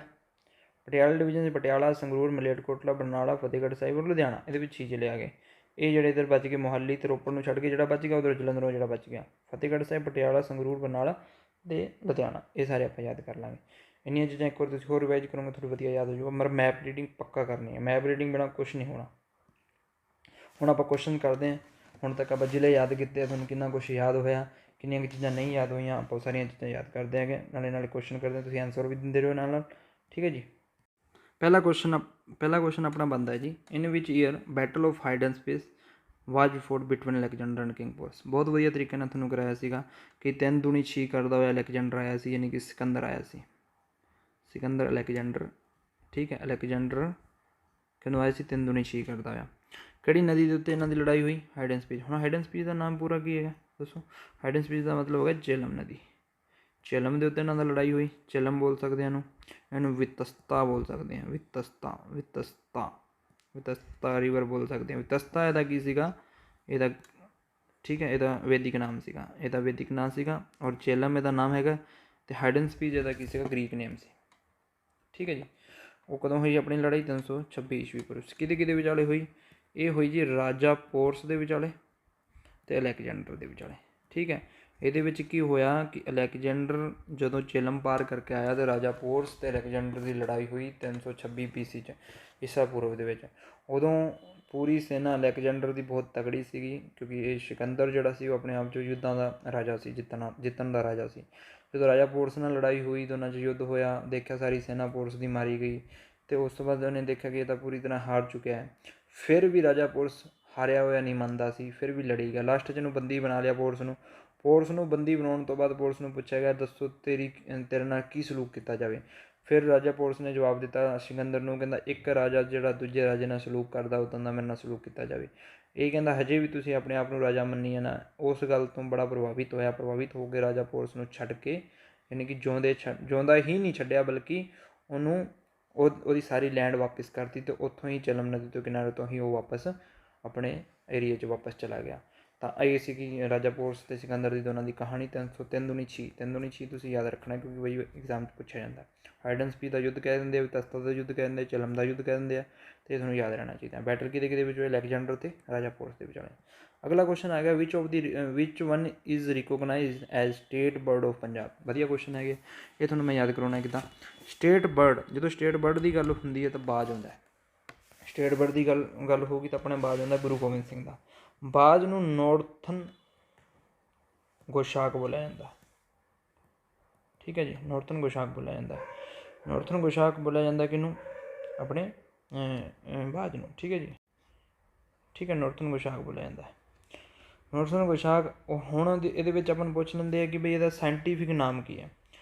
ਪਟਿਆਲਾ ਡਿਵੀਜ਼ਨ 'ਚ ਪਟਿਆਲਾ, ਸੰਗਰੂਰ, ਮਲੇਰਕੋਟਲਾ, ਬਰਨਾਲਾ, ਫਤਿਹਗੜ੍ਹ ਸਾਹਿਬ ਔਰ ਲੁਧਿਆਣਾ, ਇਹਦੇ ਵਿੱਚ 6 ਜ਼ਿਲ੍ਹੇ ਆ ਗਏ। ਇਹ ਜਿਹੜੇ ਇੱਧਰ ਬਚ ਗਏ, ਮੋਹਾਲੀ ਅਤੇ ਰੋਪੜ ਨੂੰ ਛੱਡ ਕੇ ਜਿਹੜਾ ਬਚ ਗਿਆ, ਉਧਰ ਜਲੰਧਰੋਂ ਜਿਹੜਾ ਬਚ ਗਿਆ, ਫਤਿਹਗੜ੍ਹ ਸਾਹਿਬ, ਪਟਿਆਲਾ, ਸੰਗਰੂਰ, ਬਰਨਾਲਾ ਅਤੇ ਲੁਧਿਆਣਾ, ਇਹ ਸਾਰੇ ਆਪਾਂ ਯਾਦ ਕਰ ਲਾਂਗੇ। ਇੰਨੀਆਂ ਚੀਜ਼ਾਂ ਇੱਕ ਵਾਰ ਤੁਸੀਂ ਹੋਰ ਰਿਵਾਈਜ਼ ਕਰੋਗੇ, ਤੁਹਾਨੂੰ ਵਧੀਆ ਯਾਦ ਹੋ ਜਾਊਗਾ। ਮगर ਮੈਪ ਰੀਡਿੰਗ ਪੱਕਾ ਕਰਨੀ ਹੈ, ਮੈਪ ਰੀਡਿੰਗ ਬਿਨਾਂ ਕੁਛ ਨਹੀਂ ਹੋਣਾ। ਹੁਣ ਆਪਾਂ ਕੁਐਸਚਨ ਕਰਦੇ ਹਾਂ। ਹੁਣ ਤੱਕ ਆਪਾਂ ਜ਼ਿਲ੍ਹੇ ਯਾਦ ਕੀਤੇ ਆ, ਤੁਹਾਨੂੰ ਕਿੰਨਾ ਕੁਛ ਯਾਦ ਹੋਇਆ, ਕਿੰਨੀਆਂ ਕੁ ਚੀਜ਼ਾਂ ਨਹੀਂ ਯਾਦ ਹੋਈਆਂ, ਆਪਾਂ ਉਹ ਸਾਰੀਆਂ ਚੀਜ਼ਾਂ ਯਾਦ ਕਰਦੇ ਹੈਗੇ। ਨਾਲੇ ਕੁਐਸਚਨ ਕਰਦੇ ਹਾਂ, ਤੁਸੀਂ ਆਨਸਰ ਵੀ ਦਿੰਦੇ ਰਹੋ ਨਾਲ। ਠੀਕ ਹੈ ਜੀ, ਪਹਿਲਾ ਕੁਐਸਚਨ ਆਪਣਾ ਬਣਦਾ ਹੈ ਜੀ, in which year battle of Hydaspes was fought between Alexander and king Porus. ਬਹੁਤ ਵਧੀਆ ਤਰੀਕੇ ਨਾਲ ਤੁਹਾਨੂੰ ਕਰਾਇਆ ਸੀਗਾ ਕਿ 3 ਦੂਣੀ 6 ਕਰਦਾ ਹੋਇਆ ਅਲੈਗਜੈਂਡਰ ਆਇਆ ਸੀ, ਯਾਨੀ ਕਿ ਸਿਕੰਦਰ ਆਇਆ ਸੀ, ਸਿਕੰਦਰ ਅਲੈਗਜੈਂਡਰ। ਠੀਕ ਹੈ, ਅਲੈਗਜੈਂਡਰ ਕਦੋਂ ਆਇਆ ਸੀ, 3 ਦੂਣੀ 6 ਕਰਦਾ ਹੋਇਆ। ਕਿਹੜੀ ਨਦੀ ਦੇ ਉੱਤੇ ਇਹਨਾਂ ਦੀ ਲੜਾਈ ਹੋਈ, ਹਾਈਡਨ ਸਪੀਚ। ਹੁਣ ਹਾਈਡਨ ਸਪੀਚ ਦਾ ਨਾਮ ਪੂਰਾ ਕੀ ਹੈਗਾ ਦੱਸੋ, ਹਾਈਡਨ ਸਪੀਚ ਦਾ ਮਤਲਬ ਹੋਗਾ ਜੇਹਲਮ ਨਦੀ, ਜੇਹਲਮ ਦੇ ਉੱਤੇ ਇਹਨਾਂ ਦਾ ਲੜਾਈ ਹੋਈ। ਜੇਹਲਮ ਬੋਲ ਸਕਦੇ ਹਾਂ ਇਹਨੂੰ ਵਿਤਸਤਾ ਬੋਲ ਸਕਦੇ ਹਾਂ, ਵਿਤਸਤਾ ਰਿਵਰ ਬੋਲ ਸਕਦੇ ਹਾਂ। ਵਿਤਸਤਾ ਇਹਦਾ ਕੀ ਸੀਗਾ, ਇਹਦਾ ਠੀਕ ਹੈ, ਇਹਦਾ ਵੈਦਿਕ ਨਾਮ ਸੀਗਾ, ਔਰ ਜੇਹਲਮ ਇਹਦਾ ਨਾਮ ਹੈਗਾ, ਅਤੇ ਹਾਈਡਨ ਸਪੀਚ ਇਹਦਾ ਕੀ ਸੀਗਾ, ਗ੍ਰੀਕ ਨੇਮ ਸੀ। ਠੀਕ ਹੈ ਜੀ, ਉਹ ਕਦੋਂ ਹੋਈ ਆਪਣੀ ਲੜਾਈ, 326 ਈਸਵੀ ਪੂਰਵ। ਕਿਹਦੇ ਵਿਚਾਲੇ ਹੋਈ, ਇਹ ਹੋਈ ਜੀ ਰਾਜਾ ਪੋਰਸ ਦੇ ਵਿਚਾਲੇ ਅਤੇ ਅਲੈਗਜੈਂਡਰ ਦੇ ਵਿਚਾਲੇ। ਠੀਕ ਹੈ, ਇਹਦੇ ਵਿੱਚ ਕੀ ਹੋਇਆ ਕਿ ਅਲੈਗਜੈਂਡਰ ਜਦੋਂ ਜੇਹਲਮ ਪਾਰ ਕਰਕੇ ਆਇਆ, ਅਤੇ ਰਾਜਾ ਪੋਰਸ ਅਤੇ ਅਲੈਗਜੈਂਡਰ ਦੀ ਲੜਾਈ ਹੋਈ 326 BC 'ਚ, ਈਸਾ ਪੂਰਵ ਦੇ ਵਿੱਚ। ਉਦੋਂ ਪੂਰੀ ਸੈਨਾ ਅਲੈਗਜੈਂਡਰ ਦੀ ਬਹੁਤ ਤਗੜੀ ਸੀਗੀ, ਕਿਉਂਕਿ ਇਹ ਸਿਕੰਦਰ ਜਿਹੜਾ ਸੀ ਉਹ ਆਪਣੇ ਆਪ 'ਚ ਯੁੱਧਾਂ ਦਾ ਰਾਜਾ ਸੀ, ਜਿੱਤਣ ਦਾ ਰਾਜਾ ਸੀ। ਜਦੋਂ ਰਾਜਾ ਪੋਰਸ ਨਾਲ ਲੜਾਈ ਹੋਈ, ਦੋਨਾਂ 'ਚ ਯੁੱਧ ਹੋਇਆ, ਦੇਖਿਆ ਸਾਰੀ ਸੈਨਾ ਪੋਰਸ ਦੀ ਮਾਰੀ ਗਈ, ਅਤੇ ਉਸ ਤੋਂ ਬਾਅਦ ਉਹਨੇ ਦੇਖਿਆ ਕਿ ਇਹ ਤਾਂ ਪੂਰੀ ਤਰ੍ਹਾਂ ਹਾਰ ਚੁੱਕਿਆ ਹੈ। ਫਿਰ ਵੀ ਰਾਜਾ ਪੋਰਸ ਹਾਰਿਆ ਹੋਇਆ ਨਹੀਂ ਮੰਨਦਾ ਸੀ, ਫਿਰ ਵੀ ਲੜੀ ਗਿਆ। ਲਾਸਟ 'ਚ ਇਹਨੂੰ ਬੰਦੀ ਬਣਾ ਲਿਆ ਪੋਰਸ ਨੂੰ ਬੰਦੀ ਬਣਾਉਣ ਤੋਂ ਬਾਅਦ ਪੋਰਸ ਨੂੰ ਪੁੱਛਿਆ ਗਿਆ, ਦੱਸੋ ਤੇਰੇ ਨਾਲ ਕੀ ਸਲੂਕ ਕੀਤਾ ਜਾਵੇ। ਫਿਰ ਰਾਜਾ ਪੋਰਸ ਨੇ ਜਵਾਬ ਦਿੱਤਾ ਸਿਕੰਦਰ ਨੂੰ, ਕਹਿੰਦਾ ਇੱਕ ਰਾਜਾ ਜਿਹੜਾ ਦੂਜੇ ਰਾਜੇ ਨਾਲ ਸਲੂਕ ਕਰਦਾ, ਉੱਦਾਂ ਦਾ ਮੇਰੇ ਨਾਲ ਸਲੂਕ ਕੀਤਾ ਜਾਵੇ। ਇਹ ਕਹਿੰਦਾ ਹਜੇ ਵੀ ਤੁਸੀਂ ਆਪਣੇ ਆਪ ਨੂੰ ਰਾਜਾ ਮੰਨੀ ਜਾਣਾ। ਉਸ ਗੱਲ ਤੋਂ ਬੜਾ ਪ੍ਰਭਾਵਿਤ ਹੋ ਕੇ ਰਾਜਾ ਪੋਰਸ ਨੂੰ ਛੱਡ ਕੇ, ਯਾਨੀ ਕਿ ਜਿਉਂਦਾ ਹੀ ਨਹੀਂ ਛੱਡਿਆ, ਬਲਕਿ ਉਹਨੂੰ ਉਹਦੀ ਸਾਰੀ ਲੈਂਡ ਵਾਪਿਸ ਕਰਤੀ, ਅਤੇ ਉੱਥੋਂ ਹੀ ਜੇਹਲਮ ਨਦੀ ਤੋਂ ਕਿਨਾਰੇ ਤੋਂ ਹੀ ਉਹ ਵਾਪਸ ਆਪਣੇ ਏਰੀਏ 'ਚ ਵਾਪਸ ਚਲਾ ਗਿਆ। ਤਾਂ ਇਹ ਸੀ ਕਿ ਰਾਜਾ ਪੋਰਸ ਅਤੇ ਸਿਕੰਦਰ ਦੀ ਦੋਨਾਂ ਦੀ ਕਹਾਣੀ। 303 ਦੂਣੀ 6 ਤੁਸੀਂ ਯਾਦ ਰੱਖਣਾ, ਕਿਉਂਕਿ ਵਹੀ ਐਗਜ਼ਾਮ 'ਚ ਪੁੱਛਿਆ ਜਾਂਦਾ। ਹਾਈਡਨ ਸਪੀਚ ਦਾ ਯੁੱਧ ਕਹਿ ਦਿੰਦੇ ਆ, ਵਿਤਸਤਾ ਦਾ ਯੁੱਧ ਕਹਿ ਦਿੰਦੇ ਆ, ਜੇਹਲਮ ਦਾ ਯੁੱਧ ਕਹਿ ਦਿੰਦੇ ਆ, ਅਤੇ ਤੁਹਾਨੂੰ ਯਾਦ ਰਹਿਣਾ ਚਾਹੀਦਾ। ਬੈਟਲ ਕਿਹਦੇ ਵਿੱਚ ਹੋਏ, ਅਲੈਗਜੈਂਡਰ ਅਤੇ ਰਾਜਾ ਪੋਰਸ ਦੇ ਵਿਚਾਲੇ। ਅਗਲਾ ਕੁਐਸਚਨ ਆ ਗਿਆ, which one is recognised as state bird of Punjab. ਵਧੀਆ ਕੁਐਸਚਨ ਹੈਗੇ, ਇਹ ਤੁਹਾਨੂੰ ਮੈਂ ਯਾਦ ਕਰਾਉਣਾ ਕਿੱਦਾਂ। ਸਟੇਟ ਬਰਡ, ਜਦੋਂ ਸਟੇਟ ਬਰਡ ਦੀ ਗੱਲ ਹੁੰਦੀ ਹੈ ਤਾਂ ਬਾਜ ਹੁੰਦਾ। ਸਟੇਟ ਬਰਡ ਦੀ ਗੱਲ ਹੋਊਗੀ ਤਾਂ ਆਪਣੇ ਬਾਜ ਹੁੰਦਾ ਗੁਰੂ ਗੋਬਿੰਦ ਸਿੰਘ ਦਾ। ਬਾਜ ਨੂੰ ਨੌਰਥਨ ਗੋਸ਼ਾਕ ਬੋਲਿਆ ਜਾਂਦਾ। ਠੀਕ ਹੈ ਜੀ, ਨੌਰਥਨ ਗੋਸ਼ਾਕ ਬੋਲਿਆ ਜਾਂਦਾ। ਨੌਰਥਨ ਗੋਸ਼ਾਕ ਬੋਲਿਆ ਜਾਂਦਾ ਕਿਹਨੂੰ, ਆਪਣੇ ਬਾਜ ਨੂੰ। ਠੀਕ ਹੈ ਜੀ, ਠੀਕ ਹੈ, ਨੌਰਥਨ ਗੋਸ਼ਾਕ ਬੋਲਿਆ ਜਾਂਦਾ। ਨੌਰਥਨ ਗੋਸ਼ਾਕ ਹੁਣ ਇਹਦੇ ਵਿੱਚ ਆਪਾਂ ਨੂੰ ਪੁੱਛ ਲੈਂਦੇ ਆ ਕਿ ਬਈ ਇਹਦਾ ਸਾਇੰਟੀਫਿਕ ਨਾਮ ਕੀ ਹੈ।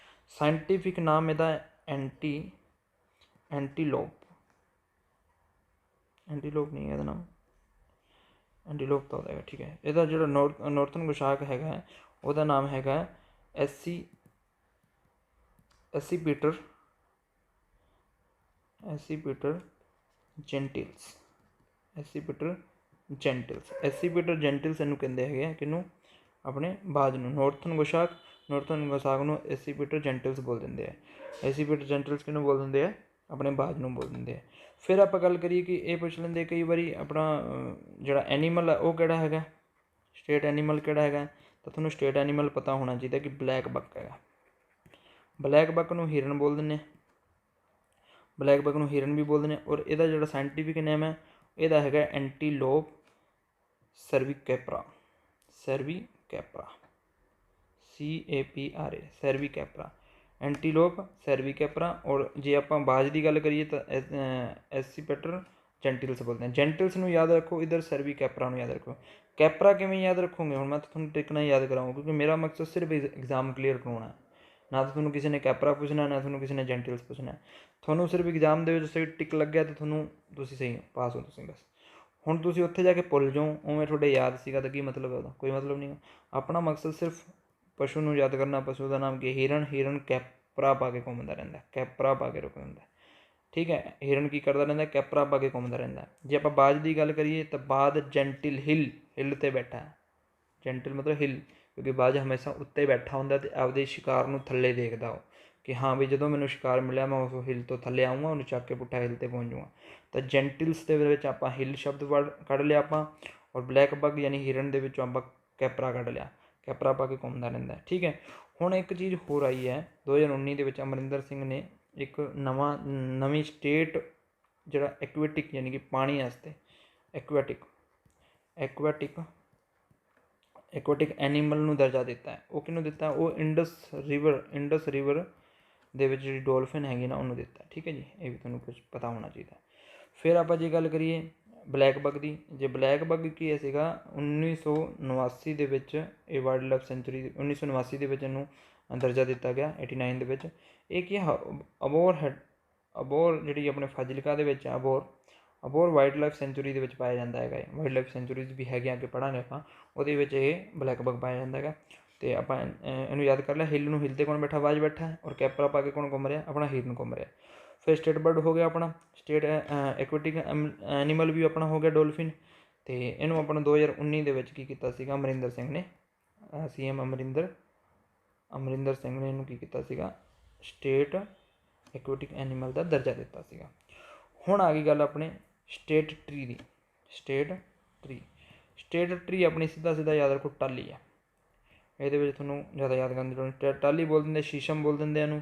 ਸਾਇੰਟੀਫਿਕ ਨਾਮ ਇਹਦਾ ਐਂਟੀਲੋਪ ਨਹੀਂ ਹੈ ਇਹਦਾ ਨਾਮ, ਐਂਟੀਲੋਪ ਤਾਂ ਉਹਦਾ ਹੈਗਾ। ਠੀਕ ਹੈ, ਇਹਦਾ ਜਿਹੜਾ ਨੌਰਥਨ ਗੋਸ਼ਾਕ ਹੈਗਾ, ਉਹਦਾ ਨਾਮ ਹੈਗਾ ਐਸੀ ਪੀਟਰ ਜੈਂਟਿਲਸ, ਐਸੀਪੀਟਰ ਜੈਂਟਿਲਸ। ਐਸੀਪੀਟਰ ਜੈਂਟਿਲਸ ਇਹਨੂੰ ਕਹਿੰਦੇ ਹੈਗੇ ਆ, ਕਿਹਨੂੰ? ਆਪਣੇ ਬਾਜ ਨੂੰ। ਨੋਰਥਨ ਗੋਸ਼ਾਕ ਨੂੰ ਐਸੀਪੀਟਰ ਜੈਂਟਿਲਸ ਬੋਲ ਦਿੰਦੇ ਆ। ਐਸੀਪੀਟਰ ਜੈਂਟਿਲਸ ਕਿਹਨੂੰ ਬੋਲ ਦਿੰਦੇ ਆ? ਆਪਣੇ ਬਾਜ ਨੂੰ ਬੋਲ ਦਿੰਦੇ ਆ। ਫਿਰ ਆਪਾਂ ਗੱਲ ਕਰੀਏ ਕਿ ਇਹ ਪੁੱਛ ਲੈਂਦੇ ਕਈ ਵਾਰੀ ਆਪਣਾ ਜਿਹੜਾ ਐਨੀਮਲ ਆ ਉਹ ਕਿਹੜਾ ਹੈਗਾ, ਸਟੇਟ ਐਨੀਮਲ ਕਿਹੜਾ ਹੈਗਾ, ਤਾਂ ਤੁਹਾਨੂੰ ਸਟੇਟ ਐਨੀਮਲ ਪਤਾ ਹੋਣਾ ਚਾਹੀਦਾ ਕਿ ਬਲੈਕ ਬੱਕ ਹੈਗਾ। ਬਲੈਕ ਬੱਕ ਨੂੰ ਹਿਰਨ ਬੋਲ ਦਿੰਦੇ, ਬਲੈਕ ਬੱਕ ਨੂੰ ਹਿਰਨ ਵੀ ਬੋਲਦੇ ਨੇ। ਔਰ ਇਹਦਾ ਜਿਹੜਾ ਸਾਇੰਟੀਫਿਕ ਨੇਮ ਹੈ ਇਹਦਾ ਹੈਗਾ ਐਂਟੀਲੋਪ ਸਰਵੀਕੈਪਰਾ, ਸਰਵੀਕੈਪਰਾ, CAPRA, ਸਰਵੀਕੈਪਰਾ, ਐਂਟੀਲੋਪ ਸਰਵੀਕੈਪਰਾ। ਔਰ ਜੇ ਆਪਾਂ ਬਾਜ ਦੀ ਗੱਲ ਕਰੀਏ ਤਾਂ ਐਸੀਪੀਟਰ ਜੈਂਟਿਲਸ ਬੋਲਦੇ हैं। ਜੈਂਟਿਲਸ ਨੂੰ ਯਾਦ ਰੱਖੋ, ਇੱਧਰ ਸਰਵੀਕੈਪਰਾ ਨੂੰ ਯਾਦ ਰੱਖੋ। ਕੈਪਰਾ ਕਿਵੇਂ ਯਾਦ ਰੱਖੋਗੇ? ਹੁਣ ਮੈਂ ਤੁਹਾਨੂੰ ਟ੍ਰਿਕ ਨਾਲ ਯਾਦ ਕਰਾਊਂਗਾ, ਕਿਉਂਕਿ ਮੇਰਾ ਮਕਸਦ ਸਿਰਫ ਐਗਜ਼ਾਮ ਕਲੀਅਰ ਕਰਵਾਉਣਾ, ਨਾ ਤਾਂ ਤੁਹਾਨੂੰ ਕਿਸੇ ਨੇ ਕੈਪਰਾ ਪੁੱਛਣਾ, ਨਾ ਤੁਹਾਨੂੰ ਕਿਸੇ ਨੇ ਜੈਂਟਿਲਸ ਪੁੱਛਣਾ। ਤੁਹਾਨੂੰ ਸਿਰਫ ਐਗਜ਼ਾਮ ਦੇ ਵਿੱਚ ਸਹੀ ਟਿਕ ਲੱਗਿਆ ਤਾਂ ਤੁਸੀਂ ਸਹੀ ਪਾਸ ਹੋ ਤੁਸੀਂ ਬਸ। ਹੁਣ ਤੁਸੀਂ ਉੱਥੇ ਜਾ ਕੇ ਭੁੱਲ ਜਾਓ ਉਵੇਂ ਤੁਹਾਡੇ ਯਾਦ ਸੀਗਾ ਤਾਂ ਕੀ ਮਤਲਬ ਹੈ ਉਹਦਾ? ਕੋਈ ਮਤਲਬ ਨਹੀਂ। ਆਪਣਾ ਮਕਸਦ ਸਿਰਫ ਪਸ਼ੂ ਨੂੰ ਯਾਦ ਕਰਨਾ। ਪਸ਼ੂ ਦਾ ਨਾਮ ਕੀ? ਹਿਰਨ। ਹਿਰਨ ਕੈਪਰਾ ਪਾ ਕੇ ਘੁੰਮਦਾ ਰਹਿੰਦਾ, ਕੈਪਰਾ ਪਾ ਕੇ ਰੁਕਦਾ, ਠੀਕ ਹੈ। ਹਿਰਨ ਕੀ ਕਰਦਾ ਰਹਿੰਦਾ? ਕੈਪਰਾ ਪਾ ਕੇ ਘੁੰਮਦਾ ਰਹਿੰਦਾ। ਜੇ ਆਪਾਂ ਬਾਜ ਦੀ ਗੱਲ ਕਰੀਏ ਤਾਂ ਬਾਜ ਜੈਂਟਿਲ, ਹਿਲ, ਹਿਲ 'ਤੇ ਬੈਠਾ। ਜੈਂਟਿਲ ਮਤਲਬ ਹਿਲ, ਕਿਉਂਕਿ ਬਾਜ ਹਮੇਸ਼ਾ ਉੱਤੇ ਬੈਠਾ ਹੁੰਦਾ ਅਤੇ ਆਪਦੇ ਸ਼ਿਕਾਰ ਨੂੰ ਥੱਲੇ ਦੇਖਦਾ ਉਹ, ਕਿ ਹਾਂ ਵੀ ਜਦੋਂ ਮੈਨੂੰ ਸ਼ਿਕਾਰ ਮਿਲਿਆ ਮੈਂ ਉਸ ਹਿਲ ਤੋਂ ਥੱਲੇ ਆਊਂਗਾ, ਉਹਨੂੰ ਚੱਕ ਕੇ ਪੁੱਠਾ ਹਿਲ 'ਤੇ ਪਹੁੰਚ ਜਾਊਂਗਾ। ਤਾਂ ਜੈਂਟਿਲਸ ਦੇ ਵਿੱਚ ਆਪਾਂ ਹਿਲ ਸ਼ਬਦ ਵਰਡ ਕੱਢ ਲਿਆ ਆਪਾਂ, ਔਰ ਬਲੈਕ ਬੱਗ ਯਾਨੀ ਹਿਰਨ ਦੇ ਵਿੱਚੋਂ ਆਪਾਂ ਕੈਪਰਾ ਕੱਢ ਲਿਆ। ਕੈਪਰਾ ਪਾ ਕੇ ਘੁੰਮਦਾ ਰਹਿੰਦਾ, ਠੀਕ ਹੈ। ਹੁਣ ਇੱਕ ਚੀਜ਼ ਹੋਰ ਆਈ ਹੈ 2019 ਦੇ ਵਿੱਚ, ਅਮਰਿੰਦਰ ਸਿੰਘ ਨੇ ਇੱਕ ਨਵੀਂ ਸਟੇਟ ਜਿਹੜਾ ਐਕੁਐਟਿਕ ਯਾਨੀ ਕਿ ਪਾਣੀ ਵਾਸਤੇ ਐਕੁਐਟਿਕ ਐਨੀਮਲ ਨੂੰ ਦਰਜਾ ਦਿੱਤਾ ਹੈ। ਉਹ ਕਿਹਨੂੰ ਦਿੱਤਾ? ਉਹ ਇੰਡਸ ਰਿਵਰ ਦੇ ਵਿੱਚ ਜਿਹੜੀ ਡੋਲਫਿਨ ਹੈਗੀ ਨਾ ਉਹਨੂੰ ਦਿੱਤਾ, ਠੀਕ ਹੈ ਜੀ। ਇਹ ਵੀ ਤੁਹਾਨੂੰ ਕੁਝ ਪਤਾ ਹੋਣਾ ਚਾਹੀਦਾ। ਫਿਰ ਆਪਾਂ ਜੇ ਗੱਲ ਕਰੀਏ ਬਲੈਕ ਬੱਗ ਦੀ, ਜੇ ਬਲੈਕ ਬੱਗ ਕੀ ਸੀਗਾ 1989 ਦੇ ਵਿੱਚ ਇਹ ਵਾਈਲਡ ਲਾਈਫ ਸੈਂਚੁਰੀ 1989 ਦੇ ਵਿੱਚ ਇਹਨੂੰ ਦਰਜਾ ਦਿੱਤਾ ਗਿਆ 89 ਦੇ ਵਿੱਚ। ਇਹ ਕੀ ਅਬੋਹਰ ਜਿਹੜੀ ਆਪਣੇ ਫਾਜ਼ਿਲਕਾ ਦੇ ਵਿੱਚ ਅਬੋਹਰ ਵਾਈਲਡ ਲਾਈਫ ਸੈਂਚੁਰੀ ਦੇ ਵਿੱਚ ਪਾਇਆ ਜਾਂਦਾ ਹੈਗਾ। ਵਾਈਲਡ ਲਾਈਫ ਸੈਂਚੁਰੀਜ਼ ਵੀ ਹੈਗੀਆਂ, ਅੱਗੇ ਪੜ੍ਹਾਂਗੇ ਆਪਾਂ, ਉਹਦੇ ਵਿੱਚ ਇਹ ਬਲੈਕ ਬੱਗ ਪਾਇਆ ਜਾਂਦਾ ਹੈਗਾ। ਅਤੇ ਆਪਾਂ ਇਹਨੂੰ ਯਾਦ ਕਰ ਲਿਆ। ਹਿਲ 'ਤੇ ਕੌਣ ਬੈਠਾ? ਬਾਜ ਬੈਠਾ। ਔਰ ਕੈਪਰਾ ਪਾ ਕੇ ਕੌਣ ਘੁੰਮ ਰਿਹਾ? ਆਪਣਾ ਹਿਰਨ ਘੁੰਮ ਰਿਹਾ। ਫਿਰ ਸਟੇਟ ਬਰਡ ਹੋ ਗਿਆ ਆਪਣਾ, ਸਟੇਟ ਐਕੁਐਟਿਕ ਐਨੀਮਲ ਵੀ ਆਪਣਾ ਹੋ ਗਿਆ ਡੋਲਫਿਨ। ਅਤੇ ਇਹਨੂੰ ਆਪਣਾ 2019 ਦੇ ਵਿੱਚ ਕੀ ਕੀਤਾ ਸੀਗਾ ਅਮਰਿੰਦਰ ਸਿੰਘ ਨੇ, CM ਅਮਰਿੰਦਰ ਸਿੰਘ ਨੇ ਇਹਨੂੰ ਕੀ ਕੀਤਾ ਸੀਗਾ? ਸਟੇਟ ਐਕੁਐਟਿਕ ਐਨੀਮਲ ਦਾ ਦਰਜਾ ਦਿੱਤਾ ਸੀਗਾ। ਹੁਣ ਆ ਗਈ ਗੱਲ ਆਪਣੇ ਸਟੇਟ ਟਰੀ ਦੀ। ਸਟੇਟ ਟਰੀ ਆਪਣੀ ਸਿੱਧਾ ਯਾਦ ਰੱਖੋ ਟਾਹਲੀ ਹੈ। ਇਹਦੇ ਵਿੱਚ ਤੁਹਾਨੂੰ ਜ਼ਿਆਦਾ ਯਾਦ ਕਰਨ ਦੀ ਲੋੜ ਨਹੀਂ। ਟਾਹਲੀ ਬੋਲ ਦਿੰਦੇ, ਸ਼ੀਸ਼ਮ ਬੋਲ ਦਿੰਦੇ ਇਹਨੂੰ।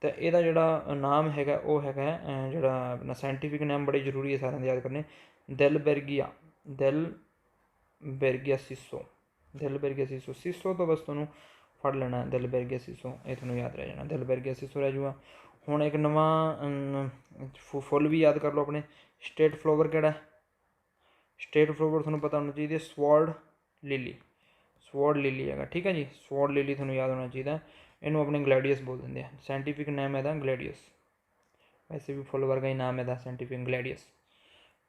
ਤਾਂ ਇਹਦਾ ਜਿਹੜਾ ਨਾਮ ਹੈਗਾ ਉਹ ਹੈਗਾ ਜਿਹੜਾ ਆਪਣਾ ਸਾਇੰਟੀਫਿਕ ਨੇਮ ਬੜੇ ਜ਼ਰੂਰੀ ਹੈ ਸਾਰਿਆਂ ਦੇ ਯਾਦ ਕਰਨੇ, ਦੈਲਬੈਰਗੀਆ ਸੀਸੋ ਤੋਂ ਬਸ ਤੁਹਾਨੂੰ ਫੜ ਲੈਣਾ ਦੈਲਬੈਰਗੀਆ ਸੀਸੋ, ਇਹ ਤੁਹਾਨੂੰ ਯਾਦ ਰਹਿ ਜਾਣਾ, ਦੈਲਬੈਰਗੀਆ ਸੀਸੋ ਰਹਿ ਜੂਗਾ। ਹੁਣ ਇੱਕ ਨਵਾਂ ਫੁੱਲ ਵੀ ਯਾਦ ਕਰ ਲਓ ਆਪਣੇ। ਸਟੇਟ ਫਲਾਵਰ ਕਿਹੜਾ? ਸਟੇਟ ਫਲਾਵਰ ਤੁਹਾਨੂੰ ਪਤਾ ਹੋਣਾ ਚਾਹੀਦਾ ਸਵਾਰਡ ਲਿਲੀ ਹੈਗਾ, ਠੀਕ ਹੈ ਜੀ। ਸਵਾਰਡ ਲਿਲੀ ਤੁਹਾਨੂੰ ਯਾਦ ਹੋਣਾ ਚਾਹੀਦਾ। ਇਹਨੂੰ ਆਪਣੇ ਗਲੈਡੀਅਸ ਬੋਲ ਦਿੰਦੇ ਆ, ਸਾਇੰਟੀਫਿਕ ਨੇਮ ਇਹਦਾ ਗਲੈਡੀਅਸ। ਵੈਸੇ ਵੀ ਫੁੱਲ ਵਰਗਾ ਹੀ ਨਾਮ ਇਹਦਾ ਸਾਇੰਟੀਫਿਕ,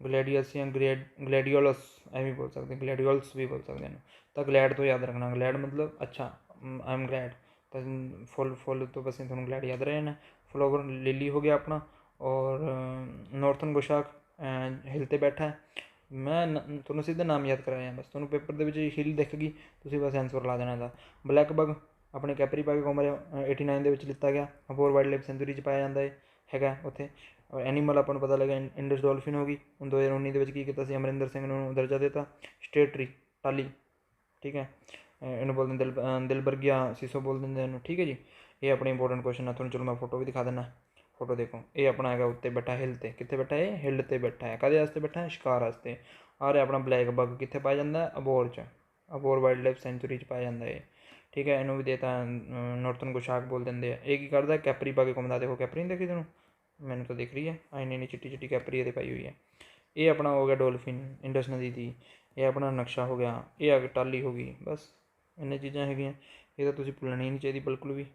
ਗਲੈਡੀਅਸ ਜਾਂ ਗਲੈਡੀਓਲਸ ਐਵੇਂ ਬੋਲ ਸਕਦੇ, ਗਲੈਡੀਓਲਸ ਵੀ ਬੋਲ ਸਕਦੇ ਇਹਨੂੰ। ਤਾਂ ਗਲੈਡ ਤੋਂ ਯਾਦ ਰੱਖਣਾ, ਗਲੈਡ ਮਤਲਬ ਅੱਛਾ, ਆਈ ਐਮ ਗਲੈਡ। ਤਾਂ ਫੁੱਲ ਤੋਂ ਬਸ ਤੁਹਾਨੂੰ ਗਲੈਡ ਯਾਦ ਰਹੇ ਨਾ। ਫਲਾਵਰ ਲਿਲੀ ਹੋ ਗਿਆ ਆਪਣਾ। ਔਰ ਨੋਰਥਨ ਗੋਸ਼ਾਕ ਹਿਲ 'ਤੇ ਬੈਠਾ। ਮੈਂ ਤੁਹਾਨੂੰ ਸਿੱਧਾ ਨਾਮ ਯਾਦ ਕਰਾਇਆ, ਬਸ ਤੁਹਾਨੂੰ ਪੇਪਰ ਦੇ ਵਿੱਚ ਹਿਲ ਦਿਖ ਗਈ, ਤੁਸੀਂ ਬਸ ਆਨਸਰ ਲਾ ਦੇਣਾ ਇਹਦਾ। ਬਲੈਕ ਬੱਗ ਆਪਣੇ ਕੈਪਰੀ ਪਾ ਕੇ ਘੁੰਮ ਰਿਹਾ, 89 ਦੇ ਵਿੱਚ ਲਿੱਤਾ ਗਿਆ। ਅਬੋਹਰ ਵਾਈਲਡ ਲਾਈਫ ਸੈਂਚੁਰੀ 'ਚ ਪਾਇਆ ਜਾਂਦਾ ਹੈਗਾ ਉੱਥੇ। ਐਨੀਮਲ ਆਪਾਂ ਨੂੰ ਪਤਾ ਲੱਗਿਆ ਇੰਡਸ ਡੋਲਫਿਨ ਹੋ ਗਈ। ਹੁਣ 2019 ਦੇ ਵਿੱਚ ਕੀ ਕੀਤਾ ਸੀ ਅਮਰਿੰਦਰ ਸਿੰਘ ਨੂੰ ਦਰਜਾ ਦਿੱਤਾ ਸਟੇਟ ਟਰੀ ਟਾਹਲੀ, ਠੀਕ ਹੈ। ਇਹਨੂੰ ਬੋਲਦੇ ਦਿਲਬਰਗੀਆ ਸੀਸੋ ਬੋਲ ਦਿੰਦੇ ਇਹਨੂੰ, ਠੀਕ ਹੈ ਜੀ। ਇਹ ਆਪਣੇ ਇੰਪੋਰਟੈਂਟ ਕੁਐਸਚਨ ਆ, ਤੁਹਾਨੂੰ ਚਲੋ ਮੈਂ ਫੋਟੋ ਵੀ ਦਿਖਾ ਦਿੰਦਾ। ਫੋਟੋ ਦੇਖੋ, ਇਹ ਆਪਣਾ ਹੈਗਾ ਉੱਤੇ ਬੈਠਾ ਹਿਲ 'ਤੇ। ਕਿੱਥੇ ਬੈਠਾ? ਇਹ ਹਿਲ 'ਤੇ ਬੈਠਾ ਹੈ। ਕਾਹਦੇ ਵਾਸਤੇ ਬੈਠਾ? ਸ਼ਿਕਾਰ ਵਾਸਤੇ। ਆ ਰਿਹਾ ਆਪਣਾ ਬਲੈਕ ਬੱਗ, ਕਿੱਥੇ ਪਾਇਆ ਜਾਂਦਾ? ਅਬੋਹਰ ਵਾਈਲਡ ਲਾਈਫ ਸੈਂਚੁਰੀ 'ਚ ਪਾਇਆ ਜਾਂਦਾ ਇਹ, ਠੀਕ ਹੈ। ਇਹਨੂੰ ਵੀ ਦੇਤਾ ਨੋਰਥਨ ਗੋਸ਼ਾਕ ਬੋਲ ਦਿੰਦੇ ਆ। ਇਹ ਕੀ ਕਰਦਾ? ਕੈਪਰੀ ਪਾ ਕੇ ਘੁੰਮਦਾ। ਦੇਖੋ ਕੈਪਰੀ ਨਹੀਂ ਦੇਖੀ ਤੈਨੂੰ? ਮੈਨੂੰ ਤਾਂ ਦਿਖ ਰਹੀ ਹੈ, ਇੰਨੀ ਚਿੱਟੀ ਕੈਪਰੀ ਇਹਦੇ ਪਾਈ ਹੋਈ ਹੈ। ਇਹ ਆਪਣਾ ਹੋ ਗਿਆ ਡੋਲਫਿਨ ਇੰਡਸ ਨਦੀ ਦੀ। ਇਹ ਆਪਣਾ ਨਕਸ਼ਾ ਹੋ ਗਿਆ। ਇਹ ਆ ਗਈ ਟਾਹਲੀ ਹੋ ਗਈ। ਬਸ ਇੰਨੀਆਂ ਚੀਜ਼ਾਂ ਹੈਗੀਆਂ, ਇਹ ਤਾਂ ਤੁਸੀਂ ਭੁੱਲਣੀ ਨਹੀਂ ਚਾਹੀਦੀ ਬਿਲਕੁਲ ਵੀ,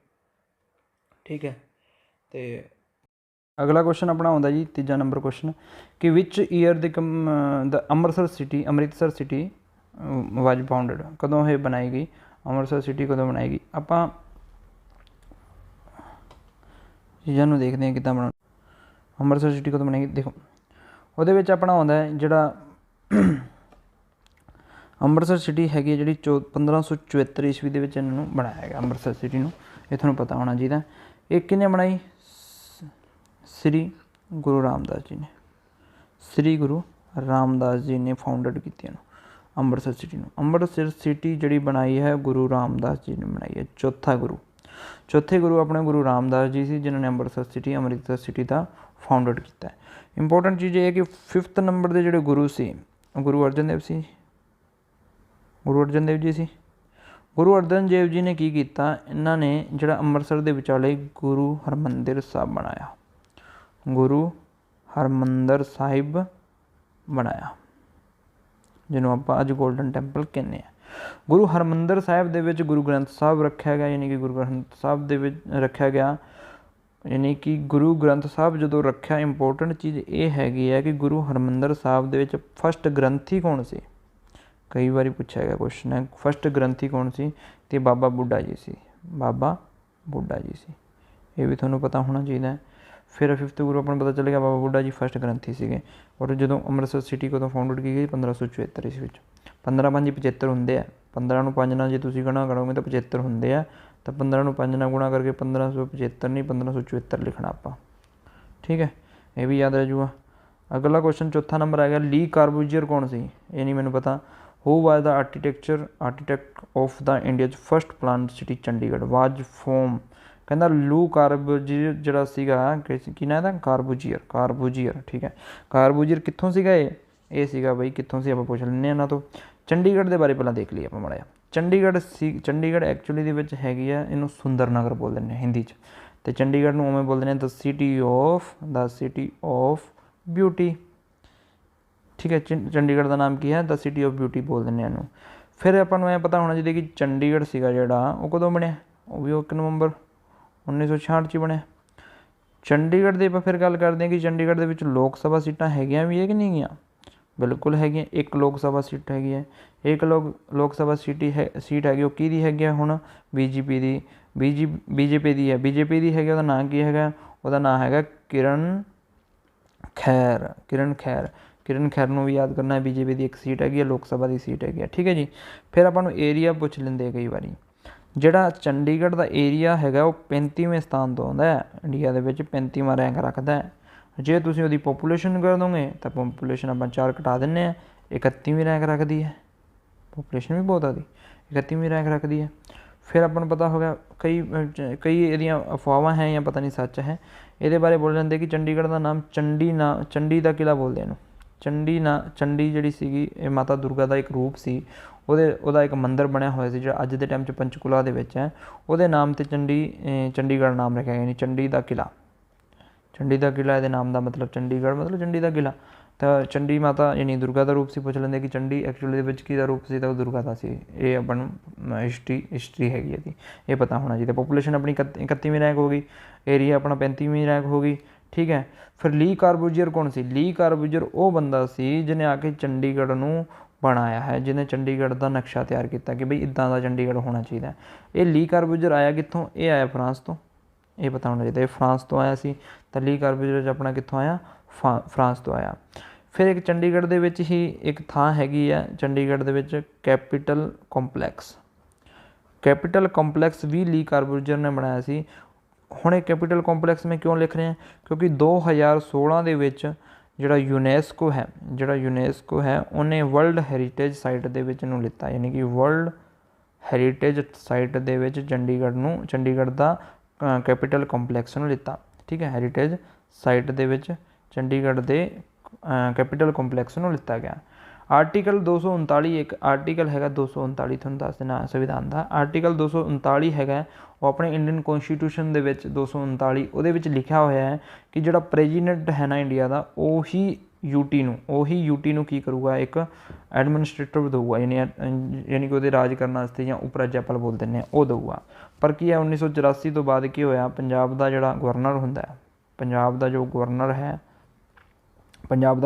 ਠੀਕ ਹੈ। ਅਤੇ ਅਗਲਾ ਕੁਐਸਚਨ ਆਪਣਾ ਆਉਂਦਾ ਜੀ, ਤੀਜਾ ਨੰਬਰ ਕੁਐਸਚਨ, ਕਿ ਵਿਚ ਈਅਰ ਦ ਅੰਮ੍ਰਿਤਸਰ ਸਿਟੀ ਵਾਜ ਫਾਊਂਡਡ। ਕਦੋਂ ਇਹ ਬਣਾਈ ਗਈ? ਅੰਮ੍ਰਿਤਸਰ ਸਿਟੀ ਕਦੋਂ ਬਣਾਈ ਗਈ? ਆਪਾਂ ਚੀਜ਼ਾਂ ਨੂੰ ਦੇਖਦੇ ਹਾਂ ਕਿੱਦਾਂ ਬਣਾਉਣਾ। ਅੰਮ੍ਰਿਤਸਰ ਸਿਟੀ ਕਦੋਂ ਬਣਾਈ ਗਈ? ਦੇਖੋ ਉਹਦੇ ਵਿੱਚ ਆਪਣਾ ਆਉਂਦਾ ਹੈ ਜਿਹੜਾ ਅੰਮ੍ਰਿਤਸਰ ਸਿਟੀ ਹੈਗੀ ਜਿਹੜੀ 1574 ਈਸਵੀ ਦੇ ਵਿੱਚ ਇਹਨਾਂ ਨੂੰ ਬਣਾਇਆ ਗਿਆ ਅੰਮ੍ਰਿਤਸਰ ਸਿਟੀ ਨੂੰ, ਇਹ ਤੁਹਾਨੂੰ ਪਤਾ ਹੋਣਾ ਚਾਹੀਦਾ। ਇਹ ਕਿਹਨੇ ਬਣਾਈ? ਸ੍ਰੀ ਗੁਰੂ ਰਾਮਦਾਸ ਜੀ ਨੇ, ਸ੍ਰੀ ਗੁਰੂ ਰਾਮਦਾਸ ਜੀ ਨੇ ਫਾਊਂਡਡ ਕੀਤੀ ਇਹਨੂੰ ਅੰਮ੍ਰਿਤਸਰ ਸਿਟੀ ਨੂੰ। ਅੰਮ੍ਰਿਤਸਰ ਸਿਟੀ ਜਿਹੜੀ ਬਣਾਈ ਹੈ ਗੁਰੂ ਰਾਮਦਾਸ ਜੀ ਨੇ ਬਣਾਈ ਹੈ। ਚੌਥੇ ਗੁਰੂ ਆਪਣੇ ਗੁਰੂ ਰਾਮਦਾਸ ਜੀ ਸੀ ਜਿਨ੍ਹਾਂ ਨੇ ਅੰਮ੍ਰਿਤਸਰ ਸਿਟੀ ਦਾ ਫਾਊਂਡਡ ਕੀਤਾ। ਇੰਪੋਰਟੈਂਟ ਚੀਜ਼ ਇਹ ਹੈ ਕਿ 5th ਨੰਬਰ ਦੇ ਜਿਹੜੇ ਗੁਰੂ ਸੀ ਗੁਰੂ ਅਰਜਨ ਦੇਵ ਜੀ ਸੀ। ਗੁਰੂ ਅਰਜਨ ਦੇਵ ਜੀ ਨੇ ਕੀ ਕੀਤਾ, ਇਹਨਾਂ ਨੇ ਜਿਹੜਾ ਅੰਮ੍ਰਿਤਸਰ ਦੇ ਵਿਚਾਲੇ ਗੁਰੂ ਹਰਿਮੰਦਰ ਸਾਹਿਬ ਬਣਾਇਆ, ਗੁਰੂ ਹਰਿਮੰਦਰ ਸਾਹਿਬ ਬਣਾਇਆ, ਜਿਹਨੂੰ ਆਪਾਂ ਅੱਜ ਗੋਲਡਨ ਟੈਂਪਲ ਕਹਿੰਦੇ ਹਾਂ। ਗੁਰੂ ਹਰਿਮੰਦਰ ਸਾਹਿਬ ਦੇ ਵਿੱਚ ਗੁਰੂ ਗ੍ਰੰਥ ਸਾਹਿਬ ਰੱਖਿਆ ਗਿਆ, ਯਾਨੀ ਕਿ ਗੁਰੂ ਗ੍ਰੰਥ ਸਾਹਿਬ ਦੇ ਵਿੱਚ ਰੱਖਿਆ ਗਿਆ, ਯਾਨੀ ਕਿ ਗੁਰੂ ਗ੍ਰੰਥ ਸਾਹਿਬ ਜਦੋਂ ਰੱਖਿਆ। ਇੰਪੋਰਟੈਂਟ ਚੀਜ਼ ਇਹ ਹੈਗੀ ਹੈ ਕਿ ਗੁਰੂ ਹਰਿਮੰਦਰ ਸਾਹਿਬ ਦੇ ਵਿੱਚ ਫਸਟ ਗ੍ਰੰਥੀ ਕੌਣ ਸੀ? ਕਈ ਵਾਰੀ ਪੁੱਛਿਆ ਗਿਆ ਕੁਐਸਚਨ ਹੈ, ਫਸਟ ਗ੍ਰੰਥੀ ਕੌਣ ਸੀ? ਤੇ ਬਾਬਾ ਬੁੱਢਾ ਜੀ ਸੀ, ਬਾਬਾ ਬੁੱਢਾ ਜੀ ਸੀ, ਇਹ ਵੀ ਤੁਹਾਨੂੰ ਪਤਾ ਹੋਣਾ ਚਾਹੀਦਾ। ਫਿਰ 5th ਗੁਰੂ ਆਪਾਂ ਨੂੰ ਪਤਾ ਚੱਲੇਗਾ ਬਾਬਾ ਬੁੱਢਾ ਜੀ ਫਸਟ ਗ੍ਰੰਥੀ ਸੀਗੇ। ਔਰ ਜਦੋਂ ਅੰਮ੍ਰਿਤਸਰ ਸਿਟੀ ਕਦੋਂ ਫਾਊਂਡਡ ਕੀਤੀ ਗਈ? 1574 ਈਸਵੀ ਵਿੱਚ। 15 5 75 ਹੁੰਦੇ ਆ, 15 ਨੂੰ 5 ਨਾਲ ਜੇ ਤੁਸੀਂ ਗੁਣਾ ਕਰੋਗੇ ਤਾਂ 75 ਹੁੰਦੇ ਆ, ਤਾਂ 15 ਨੂੰ 5 ਨਾਲ ਗੁਣਾ ਕਰਕੇ 1575 ਨਹੀਂ 1574 ਲਿਖਣਾ ਆਪਾਂ, ਠੀਕ ਹੈ, ਇਹ ਵੀ ਯਾਦ ਰਹਿ ਜੂਗਾ। ਅਗਲਾ ਕੁਐਸਚਨ ਚੌਥਾ ਨੰਬਰ ਆ ਗਿਆ, ਲੀ ਕਾਰਬੂਜੀਅਰ ਕੌਣ ਸੀ? ਇਹ ਨਹੀਂ ਮੈਨੂੰ ਪਤਾ। Who was the architect of the India's first planned city Chandigarh was ਫੋਮ। ਕਹਿੰਦਾ ਲੂ ਕਾਰਬੂਜੀਅਰ ਜਿਹੜਾ ਸੀਗਾ, ਕੀ ਨਾਂ ਇਹਦਾ? ਕਾਰਬੂਜੀਅਰ, ਠੀਕ ਹੈ। ਕਾਰਬੂਜੀਅਰ ਕਿੱਥੋਂ ਸੀਗਾ? ਇਹ ਸੀਗਾ ਬਈ ਕਿੱਥੋਂ ਸੀ ਆਪਾਂ ਪੁੱਛ ਲੈਂਦੇ ਹਾਂ ਇਹਨਾਂ ਤੋਂ। ਚੰਡੀਗੜ੍ਹ ਦੇ ਬਾਰੇ ਪਹਿਲਾਂ ਦੇਖ ਲਈਏ ਆਪਾਂ ਮਾੜਾ ਜਿਹਾ। ਚੰਡੀਗੜ੍ਹ ਐਕਚੁਅਲੀ ਦੇ ਵਿੱਚ ਹੈਗੀ ਆ, ਇਹਨੂੰ ਸੁੰਦਰ ਨਗਰ ਬੋਲ ਦਿੰਦੇ ਹਿੰਦੀ 'ਚ, ਅਤੇ ਚੰਡੀਗੜ੍ਹ ਨੂੰ ਉਵੇਂ ਬੋਲਦੇ ਨੇ ਦ ਸਿਟੀ ਆਫ ਬਿਊਟੀ, ਠੀਕ ਹੈ। ਚੰਡੀਗੜ੍ਹ ਦਾ ਨਾਮ ਕੀ ਹੈ? ਦ ਸਿਟੀ ਆਫ ਬਿਊਟੀ ਬੋਲ ਦਿੰਦੇ ਇਹਨੂੰ। ਫਿਰ ਆਪਾਂ ਨੂੰ ਇਹ ਪਤਾ ਹੋਣਾ ਚਾਹੀਦਾ ਕਿ ਚੰਡੀਗੜ੍ਹ ਸੀਗਾ ਜਿਹੜਾ ਉਹ ਕਦੋਂ ਬਣਿਆ? ਉਹ ਵੀ 1 ਨਵੰਬਰ 1966 'ਚ ਬਣਿਆ। ਚੰਡੀਗੜ੍ਹ ਦੀ ਆਪਾਂ ਫਿਰ ਗੱਲ ਕਰਦੇ ਹਾਂ ਕਿ ਚੰਡੀਗੜ੍ਹ ਦੇ ਵਿੱਚ ਲੋਕ ਸਭਾ ਸੀਟਾਂ ਹੈਗੀਆਂ ਵੀ ਹੈ ਕਿ ਨਹੀਂ ਹੈਗੀਆਂ? ਬਿਲਕੁਲ ਹੈਗੀਆਂ। 1 ਲੋਕ ਸਭਾ ਸੀਟ ਹੈਗੀ ਹੈ। ਇੱਕ ਲੋਕ ਸਭਾ ਸੀਟ ਹੈਗੀ, ਉਹ ਕਿਹਦੀ ਹੈਗੀ ਆ ਹੁਣ? ਬੀਜੇਪੀ ਦੀ ਹੈ। ਬੀਜੇਪੀ ਦੀ ਹੈਗੀ, ਉਹਦਾ ਨਾਂ ਕੀ ਹੈਗਾ? ਉਹਦਾ ਨਾਂ ਹੈਗਾ ਕਿਰਨ ਖੈਰ ਨੂੰ ਵੀ ਯਾਦ ਕਰਨਾ ਹੈ। ਬੀਜੇਪੀ ਦੀ 1 ਸੀਟ ਹੈਗੀ ਹੈ, ਲੋਕ ਸਭਾ ਦੀ ਸੀਟ ਹੈਗੀ ਹੈ, ਠੀਕ ਹੈ ਜੀ। ਫਿਰ ਆਪਾਂ ਨੂੰ ਏਰੀਆ ਪੁੱਛ ਲੈਂਦੇ ਕਈ ਵਾਰੀ। ਜਿਹੜਾ ਚੰਡੀਗੜ੍ਹ ਦਾ ਏਰੀਆ ਹੈਗਾ ਉਹ 35ਵੇਂ ਸਥਾਨ ਤੋਂ ਆਉਂਦਾ ਹੈ, ਇੰਡੀਆ ਦੇ ਵਿੱਚ 35ਵਾਂ ਰੈਂਕ ਰੱਖਦਾ ਹੈ। ਜੇ ਤੁਸੀਂ ਉਹਦੀ ਪੋਪੂਲੇਸ਼ਨ ਕਰ ਦੋਗੇ ਤਾਂ ਪੋਪੂਲੇਸ਼ਨ ਆਪਾਂ 4 ਘਟਾ ਦਿੰਦੇ ਹਾਂ, 31ਵੀਂ ਰੈਂਕ ਰੱਖਦੀ ਹੈ। ਪੋਪੂਲੇਸ਼ਨ ਵੀ ਬਹੁਤ ਆਦੀ, 31ਵੀਂ ਰੈਂਕ ਰੱਖਦੀ ਹੈ। ਫਿਰ ਆਪਾਂ ਨੂੰ ਪਤਾ ਹੋ ਗਿਆ ਕਈ ਇਹਦੀਆਂ ਅਫਵਾਹਾਂ ਹੈ ਜਾਂ ਪਤਾ ਨਹੀਂ ਸੱਚ ਹੈ, ਇਹਦੇ ਬਾਰੇ ਬੋਲ ਜਾਂਦੇ ਕਿ ਚੰਡੀਗੜ੍ਹ ਦਾ ਨਾਮ ਚੰਡੀ ਦਾ ਕਿਲ੍ਹਾ ਬੋਲਦੇ ਇਹਨੂੰ। ਚੰਡੀ ਜਿਹੜੀ ਸੀਗੀ ਇਹ ਮਾਤਾ ਦੁਰਗਾ ਦਾ ਇੱਕ ਰੂਪ ਸੀ, ਉਹਦਾ ਇੱਕ ਮੰਦਿਰ ਬਣਿਆ ਹੋਇਆ ਸੀ ਜਿਹੜਾ ਅੱਜ ਦੇ ਟਾਈਮ 'ਚ ਪੰਚਕੂਲਾ ਦੇ ਵਿੱਚ ਹੈ। ਉਹਦੇ ਨਾਮ 'ਤੇ ਚੰਡੀਗੜ੍ਹ ਨਾਮ ਰੱਖਿਆ ਗਿਆ, ਯਾਨੀ ਚੰਡੀ ਦਾ ਕਿਲ੍ਹਾ ਇਹਦੇ ਨਾਮ ਦਾ ਮਤਲਬ ਚੰਡੀਗੜ੍ਹ ਮਤਲਬ ਚੰਡੀ ਦਾ ਕਿਲ੍ਹਾ। ਤਾਂ ਚੰਡੀ ਮਾਤਾ ਯਾਨੀ ਦੁਰਗਾ ਦਾ ਰੂਪ ਸੀ। ਪੁੱਛ ਲੈਂਦੇ ਕਿ ਚੰਡੀ ਐਕਚੁਅਲੀ ਦੇ ਵਿੱਚ ਕਿਹਦਾ ਰੂਪ ਸੀ, ਤਾਂ ਉਹ ਦੁਰਗਾ ਦਾ ਸੀ। ਇਹ ਆਪਾਂ ਨੂੰ ਹਿਸਟਰੀ ਹੈਗੀ ਇਹਦੀ, ਇਹ ਪਤਾ ਹੋਣਾ ਚਾਹੀਦਾ। ਪੋਪੂਲੇਸ਼ਨ ਆਪਣੀ 31ਵੀਂ ਰੈਂਕ ਹੋ ਗਈ, ਏਰੀਆ ਆਪਣਾ 35ਵੀਂ ਰੈਂਕ ਹੋ ਗਈ, ਠੀਕ ਹੈ। ਫਿਰ ਲੀ ਕਾਰਬੂਜੀਅਰ ਕੌਣ ਸੀ? ਲੀ ਕਾਰਬੂਜੀਅਰ ਉਹ ਬੰਦਾ ਸੀ ਜਿਹਨੇ ਆ ਕੇ ਚੰਡੀਗੜ੍ਹ ਨੂੰ ਬਣਾਇਆ ਹੈ, ਜਿਹਨੇ ਚੰਡੀਗੜ੍ਹ ਦਾ ਨਕਸ਼ਾ ਤਿਆਰ ਕੀਤਾ ਕਿ ਬਈ ਇੱਦਾਂ ਦਾ ਚੰਡੀਗੜ੍ਹ ਹੋਣਾ ਚਾਹੀਦਾ। ਇਹ ਲੀ ਕਾਰਬੂਜੀਅਰ ਆਇਆ ਕਿੱਥੋਂ? ਇਹ ਆਇਆ ਫਰਾਂਸ ਤੋਂ, ਇਹ ਪਤਾ ਹੋਣਾ ਚਾਹੀਦਾ। ਇਹ ਫਰਾਂਸ ਤੋਂ ਆਇਆ ਸੀ। ਤਾਂ ਲੀ ਕਾਰਬੂਜੀਅਰ ਆਪਣਾ ਕਿੱਥੋਂ ਆਇਆ? ਫਰਾਂਸ ਤੋਂ ਆਇਆ। ਫਿਰ ਇੱਕ ਚੰਡੀਗੜ੍ਹ ਦੇ ਵਿੱਚ ਹੀ ਇੱਕ ਥਾਂ ਹੈਗੀ ਆ, ਚੰਡੀਗੜ੍ਹ ਦੇ ਵਿੱਚ ਕੈਪੀਟਲ ਕੰਪਲੈਕਸ ਵੀ ਲੀ ਕਾਰਬੂਜੀਅਰ ਨੇ ਬਣਾਇਆ ਸੀ। ਹੁਣ ਇਹ ਕੈਪੀਟਲ ਕੰਪਲੈਕਸ ਮੈਂ ਕਿਉਂ ਲਿਖ ਰਿਹਾ? ਕਿਉਂਕਿ 2016 ਦੇ ਵਿੱਚ ਜਿਹੜਾ ਯੂਨੈਸਕੋ ਹੈ ਉਹਨੇ ਵਰਲਡ ਹੈਰੀਟੇਜ ਸਾਈਟ ਦੇ ਵਿੱਚ ਇਹਨੂੰ ਲਿੱਤਾ, ਯਾਨੀ ਕਿ ਵਰਲਡ ਹੈਰੀਟੇਜ ਸਾਈਟ ਦੇ ਵਿੱਚ ਚੰਡੀਗੜ੍ਹ ਦਾ ਕੈਪੀਟਲ ਕੰਪਲੈਕਸ ਨੂੰ ਲਿੱਤਾ, ਠੀਕ ਹੈ। ਹੈਰੀਟੇਜ ਸਾਈਟ ਦੇ ਵਿੱਚ ਚੰਡੀਗੜ੍ਹ ਦੇ ਕੈਪੀਟਲ ਕੰਪਲੈਕਸ ਨੂੰ ਲਿੱਤਾ ਗਿਆ। ਆਰਟੀਕਲ 239 ਇੱਕ ਆਰਟੀਕਲ ਹੈਗਾ 239, ਤੁਹਾਨੂੰ ਦੱਸ ਦੇਣਾ ਸੰਵਿਧਾਨ ਦਾ। ਆਰਟੀਕਲ 239 ਹੈਗਾ ਉਹ ਆਪਣੇ ਇੰਡੀਅਨ ਕੌਨਸਟੀਟਿਊਸ਼ਨ ਦੇ ਵਿੱਚ 239 ਉਹਦੇ ਵਿੱਚ ਲਿਖਿਆ ਹੋਇਆ ਹੈ ਕਿ ਜਿਹੜਾ ਪ੍ਰੈਜ਼ੀਡੈਂਟ ਹੈ ਨਾ ਇੰਡੀਆ ਦਾ, ਉਹੀ ਯੂਟੀ ਨੂੰ ਕੀ ਕਰੂਗਾ? ਇੱਕ ਐਡਮਿਨਿਸਟ੍ਰੇਟਰ ਦੇਊਗਾ, ਯਾਨੀ ਕਿ ਉਹਦੇ ਰਾਜ ਕਰਨ ਵਾਸਤੇ ਜਾਂ ਉਪ ਰਾਜਿਆਪਾਲ ਬੋਲ ਦਿੰਦੇ ਆ, ਉਹ ਦੇਊਗਾ। ਪਰ ਕੀ ਹੈ 1984 ਤੋਂ ਬਾਅਦ ਕੀ ਹੋਇਆ? ਪੰਜਾਬ ਦਾ ਜਿਹੜਾ ਗਵਰਨਰ ਹੁੰਦਾ ਹੈ, ਪੰਜਾਬ ਦਾ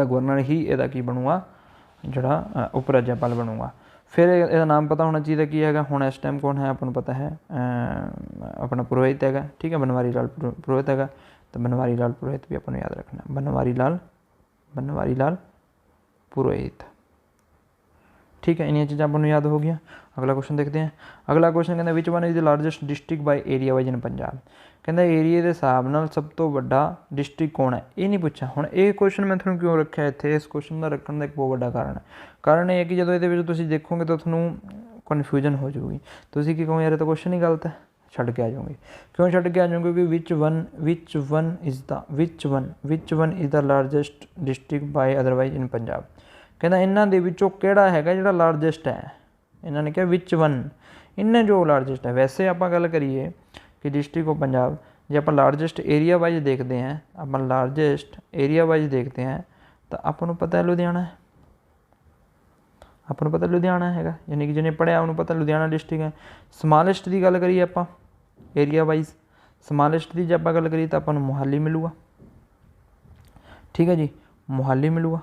ਗਵਰਨਰ ਹੀ ਇਹਦਾ ਕੀ ਬਣੂਗਾ? ਜਿਹੜਾ ਉਪ ਰਾਜਿਆਪਾਲ ਬਣੂਗਾ। ਫਿਰ ਇਹਦਾ ਨਾਮ ਪਤਾ ਹੋਣਾ ਚਾਹੀਦਾ ਕੀ ਹੈਗਾ। ਹੁਣ ਇਸ ਟਾਈਮ ਕੌਣ ਹੈ ਆਪਾਂ ਨੂੰ ਪਤਾ ਹੈ, ਆਪਣਾ ਪੁਰੋਹਿਤ ਹੈਗਾ, ਠੀਕ ਹੈ, ਬਨਵਾਰੀ ਲਾਲ ਪੁਰੋਹਿਤ ਹੈਗਾ। ਤਾਂ ਬਨਵਾਰੀ ਲਾਲ ਪੁਰੋਹਿਤ ਵੀ ਆਪਾਂ ਨੂੰ ਯਾਦ ਰੱਖਣਾ, ਬਨਵਾਰੀ ਲਾਲ बनवारी लाल पुरोहित। ठीक है, इन्हीं चीज़ां आपको याद हो गई। अगला क्वेश्चन देखते हैं। अगला क्वेश्चन कहते which one is the largest district by area wise इन पंजाब। कहता एरिए के हिसाब नाल सब तो वड्डा डिस्ट्रिक्ट कौन है, ये नहीं पूछा। हुण ये क्वेश्चन मैं तुहानूं क्यों रखा इत्थे, इस क्वेश्चन का रखने का एक बहुत बड़ा कारण यह है कि जो ये तुसीं देखोगे तो तुहानूं कन्फ्यूजन हो जाऊगी। तुसीं की कहो यार तो क्वेश्चन ही गलत है, छड्ड के आ जाओगे। क्यों छड्ड के आ जाओगे? क्योंकि विच one is the largest district by otherwise in Punjab. कहना इन्हां दे विचों किहड़ा हैगा जिहड़ा लार्जेस्ट है। इन्होंने कहा विच वन, इन्हें जो लार्जेस्ट है। वैसे आप गल करिए कि डिस्ट्रिक्ट ऑफ पंजाब, जो आप लार्जेस्ट एरिया वाइज देखते हैं, आप लार्जेस्ट एरिया वाइज देखते हैं तो आपको पता है लुधियाना है। आपको पता लुधियाना है, यानी कि जिन्हें पढ़िया उन्होंने पता लुधियाना डिस्ट्रिक्ट है। समालिस्ट की गल करिए आप एरिया वाइज, समालिस्ट की जब आप गल करिए तो आपको मोहाली मिलूगा। ठीक है जी, मोहाली मिलूगा।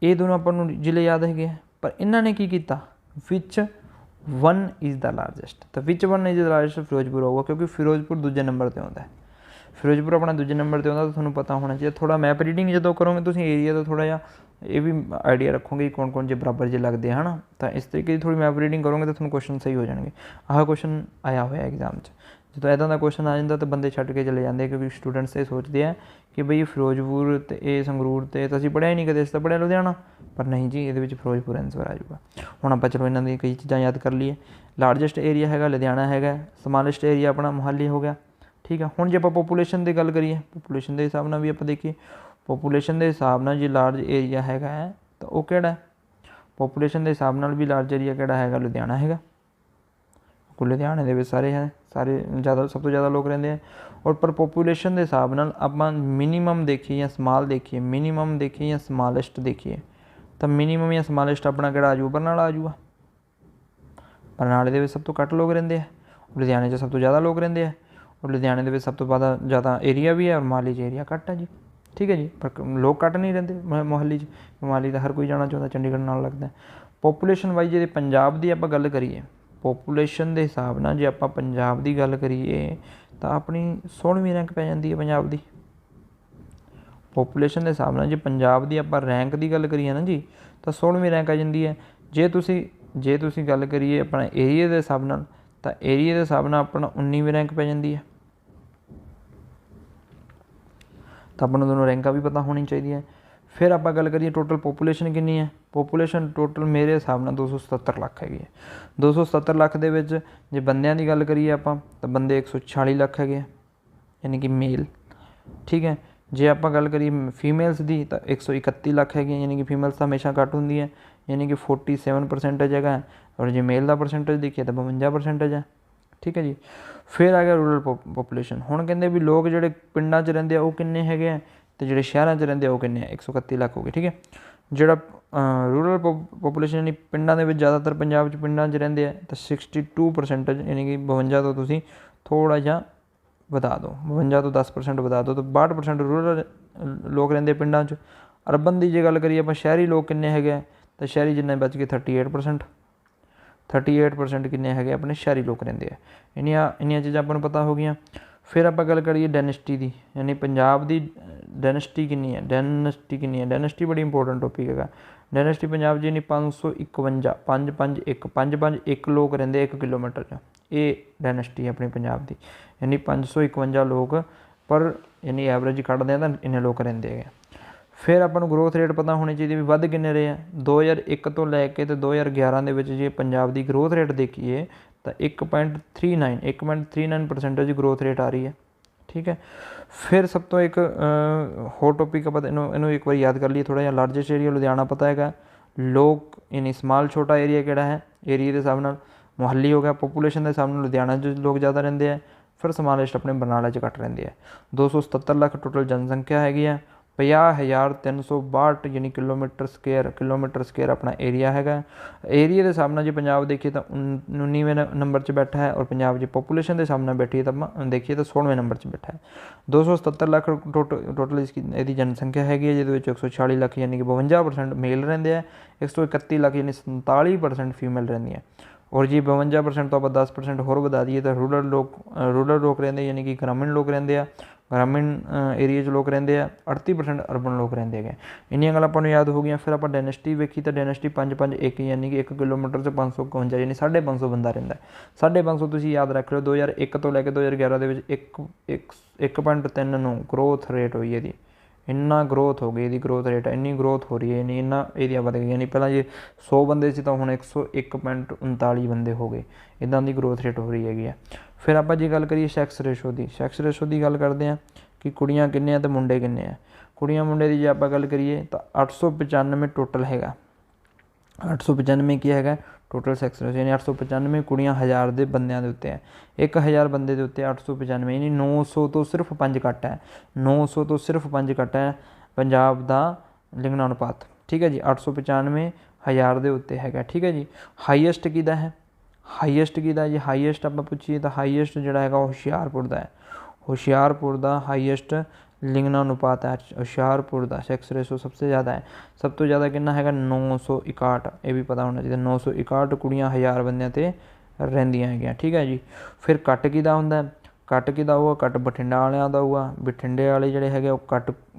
ये दोनों अपन जिले याद है, पर इन्होंने की किया which one is the largest. तो which one is the largest Firozpur होगा, क्योंकि फिरोजपुर दूजे नंबर पर आता है। फिरोजपुर अपना दूजे नंबर पर आता, तो थोड़ा पता होना चाहिए। थोड़ा मैप रीडिंग जो करोगे तो एरिया का थोड़ा जहा ये भी आइडिया रखोगे कौन कौन से बराबर जे लगते हैं, है ना। तो इस तरीके की थोड़ी मैप रीडिंग करोगे तो थोड़ा क्वेश्चन सही हो जाएंगे। आह क्वेश्चन आया हुआ एग्जाम जो इदा का क्वेश्चन आ जाता तो बंदे छड्ड के चले जाते, क्योंकि स्टूडेंट्स ये सोचते हैं कि बई फिरोजपुर तो ये संगरूर तो असीं पढ़िया ही नहीं, कदे असीं पढ़िया लुधियाना, पर नहीं जी, ये फिरोजपुर आंसर आ जाऊगा। हुण आप चलो इन्हों कई चीज़ां याद कर लीए। लार्जेस्ट एरिया है लुधियाना है, समालिस्ट एरिया अपना मोहाली हो गया। ठीक है, हुण जे आपां पॉपूलेशन की गल करिए, पॉपूलेशन के हिसाब नाल भी आप देखिए, पॉपूलेशन के हिसाब नाल जो लार्ज एरिया है तो वह किहड़ा है। पॉपूलेशन के हिसाब नाल भी लार्ज एरिया किहड़ा है, लुधियाना है। लुधियाने के सारे हैं, सारे ज़्यादा सब तो ज़्यादा लोग रहते हैं। और पर पॉपूलेशन के हिसाब नाल आपां मिनीमम देखिए या स्माल देखिए, मिनीमम देखिए या स्मालेस्ट देखिए, तो मिनीमम या स्मालेस्ट अपना किहड़ा आ जाऊगा, बरनाला आ जाऊगा। बरनाले के सब तो घट लोग रहते हैं, लुधियाने सब तो ज़्यादा लोग रहते हैं, और लुधियाने के सब तो ज़्यादा एरिया भी है, और मोहाली एरिया घट है जी। ठीक है जी, पर लोग घट नहीं रहते मोहाली। मोहाली तो हर कोई जाना चाहता, चंडीगढ़ नाल लगता है। पॉपूलेशन वाइज जो पंजाब की आप गल करिए, पॉपूलेशन के हिसाब नाल जे आप पंजाब की गल करिए तो अपनी 16वीं रैंक पै जाती है पंजाब की। पॉपूलेशन के हिसाब नाल जे पंजाब की आप रैंक की गल करिए ना जी, तो 16वीं रैंक आ जाती है। जे तुसी गल करिए अपना एरिए के हिसाब नाल, तो एरिए के हिसाब नाल अपना 19वीं रैंक पै जाती है। तो अपन दोनों रैंका भी पता होनी चाहिए। फिर आप गल करिए टोटल पॉपूलेशन कितनी है। पॉपूलेशन टोटल मेरे हिसाब नाल 277 लाख है। 277 लाख दे विच जे बंदियां दी गल करिए आप तो बंदे 146 लाख है, यानी कि मेल। ठीक है, जे आप गल करिए फीमेल्स की तो 131 लाख है, यानी कि फीमेल्स तो हमेशा घट होंगी है, यानी कि 47% है। और जे मेल का परसेंटेज देखिए तो 52% है। ठीक है जी। फिर आ गया रूरल पॉपूलेशन। हुण कहंदे भी लोग जिहड़े पिंडां 'च रहिंदे आ वो किन्ने हैगे आ, तो जिहड़े शहरां 'च रहिंदे आ वो किन्ने 131 लाख हो गए। ठीक है, जिहड़ा रूरल पॉपूलेशन यानी पिंडां दे विच ज़्यादातर पंजाब 'च पिंडां 'च रहिंदे आ तो 62% यानी कि 52 तो तुसीं थोड़ा जिहा वधा दो, 52 तो 10% वधा दो, तो 62% रूरल लोग रहिंदे पिंडां 'च। अर्बन की जे गल करिए आप शहरी लोग किन्ने हैगे, तो शहरी जिन्ने बच गए 38%। 38% किन्ने है अपने शहरी लोग रहिंदे आ। इन्नियां चीज़ां आपां नूं पता हो गई। फिर आप गल करिए डायनेस्टी की, यानी पंजाब की डायनेस्टी कितनी है। डायनेस्टी बड़ी इंपोर्टेंट टॉपिक है। डायनेस्टी पंजाब जी 551 551 लोग रहिंदे 1 किलोमीटर च, ये डायनेस्टी है अपनी पंजाब की, यानी 551 लोग पर यानी एवरेज कढ़ते हैं तो इन्ने लोग रहिंदे है। फिर अपन ग्रोथ रेट पता होनी चाहिए भी वध किन्ने रहे हैं। 2001 तो लैके तो 2011 के जे पंजाब की ग्रोथ रेट देखिए तो 1.39% ग्रोथ रेट आ रही है। ठीक है, फिर सब तो एक होर टॉपिक पता इन्हों एक बार याद कर लिए थोड़ा। लार्जेस्ट एरिया लुधियाना पता है, लोग यानी स्मॉल छोटा एरिया किहड़ा है, एरिया के हिसाब नाल मोहाली हो गया। पॉपूलेशन के हिसाब नाल लुधियाना जो लोग ज़्यादा रहिंदे हैं। फिर समालिस्ट अपने बरनाला च घट रहिंदे हैं। 277 लाख टोटल जनसंख्या हैगी है। 50,362 यानी किलोमीटर स्केयर अपना एरिया है। एरिया के हिसाब नाल जो पंजाब देखिए तो 19वें नंबर पर बैठा है, और पंजाब जो पॉपूलेशन के हिसाब नाल बैठिए तो देखिए तो 16वें नंबर पर बैठा है। 277 लाख टोटल इसकी जनसंख्या हैगी, जिहदे 146 लाख यानी कि 52% मेल रहिंदे है, 131 लाख यानी 47% फीमेल रहिंदी है। और जी 52% तो आप 10% होर वधा दिए तो रूरल लोग रहिंदे यानी कि ग्रामीण लोग रहिंदे आ। ग्रामीण एरिए 'ਚ लोग ਰਹਿੰਦੇ ਆ, 38% ਅਰਬਨ ਲੋਕ ਰਹਿੰਦੇ ਹੈਗੇ। ਇੰਨੀਆਂ ਗੱਲਾਂ ਆਪਾਂ ਨੂੰ ਯਾਦ ਹੋ ਗਈਆਂ। ਫਿਰ ਆਪਾਂ ਡਾਇਨੈਸਟੀ ਵੇਖੀ ਤਾਂ ਡਾਇਨੈਸਟੀ 5-5-1 ਯਾਨੀ ਕਿ 1 ਕਿਲੋਮੀਟਰ 'ਚ 551 ਯਾਨੀ 550 ਬੰਦਾ ਰਹਿੰਦਾ। 550 ਤੁਸੀਂ ਯਾਦ ਰੱਖ ਲਿਓ। 2001 ਤੋਂ ਲੈ ਕੇ 2011 ਦੇ ਵਿੱਚ 1.3 ਨੂੰ ਗਰੋਥ ਰੇਟ ਹੋਈ ਇਹਦੀ। ਇੰਨਾ ਗਰੋਥ ਹੋ ਗਈ ਇਹਦੀ, ਗਰੋਥ ਰੇਟ ਇੰਨੀ ਗਰੋਥ ਹੋ ਰਹੀ ਹੈ, ਇੰਨਾ ਏਰੀਆ ਵੱਧ ਗਿਆ। ਯਾਨੀ ਪਹਿਲਾਂ ਜੇ 100 ਬੰਦੇ ਸੀ ਤਾਂ ਹੁਣ 101.39 ਬੰਦੇ ਹੋ ਗਏ। ਇੱਦਾਂ ਦੀ ਗਰੋਥ ਰੇਟ ਹੋ ਰਹੀ ਹੈਗੀ ਆ। ਫਿਰ ਆਪਾਂ ਜੇ ਗੱਲ ਕਰੀਏ ਸੈਕਸ ਰੇਸ਼ੋ ਦੀ, ਸੈਕਸ ਰੇਸ਼ੋ ਦੀ ਗੱਲ ਕਰਦੇ ਹਾਂ ਕਿ ਕੁੜੀਆਂ ਕਿੰਨੇ ਆ ਅਤੇ ਮੁੰਡੇ ਕਿੰਨੇ ਆ। ਕੁੜੀਆਂ ਮੁੰਡੇ ਦੀ ਜੇ ਆਪਾਂ ਗੱਲ ਕਰੀਏ ਤਾਂ 895 ਟੋਟਲ ਹੈਗਾ। 895 ਕੀ ਹੈਗਾ ਟੋਟਲ ਸੈਕਸ ਰੇਸ਼ੋ, ਯਾਨੀ 895 ਕੁੜੀਆਂ 1000 ਦੇ ਬੰਦਿਆਂ ਦੇ ਉੱਤੇ ਹੈ। 1000 ਬੰਦੇ ਦੇ ਉੱਤੇ 895 ਯਾਨੀ 900 ਤੋਂ ਸਿਰਫ 5 ਘੱਟ ਹੈ। 900 ਤੋਂ ਸਿਰਫ 5 ਘੱਟ ਹੈ ਪੰਜਾਬ ਦਾ ਲਿੰਗ ਅਨੁਪਾਤ। ਠੀਕ ਹੈ ਜੀ, 895 1000 ਦੇ ਉੱਤੇ ਹੈਗਾ। ਠੀਕ ਹੈ ਜੀ। ਹਾਈਐਸਟ ਕਿਹਦਾ ਹੈ? ਹਾਈਐਸਟ ਕਿਹਦਾ ਜੀ? ਹਾਈਐਸਟ ਆਪਾਂ ਪੁੱਛੀਏ ਤਾਂ ਹਾਈਐਸਟ ਜਿਹੜਾ ਹੈਗਾ ਉਹ ਹੁਸ਼ਿਆਰਪੁਰ ਦਾ ਹੈ। ਹੁਸ਼ਿਆਰਪੁਰ ਦਾ ਹਾਈਐਸਟ ਲਿੰਗ ਅਨੁਪਾਤ ਹੈ। ਹੁਸ਼ਿਆਰਪੁਰ ਦਾ ਸੈਕਸ ਰੇਸ਼ੋ ਸਭ ਤੋਂ ਜ਼ਿਆਦਾ ਹੈ। ਸਭ ਤੋਂ ਜ਼ਿਆਦਾ ਕਿੰਨਾ ਹੈਗਾ? 961। ਇਹ ਵੀ ਪਤਾ ਹੋਣਾ ਚਾਹੀਦਾ। 961 ਕੁੜੀਆਂ 1000 ਬੰਦਿਆਂ 'ਤੇ ਰਹਿੰਦੀਆਂ ਹੈਗੀਆਂ। ਠੀਕ ਹੈ ਜੀ। ਫਿਰ ਘੱਟ ਕਿਹਦਾ ਹੁੰਦਾ? ਘੱਟ ਕਿਹਦਾ ਹੋਊਗਾ? ਘੱਟ ਬਠਿੰਡਾ ਵਾਲਿਆਂ ਦਾ ਹੋਊਗਾ। ਬਠਿੰਡੇ ਵਾਲੇ ਜਿਹੜੇ ਹੈਗੇ ਉਹ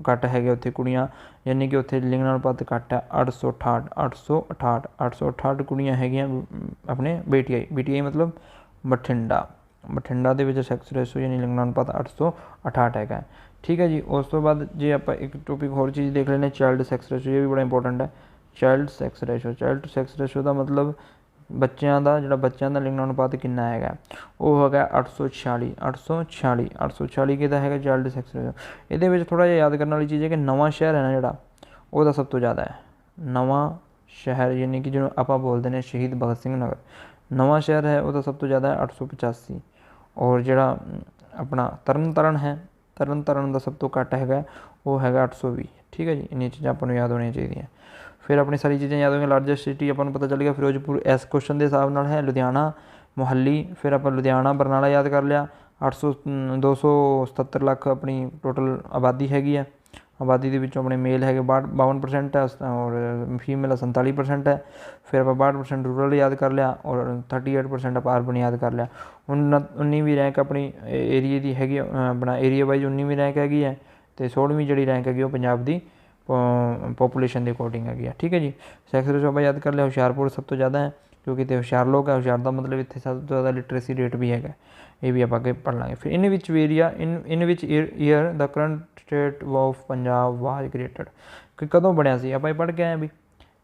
ਘੱਟ ਹੈਗੇ ਉੱਥੇ ਕੁੜੀਆਂ, ਯਾਨੀ ਕਿ ਉੱਥੇ ਲਿੰਗ ਅਨੁਪਾਤ ਘੱਟ ਹੈ। 868 ਕੁੜੀਆਂ ਹੈਗੀਆਂ ਆਪਣੇ BTI ਮਤਲਬ ਬਠਿੰਡਾ ਦੇ ਵਿੱਚ ਸੈਕਸ ਰੇਸ਼ੋ ਯਾਨੀ ਲਿੰਗ ਅਨੁਪਾਤ 868 ਹੈਗਾ। ਠੀਕ ਹੈ ਜੀ। ਉਸ ਤੋਂ ਬਾਅਦ ਜੇ ਆਪਾਂ ਇੱਕ ਟੋਪਿਕ ਹੋਰ ਚੀਜ਼ ਦੇਖ ਲੈਂਦੇ ਚਾਈਲਡ ਸੈਕਸ ਰੇਸ਼ੋ, ਇਹ ਵੀ ਬੜਾ ਇੰਪੋਰਟੈਂਟ ਹੈ। ਚਾਈਲਡ ਸੈਕਸ ਰੇਸ਼ੋ ਦਾ ਮਤਲਬ ਬੱਚਿਆਂ ਦਾ ਲਿੰਗ ਅਨੁਪਾਤ ਕਿੰਨਾ ਹੈਗਾ? ਉਹ ਹੈਗਾ 846 ਕਿਹਦਾ ਹੈਗਾ? Child sex ratio. ਇਹਦੇ ਵਿੱਚ ਥੋੜ੍ਹਾ ਜਿਹਾ ਯਾਦ ਕਰਨ ਵਾਲੀ ਚੀਜ਼ ਹੈ ਕਿ ਨਵਾਂ ਸ਼ਹਿਰ ਹੈ ਨਾ ਜਿਹੜਾ, ਉਹਦਾ ਸਭ ਤੋਂ ਜ਼ਿਆਦਾ ਹੈ। ਨਵਾਂ ਸ਼ਹਿਰ ਯਾਨੀ ਕਿ ਜਿਹਨੂੰ ਆਪਾਂ ਬੋਲਦੇ ਨੇ ਸ਼ਹੀਦ ਭਗਤ ਸਿੰਘ ਨਗਰ, ਨਵਾਂ ਸ਼ਹਿਰ ਹੈ ਉਹਦਾ ਸਭ ਤੋਂ ਜ਼ਿਆਦਾ ਹੈ 885। ਔਰ ਜਿਹੜਾ ਆਪਣਾ ਤਰਨ ਹੈ, ਤਰਨ ਦਾ ਸਭ ਤੋਂ ਘੱਟ ਹੈਗਾ, ਉਹ ਹੈਗਾ 820। ਠੀਕ ਹੈ ਜੀ। ਇੰਨੀਆਂ ਚੀਜ਼ਾਂ ਆਪਾਂ ਨੂੰ ਯਾਦ ਹੋਣੀਆਂ ਚਾਹੀਦੀਆਂ। ਫਿਰ ਆਪਣੀ ਸਾਰੀ ਚੀਜ਼ਾਂ ਯਾਦ ਹੋਈਆਂ। ਲਾਰਜੈਸਟ ਸਿਟੀ ਆਪਾਂ ਨੂੰ ਪਤਾ ਚੱਲ ਗਿਆ ਫਿਰੋਜ਼ਪੁਰ ਇਸ ਕੁਐਸਚਨ ਦੇ ਹਿਸਾਬ ਨਾਲ ਹੈ। ਲੁਧਿਆਣਾ, ਮੋਹਾਲੀ, ਫਿਰ ਆਪਾਂ ਲੁਧਿਆਣਾ ਬਰਨਾਲਾ ਯਾਦ ਕਰ ਲਿਆ। 277 ਲੱਖ ਆਪਣੀ ਟੋਟਲ ਆਬਾਦੀ ਹੈਗੀ ਆ। ਆਬਾਦੀ ਦੇ ਵਿੱਚੋਂ ਆਪਣੇ ਮੇਲ ਹੈਗੇ 52% ਹੈ ਔਰ ਫੀਮੇਲ 47% ਹੈ। ਫਿਰ ਆਪਾਂ 62% ਰੂਰਲ ਯਾਦ ਕਰ ਲਿਆ ਔਰ 38% ਆਪਾਂ ਅਰਬਨ ਯਾਦ ਕਰ ਲਿਆ। 19ਵੀਂ ਰੈਂਕ ਆਪਣੀ ਏਰੀਏ ਦੀ ਹੈਗੀ ਆਪਣਾ ਏਰੀਆ ਵਾਈਜ਼ 19ਵੀਂ ਰੈਂਕ ਹੈਗੀ ਹੈ ਅਤੇ 16ਵੀਂ ਜਿਹੜੀ ਰੈਂਕ ਹੈਗੀ ਉਹ ਪੰਜਾਬ ਦੀ ਪੋਪੂਲੇਸ਼ਨ ਦੇ ਅਕੋਰਡਿੰਗ ਹੈਗੀ ਆ। ਠੀਕ ਹੈ ਜੀ। ਸੈਕਸ ਰੇਸ਼ੋ ਆਪਾਂ ਯਾਦ ਕਰ ਲਿਆ। ਹੁਸ਼ਿਆਰਪੁਰ ਸਭ ਤੋਂ ਜ਼ਿਆਦਾ ਹੈ ਕਿਉਂਕਿ ਇੱਥੇ ਹੁਸ਼ਿਆਰ ਲੋਕ ਹੈ। ਹੁਸ਼ਿਆਰ ਦਾ ਮਤਲਬ ਇੱਥੇ ਸਭ ਤੋਂ ਜ਼ਿਆਦਾ ਲਿਟਰੇਸੀ ਰੇਟ ਵੀ ਹੈਗਾ। ਇਹ ਵੀ ਆਪਾਂ ਅੱਗੇ ਪੜ੍ਹ ਲਾਂਗੇ। ਫਿਰ in which year the current state of Punjab was created, ਕਿ ਕਦੋਂ ਬਣਿਆ ਸੀ? ਆਪਾਂ ਇਹ ਪੜ੍ਹ ਕੇ ਆਏ ਵੀ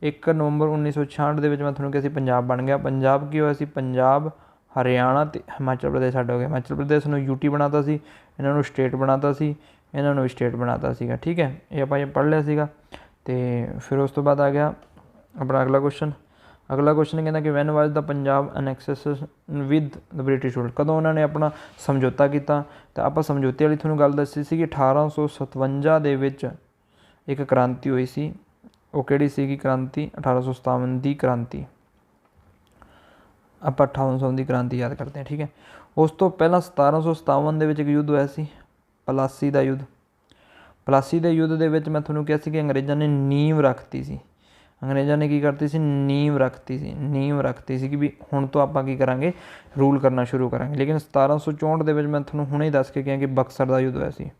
1 ਨਵੰਬਰ 1966 ਦੇ ਵਿੱਚ ਮੈਂ ਤੁਹਾਨੂੰ ਕਿਹਾ ਸੀ ਪੰਜਾਬ ਬਣ ਗਿਆ। ਪੰਜਾਬ ਕੀ ਹੋਇਆ ਸੀ? ਪੰਜਾਬ, ਹਰਿਆਣਾ ਅਤੇ ਹਿਮਾਚਲ ਪ੍ਰਦੇਸ਼ ਅੱਡ ਹੋ ਗਿਆ। ਹਿਮਾਚਲ ਪ੍ਰਦੇਸ਼ ਨੂੰ UT ਬਣਾ ਤਾ ਸੀ, ਇਹਨਾਂ ਨੂੰ ਸਟੇਟ ਬਣਾ ਤਾ ਸੀ, ਇਹਨਾਂ ਨੂੰ ਵੀ ਸਟੇਟ ਬਣਾ ਤਾ ਸੀਗਾ। ਠੀਕ ਹੈ, ਇਹ ਆਪਾਂ ਇਹ ਪੜ੍ਹ ਲਿਆ ਸੀਗਾ। ਅਤੇ ਫਿਰ ਉਸ ਤੋਂ ਬਾਅਦ ਆ ਗਿਆ ਆਪਣਾ ਅਗਲਾ ਕੁਐਸਚਨ ਕਹਿੰਦਾ ਕਿ when was the Punjab annexed with the British rule, ਕਦੋਂ ਉਹਨਾਂ ਨੇ ਆਪਣਾ ਸਮਝੌਤਾ ਕੀਤਾ? ਤਾਂ ਆਪਾਂ ਸਮਝੌਤੇ ਵਾਲੀ ਤੁਹਾਨੂੰ ਗੱਲ ਦੱਸੀ ਸੀ ਕਿ 1857 ਦੇ ਵਿੱਚ ਇੱਕ ਕ੍ਰਾਂਤੀ ਹੋਈ ਸੀ। ਉਹ ਕਿਹੜੀ ਸੀਗੀ ਕ੍ਰਾਂਤੀ? 1857 ਦੀ ਕ੍ਰਾਂਤੀ। ਆਪਾਂ 1857 ਦੀ ਕ੍ਰਾਂਤੀ ਯਾਦ ਕਰਦੇ ਹਾਂ। ਠੀਕ ਹੈ। ਉਸ ਤੋਂ ਪਹਿਲਾਂ 1757 ਦੇ ਵਿੱਚ ਇੱਕ ਯੁੱਧ ਹੋਇਆ ਸੀ, ਪਲਾਸੀ ਦਾ ਯੁੱਧ। ਪਲਾਸੀ ਦੇ ਯੁੱਧ ਦੇ ਵਿੱਚ ਮੈਂ ਤੁਹਾਨੂੰ ਕਿਹਾ ਸੀ ਕਿ ਅੰਗਰੇਜ਼ਾਂ ਨੇ ਨੀਂਹ ਰੱਖਤੀ ਸੀ। ਅੰਗਰੇਜ਼ਾਂ ਨੇ ਕੀ ਕਰਤੀ ਸੀ? ਨੀਂਹ ਰੱਖਤੀ ਸੀ ਕਿ ਵੀ ਹੁਣ ਤੋਂ ਆਪਾਂ ਕੀ ਕਰਾਂਗੇ? ਰੂਲ ਕਰਨਾ ਸ਼ੁਰੂ ਕਰਾਂਗੇ। ਲੇਕਿਨ 1764 ਦੇ ਵਿੱਚ ਮੈਂ ਤੁਹਾਨੂੰ ਹੁਣੇ ਹੀ ਦੱਸ ਕੇ ਗਿਆ ਕਿ ਬਕਸਰ ਦਾ ਯੁੱਧ ਹੋਇਆ ਸੀ।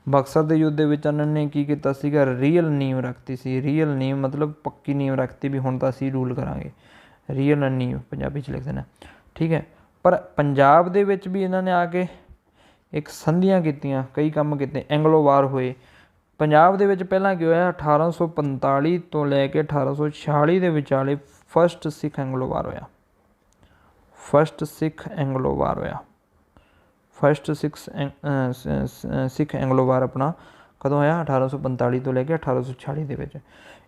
ਬਕਸਰ ਦੇ ਯੁੱਧ ਦੇ ਵਿੱਚ ਉਹਨਾਂ ਨੇ ਕੀ ਕੀਤਾ ਸੀਗਾ? ਰੀਅਲ ਨੀਂਹ ਰੱਖਤੀ ਸੀ। ਰੀਅਲ ਨੀਂਹ ਮਤਲਬ ਪੱਕੀ ਨੀਂਹ ਰੱਖਤੀ ਵੀ ਹੁਣ ਤਾਂ ਅਸੀਂ ਰੂਲ ਕਰਾਂਗੇ। ਰੀਅਲ ਨੀਂਹ ਪੰਜਾਬੀ 'ਚ ਲਿਖ ਦੇਣਾ। ਠੀਕ ਹੈ। ਪਰ ਪੰਜਾਬ ਦੇ ਵਿੱਚ ਵੀ ਇਹਨਾਂ ਨੇ ਆ ਕੇ ਇੱਕ ਸੰਧੀਆਂ ਕੀਤੀਆਂ, ਕਈ ਕੰਮ ਕੀਤੇ, ਐਂਗਲੋ ਵਾਰ ਹੋਏ। ਪੰਜਾਬ ਦੇ ਵਿੱਚ ਪਹਿਲਾਂ ਕੀ ਹੋਇਆ? 1845 ਤੋਂ ਲੈ ਕੇ 1846 ਦੇ ਵਿਚਾਲੇ ਫਸਟ ਸਿੱਖ ਐਂਗਲੋ ਵਾਰ ਹੋਇਆ। ਫਸਟ ਸਿੱਖ ਐਂਗਲੋ ਵਾਰ ਆਪਣਾ ਕਦੋਂ ਹੋਇਆ? 1845 ਤੋਂ ਲੈ ਕੇ 1846 ਦੇ ਵਿੱਚ।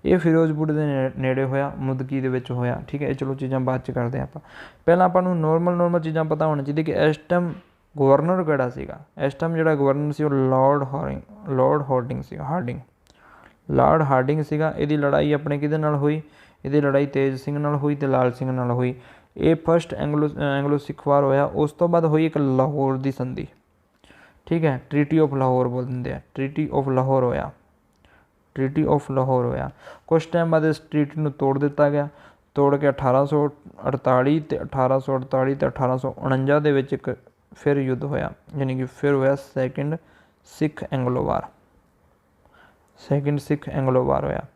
ਇਹ ਫਿਰੋਜ਼ਪੁਰ ਦੇ ਨੇੜੇ ਹੋਇਆ, ਮੁਦਕੀ ਦੇ ਵਿੱਚ ਹੋਇਆ। ਠੀਕ ਹੈ। ਇਹ ਚਲੋ ਚੀਜ਼ਾਂ ਬਾਅਦ 'ਚ ਕਰਦੇ ਹਾਂ ਆਪਾਂ। ਪਹਿਲਾਂ ਆਪਾਂ ਨੂੰ ਨੋਰਮਲ ਚੀਜ਼ਾਂ ਪਤਾ ਹੋਣੀ ਚਾਹੀਦੀ ਕਿ ਇਸ ਟਾਈਮ ਗਵਰਨਰ ਕਿਹੜਾ ਸੀਗਾ? ਇਸ ਟਾਈਮ ਜਿਹੜਾ ਗਵਰਨਰ ਸੀ ਉਹ ਲਾਰਡ ਹਾਰਡਿੰਗ ਸੀਗਾ। ਇਹਦੀ ਲੜਾਈ ਆਪਣੇ ਕਿਹਦੇ ਨਾਲ ਹੋਈ? ਇਹਦੀ ਲੜਾਈ ਤੇਜ ਸਿੰਘ ਨਾਲ ਹੋਈ ਅਤੇ ਲਾਲ ਸਿੰਘ ਨਾਲ ਹੋਈ। ਇਹ ਫਸਟ ਐਂਗਲੋ ਸਿੱਖ ਵਾਰ ਹੋਇਆ। ਉਸ ਤੋਂ ਬਾਅਦ ਹੋਈ ਇੱਕ ਲਾਹੌਰ ਦੀ ਸੰਧੀ। ਠੀਕ ਹੈ। ਟ੍ਰੀਟੀ ਆਫ ਲਾਹੌਰ ਬੋਲ ਦਿੰਦੇ ਆ। ਟ੍ਰੀਟੀ ਆਫ ਲਾਹੌਰ ਹੋਇਆ। ਕੁਛ ਟਾਈਮ ਬਾਅਦ ਇਸ ਟ੍ਰੀਟੀ ਨੂੰ ਤੋੜ ਦਿੱਤਾ ਗਿਆ। ਤੋੜ ਕੇ 1848 ਅਤੇ 1849 ਦੇ ਵਿੱਚ ਇੱਕ ਫਿਰ ਯੁੱਧ ਹੋਇਆ, ਯਾਨੀ ਕਿ ਫਿਰ ਹੋਇਆ ਸੈਕਿੰਡ सिख एंग्लो वार, सैकेंड सिख एंग्लो वार होया।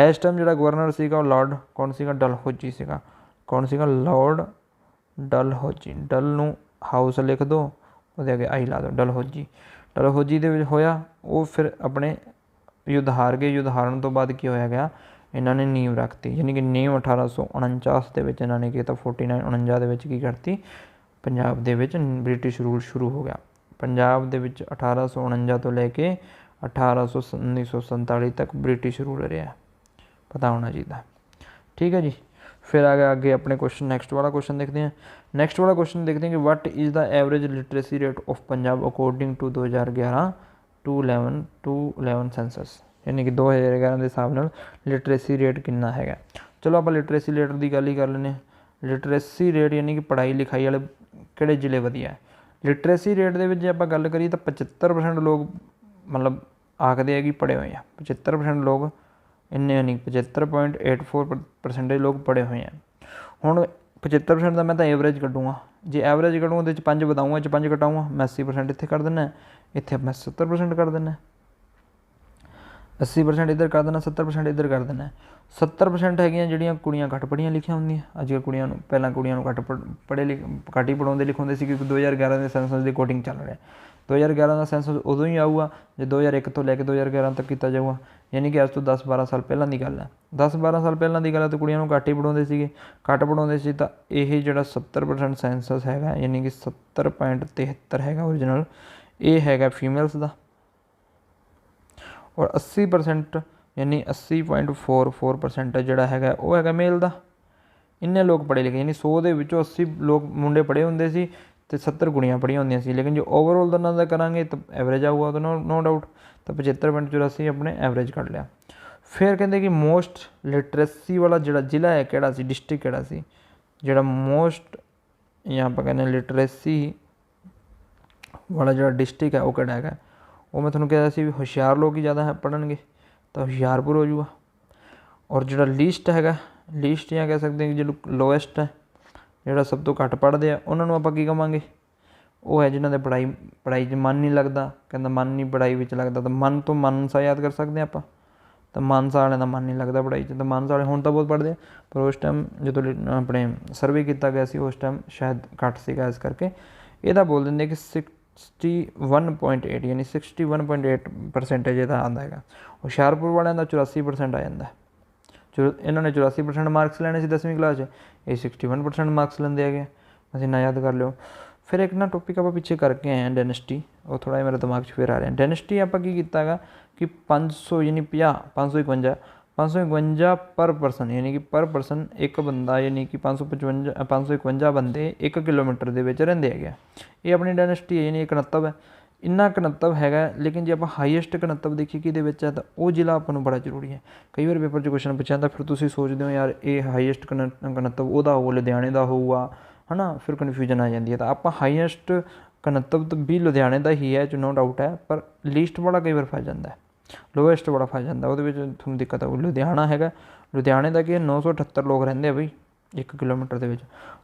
इस टाइम जो गवर्नर सीगा लॉर्ड कौन सीगा, डलहौजी सीगा। कौन सीगा, लॉर्ड डलहौजी। डल नूं हाउस लिख दो, ਉਹਦੇ ਅੱਗੇ आई ला दो, डलहौजी। डलहौजी ਦੇ ਵਿੱਚ ਹੋਇਆ ਉਹ ਫਿਰ ਆਪਣੇ युद्ध हार गए। युद्ध हारन तो बाद की होया गया, इन्हों ने नींव रखती, यानी कि नींव 1849 के इन्होंने किया। 49 ਦੇ ਵਿੱਚ की करती, पंजाब ਦੇ ਵਿੱਚ ब्रिटिश रूल शुरू हो गया। पंजाब ਦੇ ਵਿੱਚ 1849 तो लैके 1947 तक ब्रिटिश रूल रहा, पता होना चाहिए। ठीक है जी। फिर आ गया आगे अपने क्वेश्चन, नेक्स्ट वाला क्वेश्चन देखते हैं। नेक्स्ट वाला क्वेश्चन देखते हैं कि what is the average literacy rate of Punjab according to 2011 to 11 census, यानी कि 2011 के हिसाब नाल लिटरेसी रेट कितना है। चलो आप लिटरेसी रेट की गल ही कर लें। लिटरेसी रेट यानी कि पढ़ाई लिखाई वाले किहड़े जिले वधिया है। लिटरेसी रेट के जे आपां गल करिए तो 75% लोग मतलब आखते हैं कि पढ़े हुए हैं। 75% लोग इन्ने नहीं, 75.84% लोग पढ़े हुए हैं। हुण 75% का मैं तो एवरेज कड्डूँगा, जे एवरेज कड्डूँगा तो 5 बताऊँगा, 5 घटाऊँगा, मैं 80% इत्थे कर देना, इत्थे मैं 70% कर देना, 80% इधर कर देना, 70% इधर कर देना। 70% है जिहड़ियां कुड़ियां घट पढ़ियां लिखियां होंदियां। अजकल कुड़ियां नूं पहलां कुड़ियां नूं घट ही पढ़ाउंदे लिखाउंदे सी, क्योंकि 2011 के सेंसस की कोडिंग चल रहा। 2011 का सेंसस उदों ही आऊगा जो 2001 तो लैके 2011 तक किया जाऊगा, यानी कि अज तो 10-12 साल पहलां की गल है। 10-12 साल पहलां की गल है तो कुड़ियां नूं घट ही पढ़ाउंदे सीगे, घट पढ़ाउंदे सी। तां इह जिहड़ा 70% सेंसस हैगा, यानी कि 70.73 हैगा ओरिजिनल, ये हैगा फीमेल्स का। और 80% यानी 80.44% जिहड़ा हैगा वो हैगा मेल का। इन्ने लोग पढ़े लिखे, यानी 100 के विचों 80 लोग मुंडे पढ़े होंदे सी ते 70 कुड़ियां पढ़िया होंदियां सी। लेकिन जो ओवरऑल दोनों का करांगे तो एवरेज आऊगा, तो नो डाउट। तो 75.84 अपने एवरेज कट लिया। फिर कहते कि मोस्ट लिटरेसी वाला जिहड़ा जिला है किहड़ा सी, डिस्ट्रिक्ट किहड़ा सी, जिहड़ा मोस्ट या आपां कहने लिटरेसी वाला जिहड़ा डिस्ट्रिक्ट है वो किहड़ा है, वो मैं तुहानूं कहा सी भी होशियार लोग ही ज़्यादा है पढ़नगे, तो हुशियारपुर हो जाऊगा। और जो लीस्ट है, लीस्ट या कह सकते हैं कि जो लोएस्ट है, जोड़ा सब तो घट पढ़ते हैं, उन्होंने आप की कहांगे, वो है जिन्होंने पढ़ाई च मन नहीं लगता। कहता मन नहीं पढ़ाई में लगता, तो मन तो मानसा याद कर सकते हैं आप। तो मानसा वाले का मन नहीं लगता पढ़ाई च, तो मानसा वाले हुण तो बहुत पढ़ते, पर उस टाइम जो अपने सर्वे किया गया सी उस टाइम शायद घट सीगा, इस करके यदा बोल देंगे कि 61.8 यानी 61.8% इहदा आंदा है। हुशियारपुर वालियां दा 84% आ जाता है। जो इन्होंने 84% मार्क्स लैने से 10वीं क्लास, ये 61% मार्क्स लेंदे है। असीं ना याद कर लियो। फिर एक ना टॉपिक आप पिछे करके आए हैं डायनेस्टी, वो थोड़ा मेरे दिमाग फिर आ रहा है। डायनेस्टी आप की कीता कि 500 यानी 551 पर परसन, यानी कि पर परसन एक बंदा, यानी कि 551 बंदे 1 किलोमीटर के रहिंदे है। ये अपनी डायनेस्टी है, यानी एक घनत्व है। इन्ना घनत्व है। लेकिन जो आप हाईएस्ट घनत्व देखिए कि है, तो वह जिला आपको बड़ा जरूरी है। कई बार पेपर 'च क्वेश्चन पूछा जाता, फिर तुम सोचते हो यार ये हाईएस्ट घनत्व वह हो, लुधियाने का होगा, है ना, फिर कन्फ्यूजन आ जाती है। तो आप हाईएस्ट घनत्व तो भी लुधियाने का ही है, जो नो डाउट है, पर लीस्ट वाला कई बार फस जाता है, लोएस्ट बड़ा फस जाता है, वो थोड़ी दिक्कत है। लुधियाना है, लुधियाने का कि 978 लोग रहते हैं बई 1 किलोमीटर के।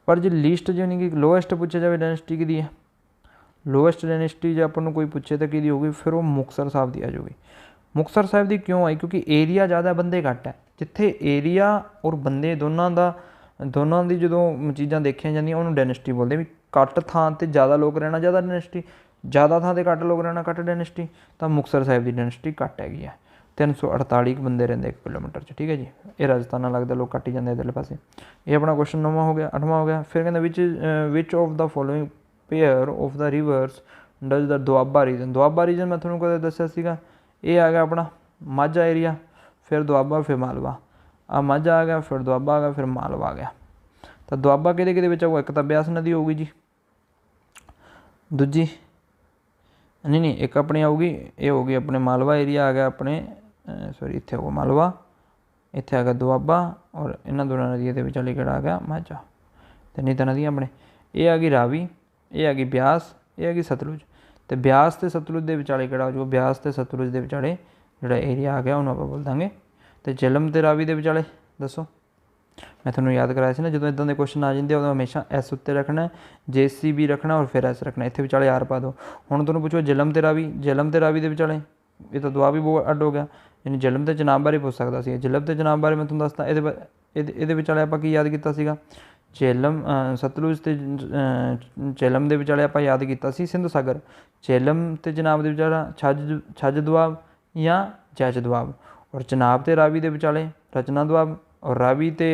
पर जो लीस्ट यानी कि लोएस्ट पूछा जाए डायनेस्टी की है, लोएस्ट डायनेस्टी जो अपन कोई पूछे तो कि होगी, फिर वो मुक्तसर साहब की आ जाएगी। मुक्तसर साहब की क्यों आई, क्योंकि एरिया ज़्यादा, बंदे घट है। जिथे एरिया और बंदे दोनों की जो चीज़ां देखिया जांदियां उन्होंने डायनेस्टी बोलते भी। घट थां ते ज़्यादा लोग रहना ज़्यादा डायनेस्टी, ज़्यादा थां ते घट लोग रहना घट डायनेस्टी। तो मुक्तसर साहब की डायनेस्टी घट हैगी है, 348 बंदे रहते 1 किलोमीटर च। ठीक है जी। ये राजस्थान लगता लोग घट ही जाते इधरले पासे। ये अपना क्वेश्चन 9वां हो गया। 8वां हो गया। फिर कहते which of the following pair of the rivers does the Doaba region. Doaba region मैं थोड़ा कदे दस्या सीगा, ये आ गया अपना माझा एरिया, फिर दुआबा, फिर मालवा। आ माझा आ गया, फिर दुआबा आ गया, फिर मालवा आ गया। तो दुआबा कि आऊगा, एक तो ब्यास नदी होगी जी, दूजी नहीं एक अपनी आऊगी, ये होगी अपने मालवा एरिया आ गया अपने, सॉरी इत्थे होगा मालवा, इत्थे आ गया दुआबा, और इन्होंने दोनों नदियों के विचाले किहड़ा आ गया माझा। तो नहीं तो नदियाँ अपने ये आ गई रावी, ये आ गई ब्यास, ये आ गई सतलुज। तो ब्यास तो सतलुज के विचाले किहड़ा हो जाऊगा, ब्यास तो सतलुज के विचाले जिहड़ा एरिया आ गया उन्होंने आप बोल देंगे। तो झेलम तो रावी के विचाले दसो, मैं थोड़ा याद कराया सी ना, जो इदां दे क्वेश्चन आ जाते उदों हमेशा एस उत्ते रखना, JCB रखना और फिर एस रखना, इत्थे विचाले आर पा दो। हुण तुहानूं पुछो जिलम ते रावी, जिलम ते रावी दे विचाले ये तो दुआ भी बहुत अड्ड हो गया, यानी जिलम ते जनाब बारे पुछ सकदा सी। जिलम ते जनाब बारे मैं तुहानूं दसदा, ਇਹਦੇ ਵਿਚਾਲੇ ਆਪਾਂ ਕੀ ਯਾਦ ਕੀਤਾ ਸੀਗਾ, झेलम सतलुज ਤੇ झेलम ਦੇ ਵਿਚਾਲੇ ਆਪਾਂ ਯਾਦ ਕੀਤਾ ਸੀ ਸਿੰਧ ਸਾਗਰ। झेलम ਤੇ ਜਨਾਬ ਦੇ ਵਿਚਾਲਾ ਛੱਜ ਦੁਆਬ ਜਾਂ ਜੈਜ ਦੁਆਬ, ਔਰ ਜਨਾਬ ਤੇ ਰਾਵੀ ਦੇ ਵਿਚਾਲੇ ਰਚਨਾ ਦੁਆਬ, ਔਰ ਰਾਵੀ ਤੇ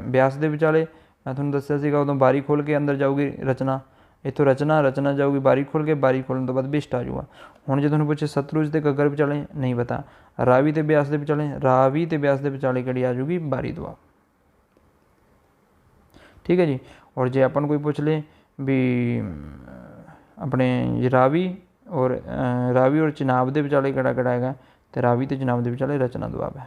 ਬਿਆਸ ਦੇ ਵਿਚਾਲੇ ਮੈਂ ਤੁਹਾਨੂੰ ਦੱਸਿਆ ਸੀਗਾ ਉਦੋਂ ਬਾਰੀ ਖੋਲ੍ਹ ਕੇ ਅੰਦਰ ਜਾਊਗੀ ਰਚਨਾ, ਇੱਥੋਂ ਰਚਨਾ ਜਾਊਗੀ ਬਾਰੀ ਖੋਲ੍ਹ ਕੇ, ਬਾਰੀ ਖੋਲ੍ਹਣ ਤੋਂ ਬਾਅਦ ਬਿਸ਼ਟ ਆ ਜਾਊਗਾ। ਹੁਣ ਜੇ ਤੁਹਾਨੂੰ ਪੁੱਛੇ ਸਤਲੁਜ ਤੇ ਘੱਗਰ ਵਿਚਾਲੇ ਨਹੀਂ ਪਤਾ, ਰਾਵੀ ਤੇ ਬਿਆਸ ਦੇ ਵਿਚਾਲੇ, ਰਾਵੀ ਤੇ ਬਿਆਸ ਦੇ ਵਿਚਾਲੇ ਕਿਹੜੀ ਆ ਜਾਊਗੀ ਬਾਰੀ ਦੁਆਬ। ठीक है जी। और जे अपन कोई पूछ ले भी अपने रावी और चिनाब के विचाले किहड़ा है, तो रावी तो चिनाब के विचाले रचना दुआब है।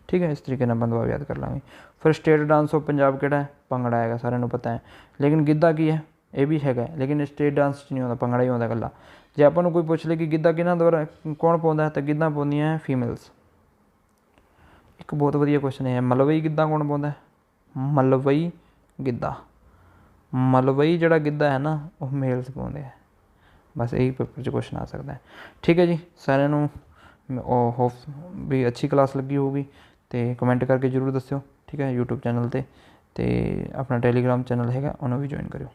ठीक है, इस तरीके नाल अपन दुआब याद कर लाँगे। फिर स्टेट डांस ऑफ पंजाब किहड़ा है, भंगड़ा है, सारिਆਂ ਨੂੰ पता है। लेकिन गिद्धा की है, ये भी है, लेकिन स्टेट डांस नहीं आता, भंगड़ा ही आता कल्ला। जे अपन कोई पूछ ले कि गिद्धा किहਨਾਂ द्वारा कौन पाउंदा है, तो गिद्धा पाउंदियां है फीमेल्स। एक बहुत वधिया क्वेश्चन है, मलवई गिद्धा कौन पाउंदा है, मलवई गिद्धा, मलवई जिहड़ा गिद्धा है ना वो मेल्स पाउंदे है। बस यही पेपर 'ਚ क्वेश्चन आ सकता है। ठीक है जी, सारिਆਂ ਨੂੰ होप भी अच्छी क्लास लगी होगी, तो कमेंट करके जरूर दस्सिओ। ठीक है, यूट्यूब चैनल ते अपना टैलीग्राम चैनल है उन्होंने भी ज्वाइन करो।